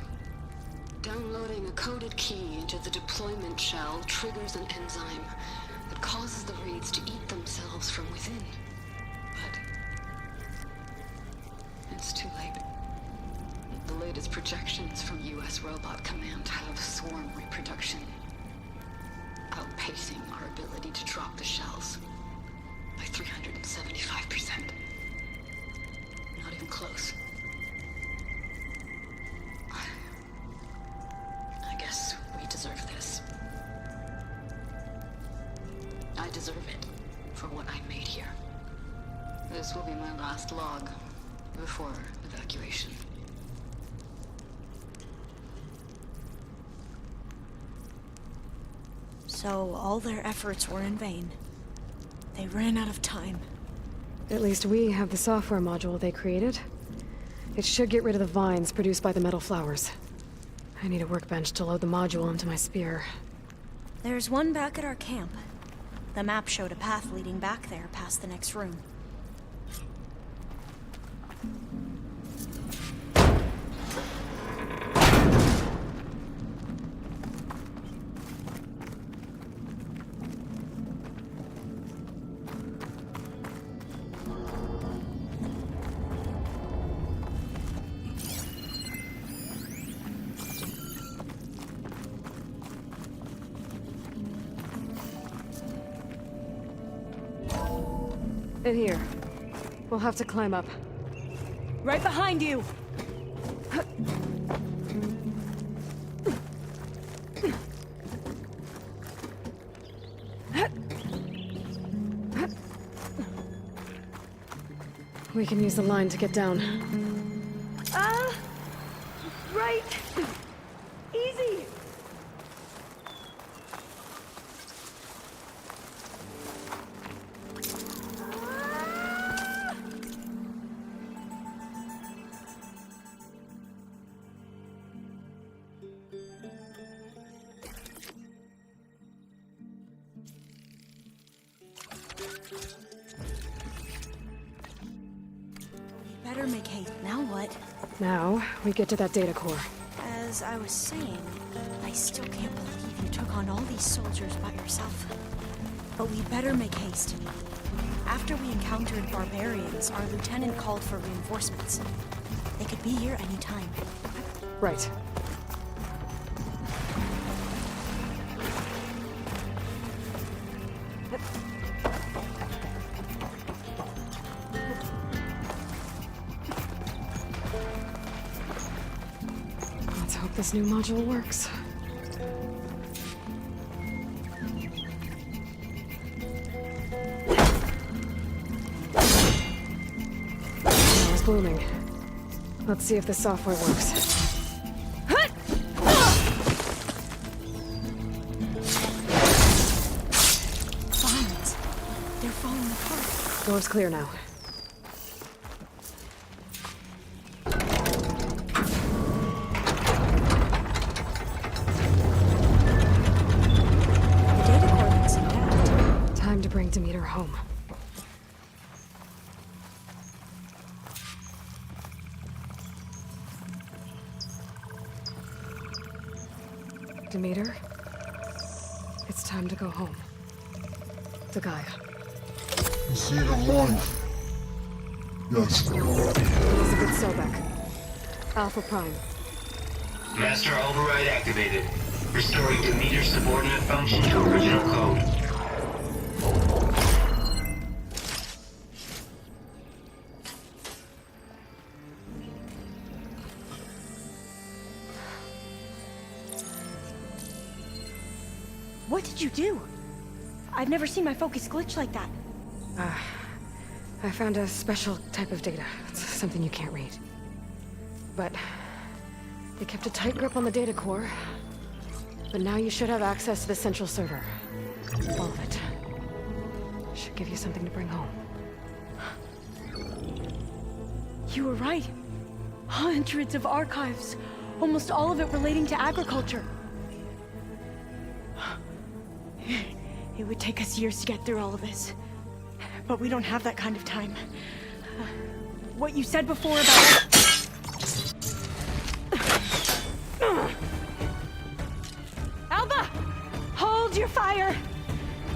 Downloading a coded key into the deployment shell triggers an enzyme that causes the Reeds to eat themselves from within. But it's too late. The latest projections from U.S. Robot Command have swarm reproduction, outpacing our ability to drop the shells by 375%. Not even close. I guess we deserve this. I deserve it for what I made here. This will be my last log before evacuation. So all their efforts were in vain. They ran out of time. At least we have the software module they created. It should get rid of the vines produced by the metal flowers. I need a workbench to load the module into my spear. There's one back at our camp. The map showed a path leading back there past the next room. In here. We'll have to climb up. Right behind you! We can use the line to get down. Right! Easy! Better make haste. Now what? Now, we get to that data core. As I was saying, I still can't believe you took on all these soldiers by yourself. But we better make haste. After we encountered barbarians, our lieutenant called for reinforcements. They could be here any time. Right. Let's hope this new module works. Now it's blooming. Let's see if the software works. Vines. They're falling apart. Door's clear now. The data core looks intact. Time to bring Demeter home. Demeter, it's time to go home. To Gaia. You see the light? Yes. Elizabeth Sobek. Alpha Prime. Master override activated. Restoring Demeter's subordinate function to original code. What did you do? I've never seen my focus glitch like that. I found a special type of data. It's something you can't read. But they kept a tight grip on the data core. But now you should have access to the central server. All of it. Should give you something to bring home. You were right. Hundreds of archives. Almost all of it relating to agriculture. It would take us years to get through all of this. But we don't have that kind of time. What you said before about... Alba! Hold your fire!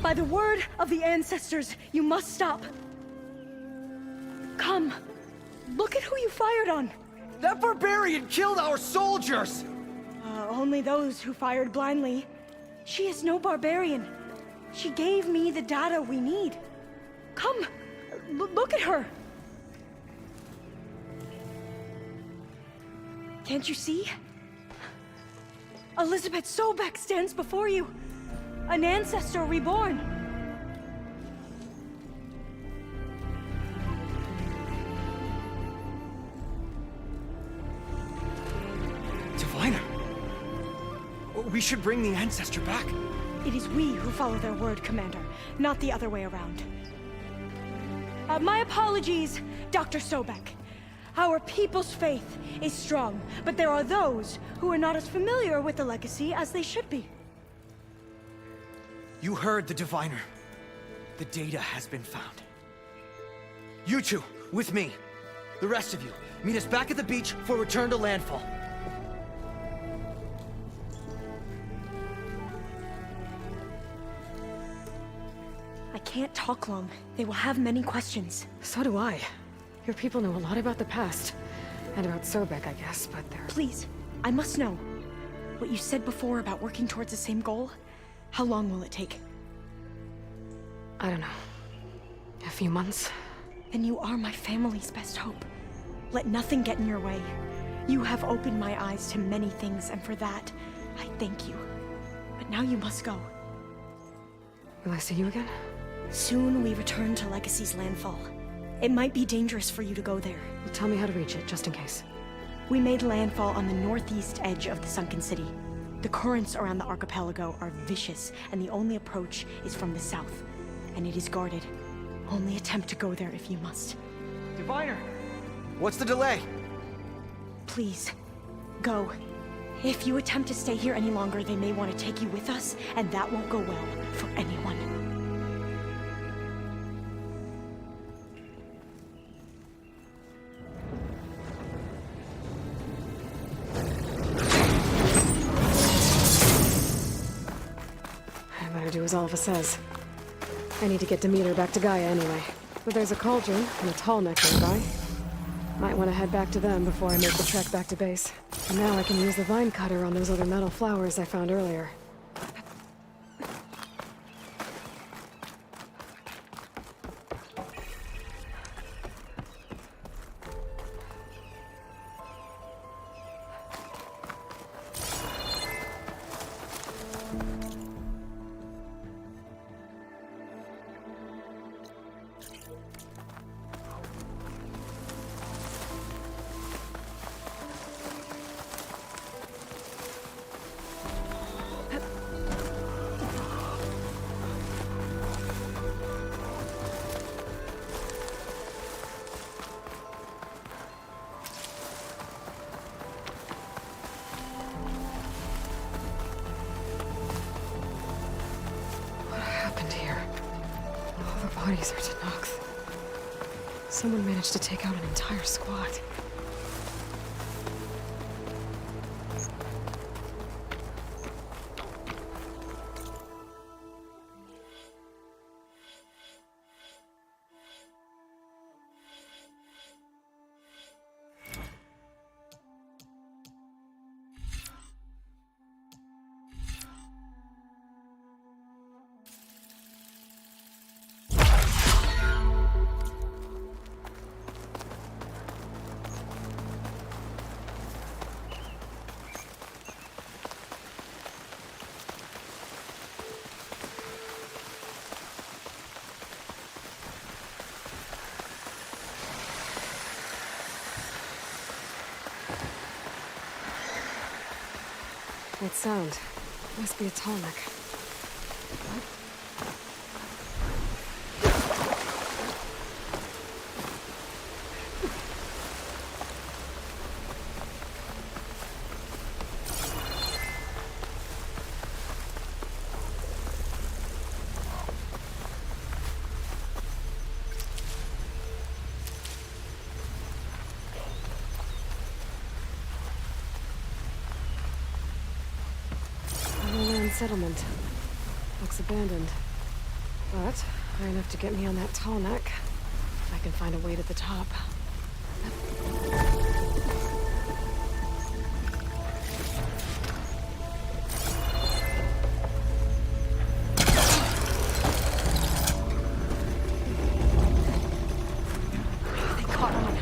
By the word of the ancestors, you must stop. Come. Look at who you fired on. That barbarian killed our soldiers! Only those who fired blindly. She is no barbarian. She gave me the data we need. Come, look at her. Can't you see? Elizabeth Sobek stands before you. An ancestor reborn. Diviner! We should bring the ancestor back. It is we who follow their word, Commander, not the other way around. My apologies, Dr. Sobek. Our people's faith is strong, but there are those who are not as familiar with the legacy as they should be. You heard the diviner. The data has been found. You two, with me. The rest of you, meet us back at the beach for return to landfall. I can't talk long. They will have many questions. So do I. Your people know a lot about the past. And about Sobek, I guess, but they're... Please, I must know. What you said before about working towards the same goal, how long will it take? I don't know. A few months? Then you are my family's best hope. Let nothing get in your way. You have opened my eyes to many things, and for that, I thank you. But now you must go. Will I see you again? Soon we return to Legacy's landfall. It might be dangerous for you to go there. Well, tell me how to reach it, just in case. We made landfall on the northeast edge of the sunken city. The currents around the archipelago are vicious, and the only approach is from the south. And it is guarded. Only attempt to go there if you must. Diviner! What's the delay? Please, go. If you attempt to stay here any longer, they may want to take you with us, and that won't go well for anyone. I better do as Alva says. I need to get Demeter back to Gaia anyway. But there's a cauldron and a tall neck nearby. Might want to head back to them before I make the trek back to base. And now I can use the vine cutter on those other metal flowers I found earlier. Bodies are Tenakth. Someone managed to take out an entire squad. That sound. Must be a tonic. What? Settlement. Looks abandoned. But high enough to get me on that tall neck. I can find a way to the top. They caught on.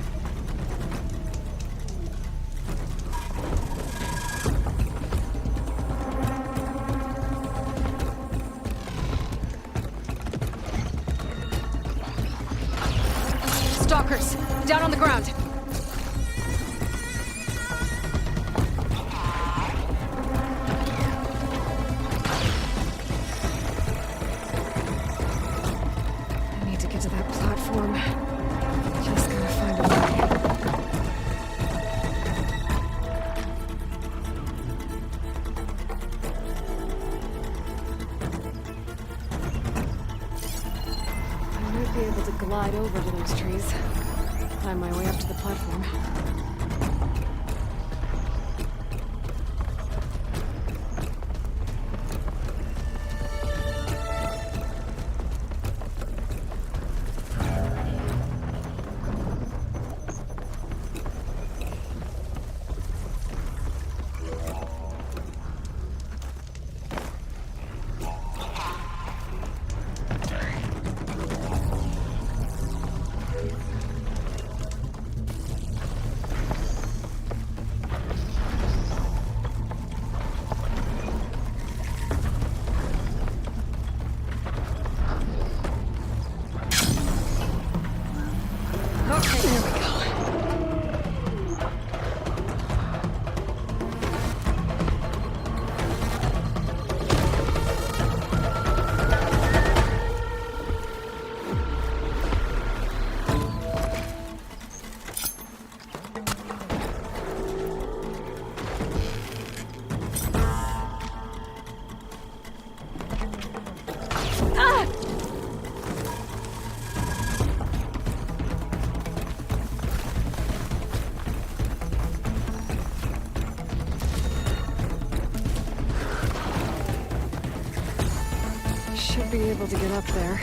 Stalkers! Down on the ground! I need to get to that platform. Just gotta find a way. I might be able to glide over to those trees. Climb my way up to the platform. Okay, there we go. Should be able to get up there.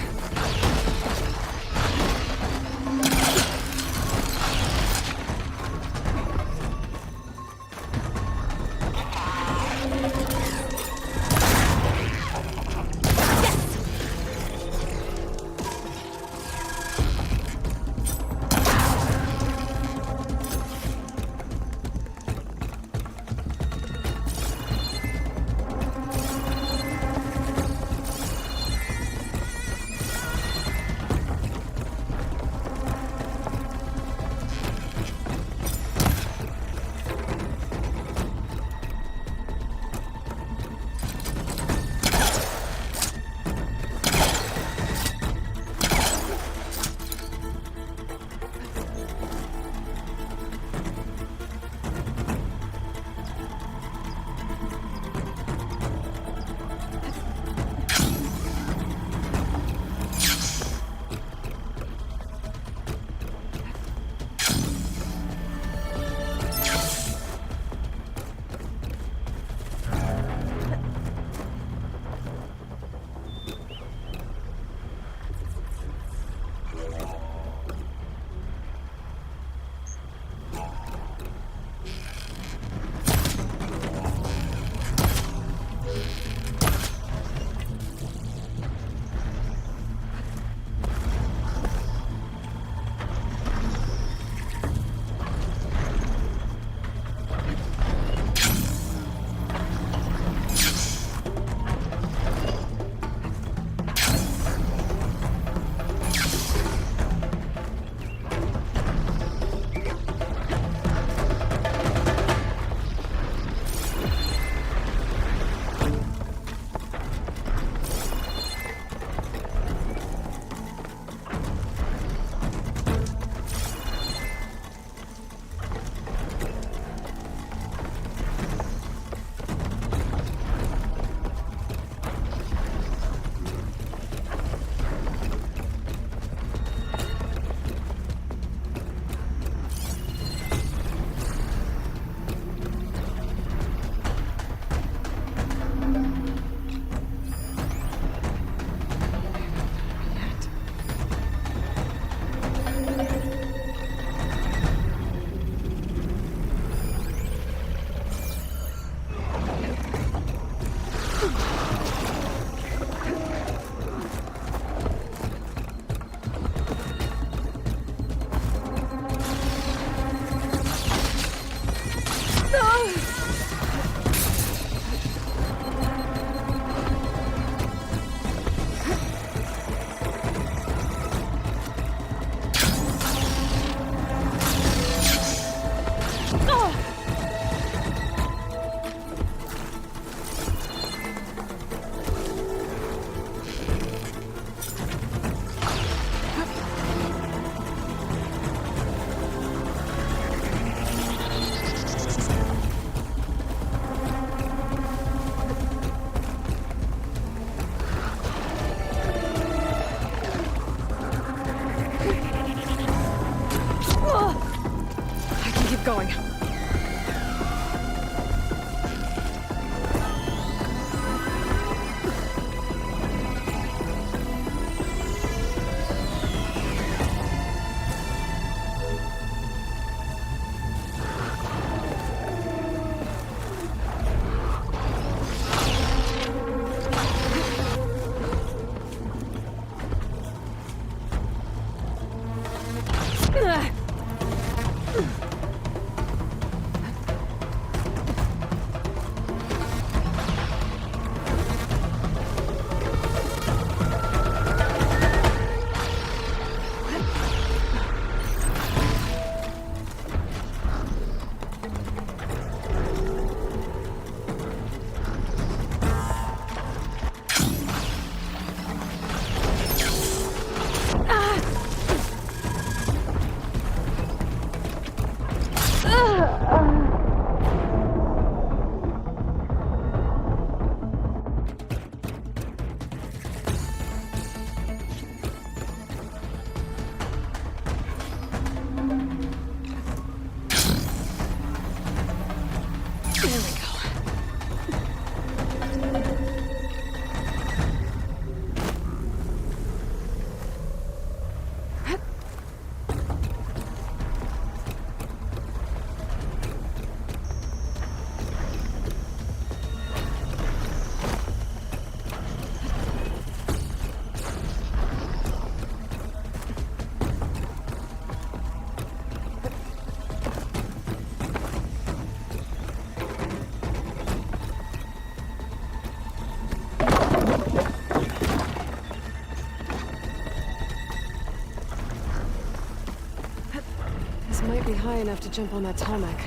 high enough to jump on that tarmac.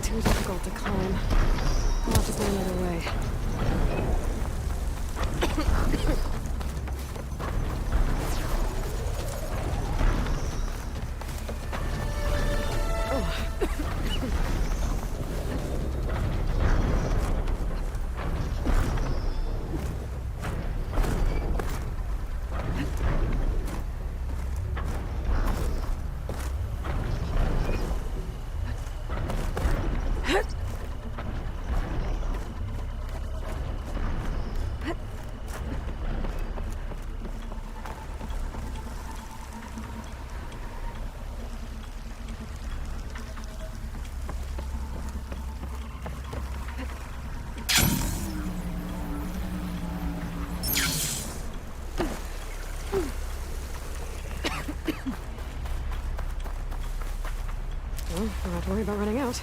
Too difficult to climb. I'll have to find another way. Well, don't have to worry about running out.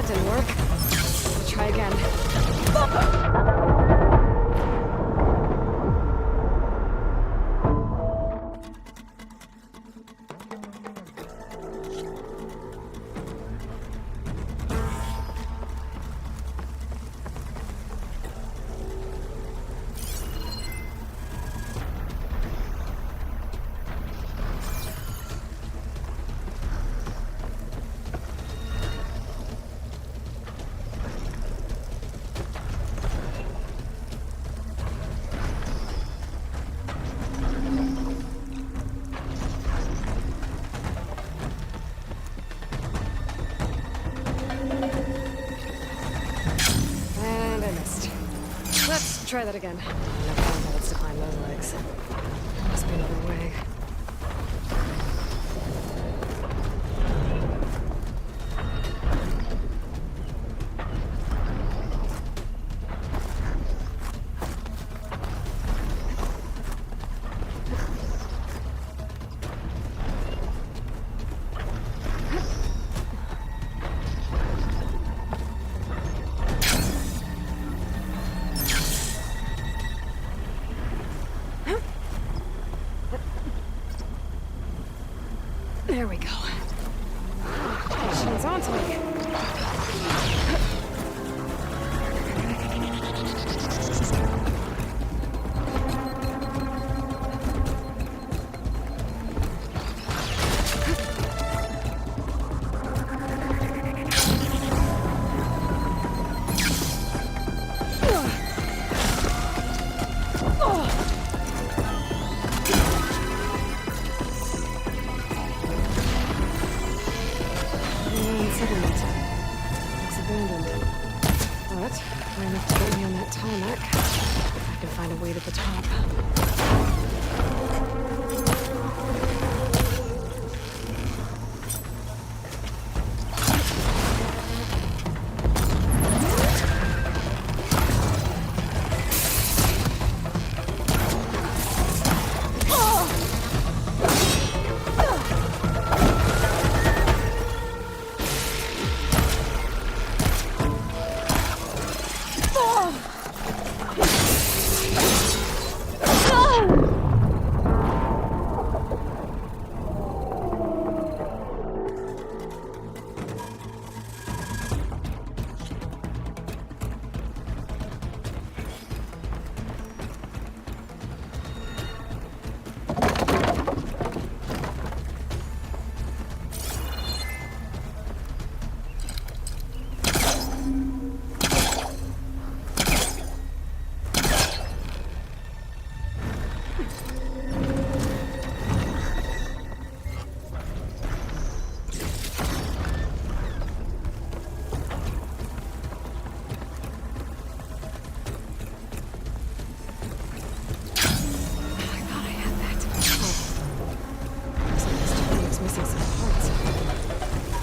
that didn't work. Let's try again. And I missed. Let's try that again. Enough bullets to climb those legs. There must be another way. There we go. She's onto me. Settlement. Looks abandoned. But far enough to get me on that tarmac. If I can find a way to the top.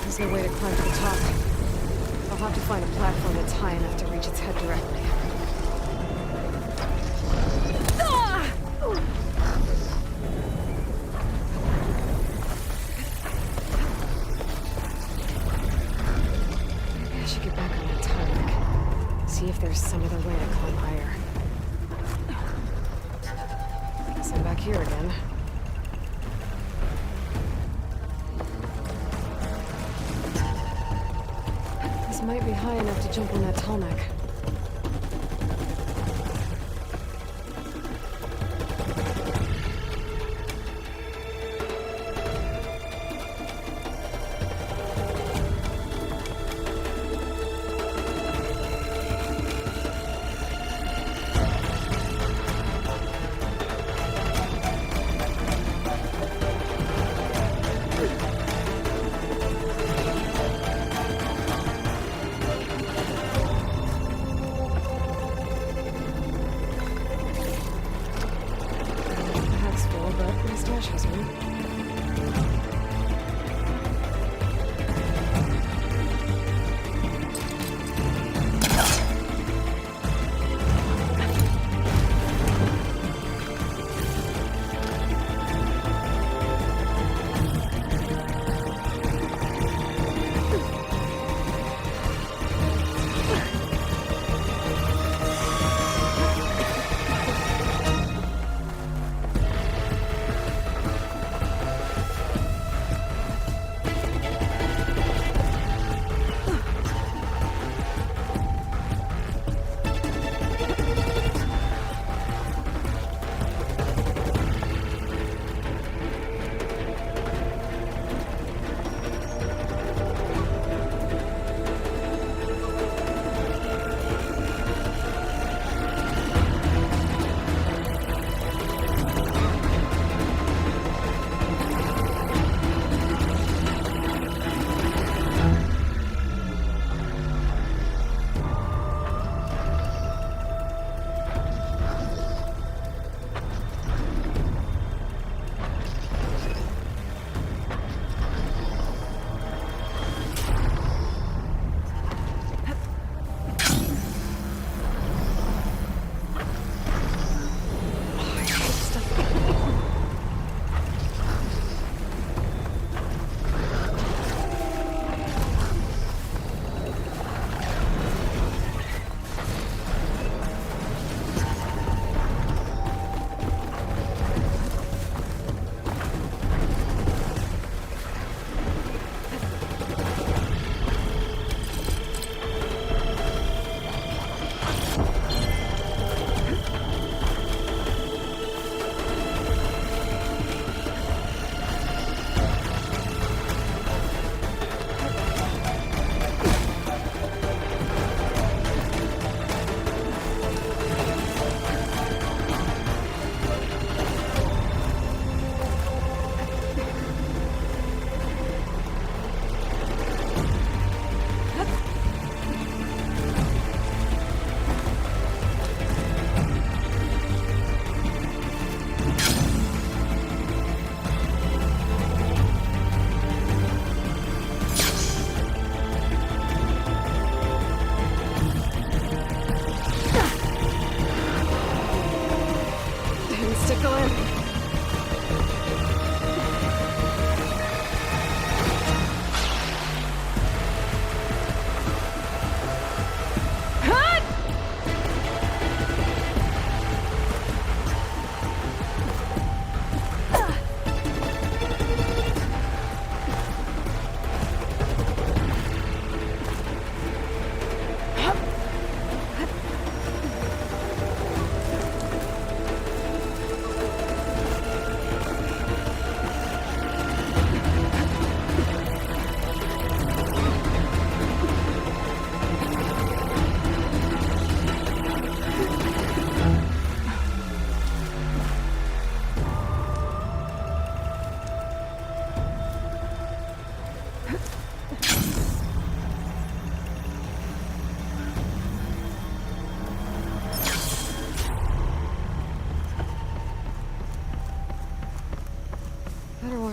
There's no way to climb to the top. I'll have to find a platform that's high enough to reach its head directly. Maybe I should get back on that tarmac. See if there's some other way to climb higher. Guess I'm back here again. Might be high enough to jump on that tarmac.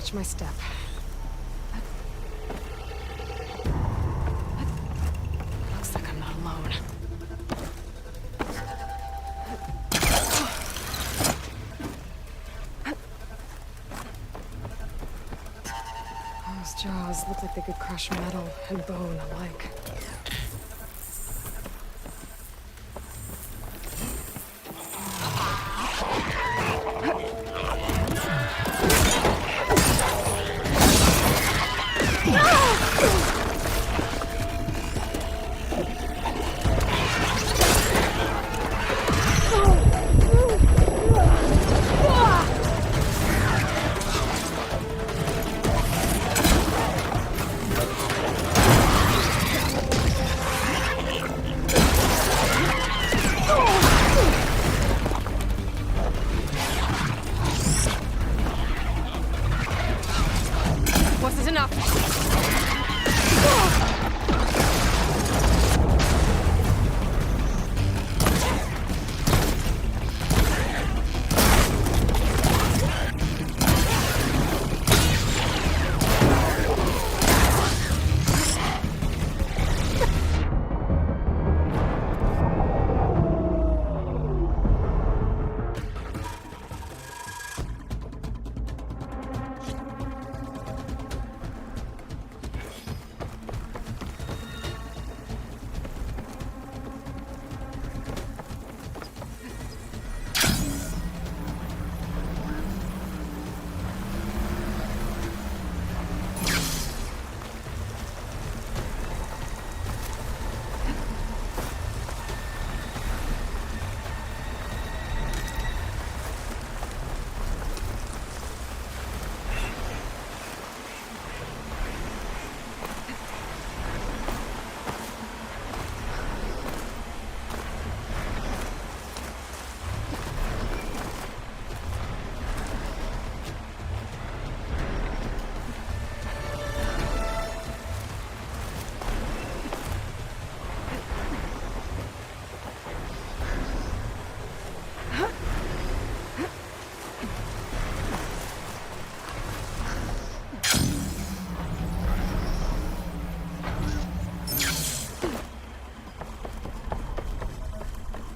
watch my step. Looks like I'm not alone. Those jaws look like they could crush metal and bone alike. Wasn't enough.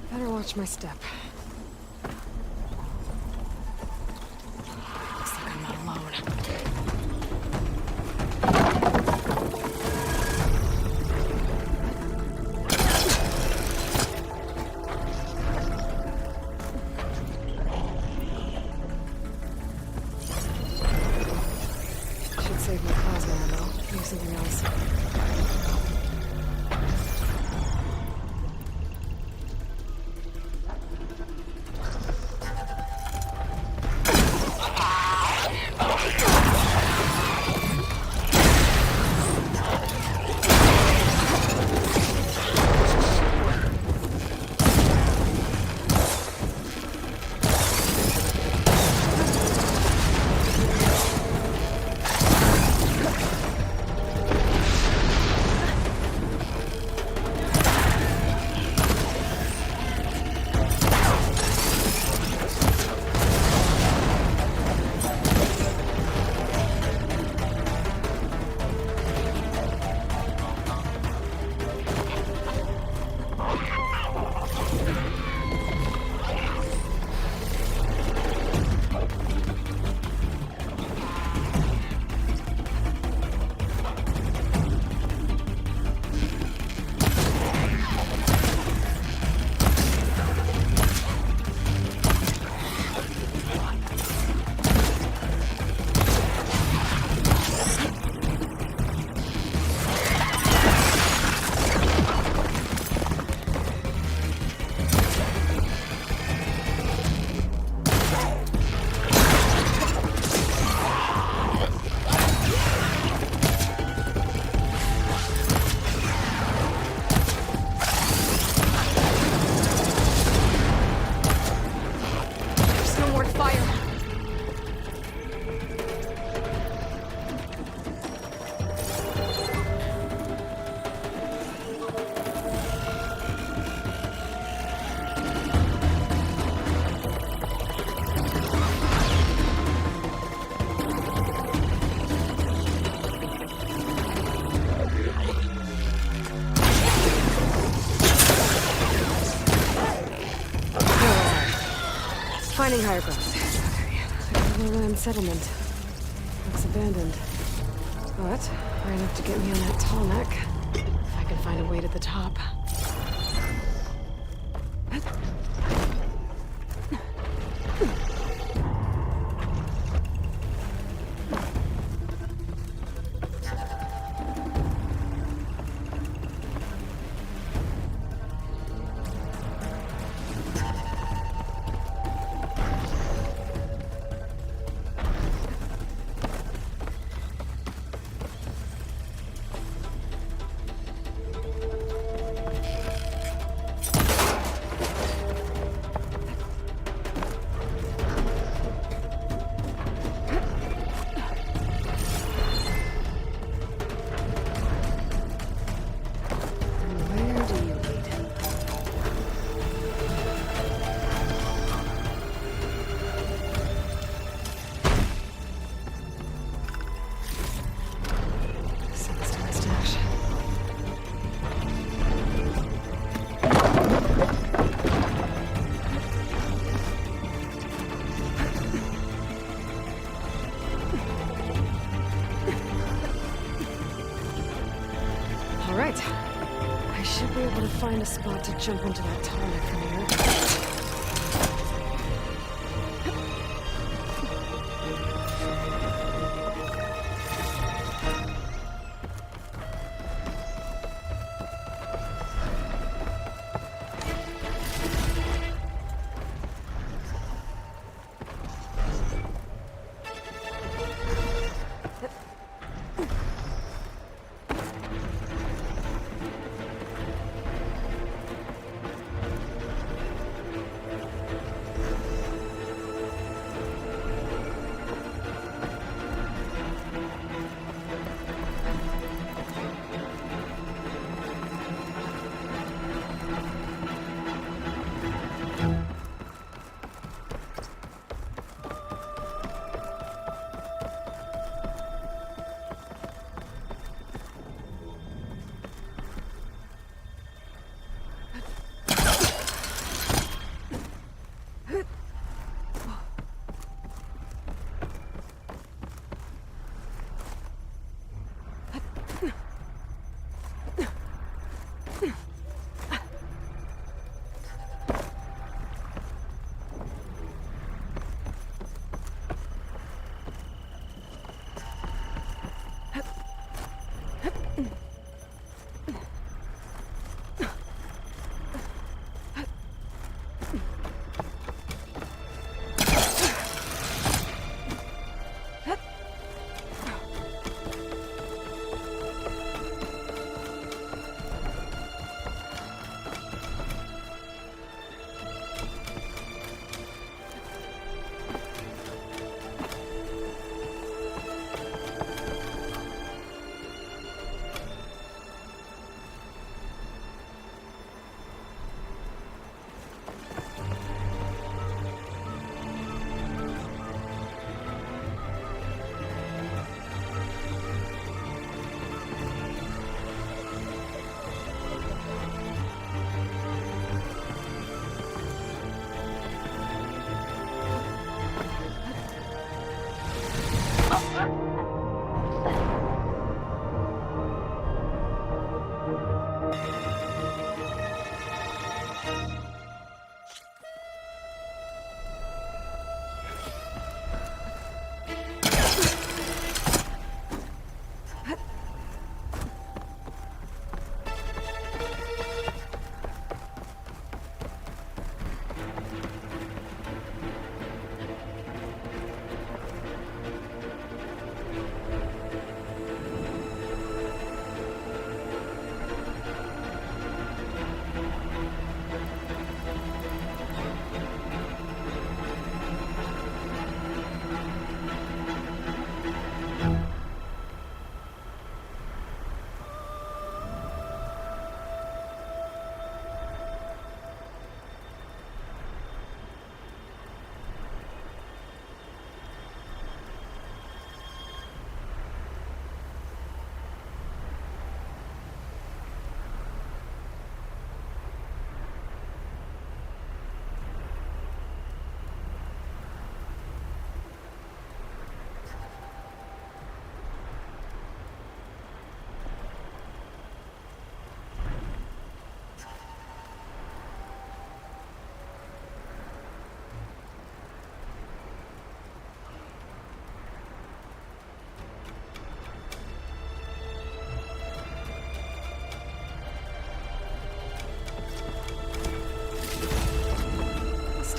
Better watch my step. Looks like I'm not alone. Should save my plasma ammo. Use something else. finding higher ground. Okay, a lowland settlement. Looks abandoned. But high enough to get me on that tall neck. If I can find a way to the top. Find a spot to jump into that tall neck from here.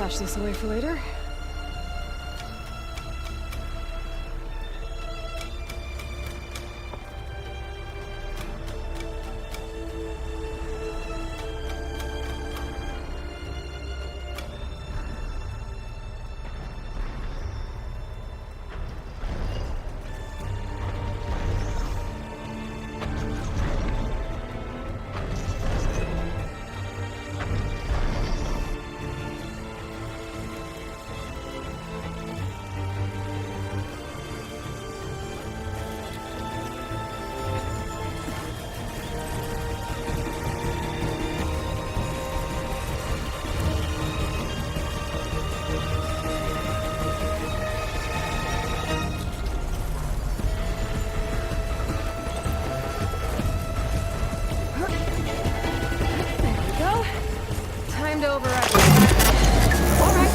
stash this away for later. Time to override. All right.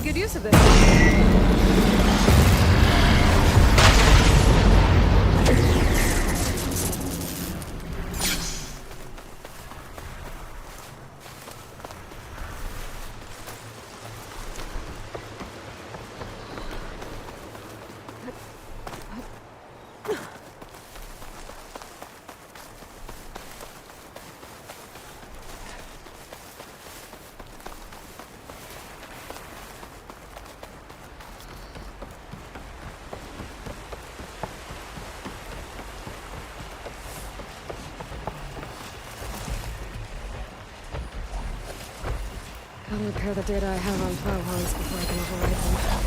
Good use of this. Gotta repair the data I have on Plowhounds before I can override them.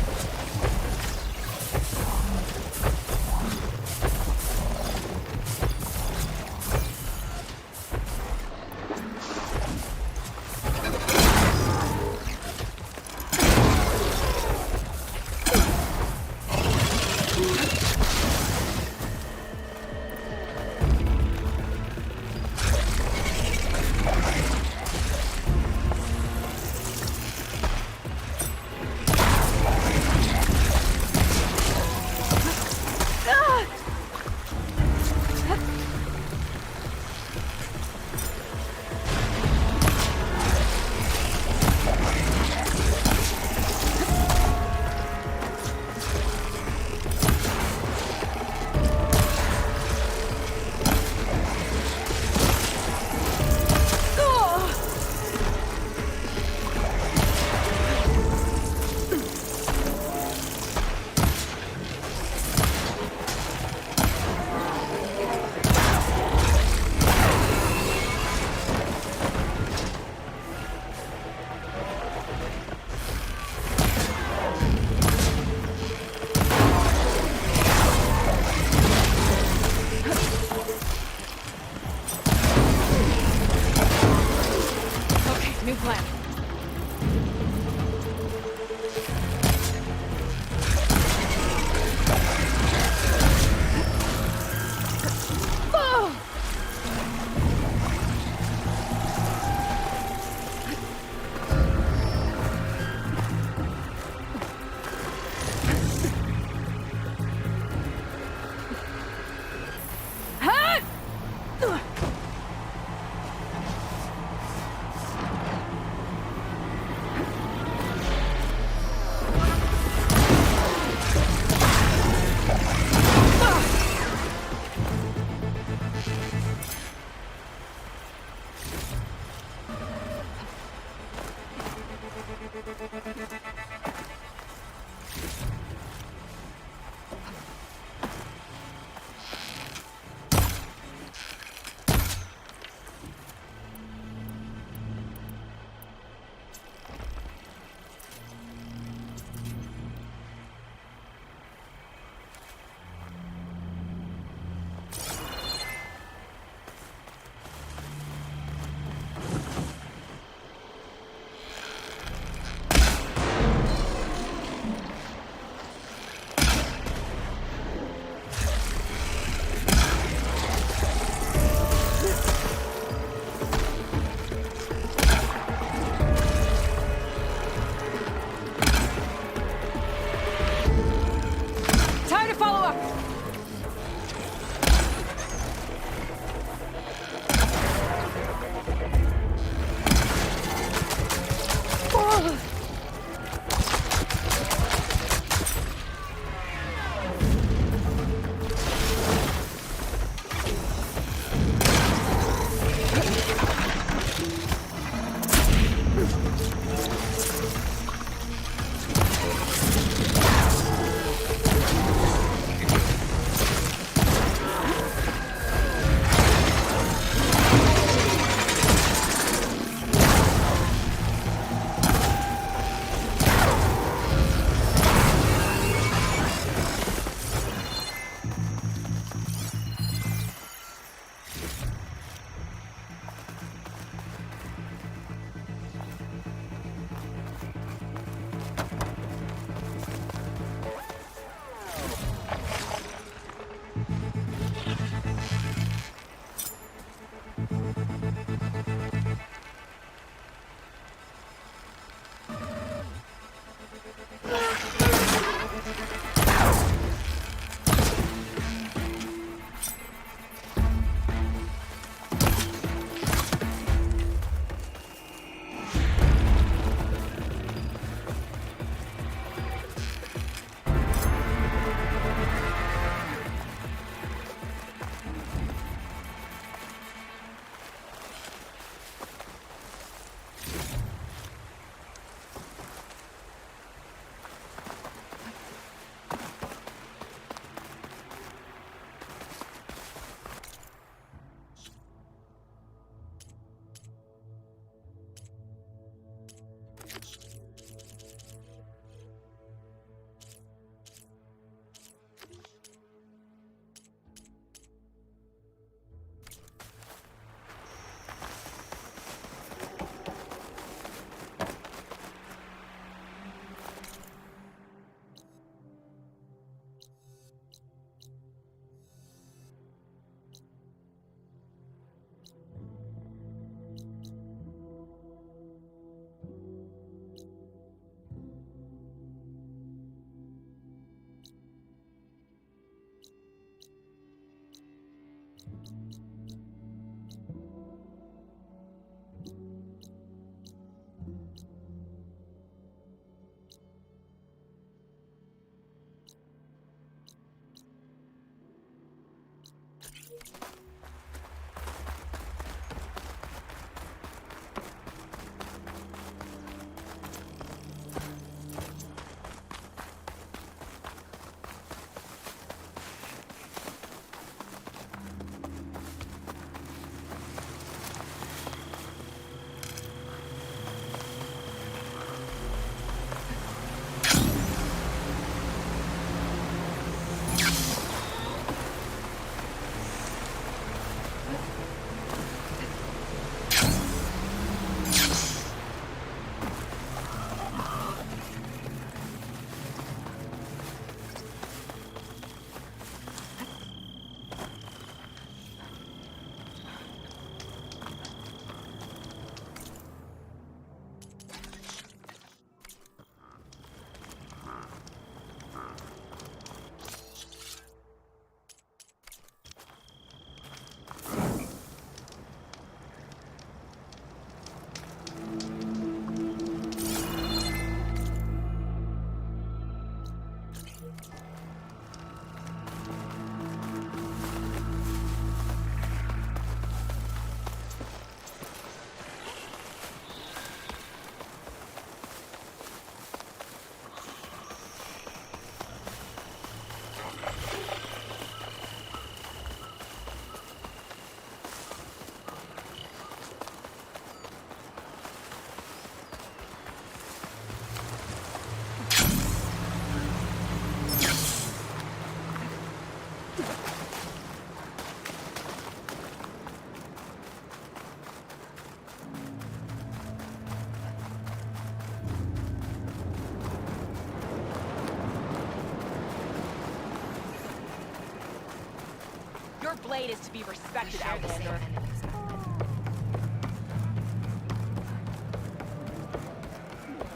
Your blade is to be respected, Outlander.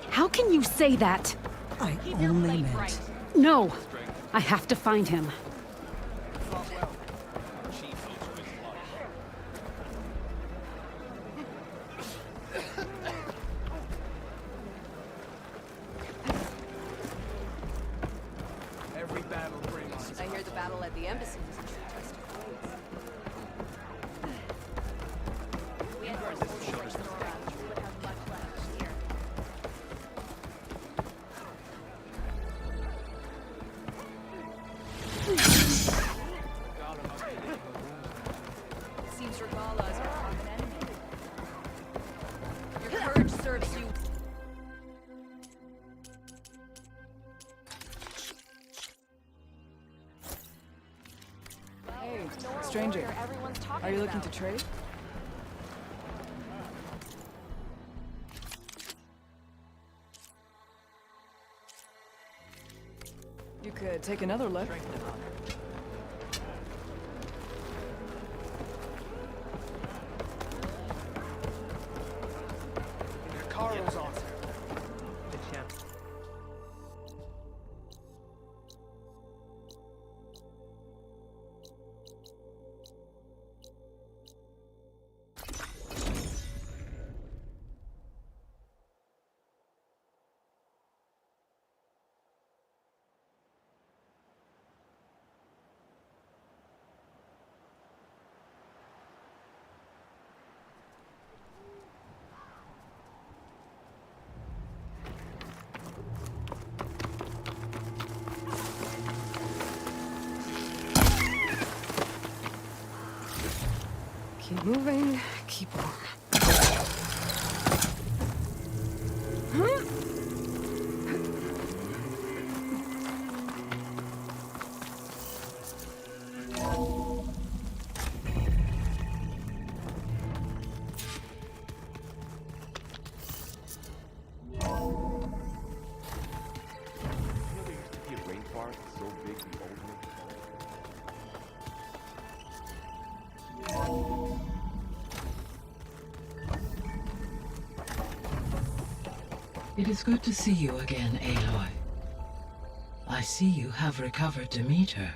How can you say that? I only meant... No! I have to find him. Every battle brings... I hear the battle at the embassy was a true test of blades. We had our soldiers like the Norans. We would have much less here. Seems Regala is our common enemy. Your courage serves you. Hey, stranger. Are you looking to trade? You could take another look. Carl's on. Good champ. Keep moving, keep warm. It is good to see you again, Aloy. I see you have recovered Demeter.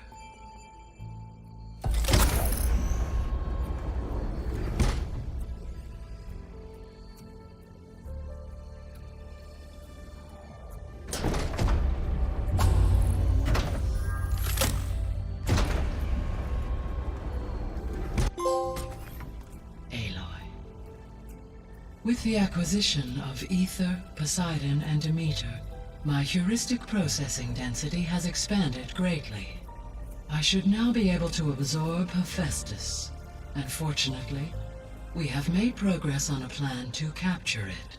With the acquisition of Ether, Poseidon, and Demeter, my heuristic processing density has expanded greatly. I should now be able to absorb Hephaestus, and fortunately, we have made progress on a plan to capture it.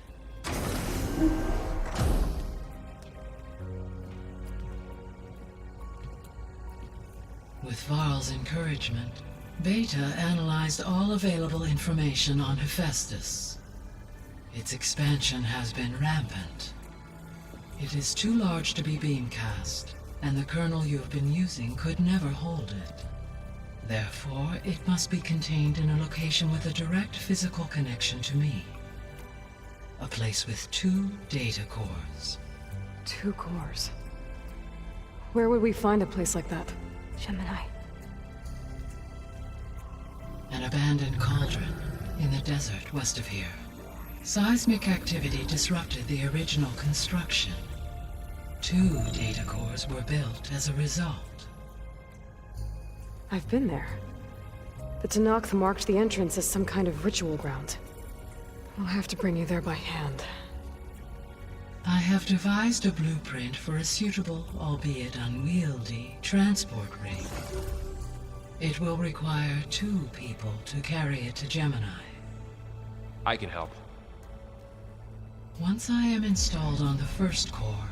With Varl's encouragement, Beta analyzed all available information on Hephaestus. Its expansion has been rampant. It is too large to be beamcast, and the kernel you have been using could never hold it. Therefore, it must be contained in a location with a direct physical connection to me. A place with 2 data cores. 2 cores? Where would we find a place like that? Gemini. An abandoned cauldron in the desert west of here. Seismic activity disrupted the original construction. 2 data cores were built as a result. I've been there. The Tenakth marked the entrance as some kind of ritual ground. I'll have to bring you there by hand. I have devised a blueprint for a suitable, albeit unwieldy, transport rig. It will require 2 people to carry it to Gemini. I can help. Once I am installed on the first core,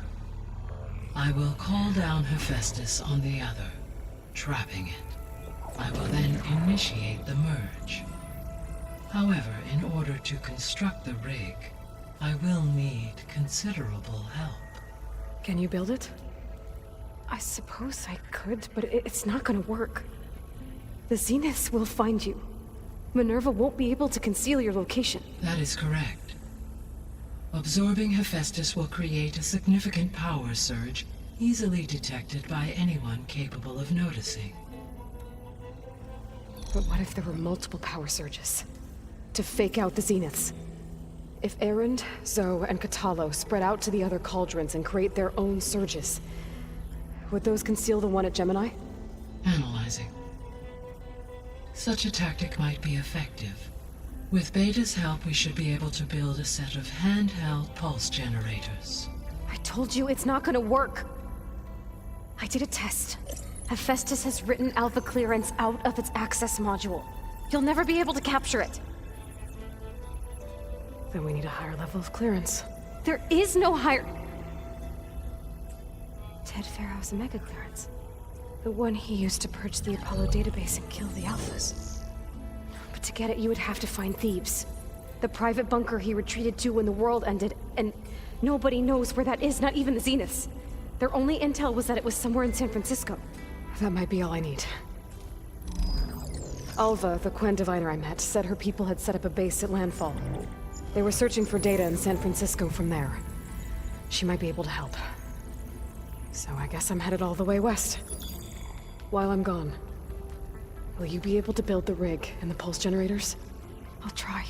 I will call down Hephaestus on the other, trapping it. I will then initiate the merge. However, in order to construct the rig, I will need considerable help. Can you build it? I suppose I could, but it's not gonna work. The Zeniths will find you. Minerva won't be able to conceal your location. That is correct. Absorbing Hephaestus will create a significant power surge, easily detected by anyone capable of noticing. But what if there were multiple power surges? To fake out the Zeniths? If Erend, Zoe, and Katalo spread out to the other cauldrons and create their own surges, would those conceal the one at Gemini? Analyzing. Such a tactic might be effective. With Beta's help, we should be able to build a set of handheld pulse generators. I told you it's not gonna work! I did a test. Hephaestus has written Alpha clearance out of its access module. You'll never be able to capture it. Then we need a higher level of clearance. There is no higher... Ted Pharaoh's mega clearance. The one he used to purge the Apollo database and kill the Alphas. But to get it, you would have to find Thebes. The private bunker he retreated to when the world ended, and nobody knows where that is, not even the Zeniths. Their only intel was that it was somewhere in San Francisco. That might be all I need. Alva, the Quen diviner I met, said her people had set up a base at Landfall. They were searching for data in San Francisco from there. She might be able to help. So I guess I'm headed all the way west. While I'm gone, will you be able to build the rig and the pulse generators? I'll try.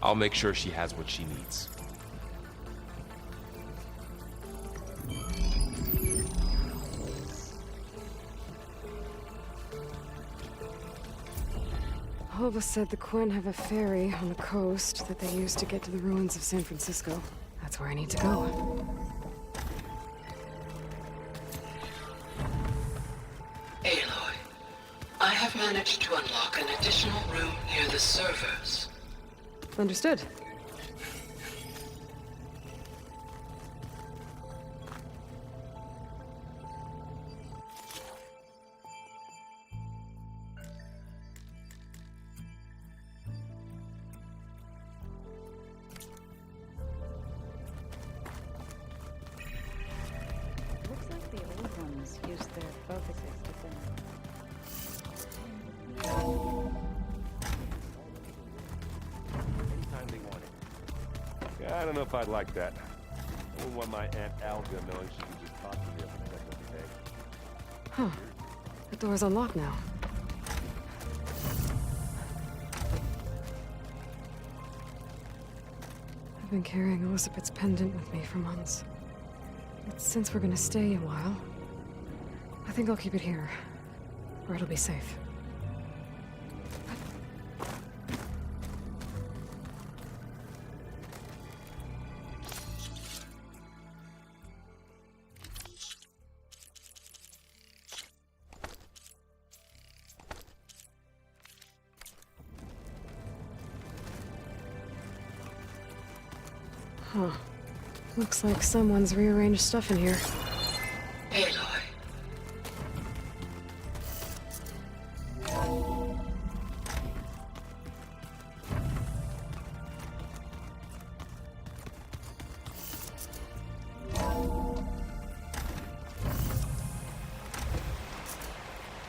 I'll make sure she has what she needs. Alva said the Quen have a ferry on the coast that they use to get to the ruins of San Francisco. That's where I need to go. Aloy, I have managed to unlock an additional room near the servers. Understood. Looks like the old ones used their focuses to send. Anytime they want it. Yeah, I don't know if I'd like that. I wouldn't want my Aunt Alga knowing she could just talk to me every second of the day. Huh. The door's unlocked now. I've been carrying Elizabeth's pendant with me for months. But since we're gonna stay a while, I think I'll keep it here, where it'll be safe. Huh. Looks like someone's rearranged stuff in here. Aloy.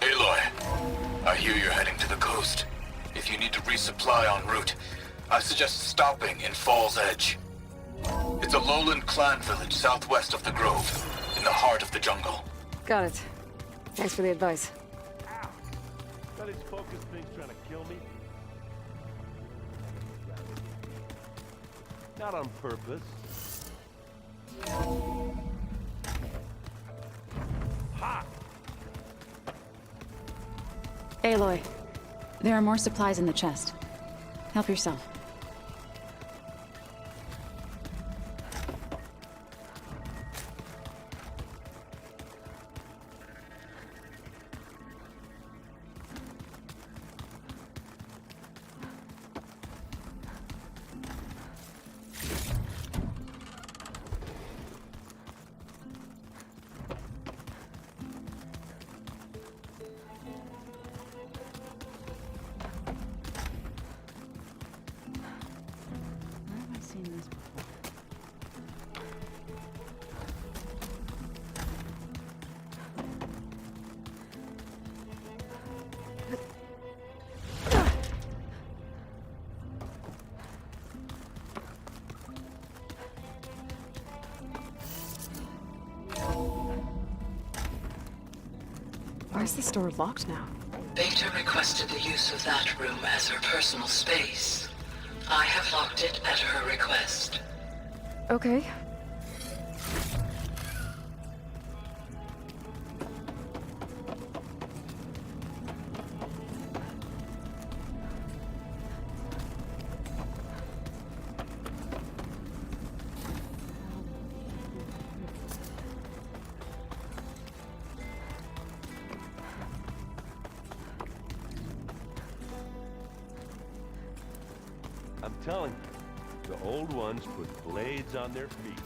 Aloy, I hear you're heading to the coast. If you need to resupply en route, I suggest stopping in Fall's Edge. It's a lowland clan village southwest of the Grove, in the heart of the jungle. Got it. Thanks for the advice. Got these focus things trying to kill me? Not on purpose. Ha! Aloy, there are more supplies in the chest. Help yourself. Why is the store locked now? Beta requested the use of that room as her personal space. I have locked it at her request. Okay. I'm telling you, the old ones put blades on their feet.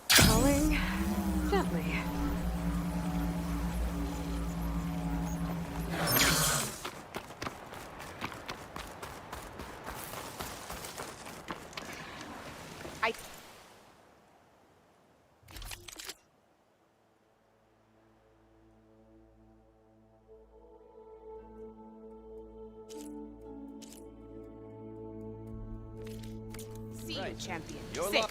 Calling gently. See you, champion. Your Sit. luck.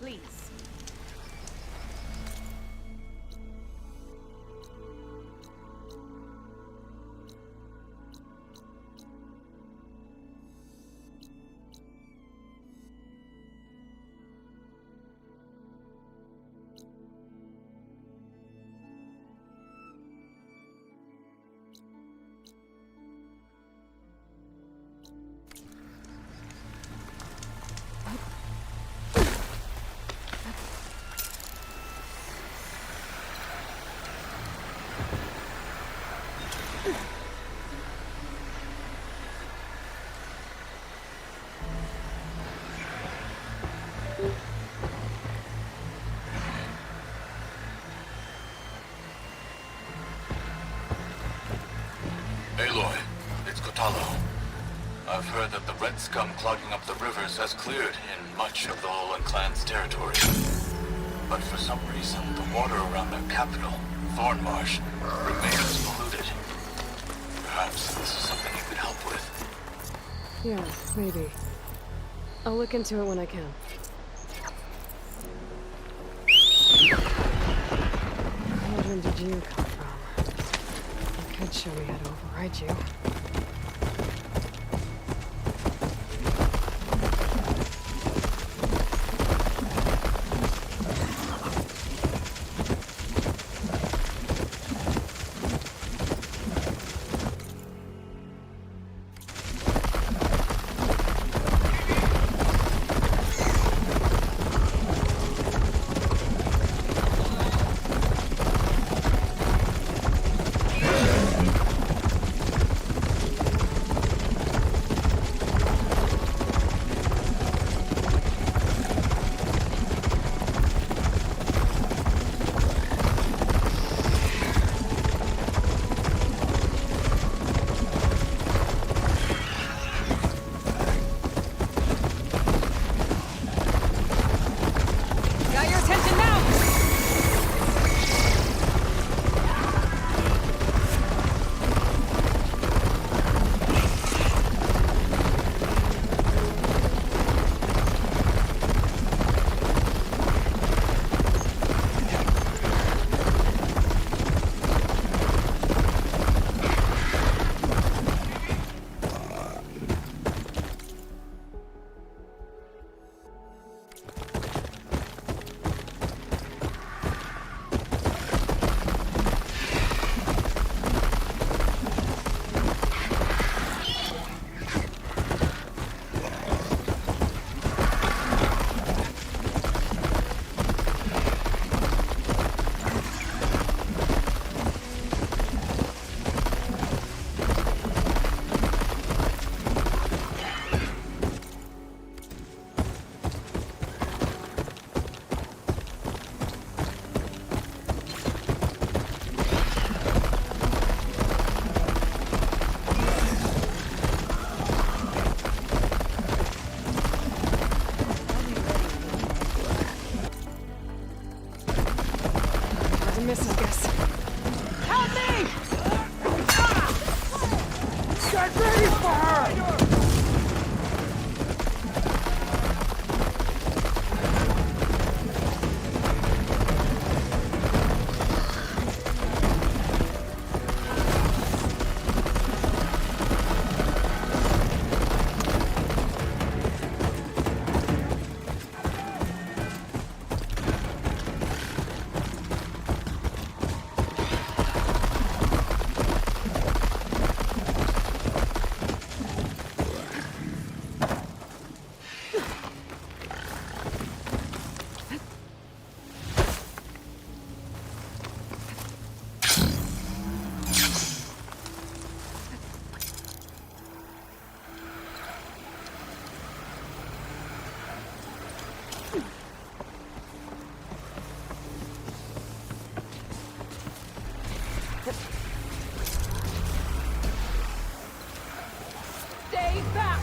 Please. Aloy, it's Kotallo. I've heard that the red scum clogging up the rivers has cleared in much of the Lowland Clan's territory. But for some reason, the water around their capital, Thornmarsh, remains polluted. Perhaps this is something you could help with. Yeah, maybe. I'll look into it when I can. Where did you come from? You could show me how to override you. Miss, I guess. Help me! Get ready for her! Stay back!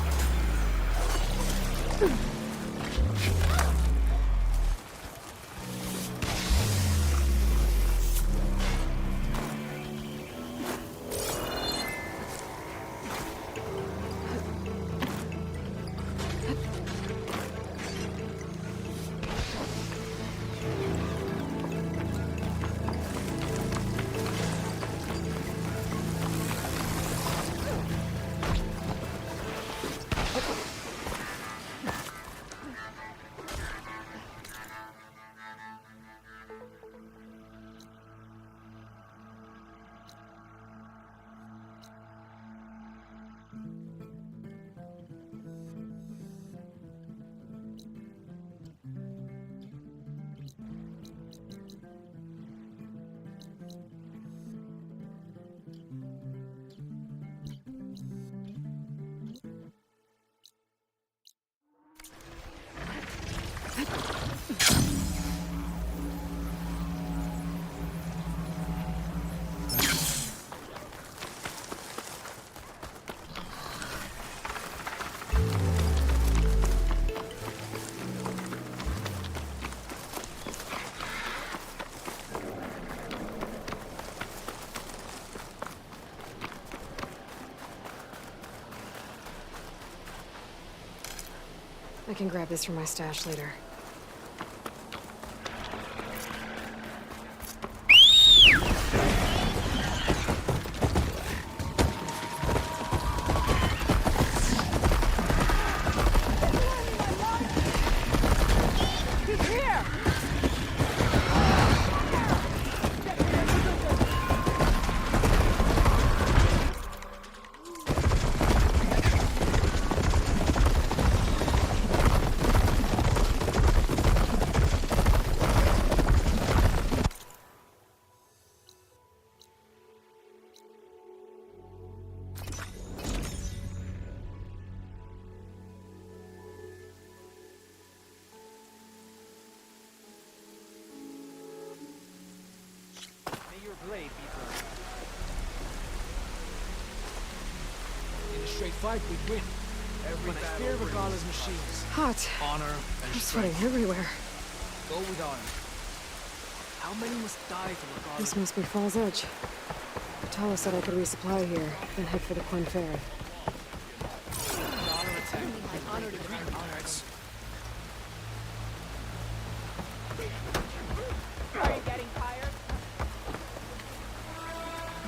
I can grab this from my stash later. Blade be burned. In a straight fight, we'd win. When I fear Regalla's machines. Hot. Honor I'm and sweating strength. everywhere. Go with honor. How many must die for Regalla? This must be Fall's Edge. Tala said I could resupply here, then head for the Quinn Ferry. Honor attack. Honor to Greek honors. Are you getting tired?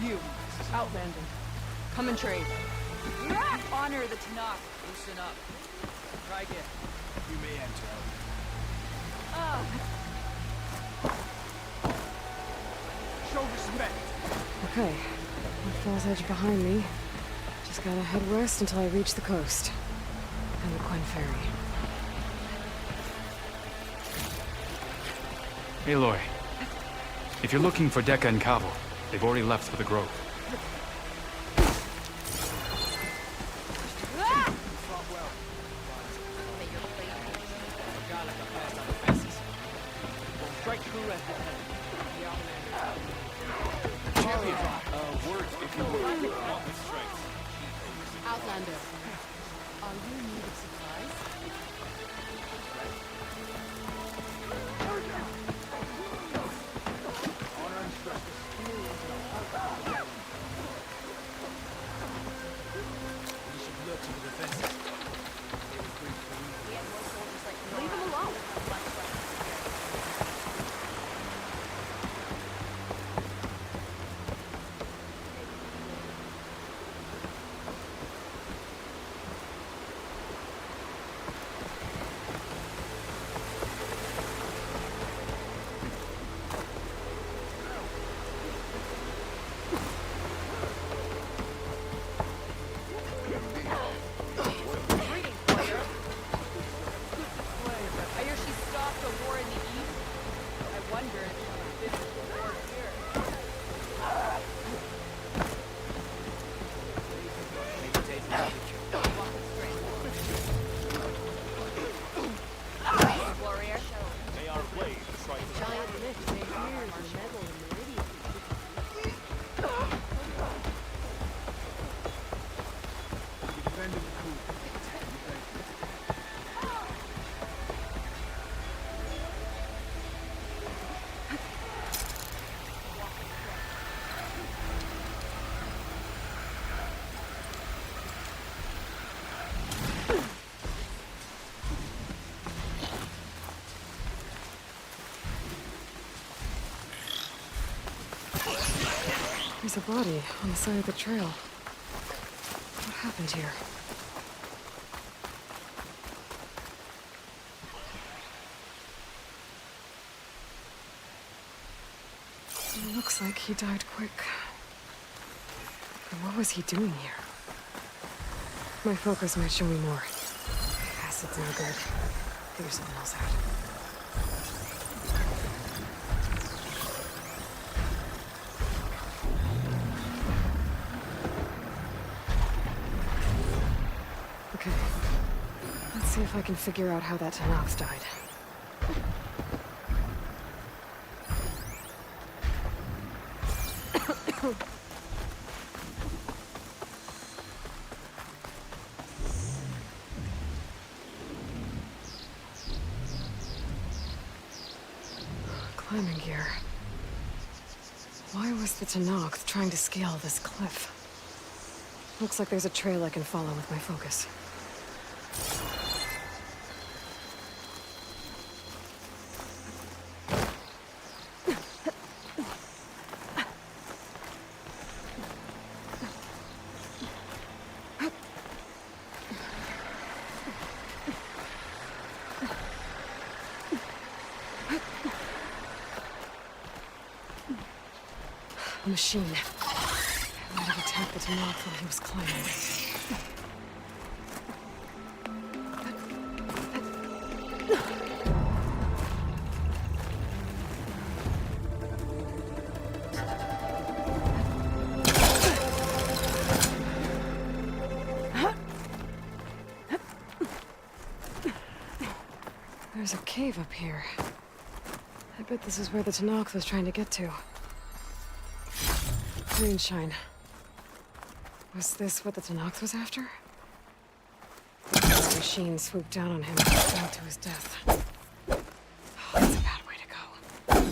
You, Outlander. Come and trade. Honor the Tanakh. Loosen up. Try again. You may enter. Show respect. Okay. With Fall's Edge behind me, just gotta head west until I reach the coast. And the Quinn Ferry. Aloy, if you're looking for Dekka and Kavo, they've already left for the Grove. Strike true as the head. Outlander. Are you in need of supplies? Honor and strength. You should look to the defenses. Leave him alone. I hear she stopped a war in the east. I wonder if she finished the war here. Warrior. May our blade strike the Giant lift made years of metal and meridian. You defended the coup. There's a body on the side of the trail. What happened here? It looks like he died quick. But what was he doing here? My focus might show me more. Acid's no good. Figure something else out. Okay. Let's see if I can figure out how that Tanakh died. Climbing gear. Why was the Tanakh trying to scale this cliff? Looks like there's a trail I can follow with my focus. machine. I might have attacked the Tenakth while he was climbing. There's a cave up here. I bet this is where the Tenakth was trying to get to. Greenshine. Was this what the Tenakth was after? The machine swooped down on him and fell to his death. Oh, that's a bad way to go.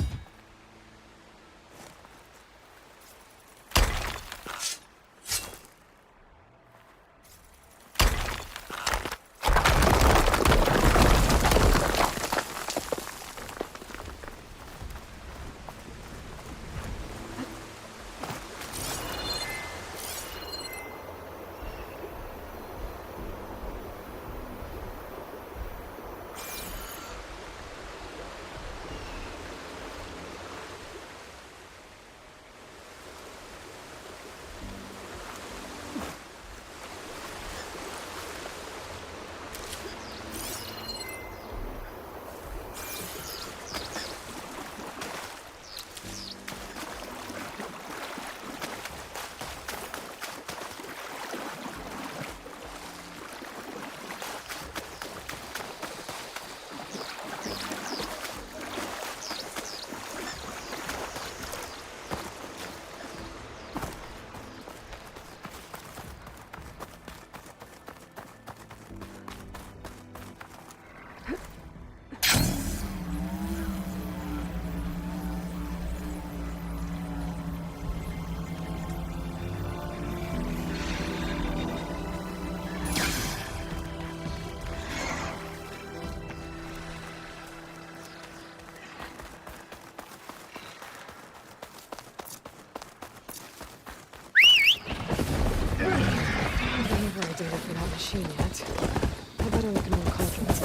Data for that machine yet. I better look into more contracts.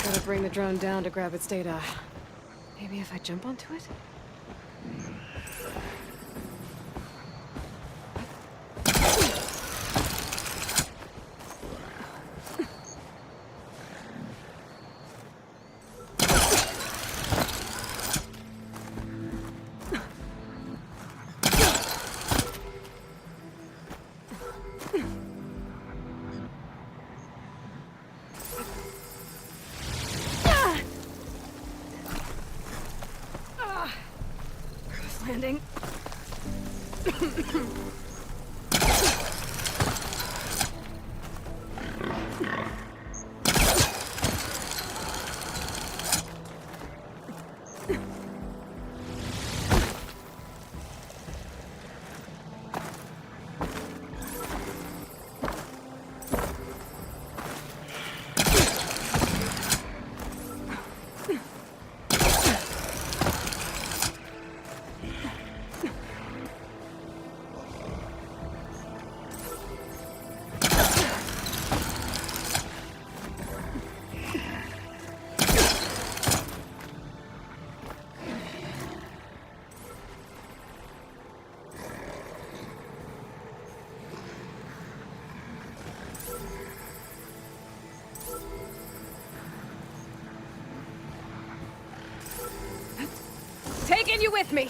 Gotta bring the drone down to grab its data. Maybe if I jump onto it? Landing. with me.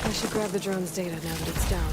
I should grab the drone's data now that it's down.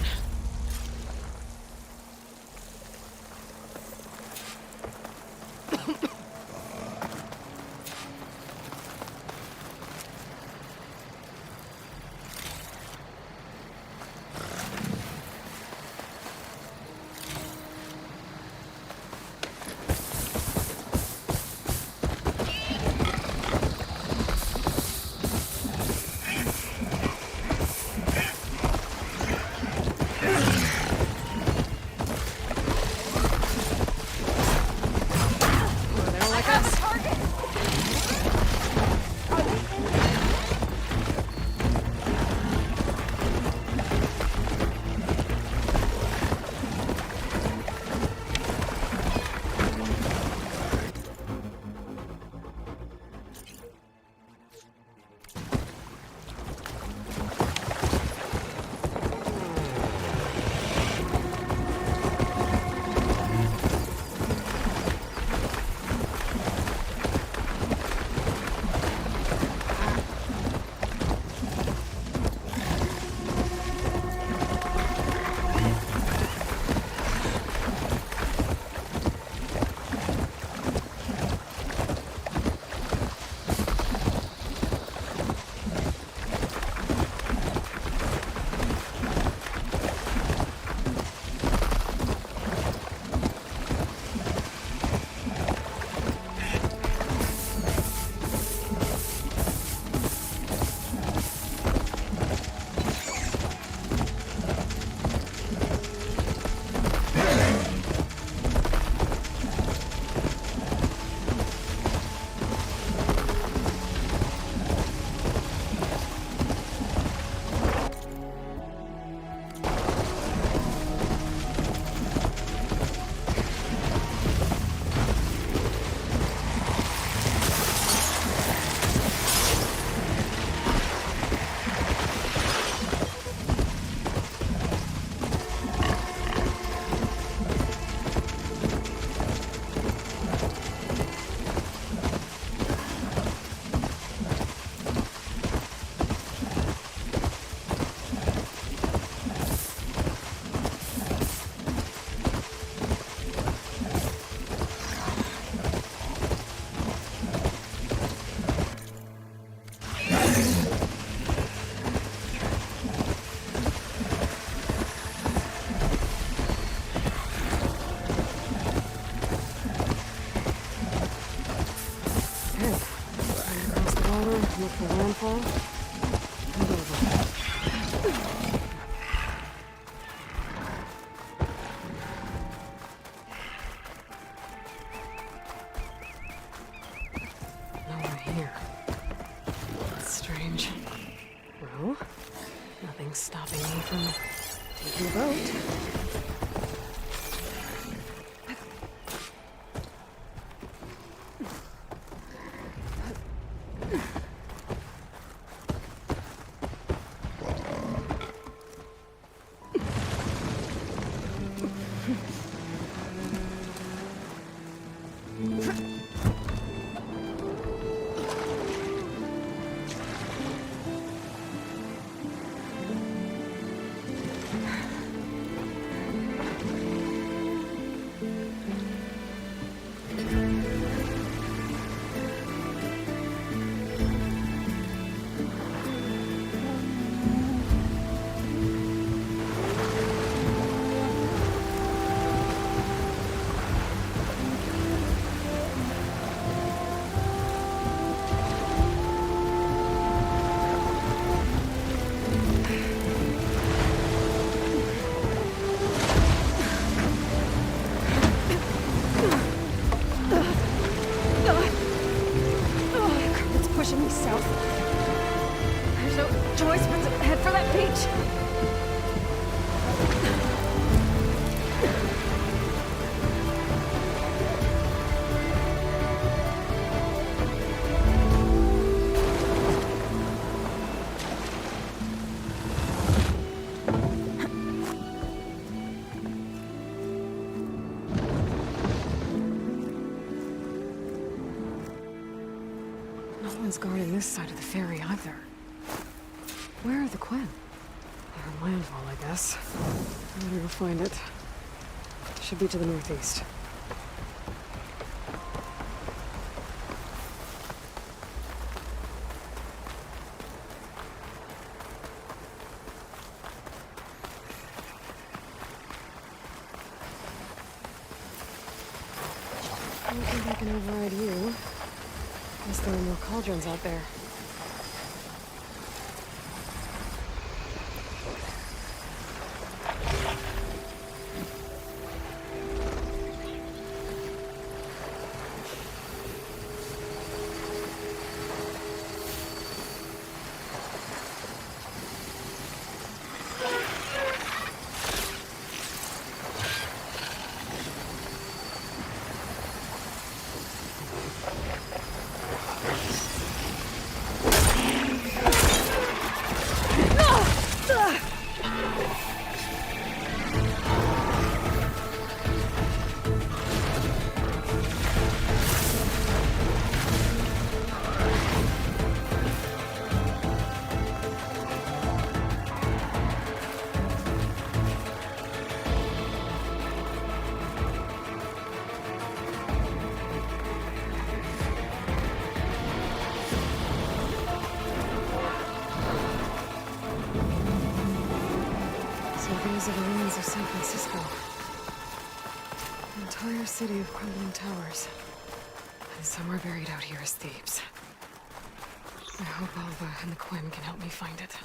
Look for landfall. And over. Nowhere here. That's strange. Well, nothing's stopping me from taking the boat. one's guarding this side of the ferry either. Where are the Quen? They're in landfall, I guess. I better go find it. Should be to the northeast. I don't think I can override you. Guess there are more cauldrons out there. These are the ruins of San Francisco. An entire city of crumbling towers. And somewhere buried out here is Thebes. I hope Alva and the Quen can help me find it.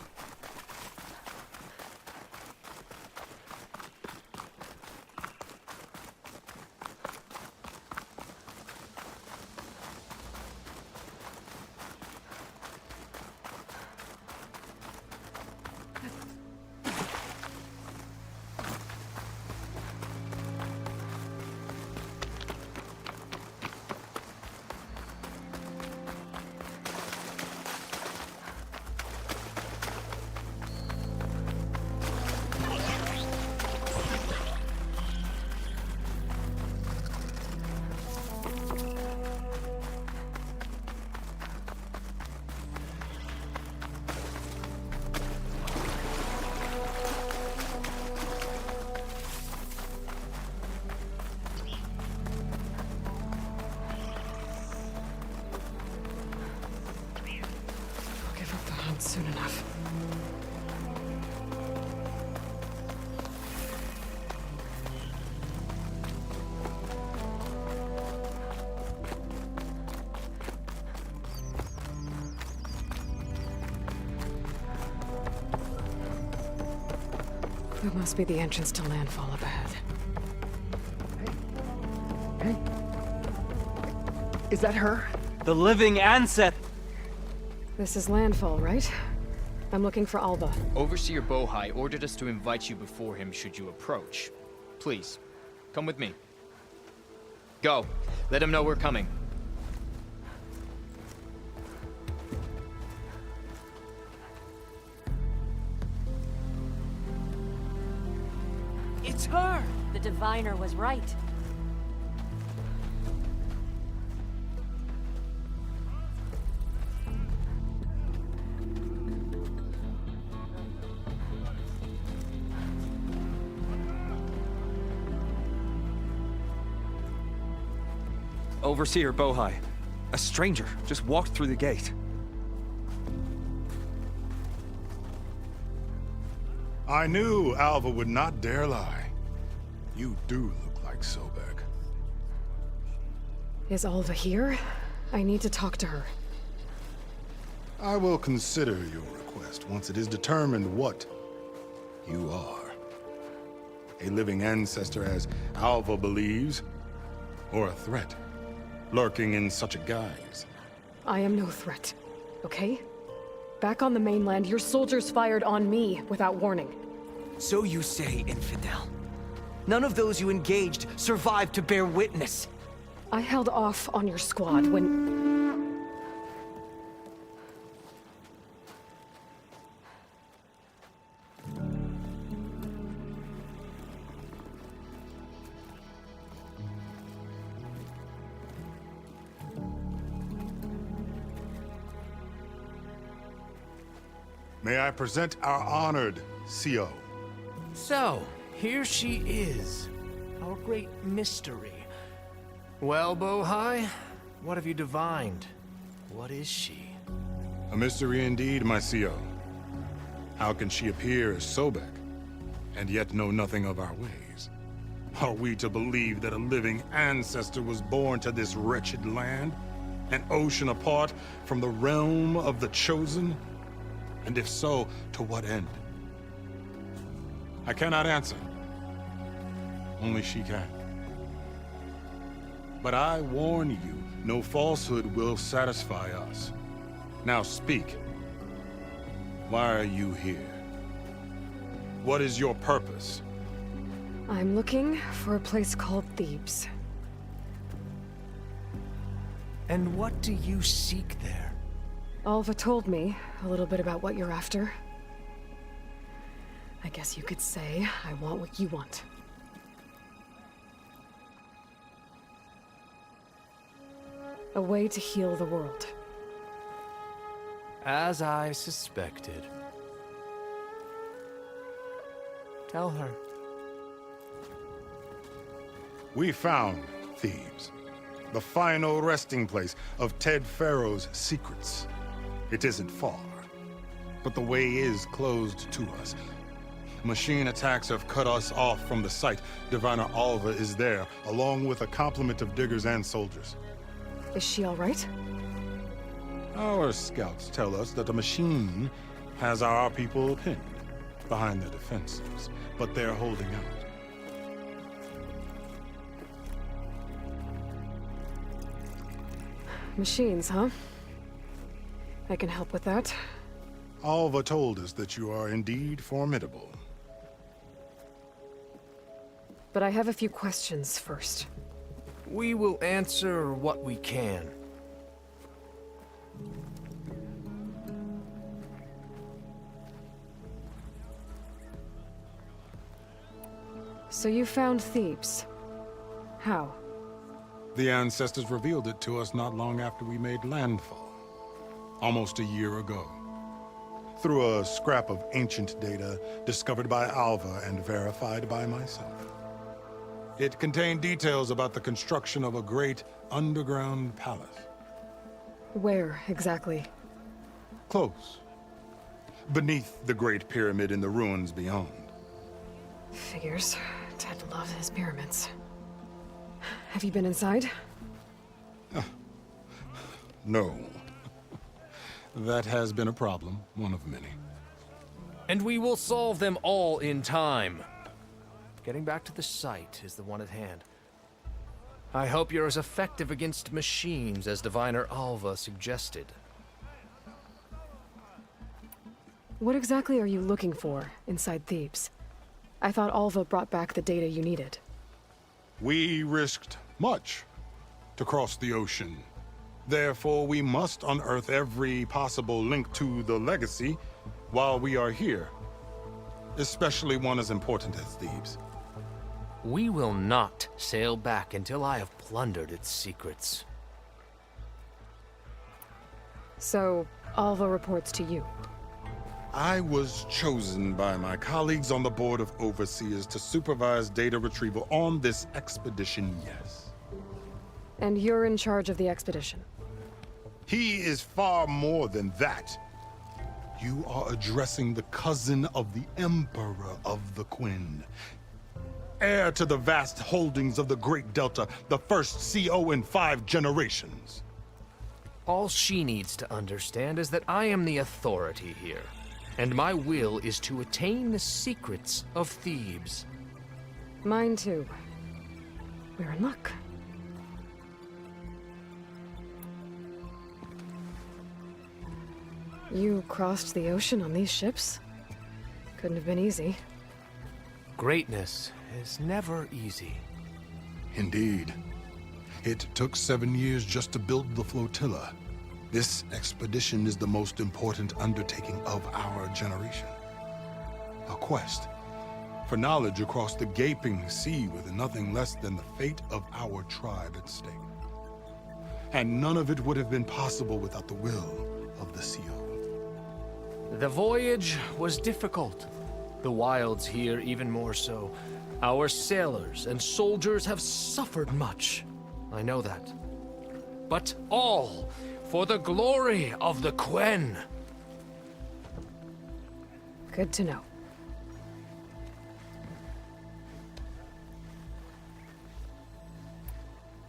Soon enough. That must be the entrance to landfall up ahead. Hey. Is that her? The living ancestor. This is landfall, right? I'm looking for Alva. Overseer Bohai ordered us to invite you before him should you approach. Please, come with me. Go. Let him know we're coming. It's her! The diviner was right. Overseer Bohai. A stranger just walked through the gate. I knew Alva would not dare lie. You do look like Sobek. Is Alva here? I need to talk to her. I will consider your request once it is determined what you are. A living ancestor, as Alva believes, or a threat, lurking in such a guise. I am no threat, okay? Back on the mainland, your soldiers fired on me without warning. So you say, infidel. None of those you engaged survived to bear witness. I held off on your squad when... May I present our honored CO? So, here she is. Our great mystery. Well, Bohai, what have you divined? What is she? A mystery indeed, my CO. How can she appear as Sobek, and yet know nothing of our ways? Are we to believe that a living ancestor was born to this wretched land? An ocean apart from the realm of the Chosen? And if so, to what end? I cannot answer. Only she can. But I warn you, no falsehood will satisfy us. Now speak. Why are you here? What is your purpose? I'm looking for a place called Thebes. And what do you seek there? Alva told me a little bit about what you're after. I guess you could say I want what you want. A way to heal the world. As I suspected. Tell her. We found Thebes, the final resting place of Ted Pharaoh's secrets. It isn't far, but the way is closed to us. Machine attacks have cut us off from the site. Diviner Alva is there, along with a complement of diggers and soldiers. Is she all right? Our scouts tell us that the machine has our people pinned behind their defenses, but they're holding out. Machines, huh? I can help with that. Alva told us that you are indeed formidable. But I have a few questions first. We will answer what we can. So you found Thebes. How? The ancestors revealed it to us not long after we made landfall. Almost a year ago. Through a scrap of ancient data discovered by Alva and verified by myself. It contained details about the construction of a great underground palace. Where, exactly? Close. Beneath the Great Pyramid in the ruins beyond. Figures. Ted loves his pyramids. Have you been inside? No. That has been a problem, one of many. And we will solve them all in time. Getting back to the site is the one at hand. I hope you're as effective against machines as Diviner Alva suggested. What exactly are you looking for inside Thebes? I thought Alva brought back the data you needed. We risked much to cross the ocean. Therefore, we must unearth every possible link to the legacy while we are here. Especially one as important as Thebes. We will not sail back until I have plundered its secrets. So, Alva reports to you. I was chosen by my colleagues on the Board of Overseers to supervise data retrieval on this expedition, yes. And you're in charge of the expedition? He is far more than that. You are addressing the cousin of the Emperor of the Quinn. Heir to the vast holdings of the Great Delta, the first CO in 5 generations. All she needs to understand is that I am the authority here. And my will is to attain the secrets of Thebes. Mine too. We're in luck. You crossed the ocean on these ships? Couldn't have been easy. Greatness is never easy. Indeed. It took 7 years just to build the flotilla. This expedition is the most important undertaking of our generation. A quest for knowledge across the gaping sea with nothing less than the fate of our tribe at stake. And none of it would have been possible without the will of the CO. The voyage was difficult. The wilds here even more so. Our sailors and soldiers have suffered much. I know that. But all for the glory of the Quen. Good to know.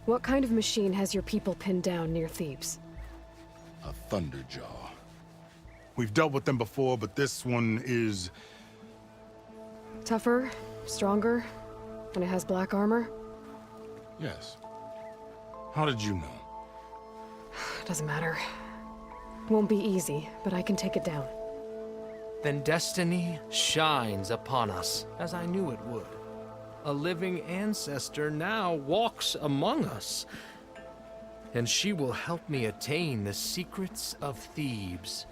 What kind of machine has your people pinned down near Thebes? A Thunderjaw. We've dealt with them before, but this one is... Tougher, stronger, and it has black armor? Yes. How did you know? Doesn't matter. Won't be easy, but I can take it down. Then destiny shines upon us, as I knew it would. A living ancestor now walks among us, and she will help me attain the secrets of Thebes.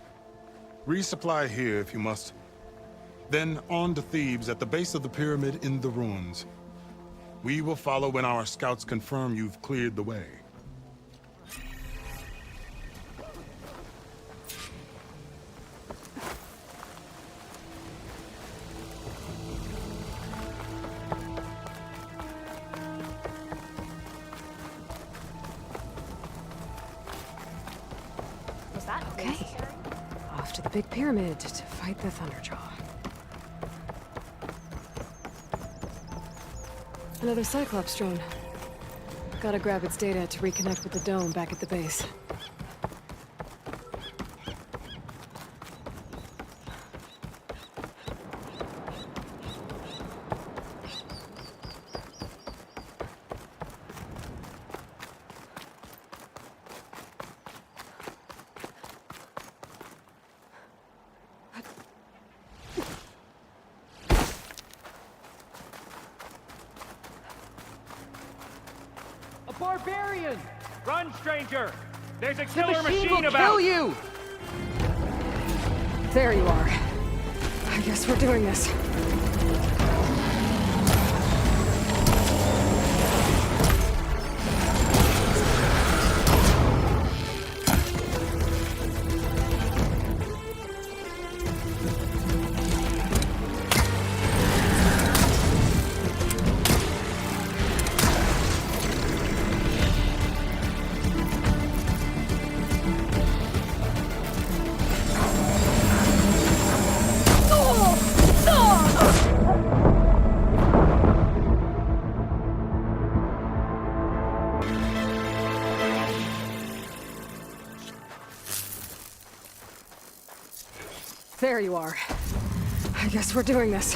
Resupply here if you must. Then on to Thebes at the base of the pyramid in the ruins. We will follow when our scouts confirm you've cleared the way. Was that okay? Off to the big pyramid to fight the Thunderjaw. Another Cyclops drone. Gotta grab its data to reconnect with the dome back at the base. A barbarian! Run, stranger! There's a The killer machine machine will about! kill you! There you are. I guess we're doing this. There you are. I guess we're doing this.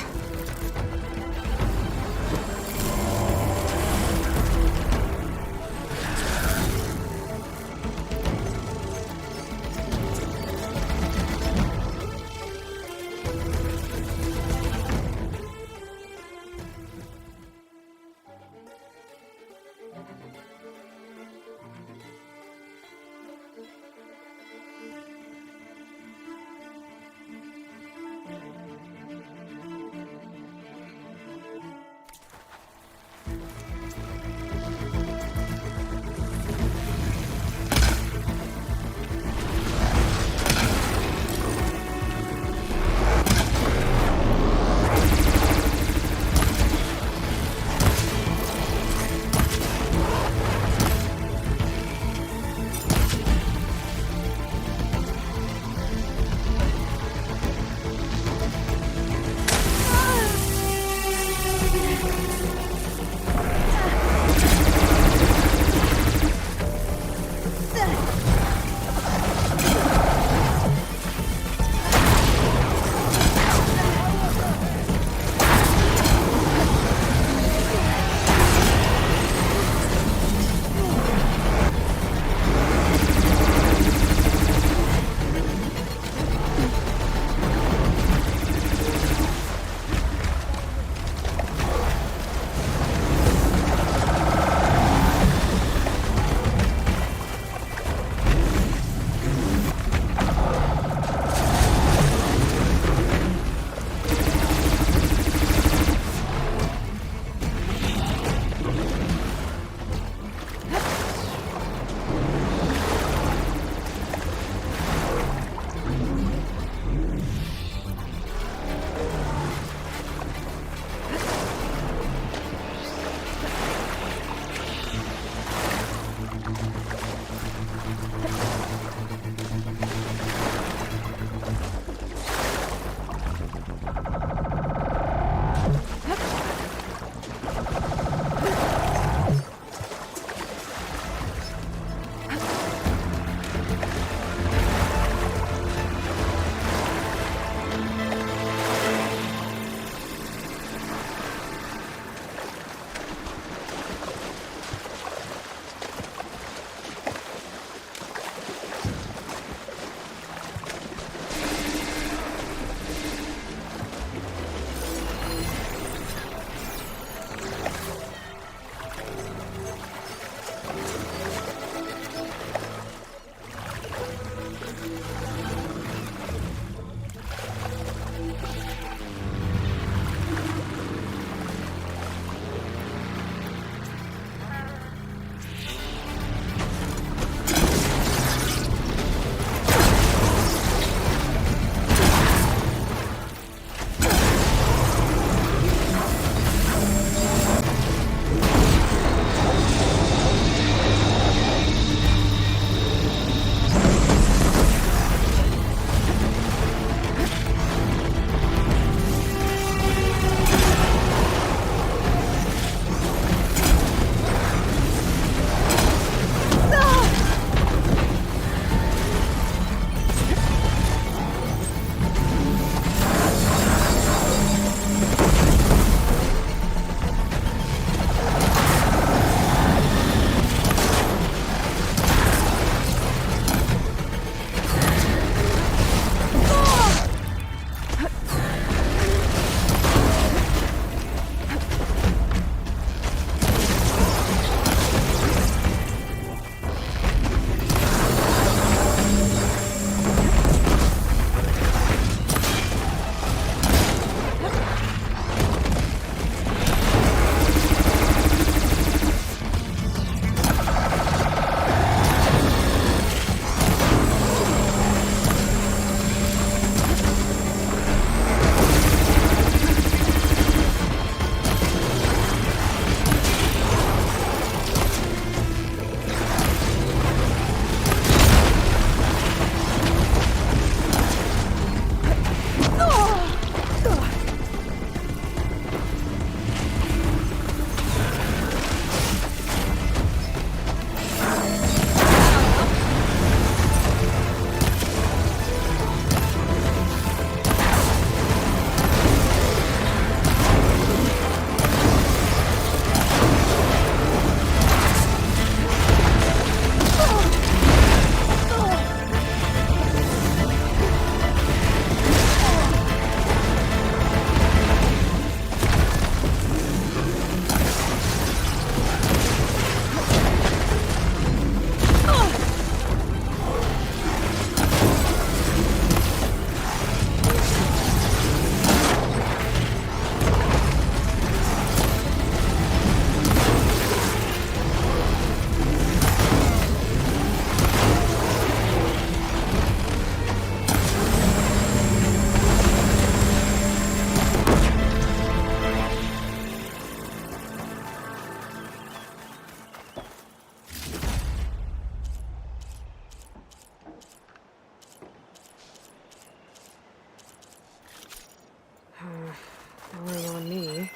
on me.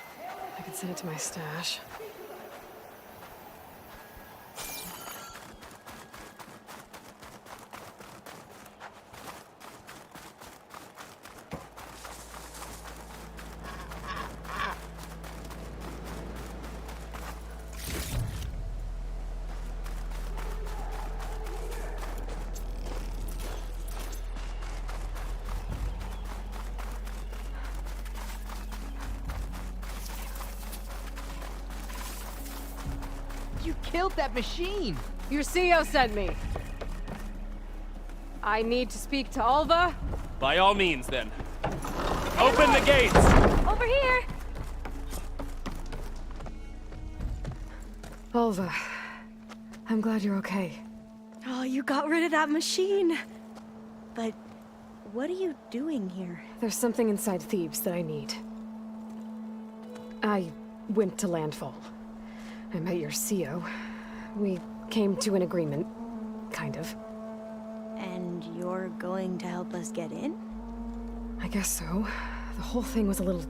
I can send it to my stash. You killed that machine! Your CEO sent me. I need to speak to Alva. By all means, then. Open the gates! Over here! Alva, I'm glad you're okay. Oh, you got rid of that machine. But what are you doing here? There's something inside Thebes that I need. I went to Landfall. I met your CEO. We came to an agreement, kind of. And you're going to help us get in? I guess so. The whole thing was a little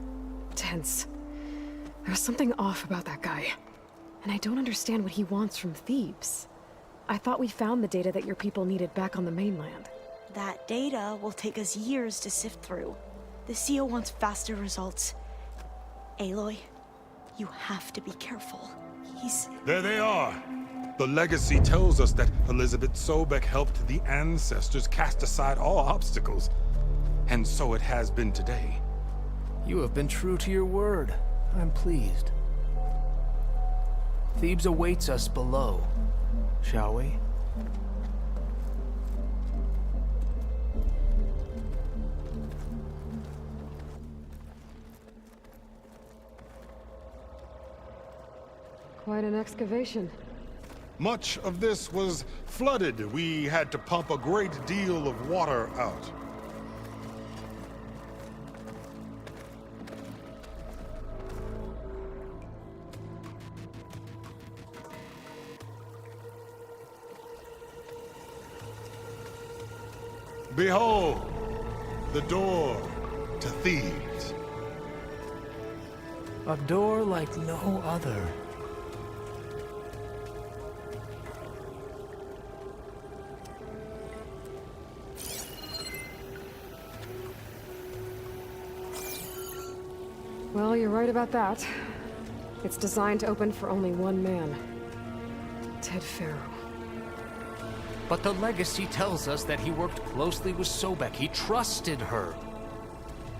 tense. There was something off about that guy. And I don't understand what he wants from Thebes. I thought we found the data that your people needed back on the mainland. That data will take us years to sift through. The CEO wants faster results. Aloy, you have to be careful. There they are! The legacy tells us that Elizabeth Sobek helped the ancestors cast aside all obstacles. And so it has been today. You have been true to your word. I'm pleased. Thebes awaits us below, shall we? Quite an excavation. Much of this was flooded. We had to pump a great deal of water out. Behold, the door to Thebes. A door like no other. Well, you're right about that. It's designed to open for only one man. Ted Faro. But the legacy tells us that he worked closely with Sobek. He trusted her.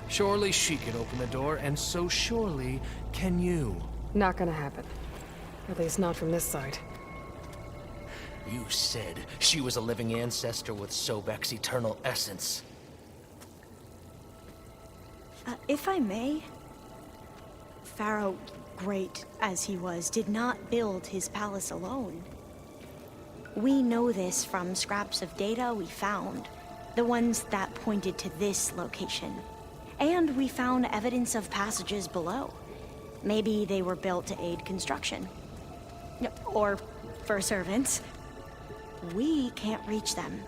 Surely she can open the door, and so surely can you. Not gonna happen. At least not from this side. You said she was a living ancestor with Sobek's eternal essence. If I may, Pharaoh, great as he was, did not build his palace alone. We know this from scraps of data we found, the ones that pointed to this location. And we found evidence of passages below. Maybe they were built to aid construction. Or for servants. We can't reach them.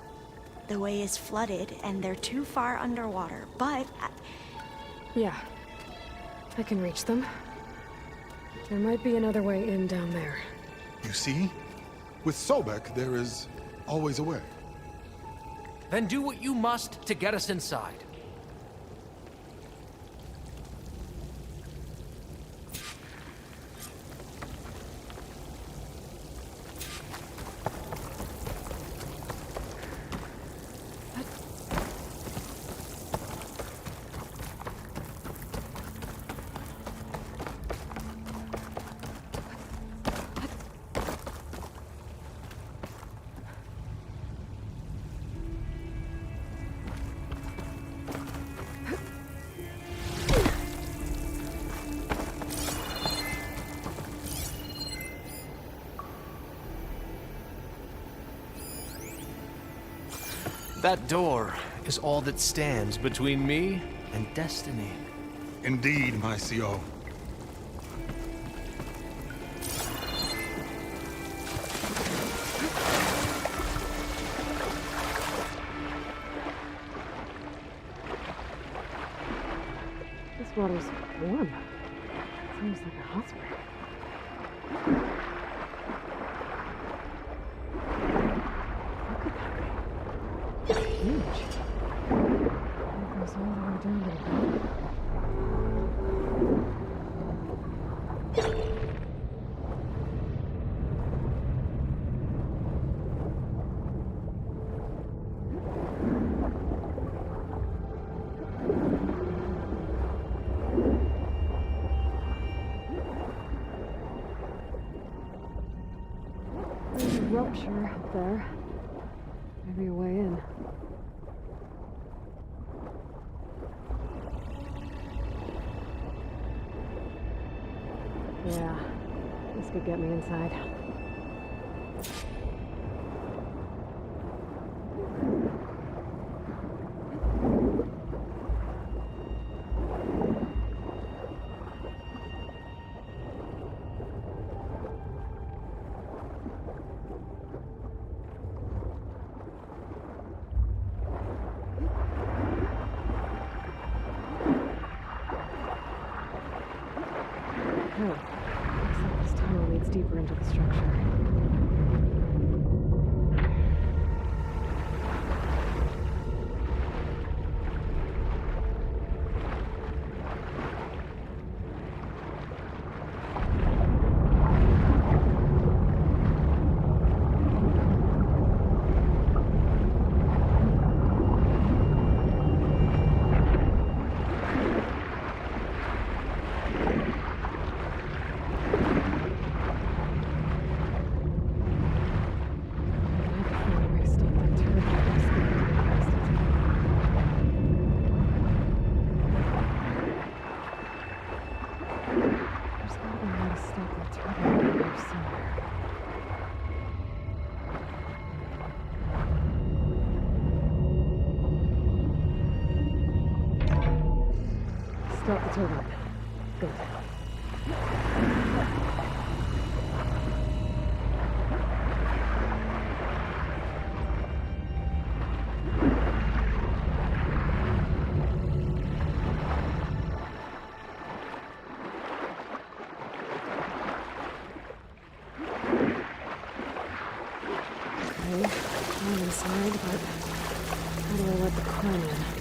The way is flooded and they're too far underwater, but... Yeah. I can reach them. There might be another way in down there. You see? With Sobek, there is always a way. Then do what you must to get us inside. That door is all that stands between me and destiny. Indeed, my CO. This water's warm. Seems like a hot spring. Look at that thing. It's huge. It goes all the way down to the bottom. There's a rupture up there. Maybe a way in. Yeah, this could get me inside. Oh, looks like this tunnel leads deeper into the structure. Stop the turbine. Good. Okay, I'm inside, but how do I let the crime in?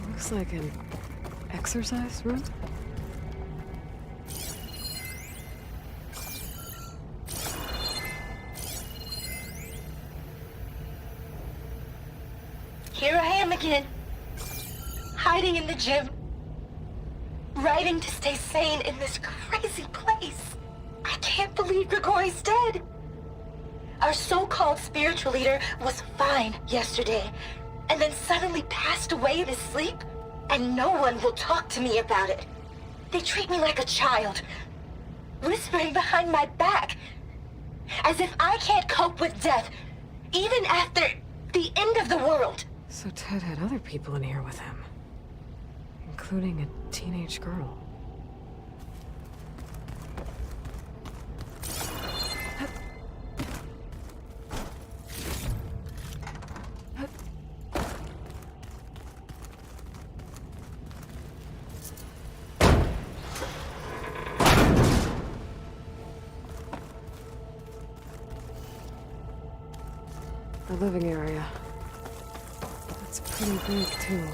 Looks like an exercise room? Here I am again, hiding in the gym, writing to stay sane in this crazy place. I can't believe Grigori's dead. Our so-called spiritual leader was fine yesterday, and then suddenly passed away in his sleep, and no one will talk to me about it. They treat me like a child, whispering behind my back, as if I can't cope with death, even after the end of the world. So Ted had other people in here with him, including a teenage girl. The living area. It's pretty big, too.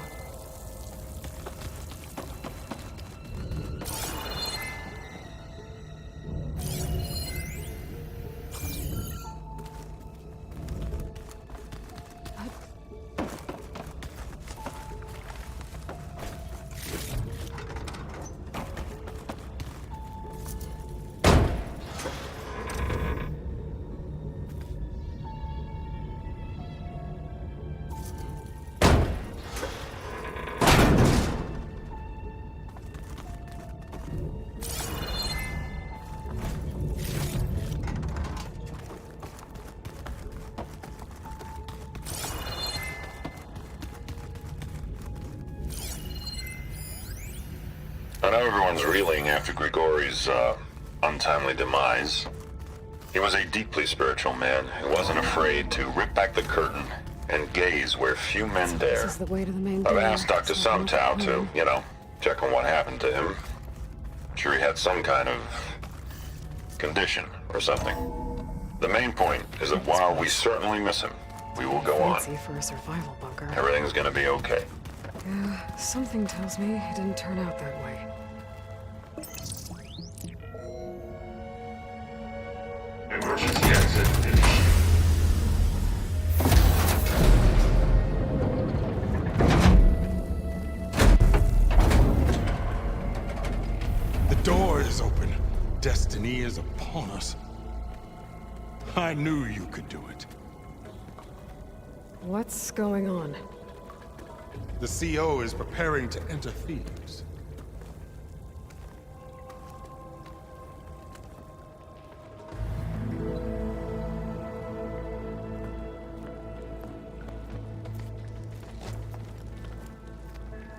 I know everyone's reeling after Grigori's untimely demise. He was a deeply spiritual man who wasn't afraid to rip back the curtain and gaze where few men dare. This is the way to the main I've door. asked Dr. Sumtow to, Check on what happened to him. Sure he had some kind of condition or something. The main point is that while we certainly miss him, we will go on. Fancy for a survival bunker. Everything's gonna be okay. Yeah, something tells me it didn't turn out that way. Emergency exit. The door is open. Destiny is upon us. I knew you could do it. What's going on? The CO is preparing to enter Thebes.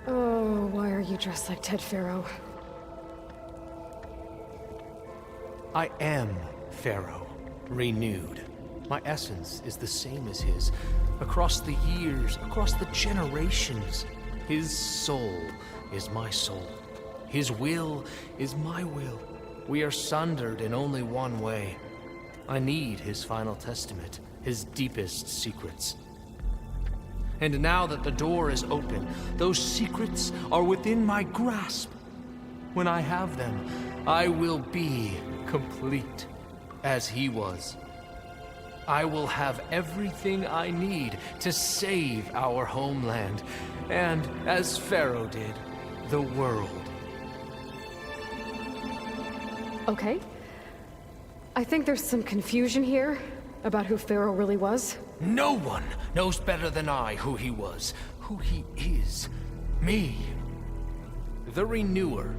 Oh, why are you dressed like Ted Faro? I am Pharaoh, renewed. My essence is the same as his. Across the years, across the generations, his soul is my soul. His will is my will. We are sundered in only one way. I need his final testament, his deepest secrets. And now that the door is open, those secrets are within my grasp. When I have them, I will be complete, as he was. I will have everything I need to save our homeland, and, as Pharaoh did, the world. Okay. I think there's some confusion here about who Pharaoh really was. No one knows better than I who he was, who he is. Me. The Renewer,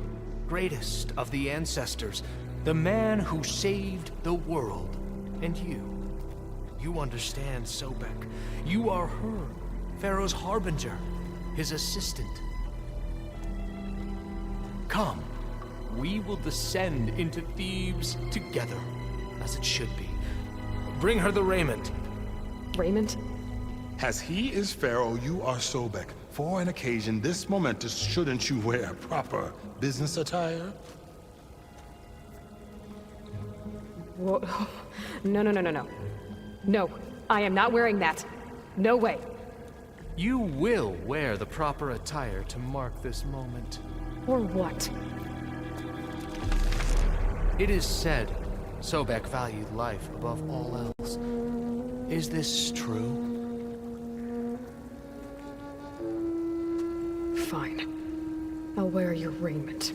greatest of the ancestors, the man who saved the world. And you. You understand, Sobek. You are her, Pharaoh's harbinger, his assistant. Come, we will descend into Thebes together, as it should be. Bring her the raiment. Raiment? As he is Pharaoh, you are Sobek. For an occasion this momentous, shouldn't you wear proper business attire? Whoa. No. No, I am not wearing that. No way. You will wear the proper attire to mark this moment. Or what? It is said Sobek valued life above all else. Is this true? Fine. I'll wear your raiment.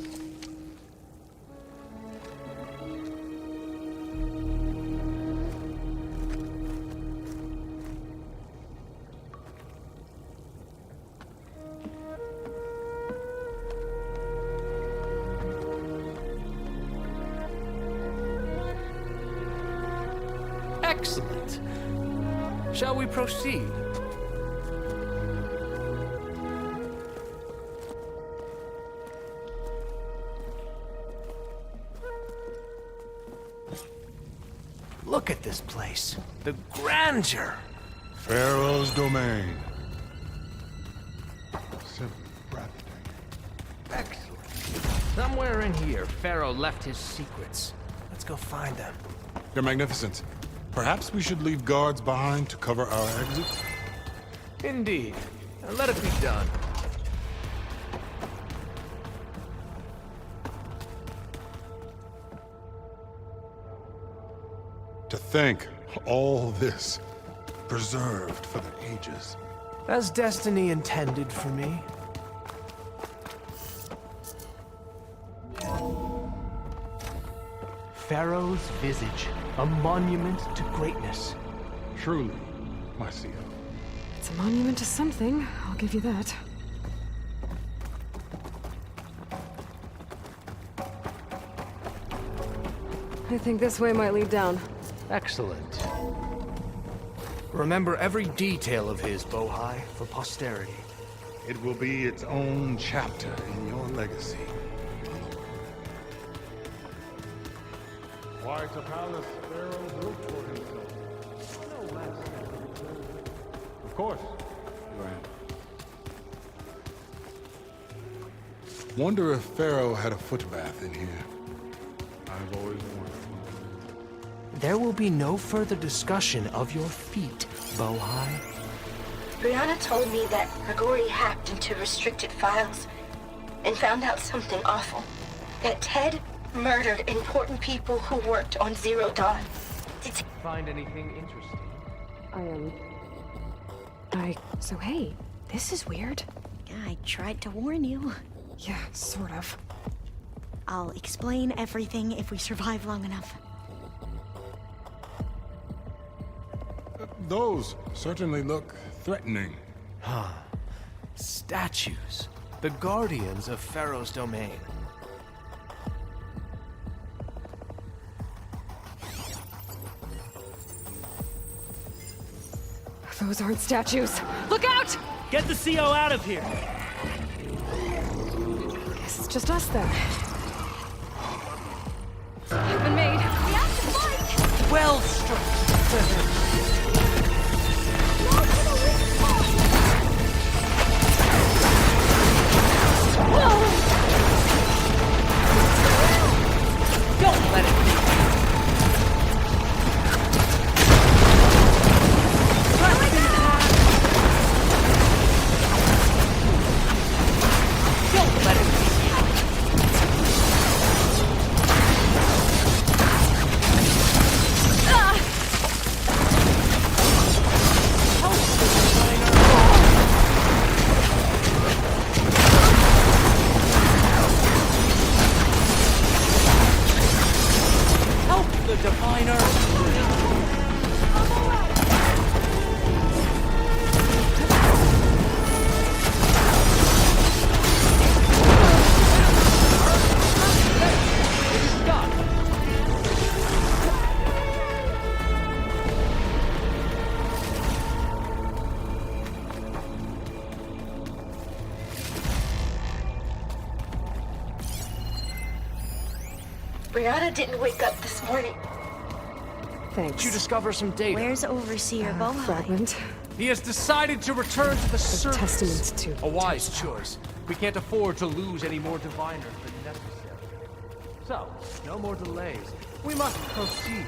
Excellent. Shall we proceed? Look at this place. The grandeur. Pharaoh's domain. Simply breathtaking. Excellent. Somewhere in here, Pharaoh left his secrets. Let's go find them. Your Magnificence, perhaps we should leave guards behind to cover our exits? Indeed. Now let it be done. To think all this preserved for the ages. As destiny intended for me. Pharaoh's visage, a monument to greatness. Truly, my CO. It's a monument to something, I'll give you that. I think this way might lead down. Excellent. Remember every detail of his, Bohai, for posterity. It will be its own chapter in your legacy. Why it's a palace Pharaoh built for himself. No less. Of course, Your Hand. Wonder if Pharaoh had a footbath in here. I've always wondered. There will be no further discussion of your feet, Bohai. Brianna told me that Grigori hacked into restricted files and found out something awful. That Ted murdered important people who worked on Zero Dawn. Find anything interesting? So hey, this is weird. I tried to warn you. Yeah, sort of. I'll explain everything if we survive long enough. Those certainly look threatening. Huh. Statues. The guardians of Pharaoh's domain. Those aren't statues. Look out! Get the CO out of here! Guess it's just us then. You've been made. We have to fight! Well struck! Don't let it be. Don't let it be. Brianna didn't wake up this morning. Thanks. Did you discover some data? Where's Overseer Bohai? Fragment. He has decided to return to the surface. Testament to a wise choice. We can't afford to lose any more diviners than necessary. So, no more delays. We must proceed.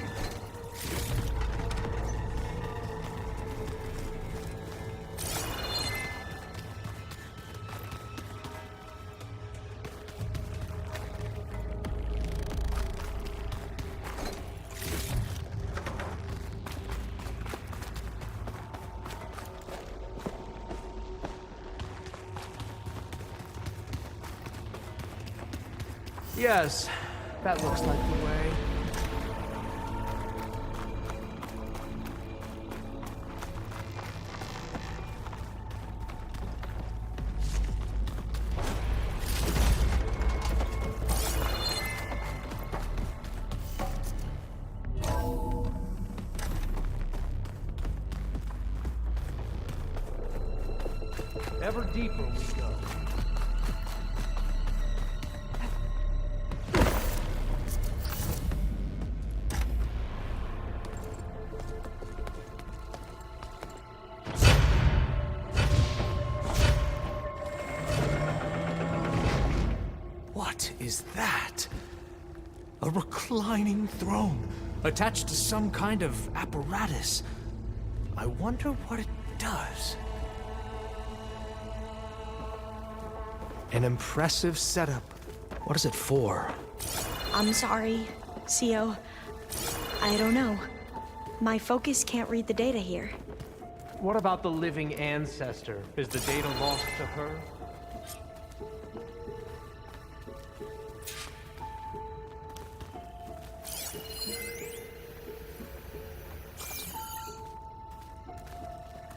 Yes, that looks like the way. Ever deeper we go. What is that? A reclining throne, attached to some kind of apparatus. I wonder what it does. An impressive setup. What is it for? I'm sorry, CO. I don't know. My focus can't read the data here. What about the living ancestor? Is the data lost to her?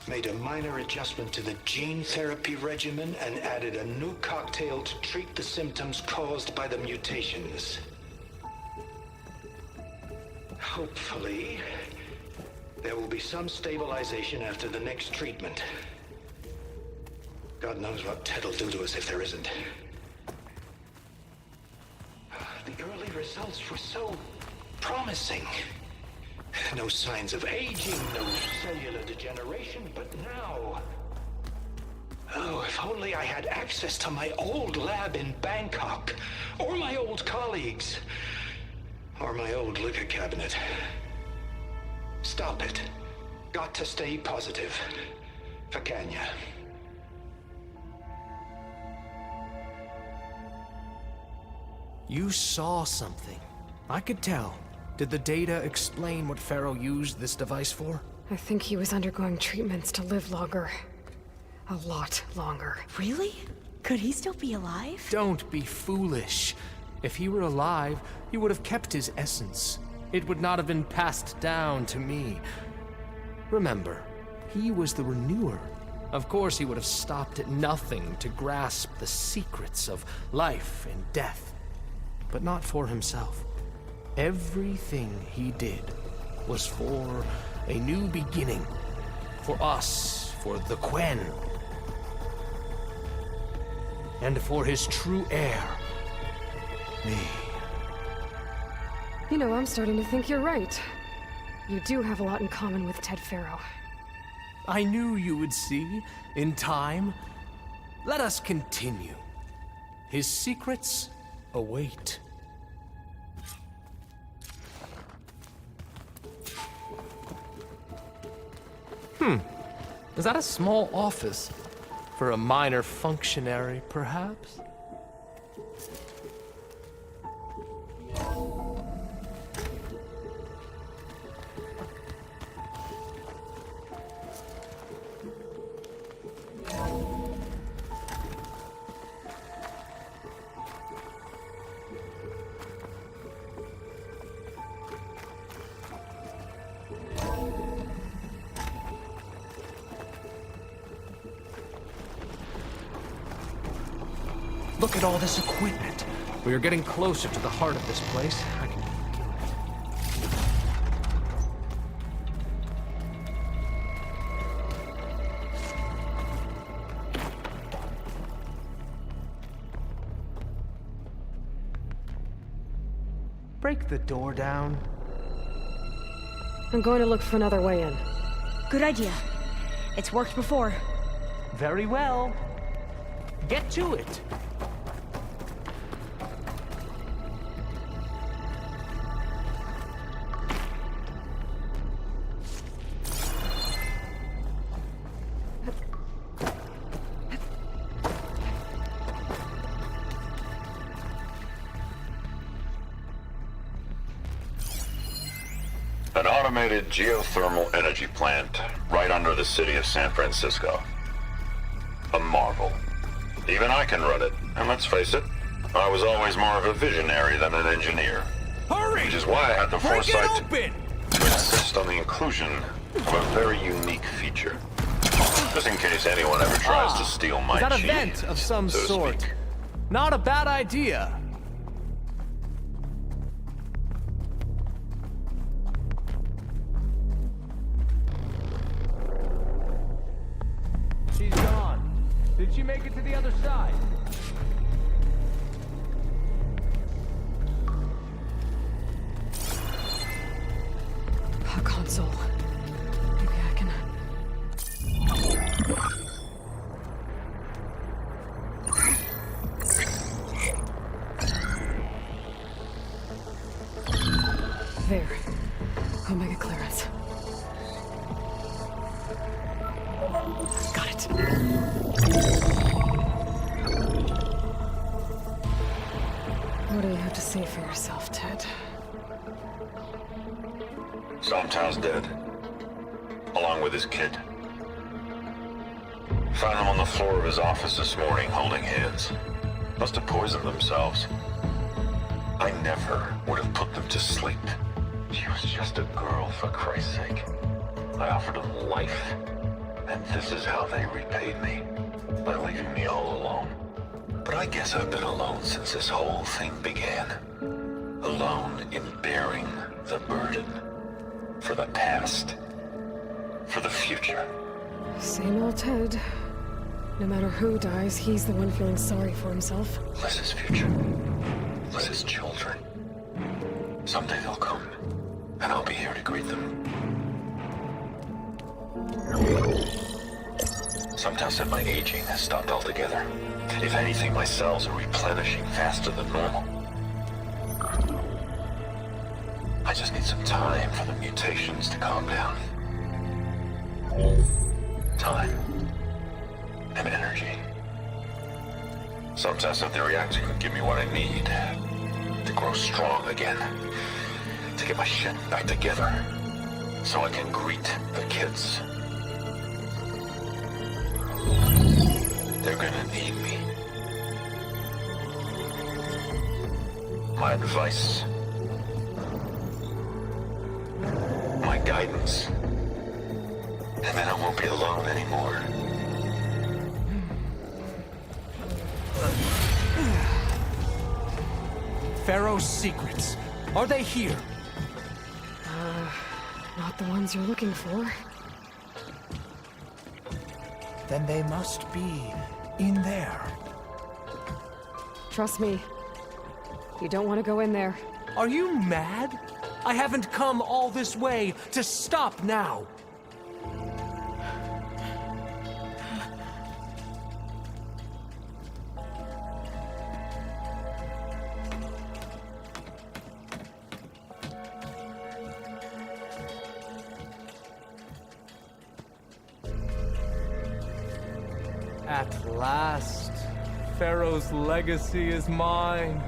Made a minor adjustment to the gene therapy regimen and added a new cocktail to treat the symptoms caused by the mutations. Hopefully, there will be some stabilization after the next treatment. God knows what Ted will do to us if there isn't. The early results were so promising. No signs of aging, no cellular degeneration, but now... Oh, if only I had access to my old lab in Bangkok. Or my old colleagues. Or my old liquor cabinet. Stop it. Got to stay positive. Vakanya. You saw something. I could tell. Did the data explain what Pharaoh used this device for? I think he was undergoing treatments to live longer. A lot longer. Really? Could he still be alive? Don't be foolish. If he were alive, he would have kept his essence. It would not have been passed down to me. Remember, he was the renewer. Of course, he would have stopped at nothing to grasp the secrets of life and death. But not for himself. Everything he did was for a new beginning. For us, for the Quen. And for his true heir, me. You know, I'm starting to think you're right. You do have a lot in common with Ted Pharaoh. I knew you would see, in time. Let us continue. His secrets await. Is that a small office? For a minor functionary, perhaps? Look at all this equipment. We are getting closer to the heart of this place. Break the door down. I'm going to look for another way in. Good idea. It's worked before. Very well. Get to it. An automated geothermal energy plant right under the city of San Francisco. A marvel. Even I can run it, and let's face it, I was always more of a visionary than an engineer. Hurry! Which is why I had the foresight open! to insist on the inclusion of a very unique feature. Just in case anyone ever tries to steal my Is that a cheese, vent of some so to sort? speak. Not a bad idea. She's gone. Did she make it to the other side? A console. Maybe I can... There. Omega clearance. Got it. What do you have to say for yourself, Ted? Somtown's dead. Along with his kid. Found them on the floor of his office this morning, holding hands. Must have poisoned themselves. I never would have put them to sleep. She was just a girl, for Christ's sake. I offered them life. And this is how they repaid me. By leaving me all alone. But I guess I've been alone since this whole thing began. Alone in bearing the burden. For the past. For the future. Same old Ted. No matter who dies, he's the one feeling sorry for himself. Liz's future. Liz's children. Someday they'll come. And I'll be here to greet them. Some tell said my aging has stopped altogether. If anything, my cells are replenishing faster than normal. I just need some time for the mutations to calm down. Time. And energy. Some test that the reactor could give me what I need to grow strong again. To get my shit back together. So I can greet the kids. They're gonna need me. My advice. My guidance. And then I won't be alone anymore. Pharaoh's secrets. Are they here? Not the ones you're looking for. Then they must be in there. Trust me. You don't want to go in there. Are you mad? I haven't come all this way to stop now. At last, Pharaoh's legacy is mine.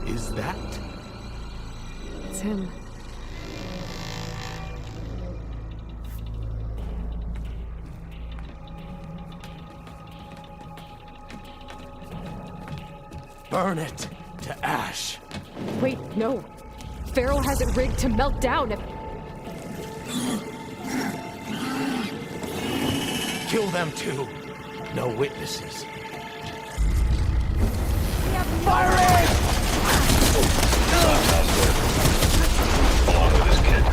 Is that? It's him. Burn it to ash. Wait, no. Pharaoh has it rigged to melt down if... Kill them too. No witnesses. Along with his kid.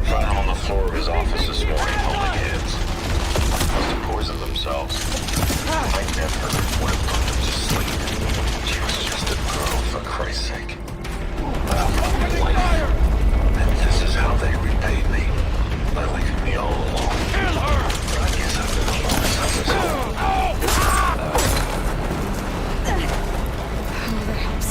Found him on the floor of his office this morning, holding hands. Must have poisoned themselves. I never would have put them to sleep. She was just a girl, for Christ's sake. And this is how they repaid me. By leaving me all alone. Kill her! I guess I've been alone since this whole... Oh, that helps.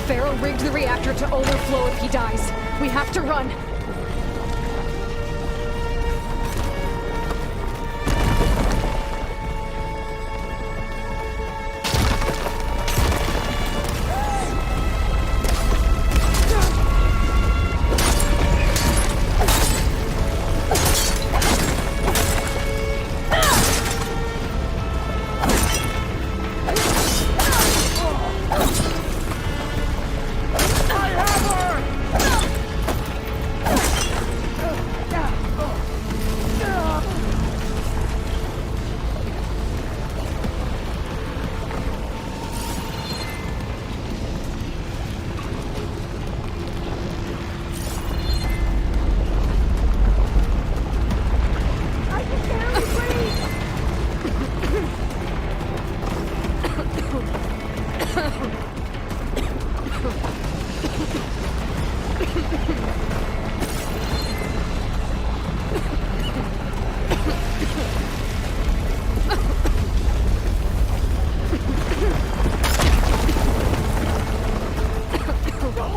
Pharaoh rigged the reactor to overflow if he dies. We have to run.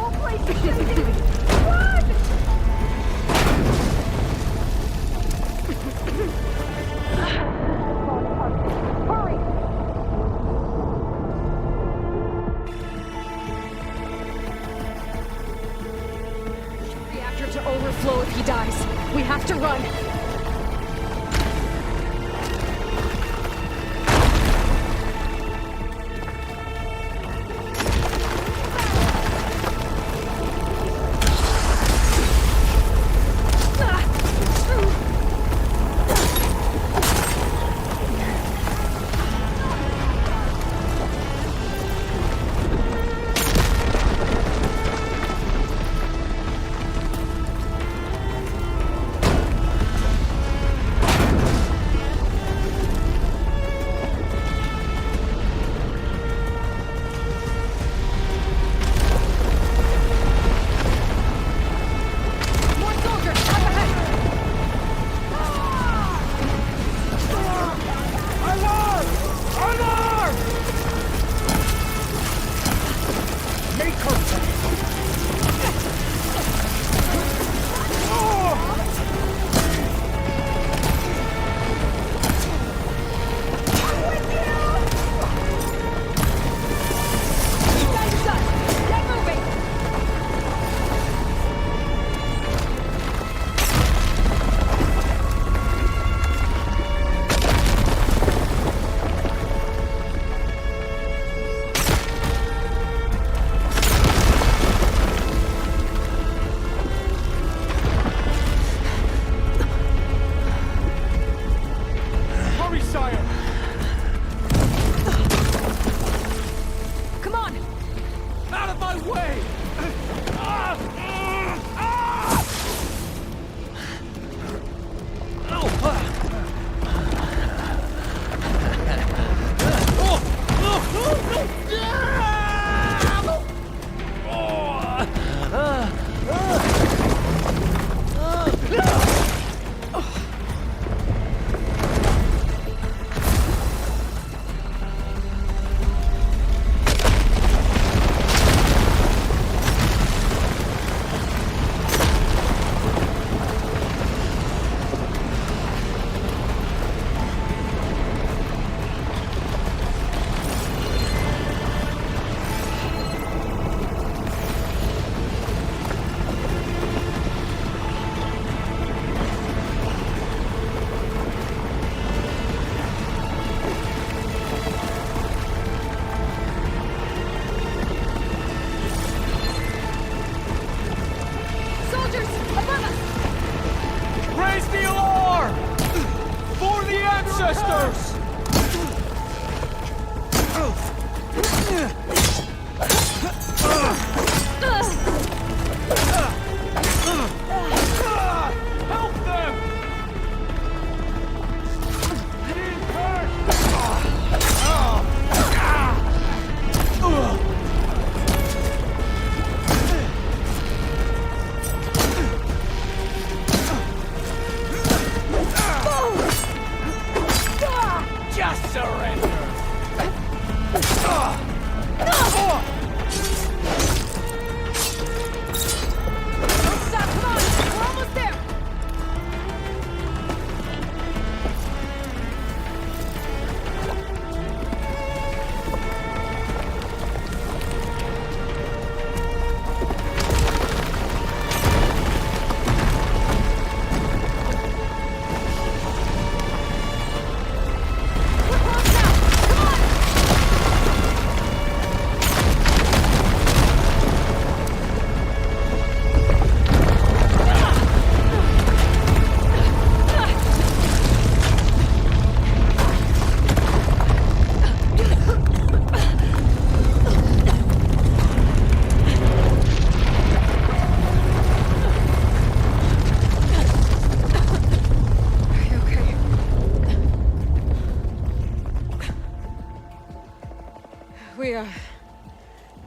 whole place is shifting! Run! Hurry! Reactor to overflow if he dies. We have to run.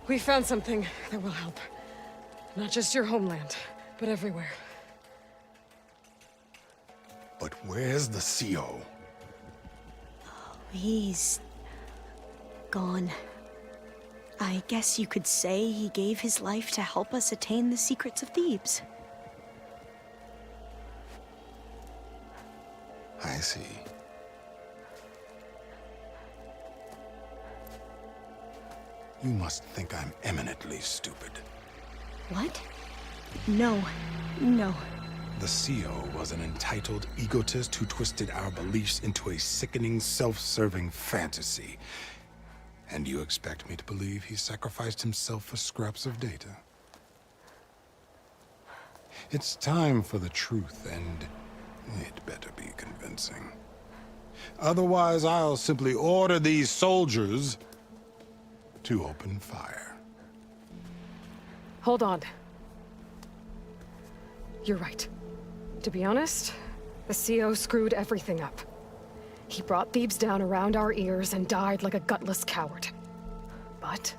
We found something that will help. Not just your homeland, but everywhere. But where's the CO? He's gone. I guess you could say he gave his life to help us attain the secrets of Thebes. I see. You must think I'm eminently stupid. What? No. No. The CO was an entitled egotist who twisted our beliefs into a sickening, self-serving fantasy. And you expect me to believe he sacrificed himself for scraps of data? It's time for the truth, and it better be convincing. Otherwise, I'll simply order these soldiers to open fire. Hold on. You're right. To be honest, the CO screwed everything up. He brought Thebes down around our ears and died like a gutless coward. But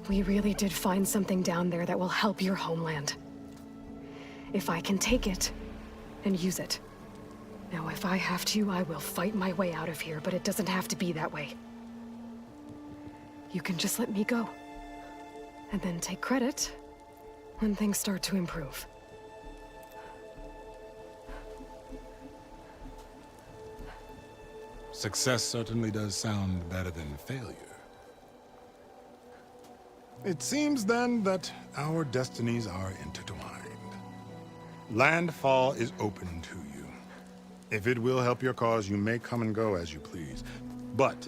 we really did find something down there that will help your homeland. If I can take it and use it. Now, if I have to, I will fight my way out of here, but it doesn't have to be that way. You can just let me go. And then take credit when things start to improve. Success certainly does sound better than failure. It seems then that our destinies are intertwined. Landfall is open to you. If it will help your cause, you may come and go as you please. But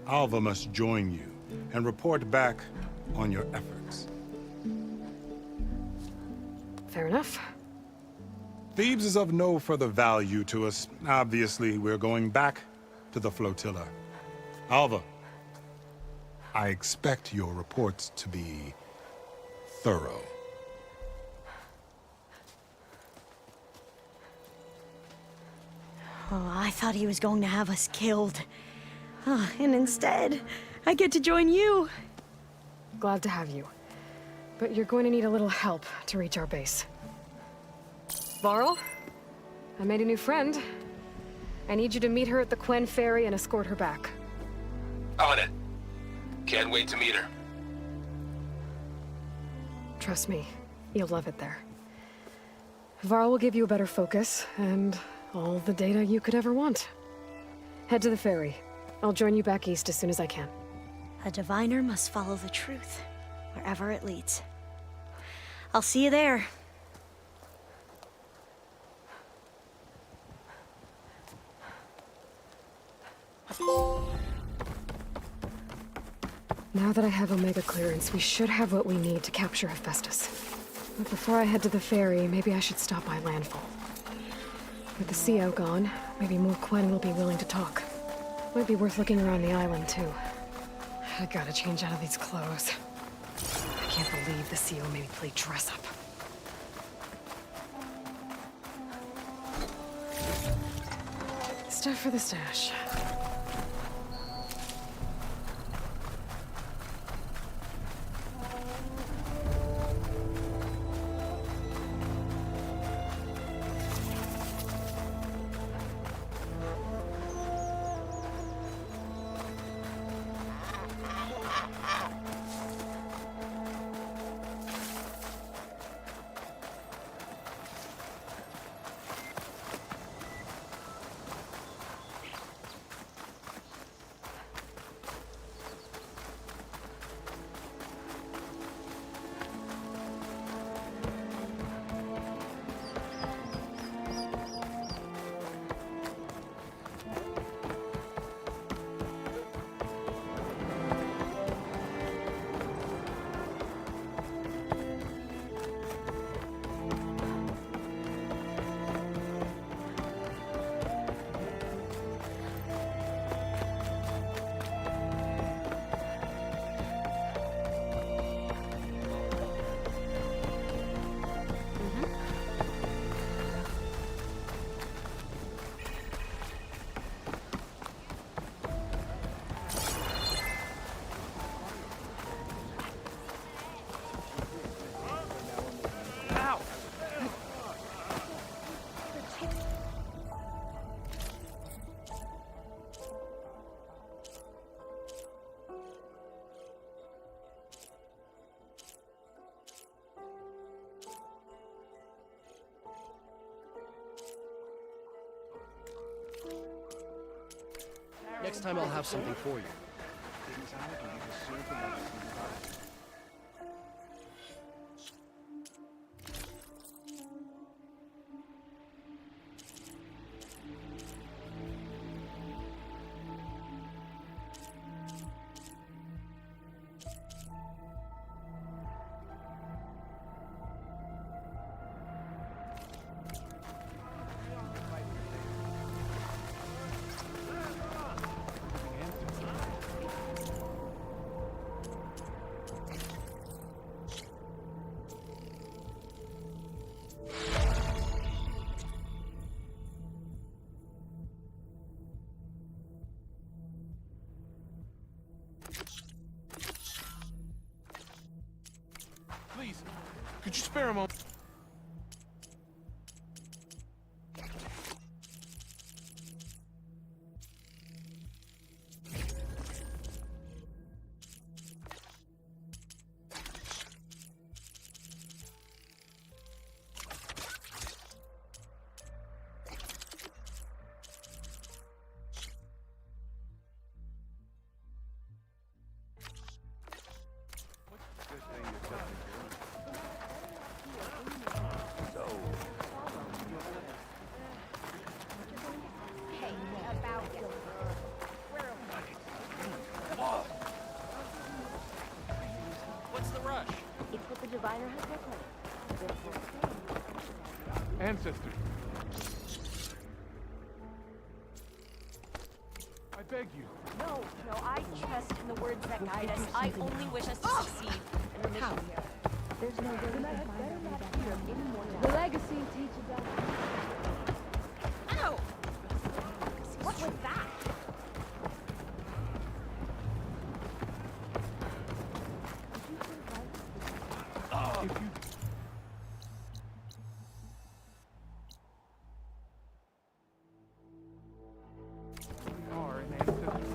Alva must join you and report back on your efforts. Fair enough. Thebes is of no further value to us. Obviously, we're going back to the flotilla. Alva, I expect your reports to be thorough. Oh, I thought he was going to have us killed. And instead, I get to join you. Glad to have you. But you're going to need a little help to reach our base. Varl, I made a new friend. I need you to meet her at the Quen Ferry and escort her back. On it. Can't wait to meet her. Trust me, you'll love it there. Varl will give you a better focus, and all the data you could ever want. Head to the ferry. I'll join you back east as soon as I can. A diviner must follow the truth, wherever it leads. I'll see you there. Now that I have Omega clearance, we should have what we need to capture Hephaestus. But before I head to the ferry, maybe I should stop by Landfall. With the CO gone, maybe more Quen will be willing to talk. Might be worth looking around the island, too. I gotta change out of these clothes. I can't believe the CO made me play dress up. Stuff for the stash. Next time I'll have something for you. Please, could you spare a moment? What's the rush? It's what the diviner has proclaimed. Ancestor. I beg you. No, I trust in the words that guide us. I only wish us to succeed in the mission here. There's no way to find out here anymore now. The legacy teaches us. Ow! What was that? If you are an ancestor.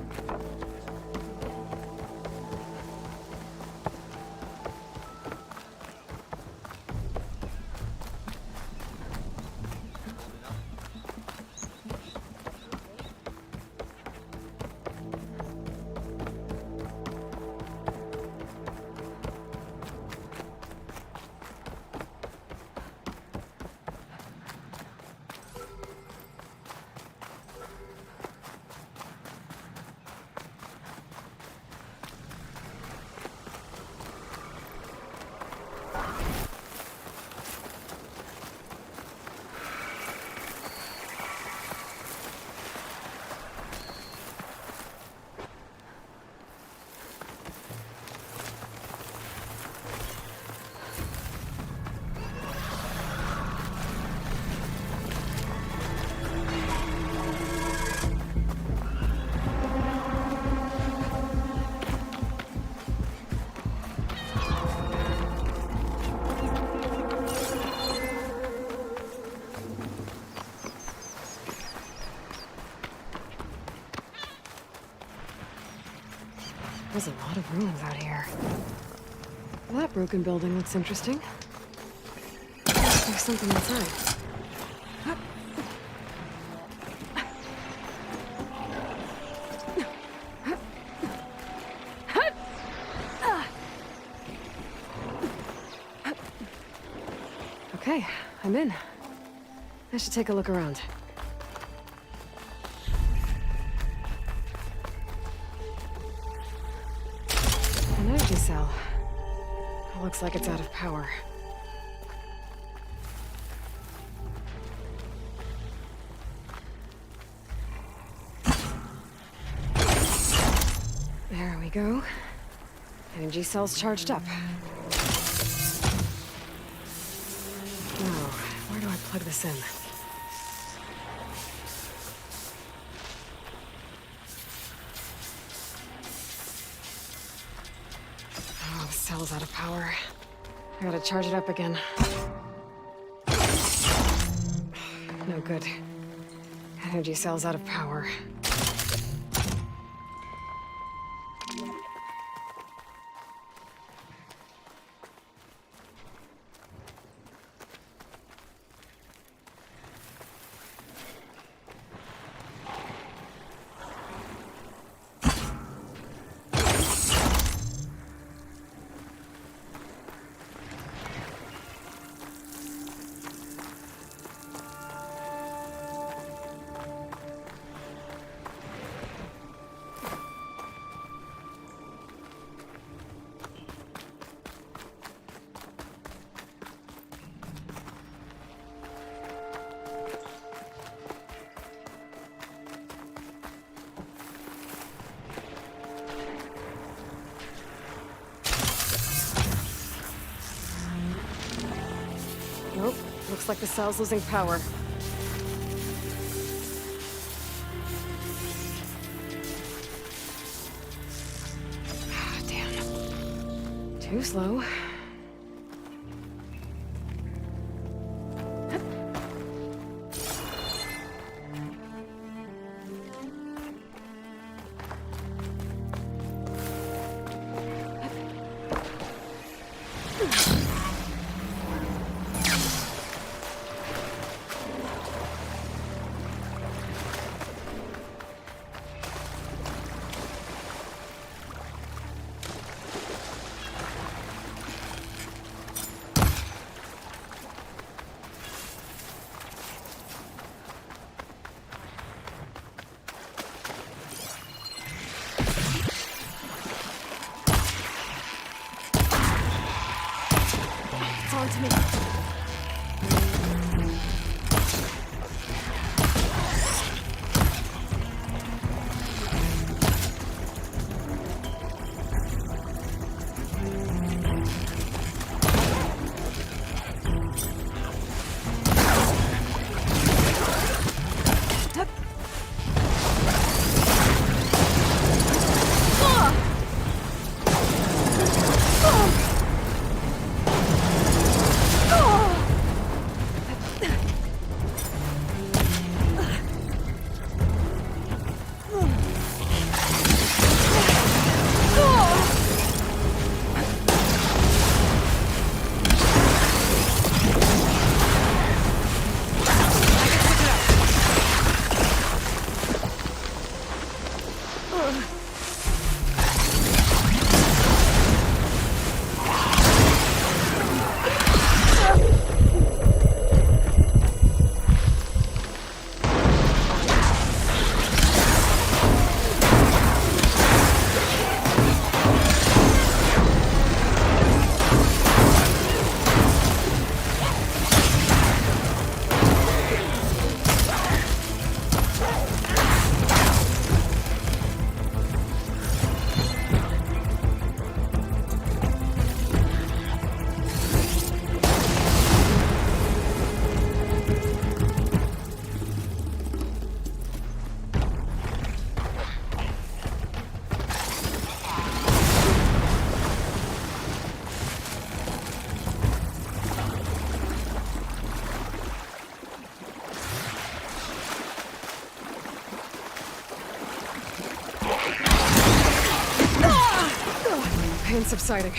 There's a lot of ruins out here. Well, that broken building looks interesting. There's something inside. Okay, I'm in. I should take a look around. An energy cell. It looks like it's out of power. There we go. Energy cells charged up. Now, where do I plug this in? Oh, the cell's out of power. I gotta charge it up again. No good. Energy cell's out of power. Looks like the cell's losing power. Damn. Too slow. It's on to me. Pain subsiding.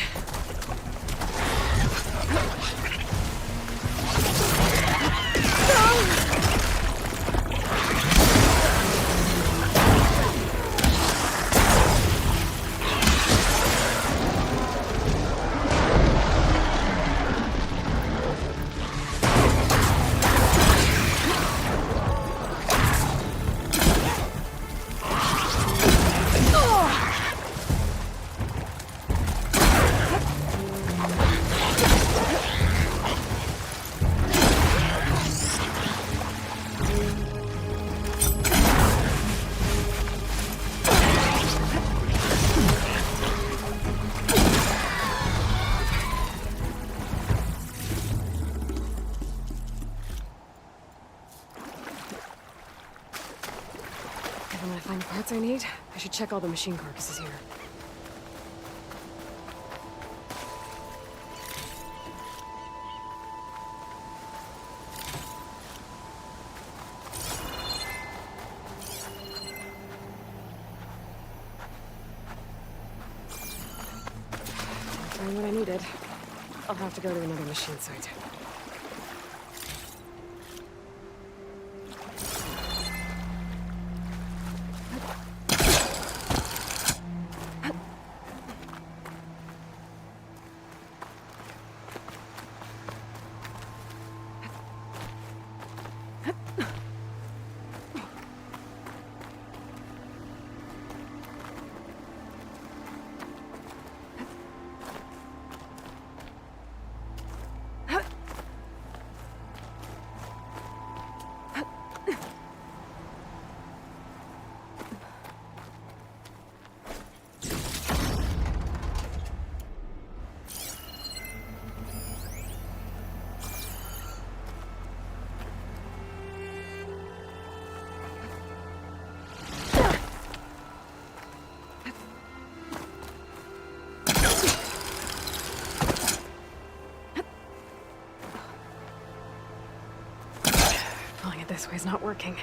When I find the parts I need, I should check all the machine carcasses here. Find what I needed. I'll have to go to another machine site. This way's not working.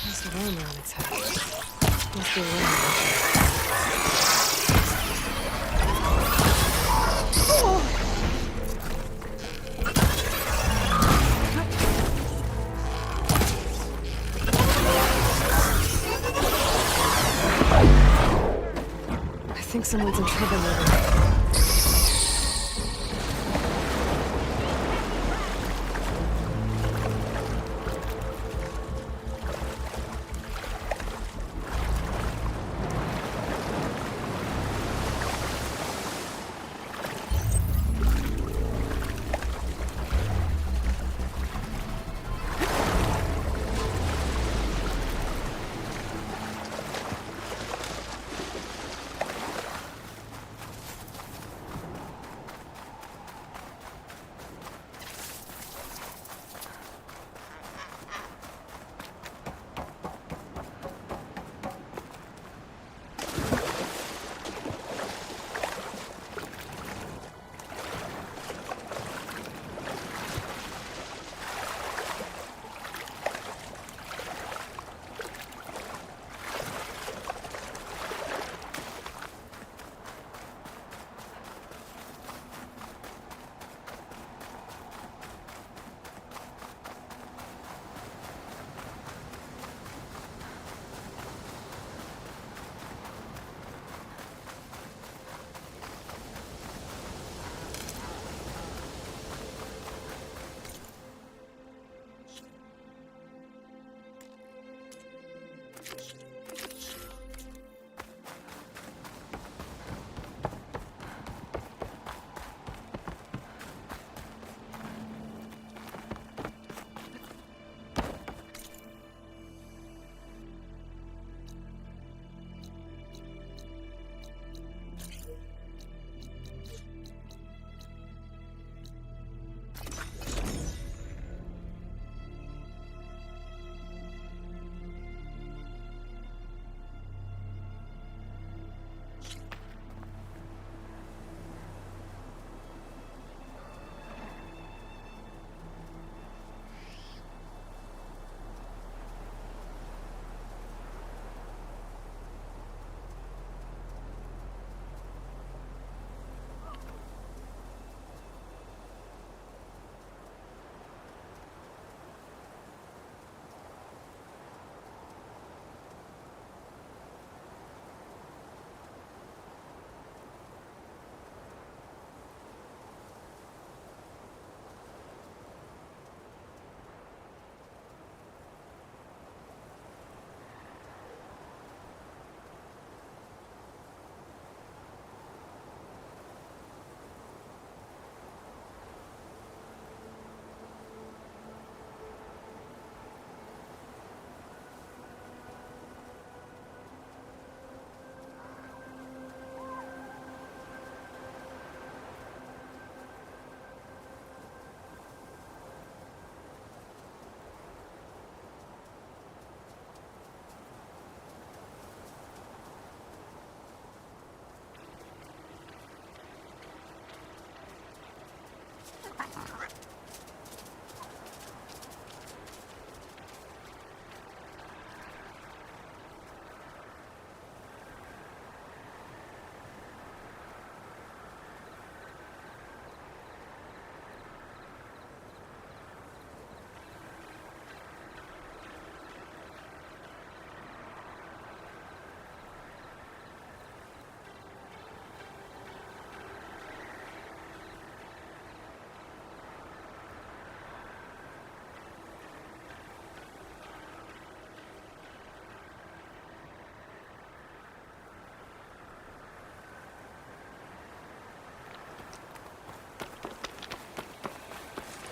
There's a worm around its head. Must be a worm. I think someone's in trouble over.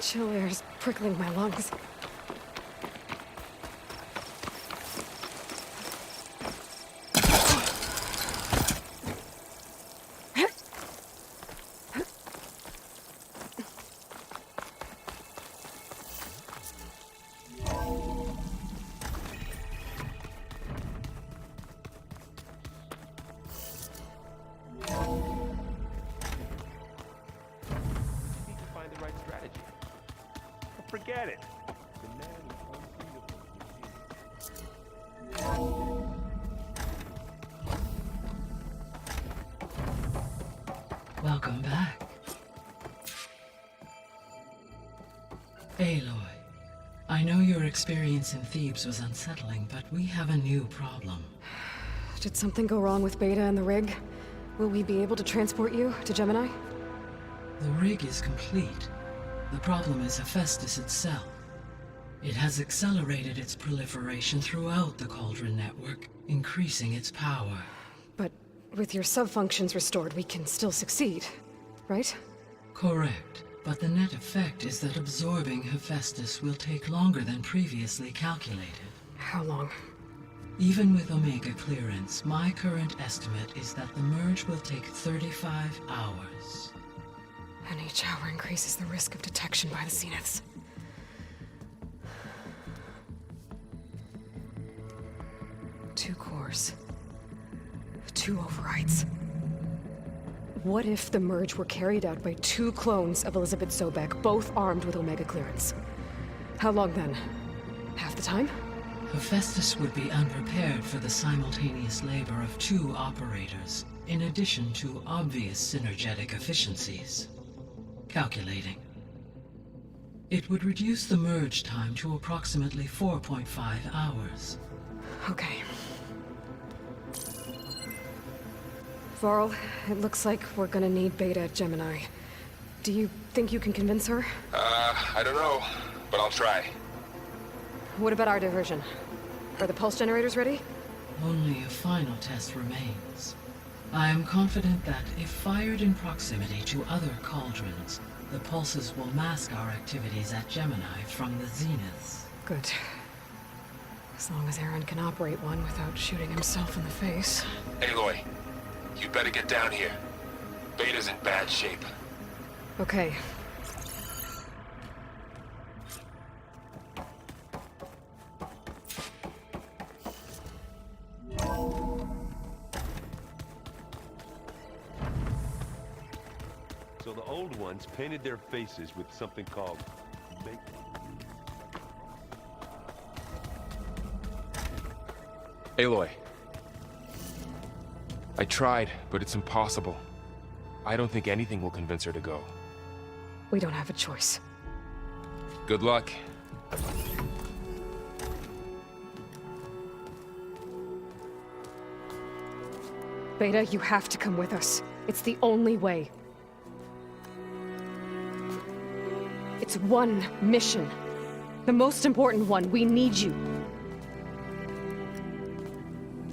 Chill air is prickling my lungs. Find the right strategy. Forget it. The man is unbeatable. Welcome back. Aloy, I know your experience in Thebes was unsettling, but we have a new problem. Did something go wrong with Beta and the rig? Will we be able to transport you to Gemini? The rig is complete. The problem is Hephaestus itself. It has accelerated its proliferation throughout the Cauldron network, increasing its power. But with your sub-functions restored, we can still succeed, right? Correct. But the net effect is that absorbing Hephaestus will take longer than previously calculated. How long? Even with Omega clearance, my current estimate is that the merge will take 35 hours. And each hour increases the risk of detection by the Zeniths. Two cores. 2 overrides. What if the merge were carried out by 2 clones of Elizabeth Sobek, both armed with Omega clearance? How long then? Half the time? Hephaestus would be unprepared for the simultaneous labor of 2 operators, in addition to obvious synergetic efficiencies. Calculating. It would reduce the merge time to approximately 4.5 hours. Okay. Varl, it looks like we're gonna need Beta at Gemini. Do you think you can convince her? I don't know, but I'll try. What about our diversion? Are the pulse generators ready? Only a final test remains. I am confident that if fired in proximity to other cauldrons, the pulses will mask our activities at Gemini from the Zeniths. Good. As long as Aaron can operate one without shooting himself in the face. Aloy, you better get down here. Beta's in bad shape. Okay. So the old ones painted their faces with something called make. Aloy. I tried, but it's impossible. I don't think anything will convince her to go. We don't have a choice. Good luck. Beta, you have to come with us. It's the only way. It's one mission. The most important one. We need you.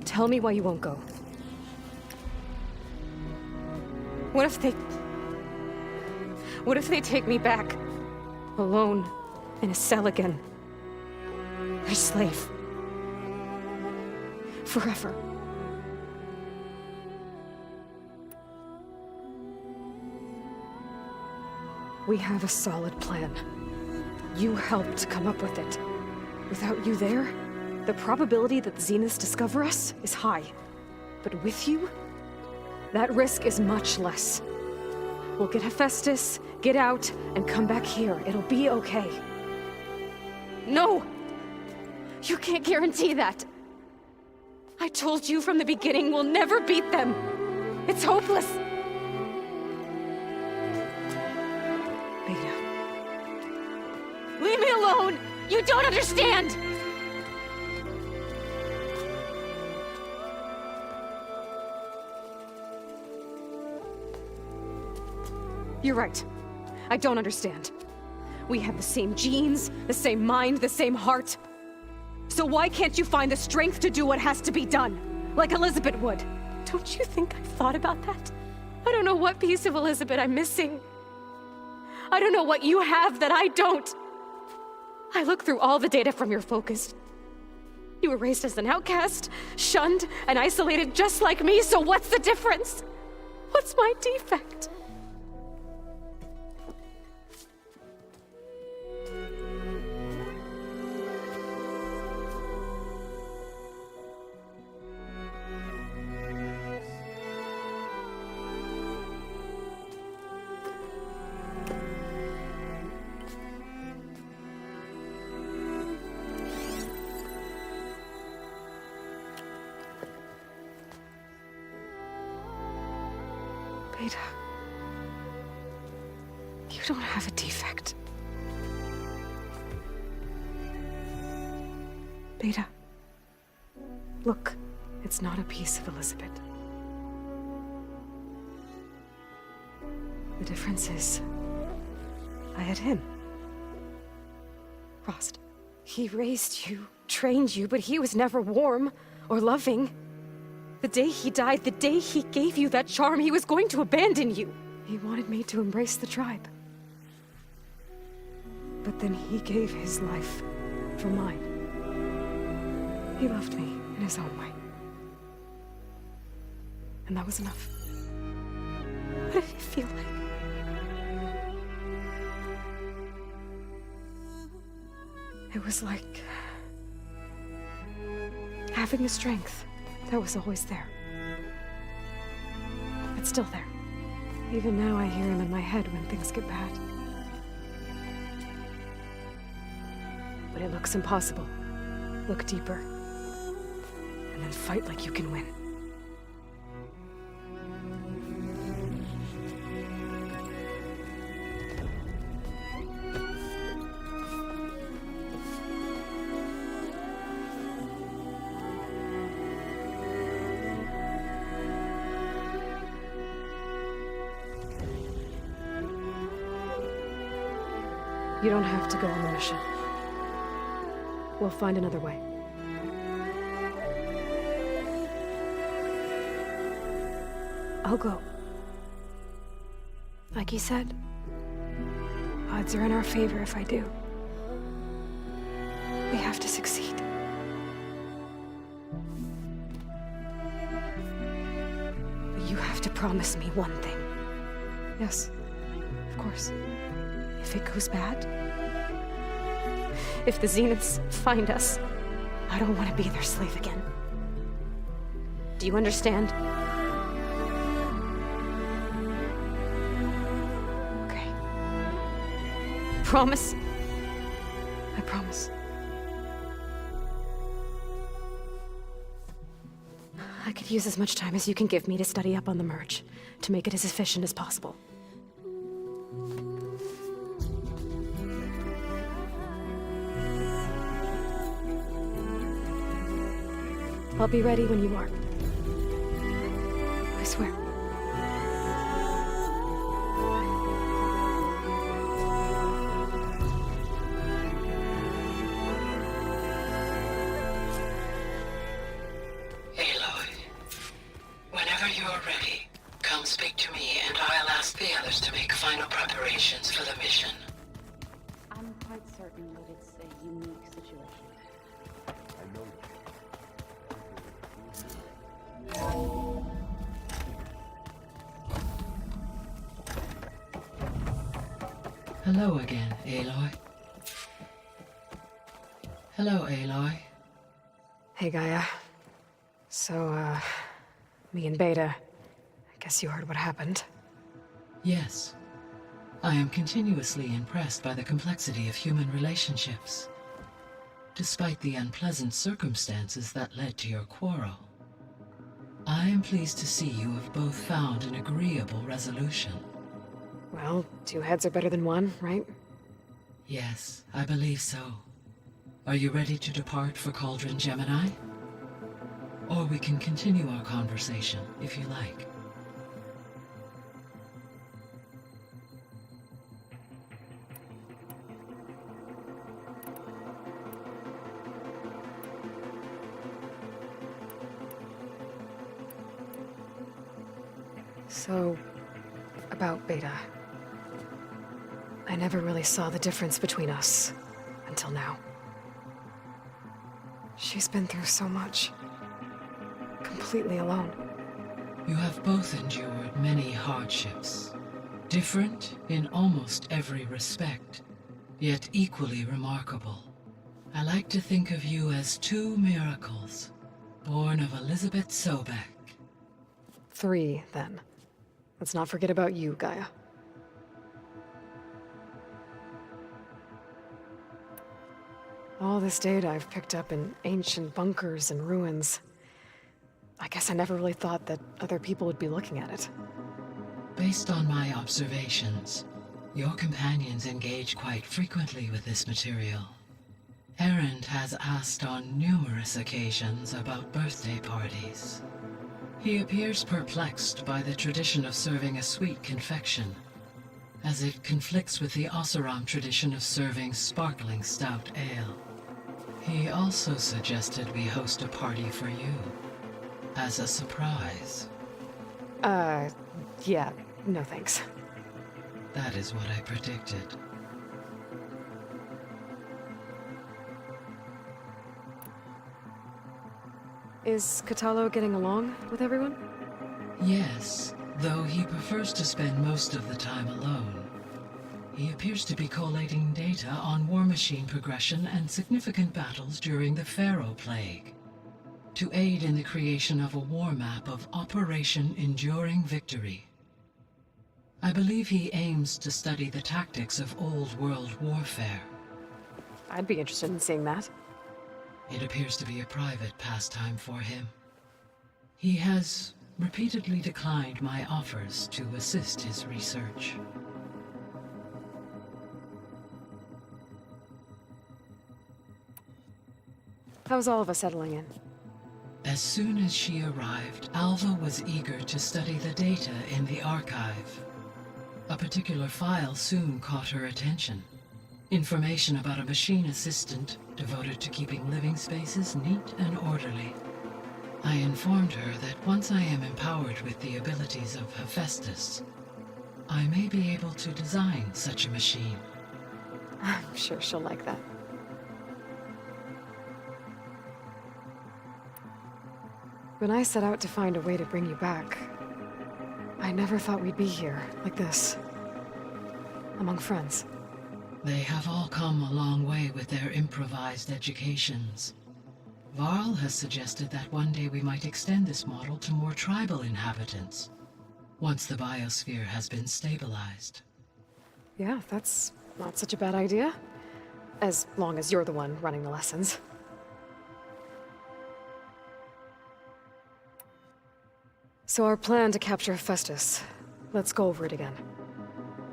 Tell me why you won't go. What if they take me back? Alone, in a cell again. A slave. Forever. We have a solid plan. You helped come up with it. Without you there, the probability that the Zeniths discover us is high. But with you, that risk is much less. We'll get Hephaestus, get out, and come back here. It'll be okay. No! You can't guarantee that. I told you from the beginning we'll never beat them. It's hopeless. Beta. Leave me alone! You don't understand! You're right. I don't understand. We have the same genes, the same mind, the same heart. So why can't you find the strength to do what has to be done? Like Elizabeth would. Don't you think I've thought about that? I don't know what piece of Elizabeth I'm missing. I don't know what you have that I don't. I looked through all the data from your focus. You were raised as an outcast, shunned, and isolated just like me, so what's the difference? What's my defect? Beta, you don't have a defect. Beta, look, it's not a piece of Elizabeth. The difference is, I had him. Frost. He raised you, trained you, but he was never warm or loving. The day he died, the day he gave you that charm, he was going to abandon you. He wanted me to embrace the tribe. But then he gave his life for mine. He loved me in his own way. And that was enough. What did it feel like? It was like having the strength that was always there. It's still there. Even now I hear him in my head when things get bad. But it looks impossible. Look deeper. And then fight like you can win. You don't have to go on the mission. We'll find another way. I'll go. Like you said, odds are in our favor if I do. We have to succeed. But you have to promise me one thing. Yes, of course. If it goes bad, if the Zeniths find us, I don't want to be their slave again. Do you understand? Okay. Promise? I promise. I could use as much time as you can give me to study up on the merge, to make it as efficient as possible. I'll be ready when you are. I swear. Aloy, whenever you're ready, come speak to me and I'll ask the others to make final preparations for the mission. I'm quite certain that it's a unique situation. I know. Hello again, Aloy. Hello, Aloy. Hey, Gaia. So, me and Beta, I guess you heard what happened. Yes. I am continuously impressed by the complexity of human relationships. Despite the unpleasant circumstances that led to your quarrel, I am pleased to see you have both found an agreeable resolution. Well, two heads are better than one, right? Yes, I believe so. Are you ready to depart for Cauldron Gemini? Or we can continue our conversation, if you like. So, about Beta. I never really saw the difference between us until now. She's been through so much. Completely alone. You have both endured many hardships. Different in almost every respect, yet equally remarkable. I like to think of you as two miracles, born of Elizabeth Sobek. 3, then. Let's not forget about you, Gaia. All this data I've picked up in ancient bunkers and ruins. I guess I never really thought that other people would be looking at it. Based on my observations, your companions engage quite frequently with this material. Erend has asked on numerous occasions about birthday parties. He appears perplexed by the tradition of serving a sweet confection, as it conflicts with the Oseram tradition of serving sparkling stout ale. He also suggested we host a party for you, as a surprise. Yeah, no thanks. That is what I predicted. Is Kotallo getting along with everyone? Yes, though he prefers to spend most of the time alone. He appears to be collating data on war machine progression and significant battles during the Pharaoh Plague, to aid in the creation of a war map of Operation Enduring Victory. I believe he aims to study the tactics of old world warfare. I'd be interested in seeing that. It appears to be a private pastime for him. He has repeatedly declined my offers to assist his research. How's all of us settling in? As soon as she arrived, Alva was eager to study the data in the archive. A particular file soon caught her attention. Information about a machine assistant devoted to keeping living spaces neat and orderly. I informed her that once I am empowered with the abilities of Hephaestus, I may be able to design such a machine. I'm sure she'll like that. When I set out to find a way to bring you back, I never thought we'd be here, like this. Among friends. They have all come a long way with their improvised educations. Varl has suggested that one day we might extend this model to more tribal inhabitants, once the biosphere has been stabilized. Yeah, that's not such a bad idea. As long as you're the one running the lessons. So our plan to capture Hephaestus. Let's go over it again.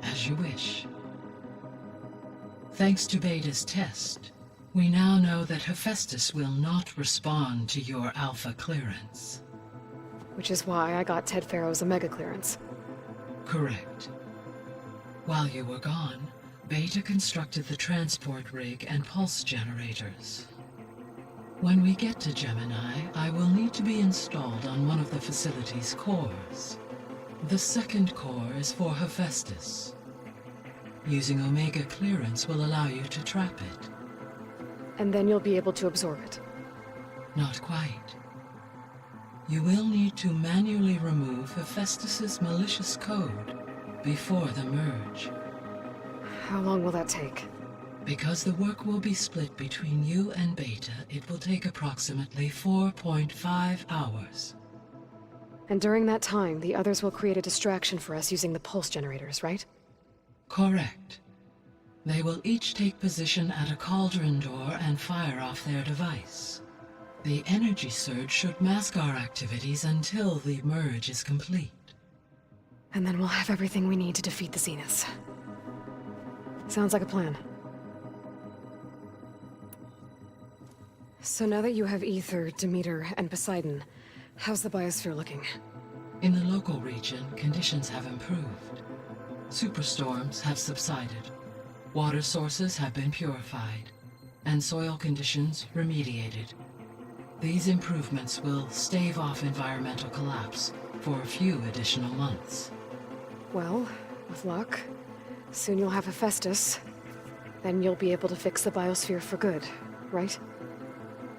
As you wish. Thanks to Beta's test, we now know that Hephaestus will not respond to your Alpha clearance. Which is why I got Ted Pharaoh's Omega clearance. Correct. While you were gone, Beta constructed the transport rig and pulse generators. When we get to Gemini, I will need to be installed on one of the facility's cores. The second core is for Hephaestus. Using Omega clearance will allow you to trap it. And then you'll be able to absorb it. Not quite. You will need to manually remove Hephaestus's malicious code before the merge. How long will that take? Because the work will be split between you and Beta, it will take approximately 4.5 hours. And during that time, the others will create a distraction for us using the pulse generators, right? Correct. They will each take position at a cauldron door and fire off their device. The energy surge should mask our activities until the merge is complete. And then we'll have everything we need to defeat the Zeniths. Sounds like a plan. So now that you have Ether, Demeter, and Poseidon, how's the biosphere looking? In the local region, conditions have improved. Superstorms have subsided. Water sources have been purified, and soil conditions remediated. These improvements will stave off environmental collapse for a few additional months. Well, with luck, Soon you'll have Hephaestus. Then you'll be able to fix the biosphere for good, right?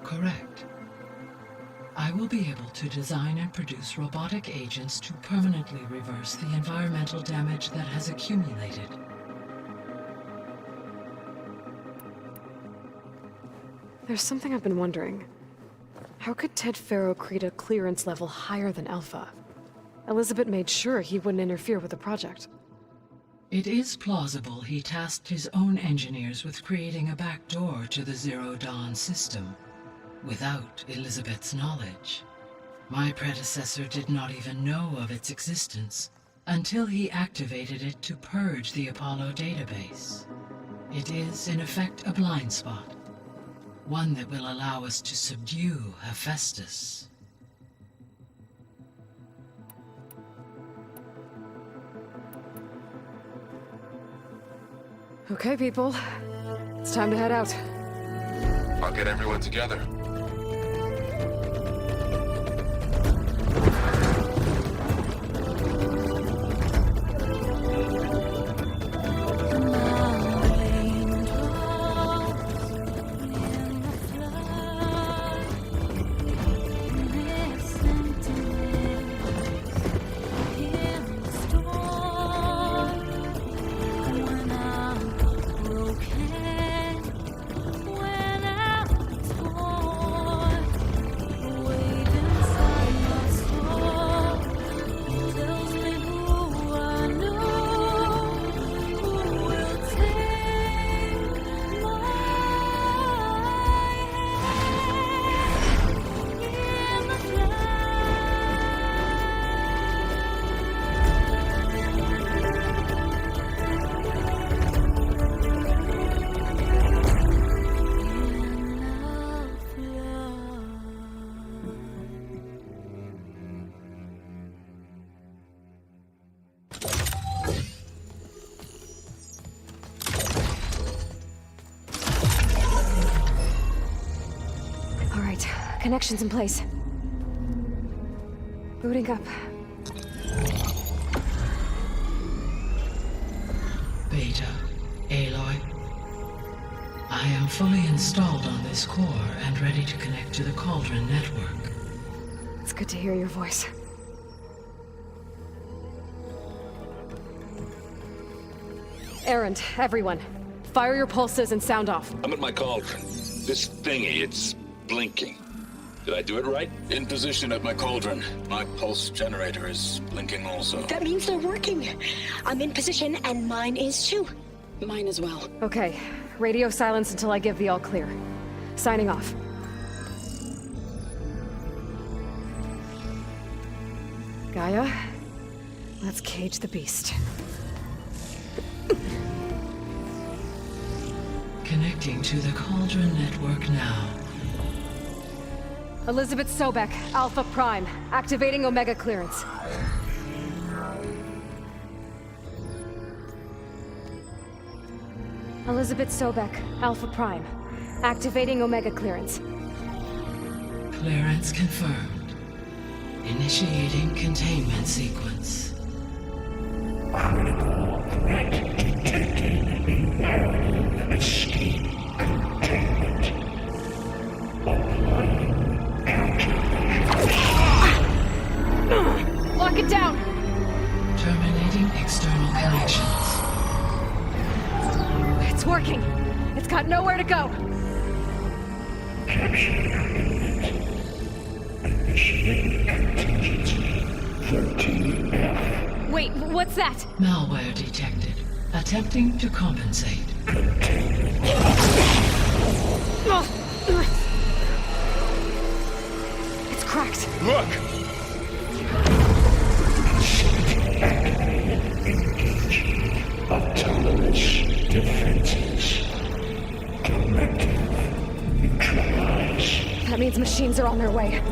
Correct. I will be able to design and produce robotic agents to permanently reverse the environmental damage that has accumulated. There's something I've been wondering. How could Ted Faro create a clearance level higher than Alpha? Elizabeth made sure he wouldn't interfere with the project. It is plausible he tasked his own engineers with creating a back door to the Zero Dawn system, without Elizabeth's knowledge. My predecessor did not even know of its existence until he activated it to purge the Apollo database. It is, in effect, a blind spot. One that will allow us to subdue Hephaestus. Okay, people. It's time to head out. I'll get everyone together. Connections in place. Booting up. Beta, Aloy. I am fully installed on this core and ready to connect to the Cauldron network. It's good to hear your voice. Erend, everyone. Fire your pulses and sound off. I'm at my cauldron. This thingy, it's blinking. Did I do it right? In position at my cauldron. My pulse generator is blinking also. That means they're working. I'm in position, and mine is too. Mine as well. Okay. Radio silence until I give the all clear. Signing off. Gaia, let's cage the beast. Connecting to the Cauldron network now. Elizabeth Sobek, Alpha Prime, activating Omega clearance. Elizabeth Sobek, Alpha Prime, activating Omega clearance. Clearance confirmed. Initiating containment sequence. Critical threat detected. Escape containment. Applying Lock it down! Terminating external connections. It's working. It's got nowhere to go. Initiating contingency 13F. Wait, what's that? Malware detected. Attempting to compensate. It's cracked. Look! Engaging autonomous defenses. Directive neutralize. That means machines are on their way.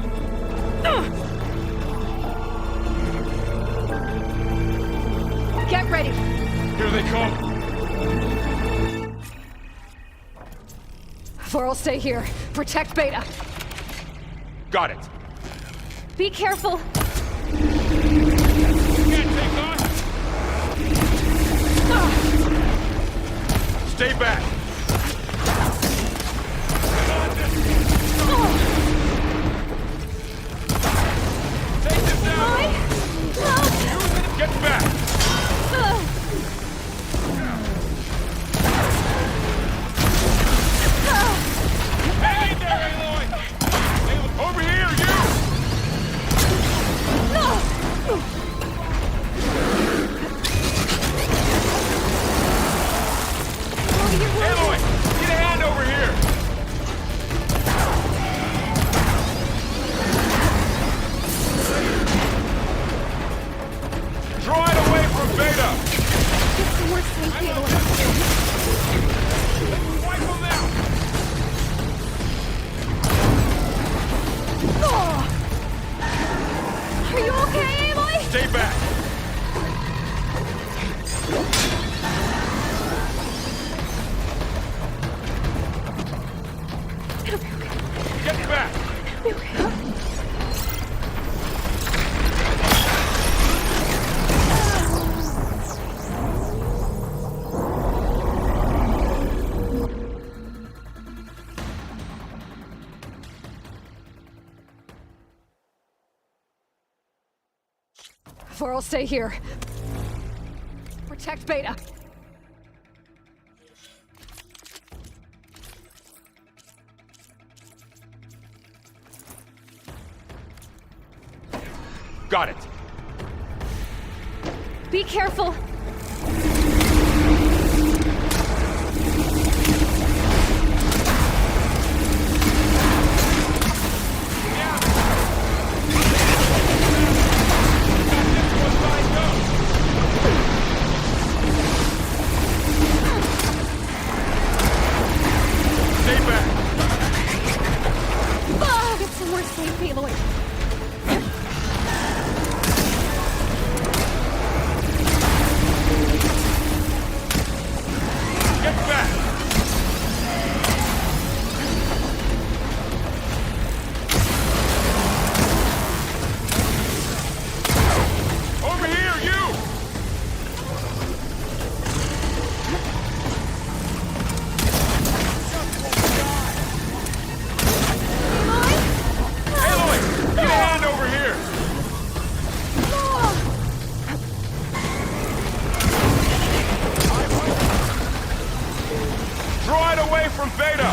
Get ready! Here they come! Vor'll stay here. Protect Beta. Got it. Be careful! Can't take on! Stay back! Take this down! Get back! Hang in there, Aloy! Over here, you! Aloy, get a hand over here! Draw it away from Beta! Get somewhere safe, Aloy. Wipe them out! Are you okay, Aloy? Stay back! Get back! Varl, stay here. Protect Beta. Got it! Be careful! Stay back! Get somewhere safe, Aloy. Get back! Over here, you! Aloy! Get a hand over here! Draw it away from Beta!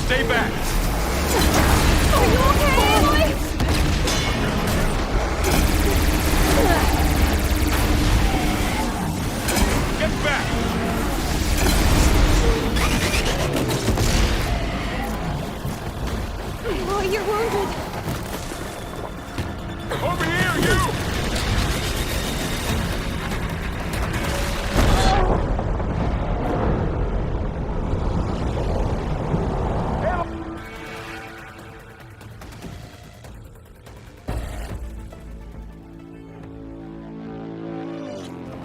Stay back! Are you okay, Aloy? Get back! Aloy, you're wounded. Over here, you!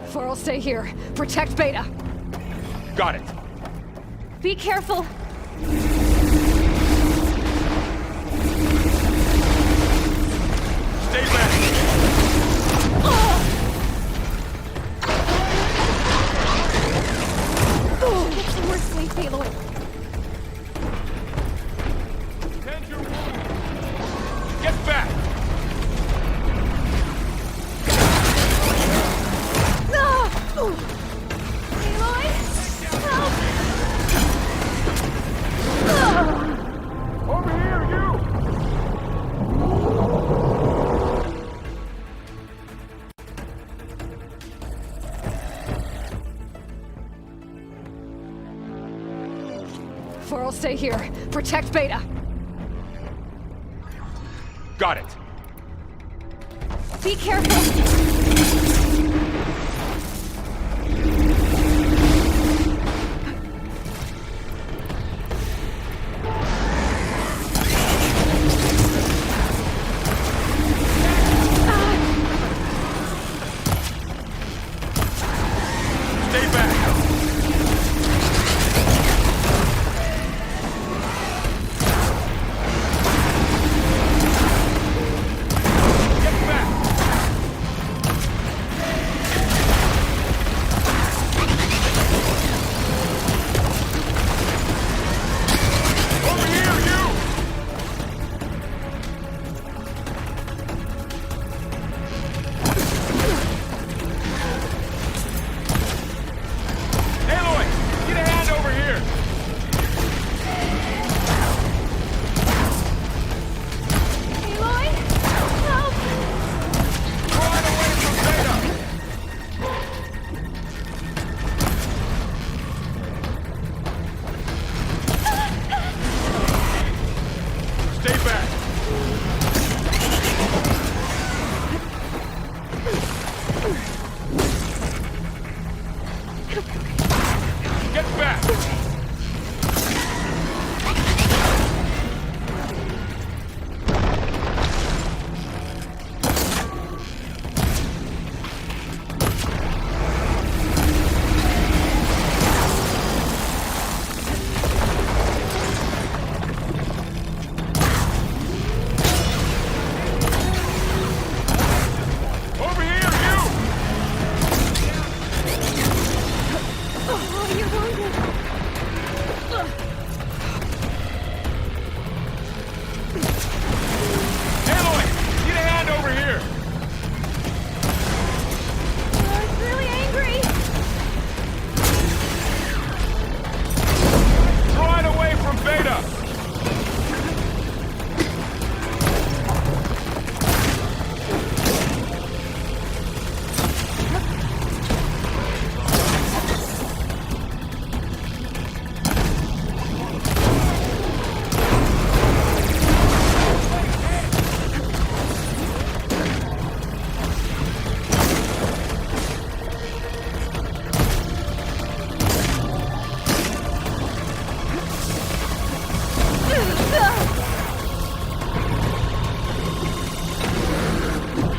Varl, stay here. Protect Beta. Got it! Be careful. Stay back! Get somewhere safe, Aloy. Tend your wound! Get back! Aloy! Help! Over here, you! Varl, stay here. Protect Beta. Got it! Be careful. Stay back! Stay back! Get back! Over here, you! Oh, you're wounded. Aloy! Get a hand over here! I'm really angry. Draw it away from Beta!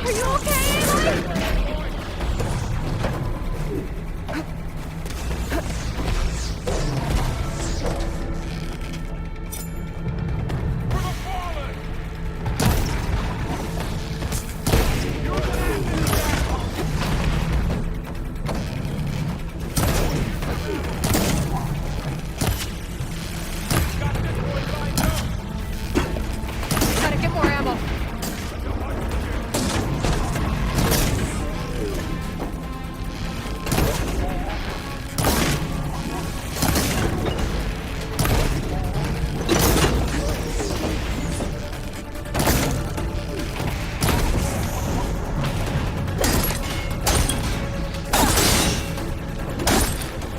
Are you okay, Aloy? Gotta get more ammo.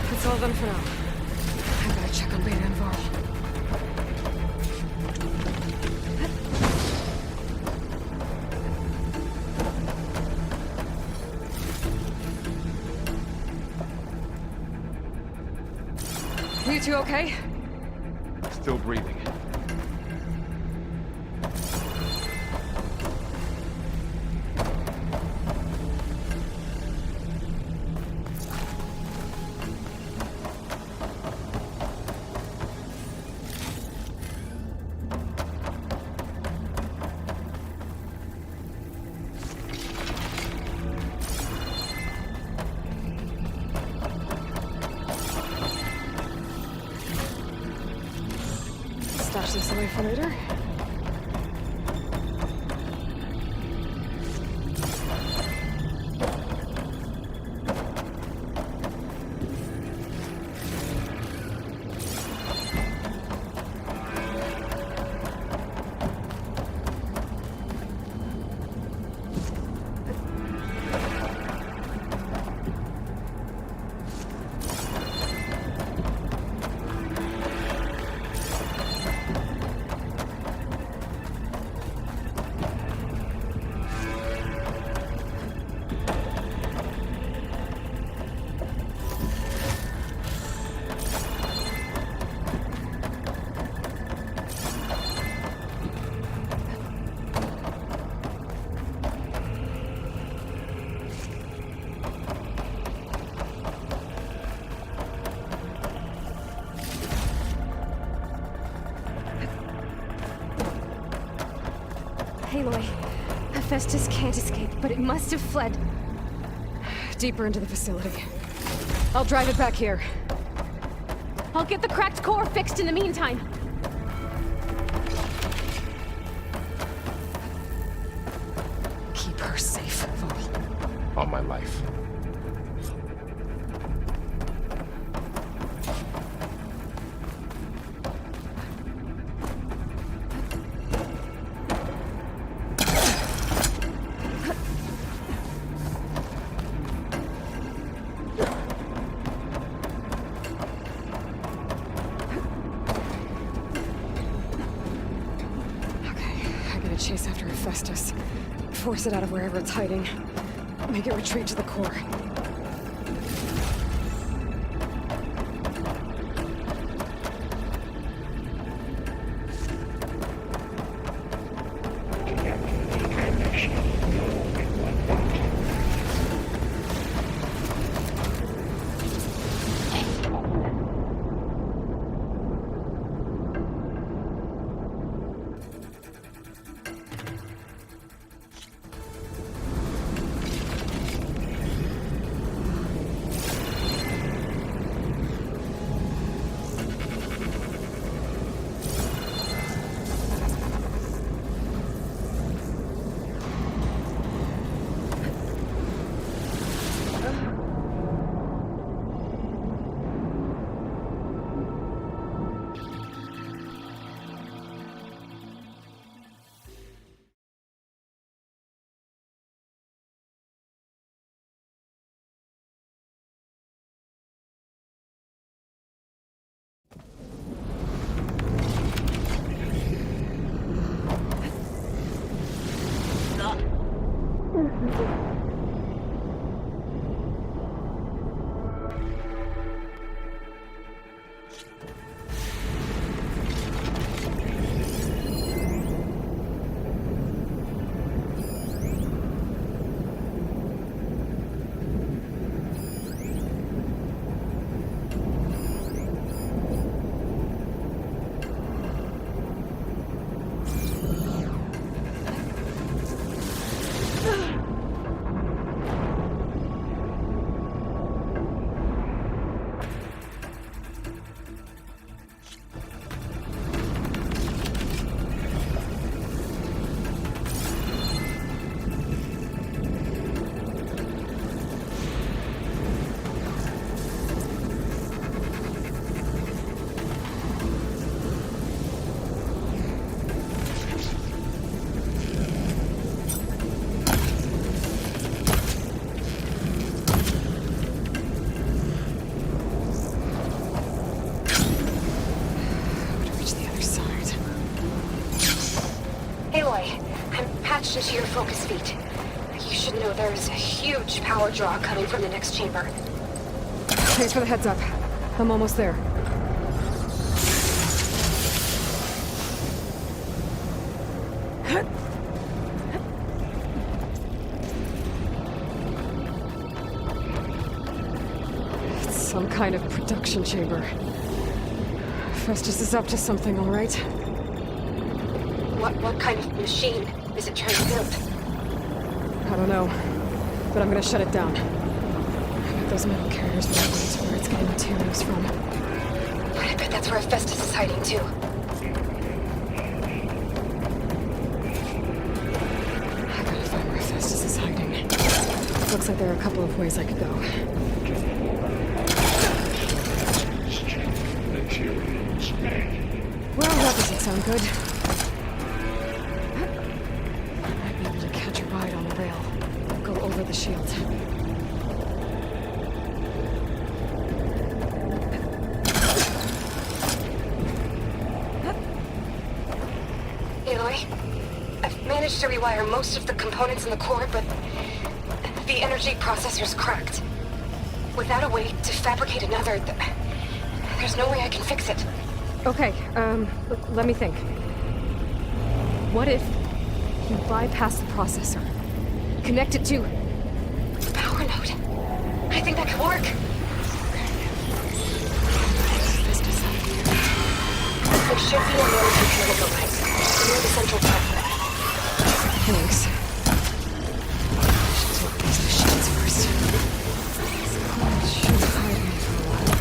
That's all done for now. I gotta check on Beta and Varl. You two okay? Still breathing. Stash this away for later. Aloy, Hephaestus can't escape, but it must have fled. Deeper into the facility. I'll drive it back here. I'll get the cracked core fixed in the meantime. Keep her safe, Varl. On my life. chase after Hephaestus. Force it out of wherever it's hiding. Make it retreat to the core. Into your focus feed. You should know there is a huge power draw coming from the next chamber. Thanks for the heads up. I'm almost there. It's some kind of production chamber. Festus is up to something, all right? What kind of machine is it trying to build? I don't know, but I'm gonna shut it down. Those metal carriers will lead to where it's getting materials from. I bet that's where Hephaestus is hiding too. I gotta find where Hephaestus is hiding. Looks like there are a couple of ways I could go. Well, that doesn't sound good. Over the shield. Aloy, I've managed to rewire most of the components in the core, but the energy processor's cracked. Without a way to fabricate another, there's no way I can fix it. Okay, let me think. What if you bypass the processor? Connect it to the power node. I think that could work. There should be a node control device near the central platform. Thanks. I should take these machines first. It should hide me for a while.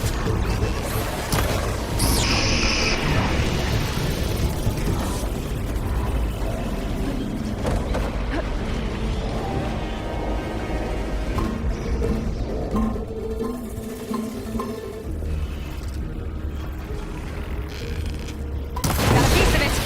Got a piece of it.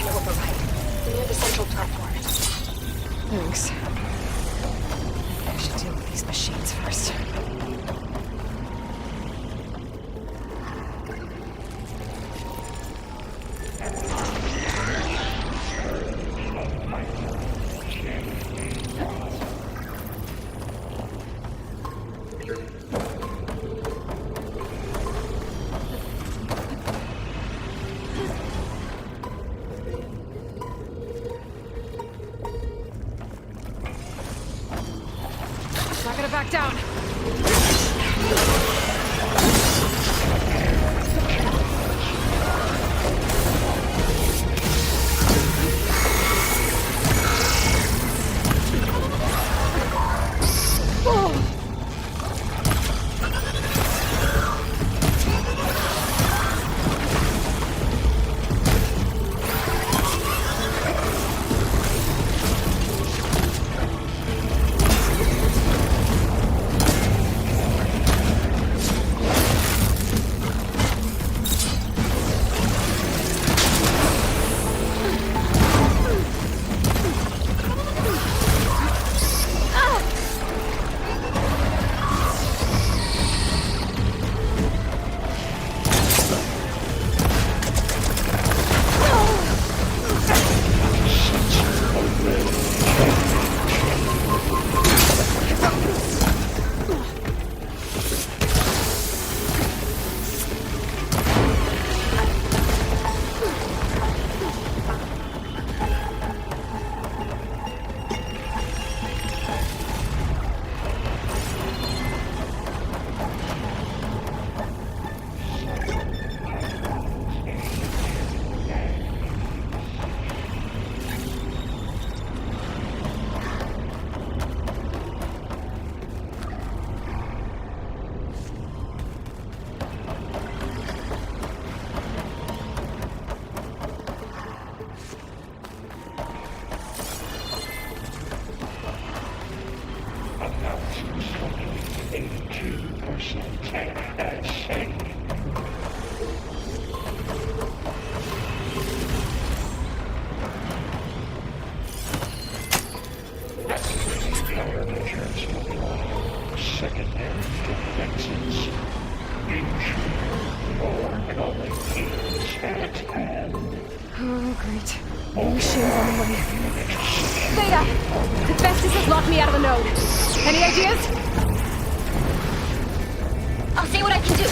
the override. Near the central platform. Thanks. I should deal with these machines first. Not gonna back down. Oh, great. More machines on the way. Beta! Hephaestus has locked me out of the node. Any ideas? I'll see what I can do.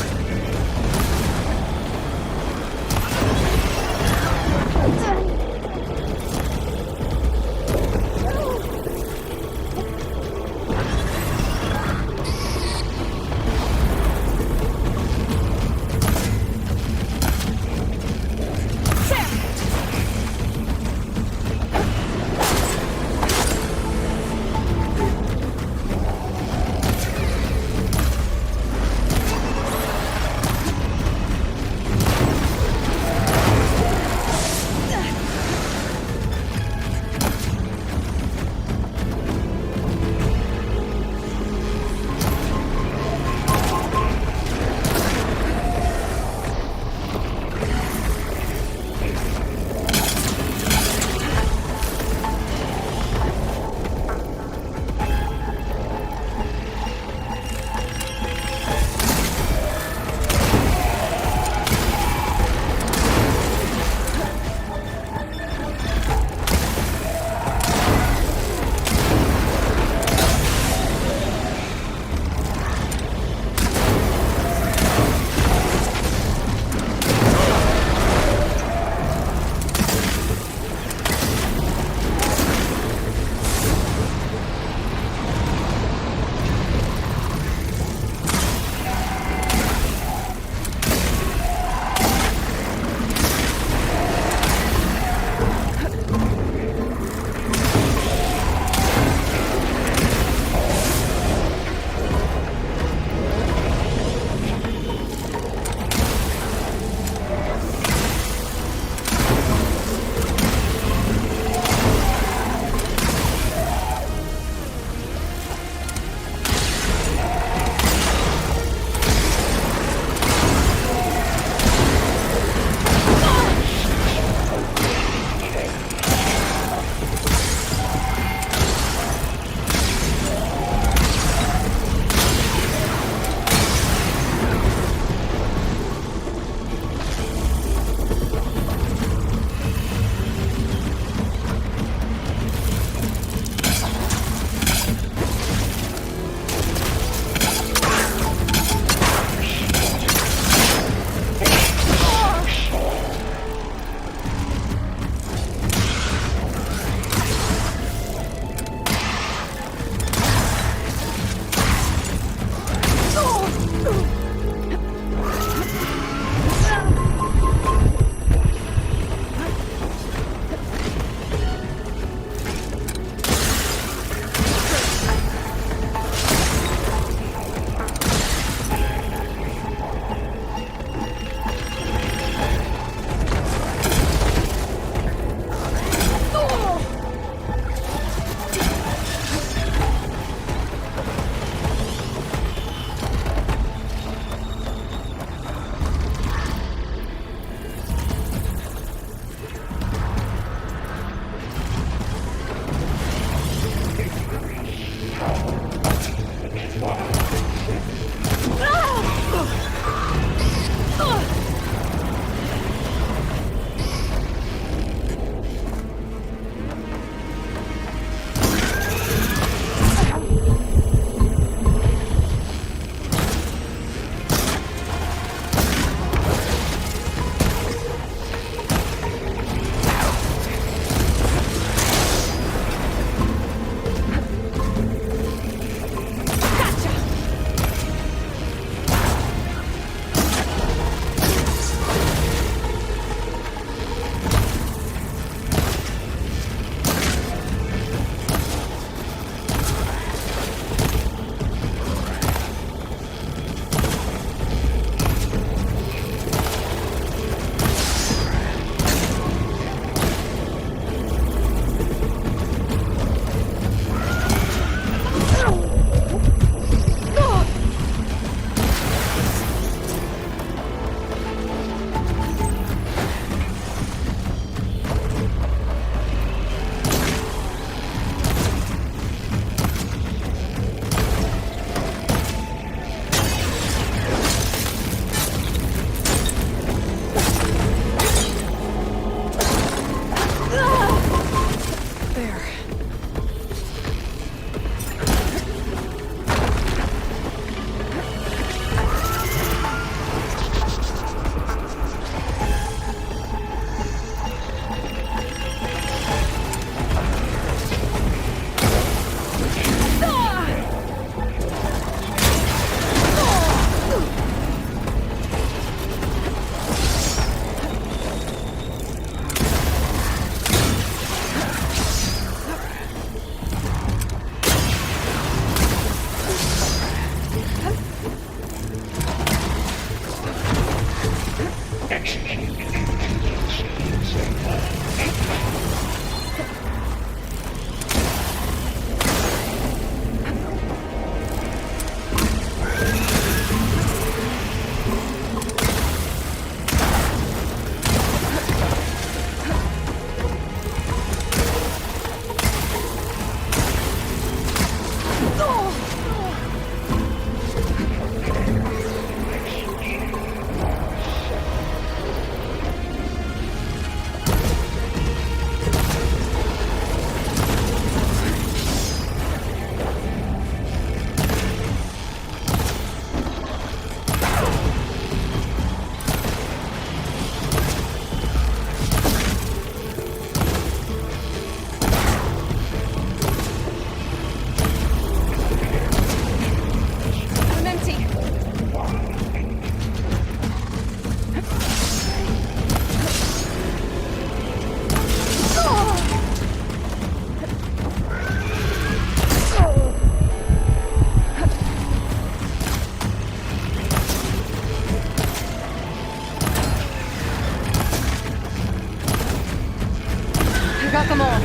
Got them all.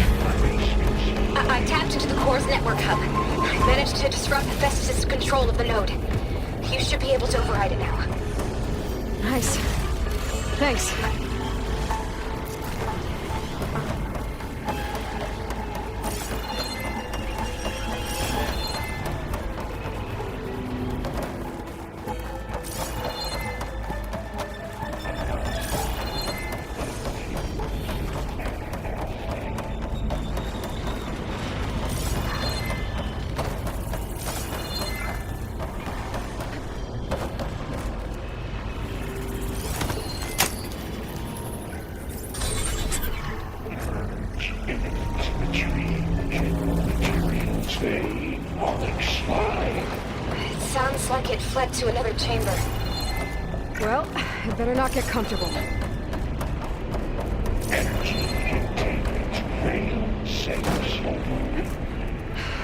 I tapped into the core's network hub. I managed to disrupt Hephaestus' control of the node. You should be able to override it now. Nice. Thanks. It sounds like it fled to another chamber. Well, I better not get comfortable.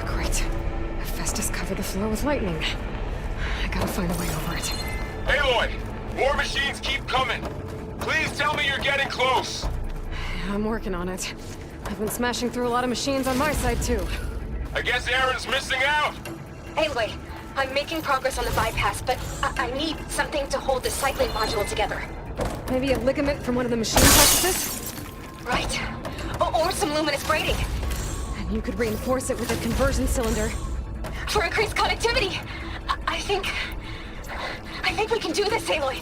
Great. Hephaestus covered the floor with lightning. I gotta find a way over it. Aloy! War machines keep coming! Please tell me you're getting close! I'm working on it. I've been smashing through a lot of machines on my side, too. I guess Aaron's missing out! Anyway, I'm making progress on the bypass, but I need something to hold the cycling module together. Maybe a ligament from one of the machine processes? Right. Or some luminous braiding. And you could reinforce it with a conversion cylinder. For increased connectivity! I think we can do this, Aloy.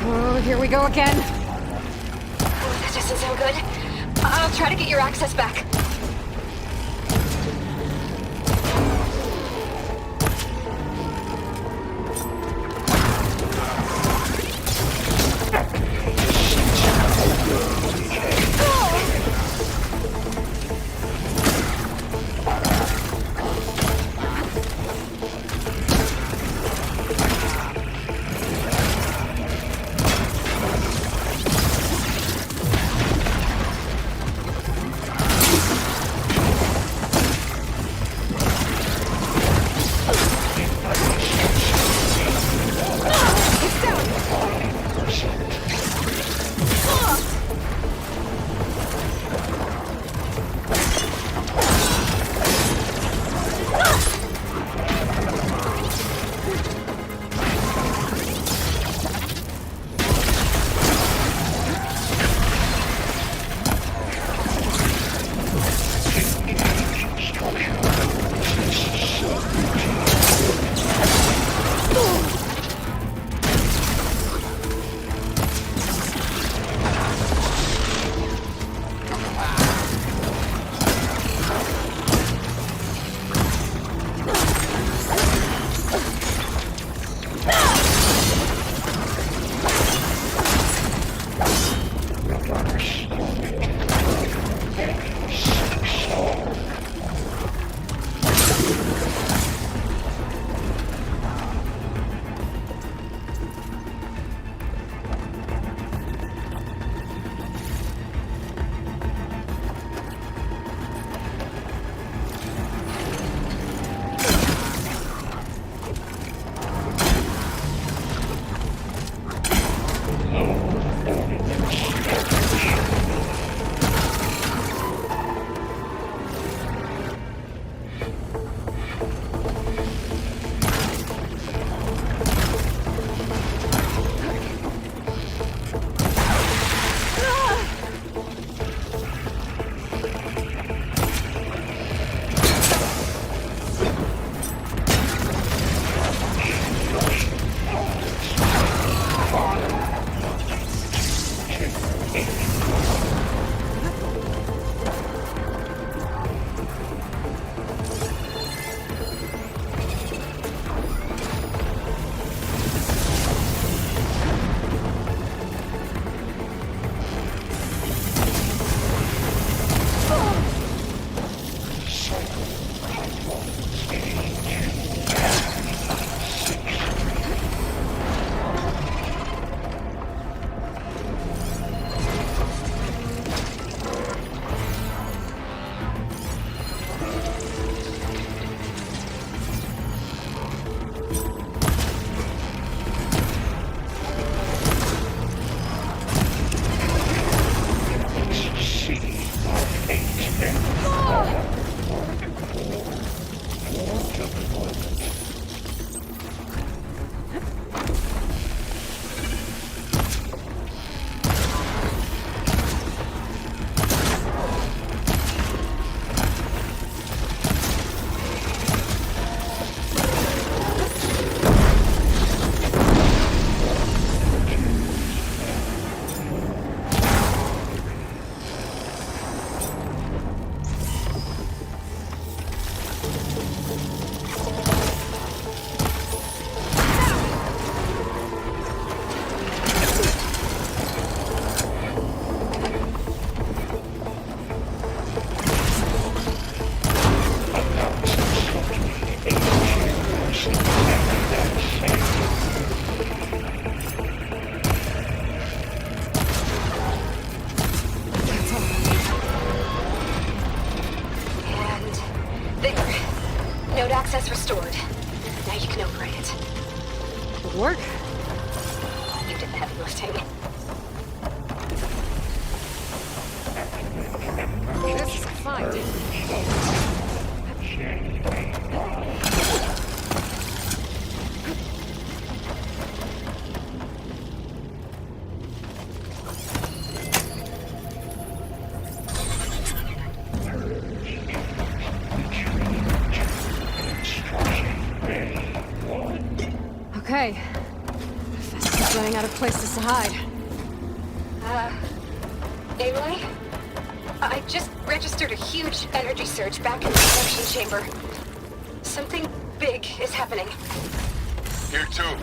Oh, here we go again. That doesn't sound good. I'll try to get your access back. Access restored. Now you can operate it. Good work. You did the heavy lifting. This is a fight. Okay. Festus is running out of places to hide. Aloy? I just registered a huge energy surge back in the production chamber. Something big is happening. Here too.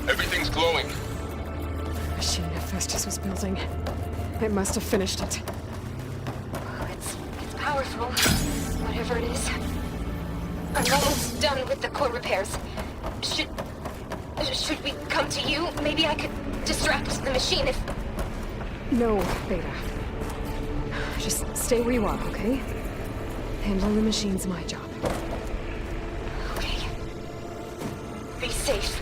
Everything's glowing. The machine Festus was building. It must have finished it. It's powerful, whatever it is. I'm almost done with the core repairs. Should we come to you? Maybe I could distract the machine if... No, Beta. Just stay where you are, okay? Handling the machine's my job. Okay. Be safe.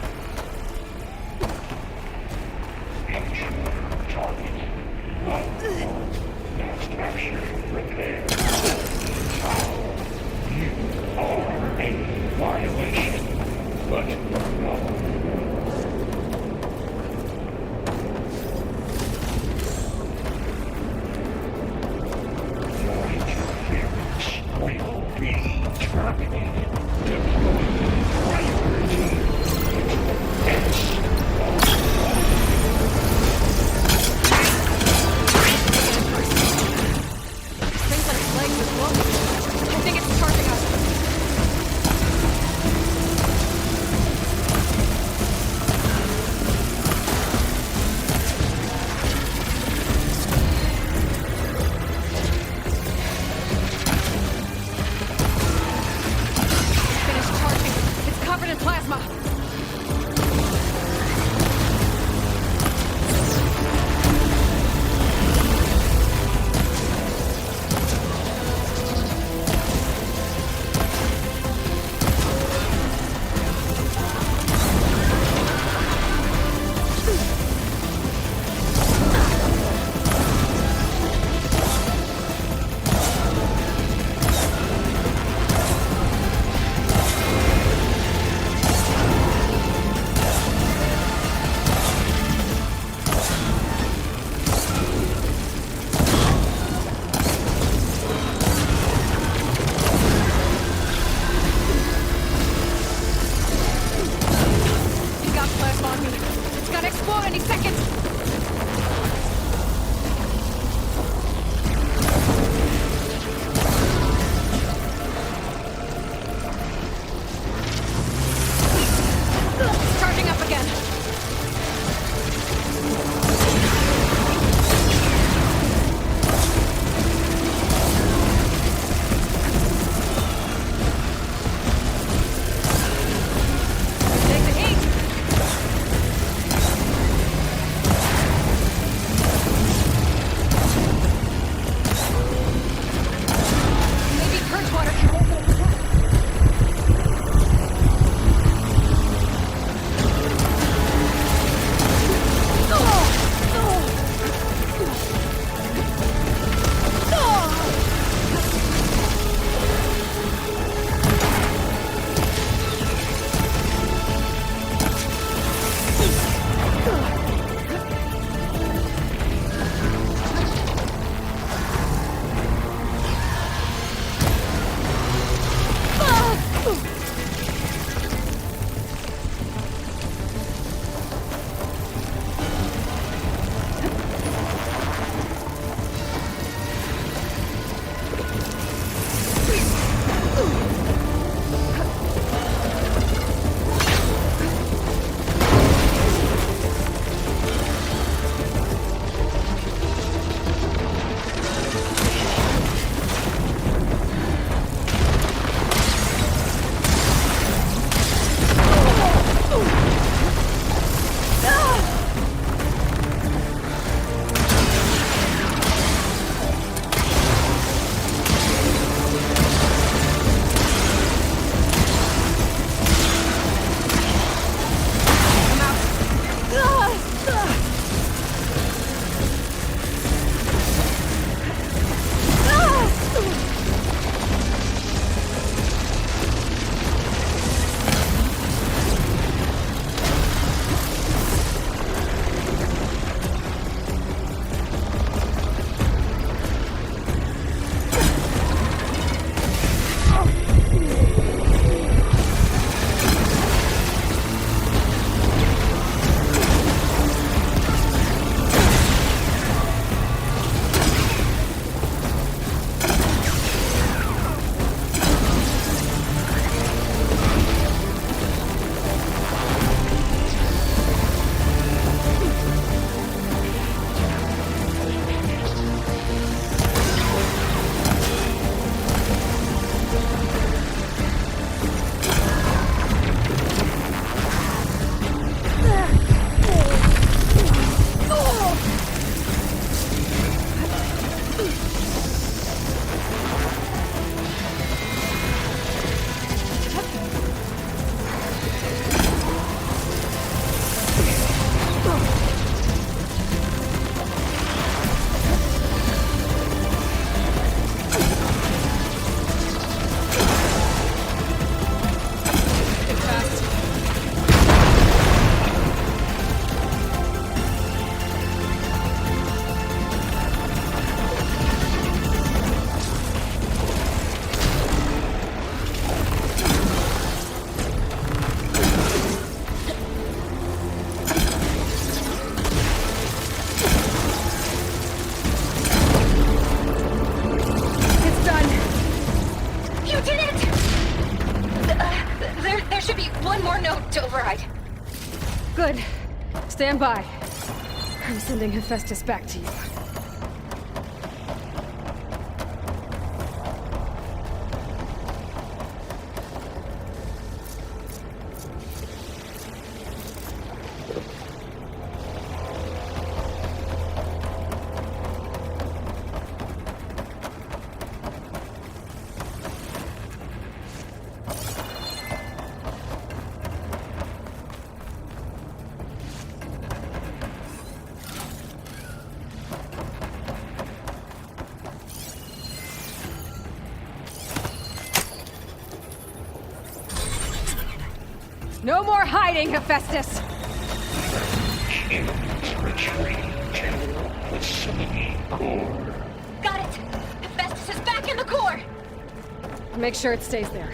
node to override. Good. Stand by. I'm sending Hephaestus back to you. No more hiding, Hephaestus! Got it! Hephaestus is back in the core! Make sure it stays there.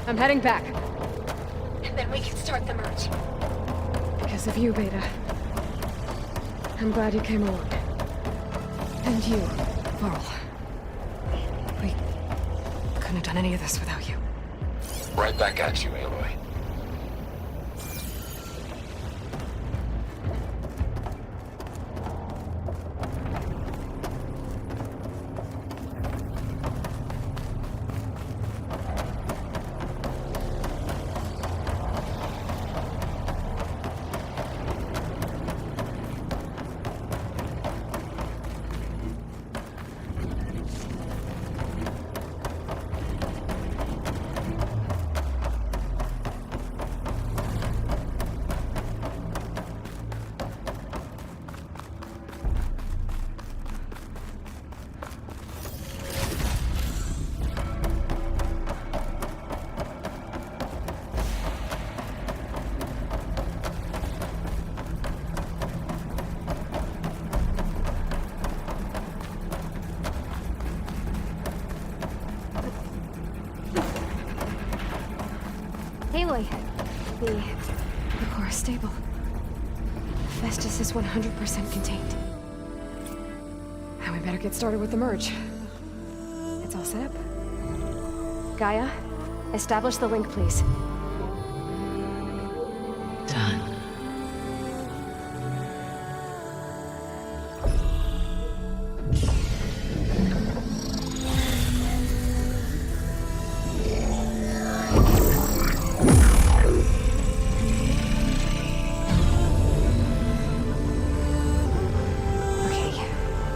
I'm heading back. And then we can start the merge. Because of you, Beta. I'm glad you came along. And you, Varl. We couldn't have done any of this without you. Right back at you, Aloy. Aloy, the core is stable. Hephaestus is 100% contained. Now we better get started with the merge. It's all set up. Gaia, establish the link, please. Done.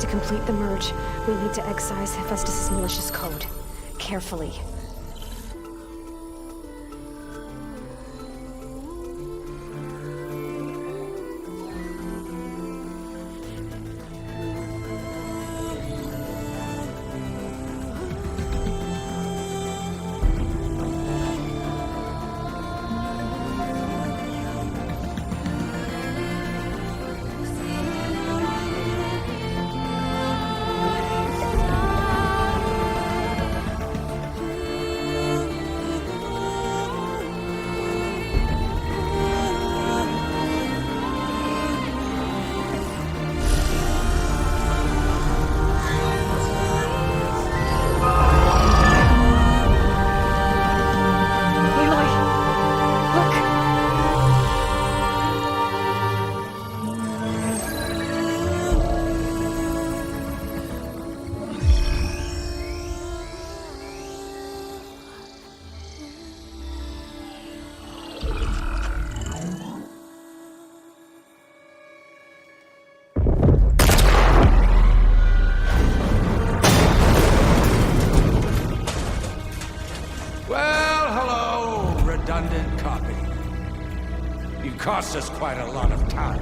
To complete the merge, we need to excise Hephaestus' malicious code. Carefully. Redundant copy. You cost us quite a lot of time.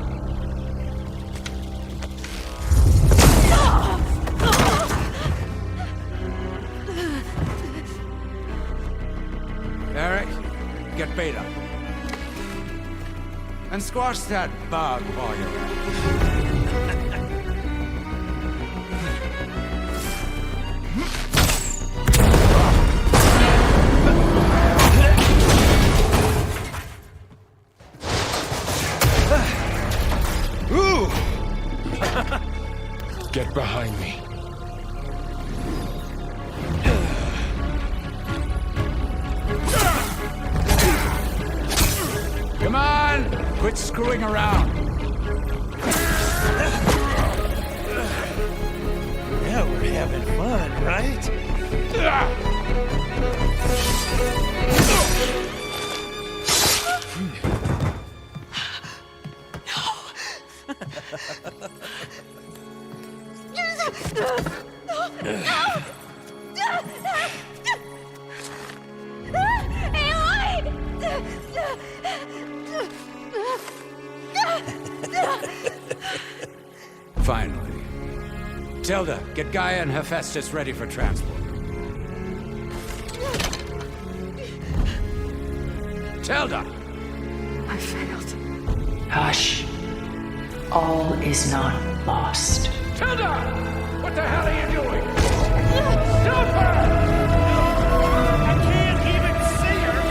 Eric, get Beta. And squash that bug while you're at it. Get behind me. Come on! Quit screwing around! Now we're having fun, right? Finally. Tilda, get Gaia and Hephaestus ready for transport. Tilda! I failed. Hush. All is not lost. Tilda! What the hell are you doing? Super! I can't even see her!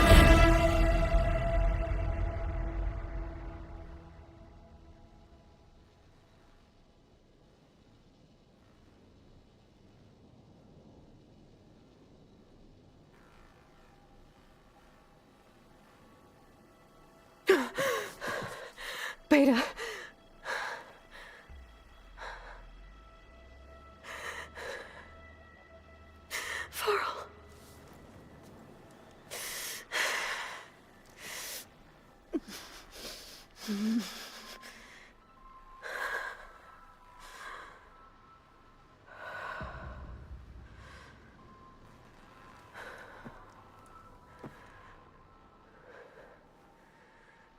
Beta. Varl.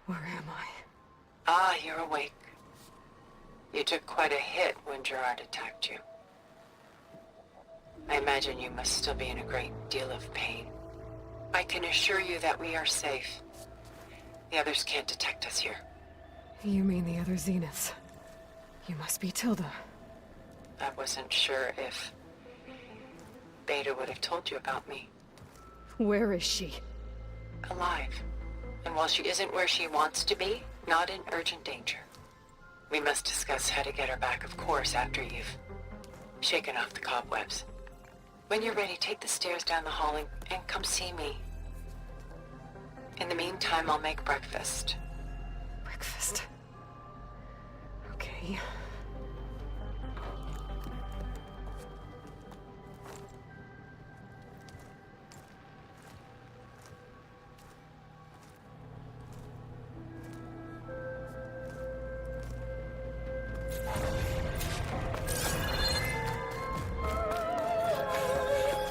Where am I? Ah, you're awake. You took quite a hit when Gerard attacked you. I imagine you must still be in a great deal of pain. I can assure you that we are safe. The others can't detect us here. You mean the other Zeniths? You must be Tilda. I wasn't sure if Beta would have told you about me. Where is she? Alive. And while she isn't where she wants to be, not in urgent danger. We must discuss how to get her back, of course, after you've shaken off the cobwebs. When you're ready, take the stairs down the hall and come see me. In the meantime, I'll make breakfast. Breakfast. Okay.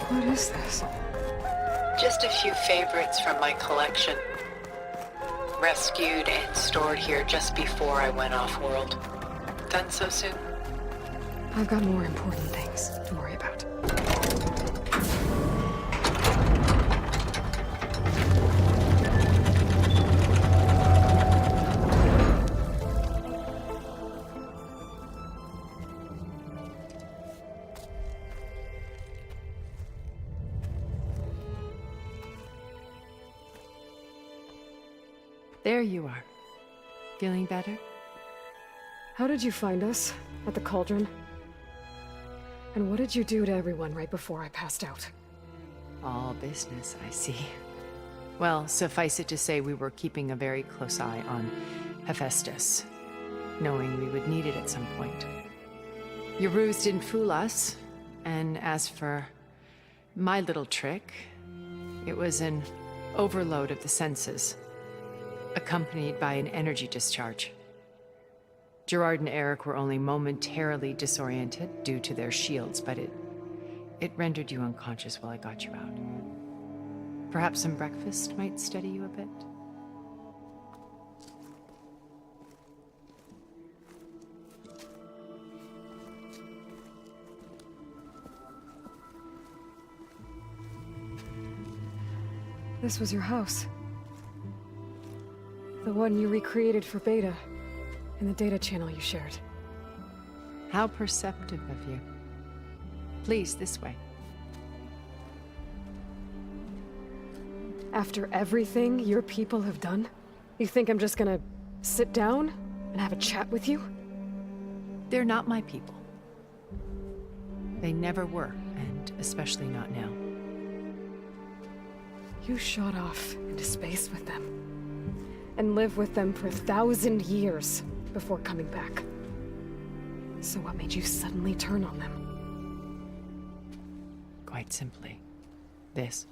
What is this? Just a few favorites from my collection. Rescued and stored here just before I went off-world. Done so soon? I've got more important things to worry about. There you are. Feeling better? How did you find us? At the cauldron? And what did you do to everyone right before I passed out? All business, I see. Well, suffice it to say we were keeping a very close eye on Hephaestus, knowing we would need it at some point. Your ruse didn't fool us, and as for my little trick, it was an overload of the senses, accompanied by an energy discharge. Gerard and Eric were only momentarily disoriented due to their shields, but it rendered you unconscious while I got you out. Perhaps some breakfast might steady you a bit? This was your house. The one you recreated for Beta, in the data channel you shared. How perceptive of you. Please, this way. After everything your people have done, you think I'm just gonna sit down and have a chat with you? They're not my people. They never were, and especially not now. You shot off into space with them. and live with them for 1,000 years before coming back. So what made you suddenly turn on them? Quite simply, this.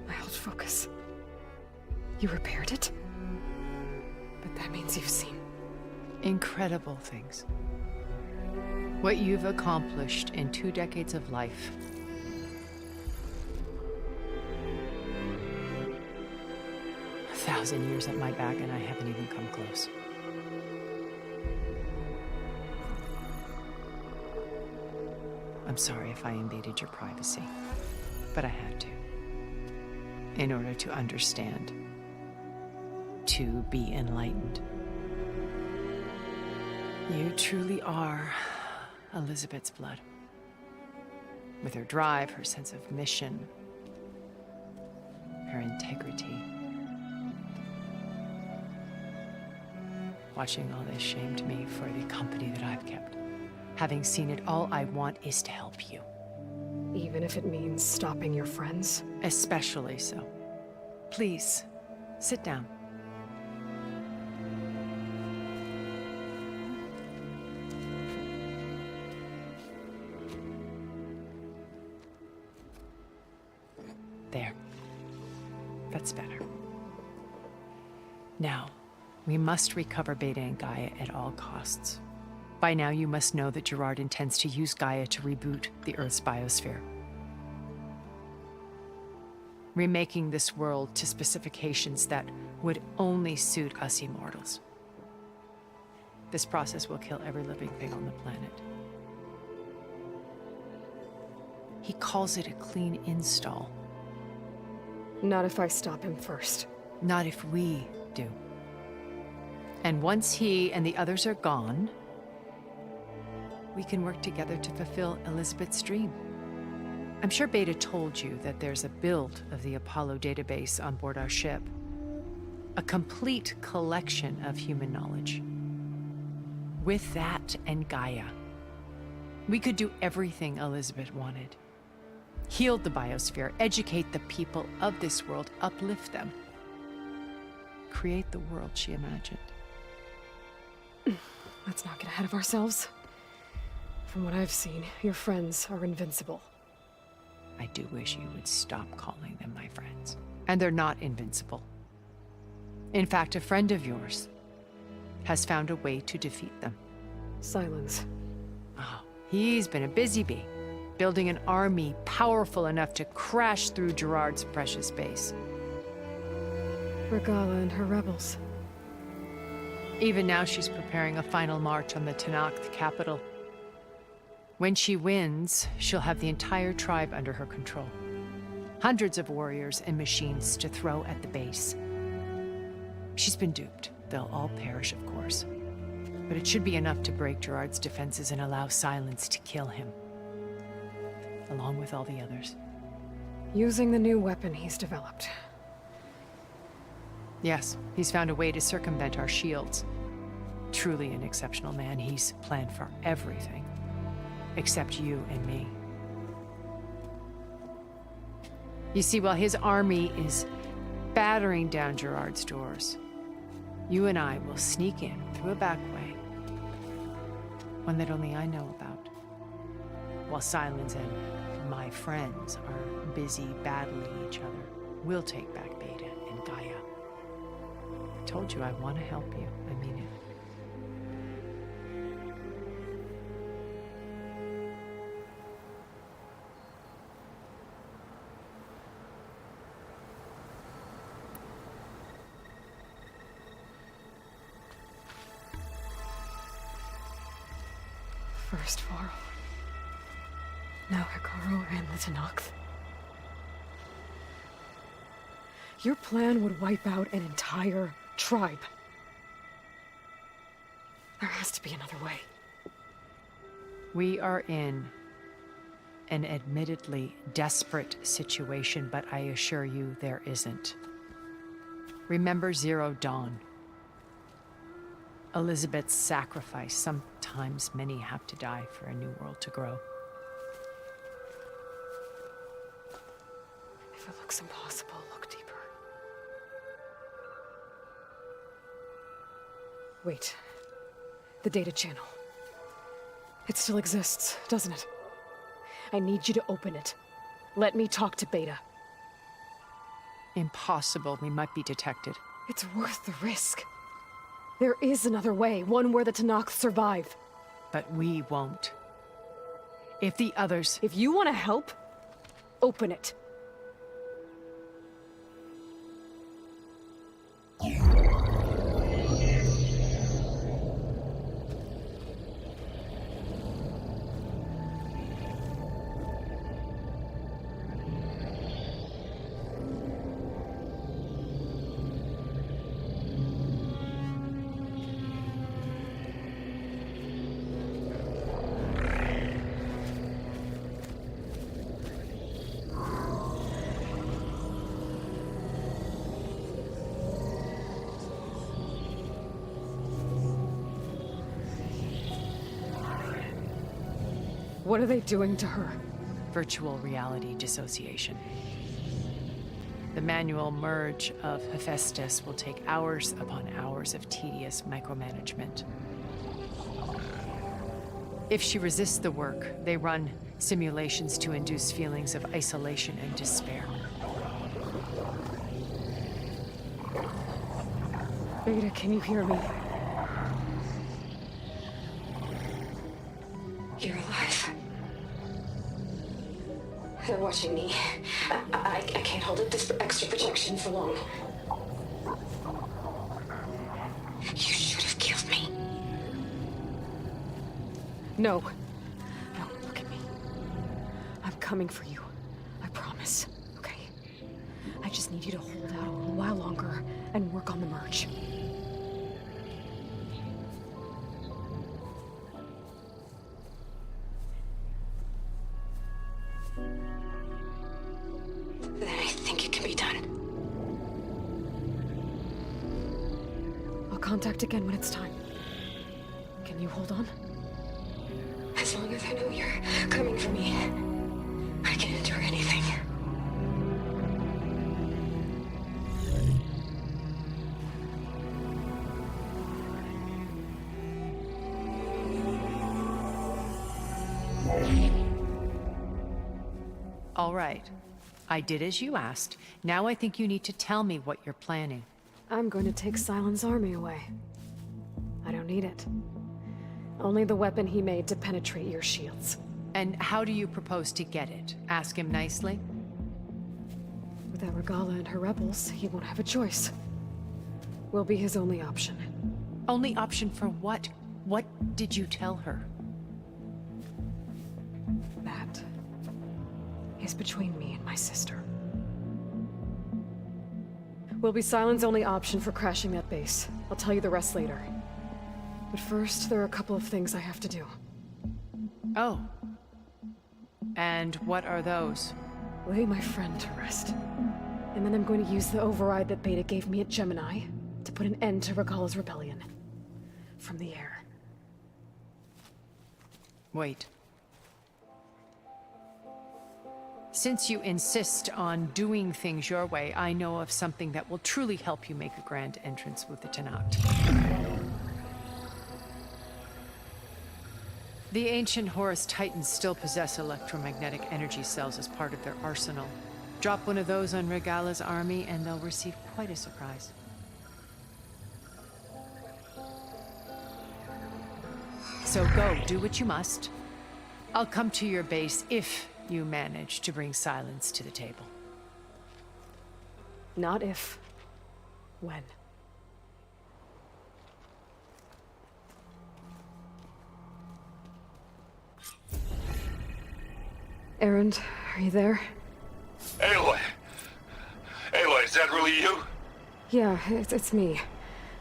My old focus. You repaired it? But that means you've seen... incredible things. What you've accomplished in 2 decades of life. A 1,000 years at my back and I haven't even come close. I'm sorry if I invaded your privacy, but I had to. In order to understand. To be enlightened. You truly are Elizabeth's blood. With her drive, her sense of mission, her integrity. Watching all this shamed me for the company that I've kept. Having seen it, all I want is to help you. Even if it means stopping your friends? Especially so. Please, sit down. There. That's better. Now, we must recover Beta and Gaia at all costs. By now, you must know that Gerard intends to use Gaia to reboot the Earth's biosphere. Remaking this world to specifications that would only suit us immortals. This process will kill every living thing on the planet. He calls it a clean install. Not if I stop him first. Not if we do. And once he and the others are gone, we can work together to fulfill Elizabeth's dream. I'm sure Beta told you that there's a build of the Apollo database on board our ship. A complete collection of human knowledge. With that and Gaia, we could do everything Elizabeth wanted. Heal the biosphere, educate the people of this world, uplift them. Create the world she imagined. Let's not get ahead of ourselves. From what I've seen, your friends are invincible. I do wish you would stop calling them my friends. And they're not invincible. In fact, a friend of yours has found a way to defeat them. Silence. Oh, he's been a busy bee, building an army powerful enough to crash through Gerard's precious base. Regala and her rebels. Even now, she's preparing a final march on the Tenakth capital. When she wins, she'll have the entire tribe under her control. Hundreds of warriors and machines to throw at the base. She's been duped. They'll all perish, of course. But it should be enough to break Gerard's defenses and allow Silence to kill him. Along with all the others. Using the new weapon he's developed. Yes, he's found a way to circumvent our shields. Truly an exceptional man. He's planned for everything. Except you and me. You see, while his army is battering down Gerard's doors, you and I will sneak in through a back way. One that only I know about. While Silence and my friends are busy battling each other, we'll take back Beta and Gaia. I told you I want to help you. I mean it. First Varl. Now Hekarro and the Tenakth. Your plan would wipe out an entire tribe. There has to be another way. We are in an admittedly desperate situation, but I assure you there isn't. Remember Zero Dawn. Elizabeth's sacrifice. Sometimes many have to die for a new world to grow. If If it looks impossible, look deeper. Wait. The data channel. It still exists, doesn't it? I need you to open it. Let me talk to Beta. Impossible. We might be detected. It's worth the risk. There is another way, one where the Tenakth survive. But we won't. If the others... If you want to help, open it. What are they doing to her? Virtual reality dissociation. The manual merge of Hephaestus will take hours upon hours of tedious micromanagement. If she resists the work, they run simulations to induce feelings of isolation and despair. Beta, can you hear me? You're alive. They're watching me. I can't hold up this extra protection for long. You should have killed me. No. No, look at me. I'm coming for you. I promise. Okay? I just need you to hold out a little while longer and work on the merge. Then I think it can be done. I'll contact again when it's time. Can you hold on? As long as I know you're coming for me, I can endure anything. All right. I did as you asked. Now I think you need to tell me what you're planning. I'm going to take Sylens' army away. I don't need it. Only the weapon he made to penetrate your shields. And how do you propose to get it? Ask him nicely? Without Regala and her rebels, he won't have a choice. We'll be his only option. Only option for what? What did you tell her? That is between me and my sister. Will be Sylens' only option for crashing that base. I'll tell you the rest later. But first, there are a couple of things I have to do. Oh. And what are those? Lay my friend to rest. And then I'm going to use the override that Beta gave me at Gemini to put an end to Regala's rebellion. From the air. Wait. Since you insist on doing things your way, I know of something that will truly help you make a grand entrance with the Tenakth. The ancient Horus Titans still possess electromagnetic energy cells as part of their arsenal. Drop one of those on Regala's army and they'll receive quite a surprise. So go, do what you must. I'll come to your base if you manage to bring Sylens to the table. Not if. When. Erend, are you there? Aloy! Aloy, is that really you? Yeah, it's me.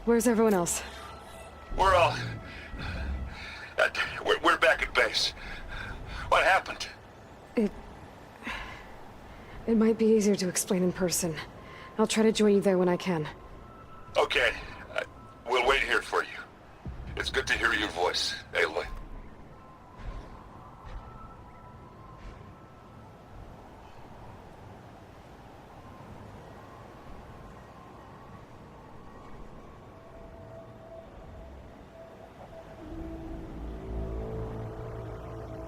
Where's everyone else? We're all... we're back at base. What happened? It might be easier to explain in person. I'll try to join you there when I can. Okay. We'll wait here for you. It's good to hear your voice, Aloy.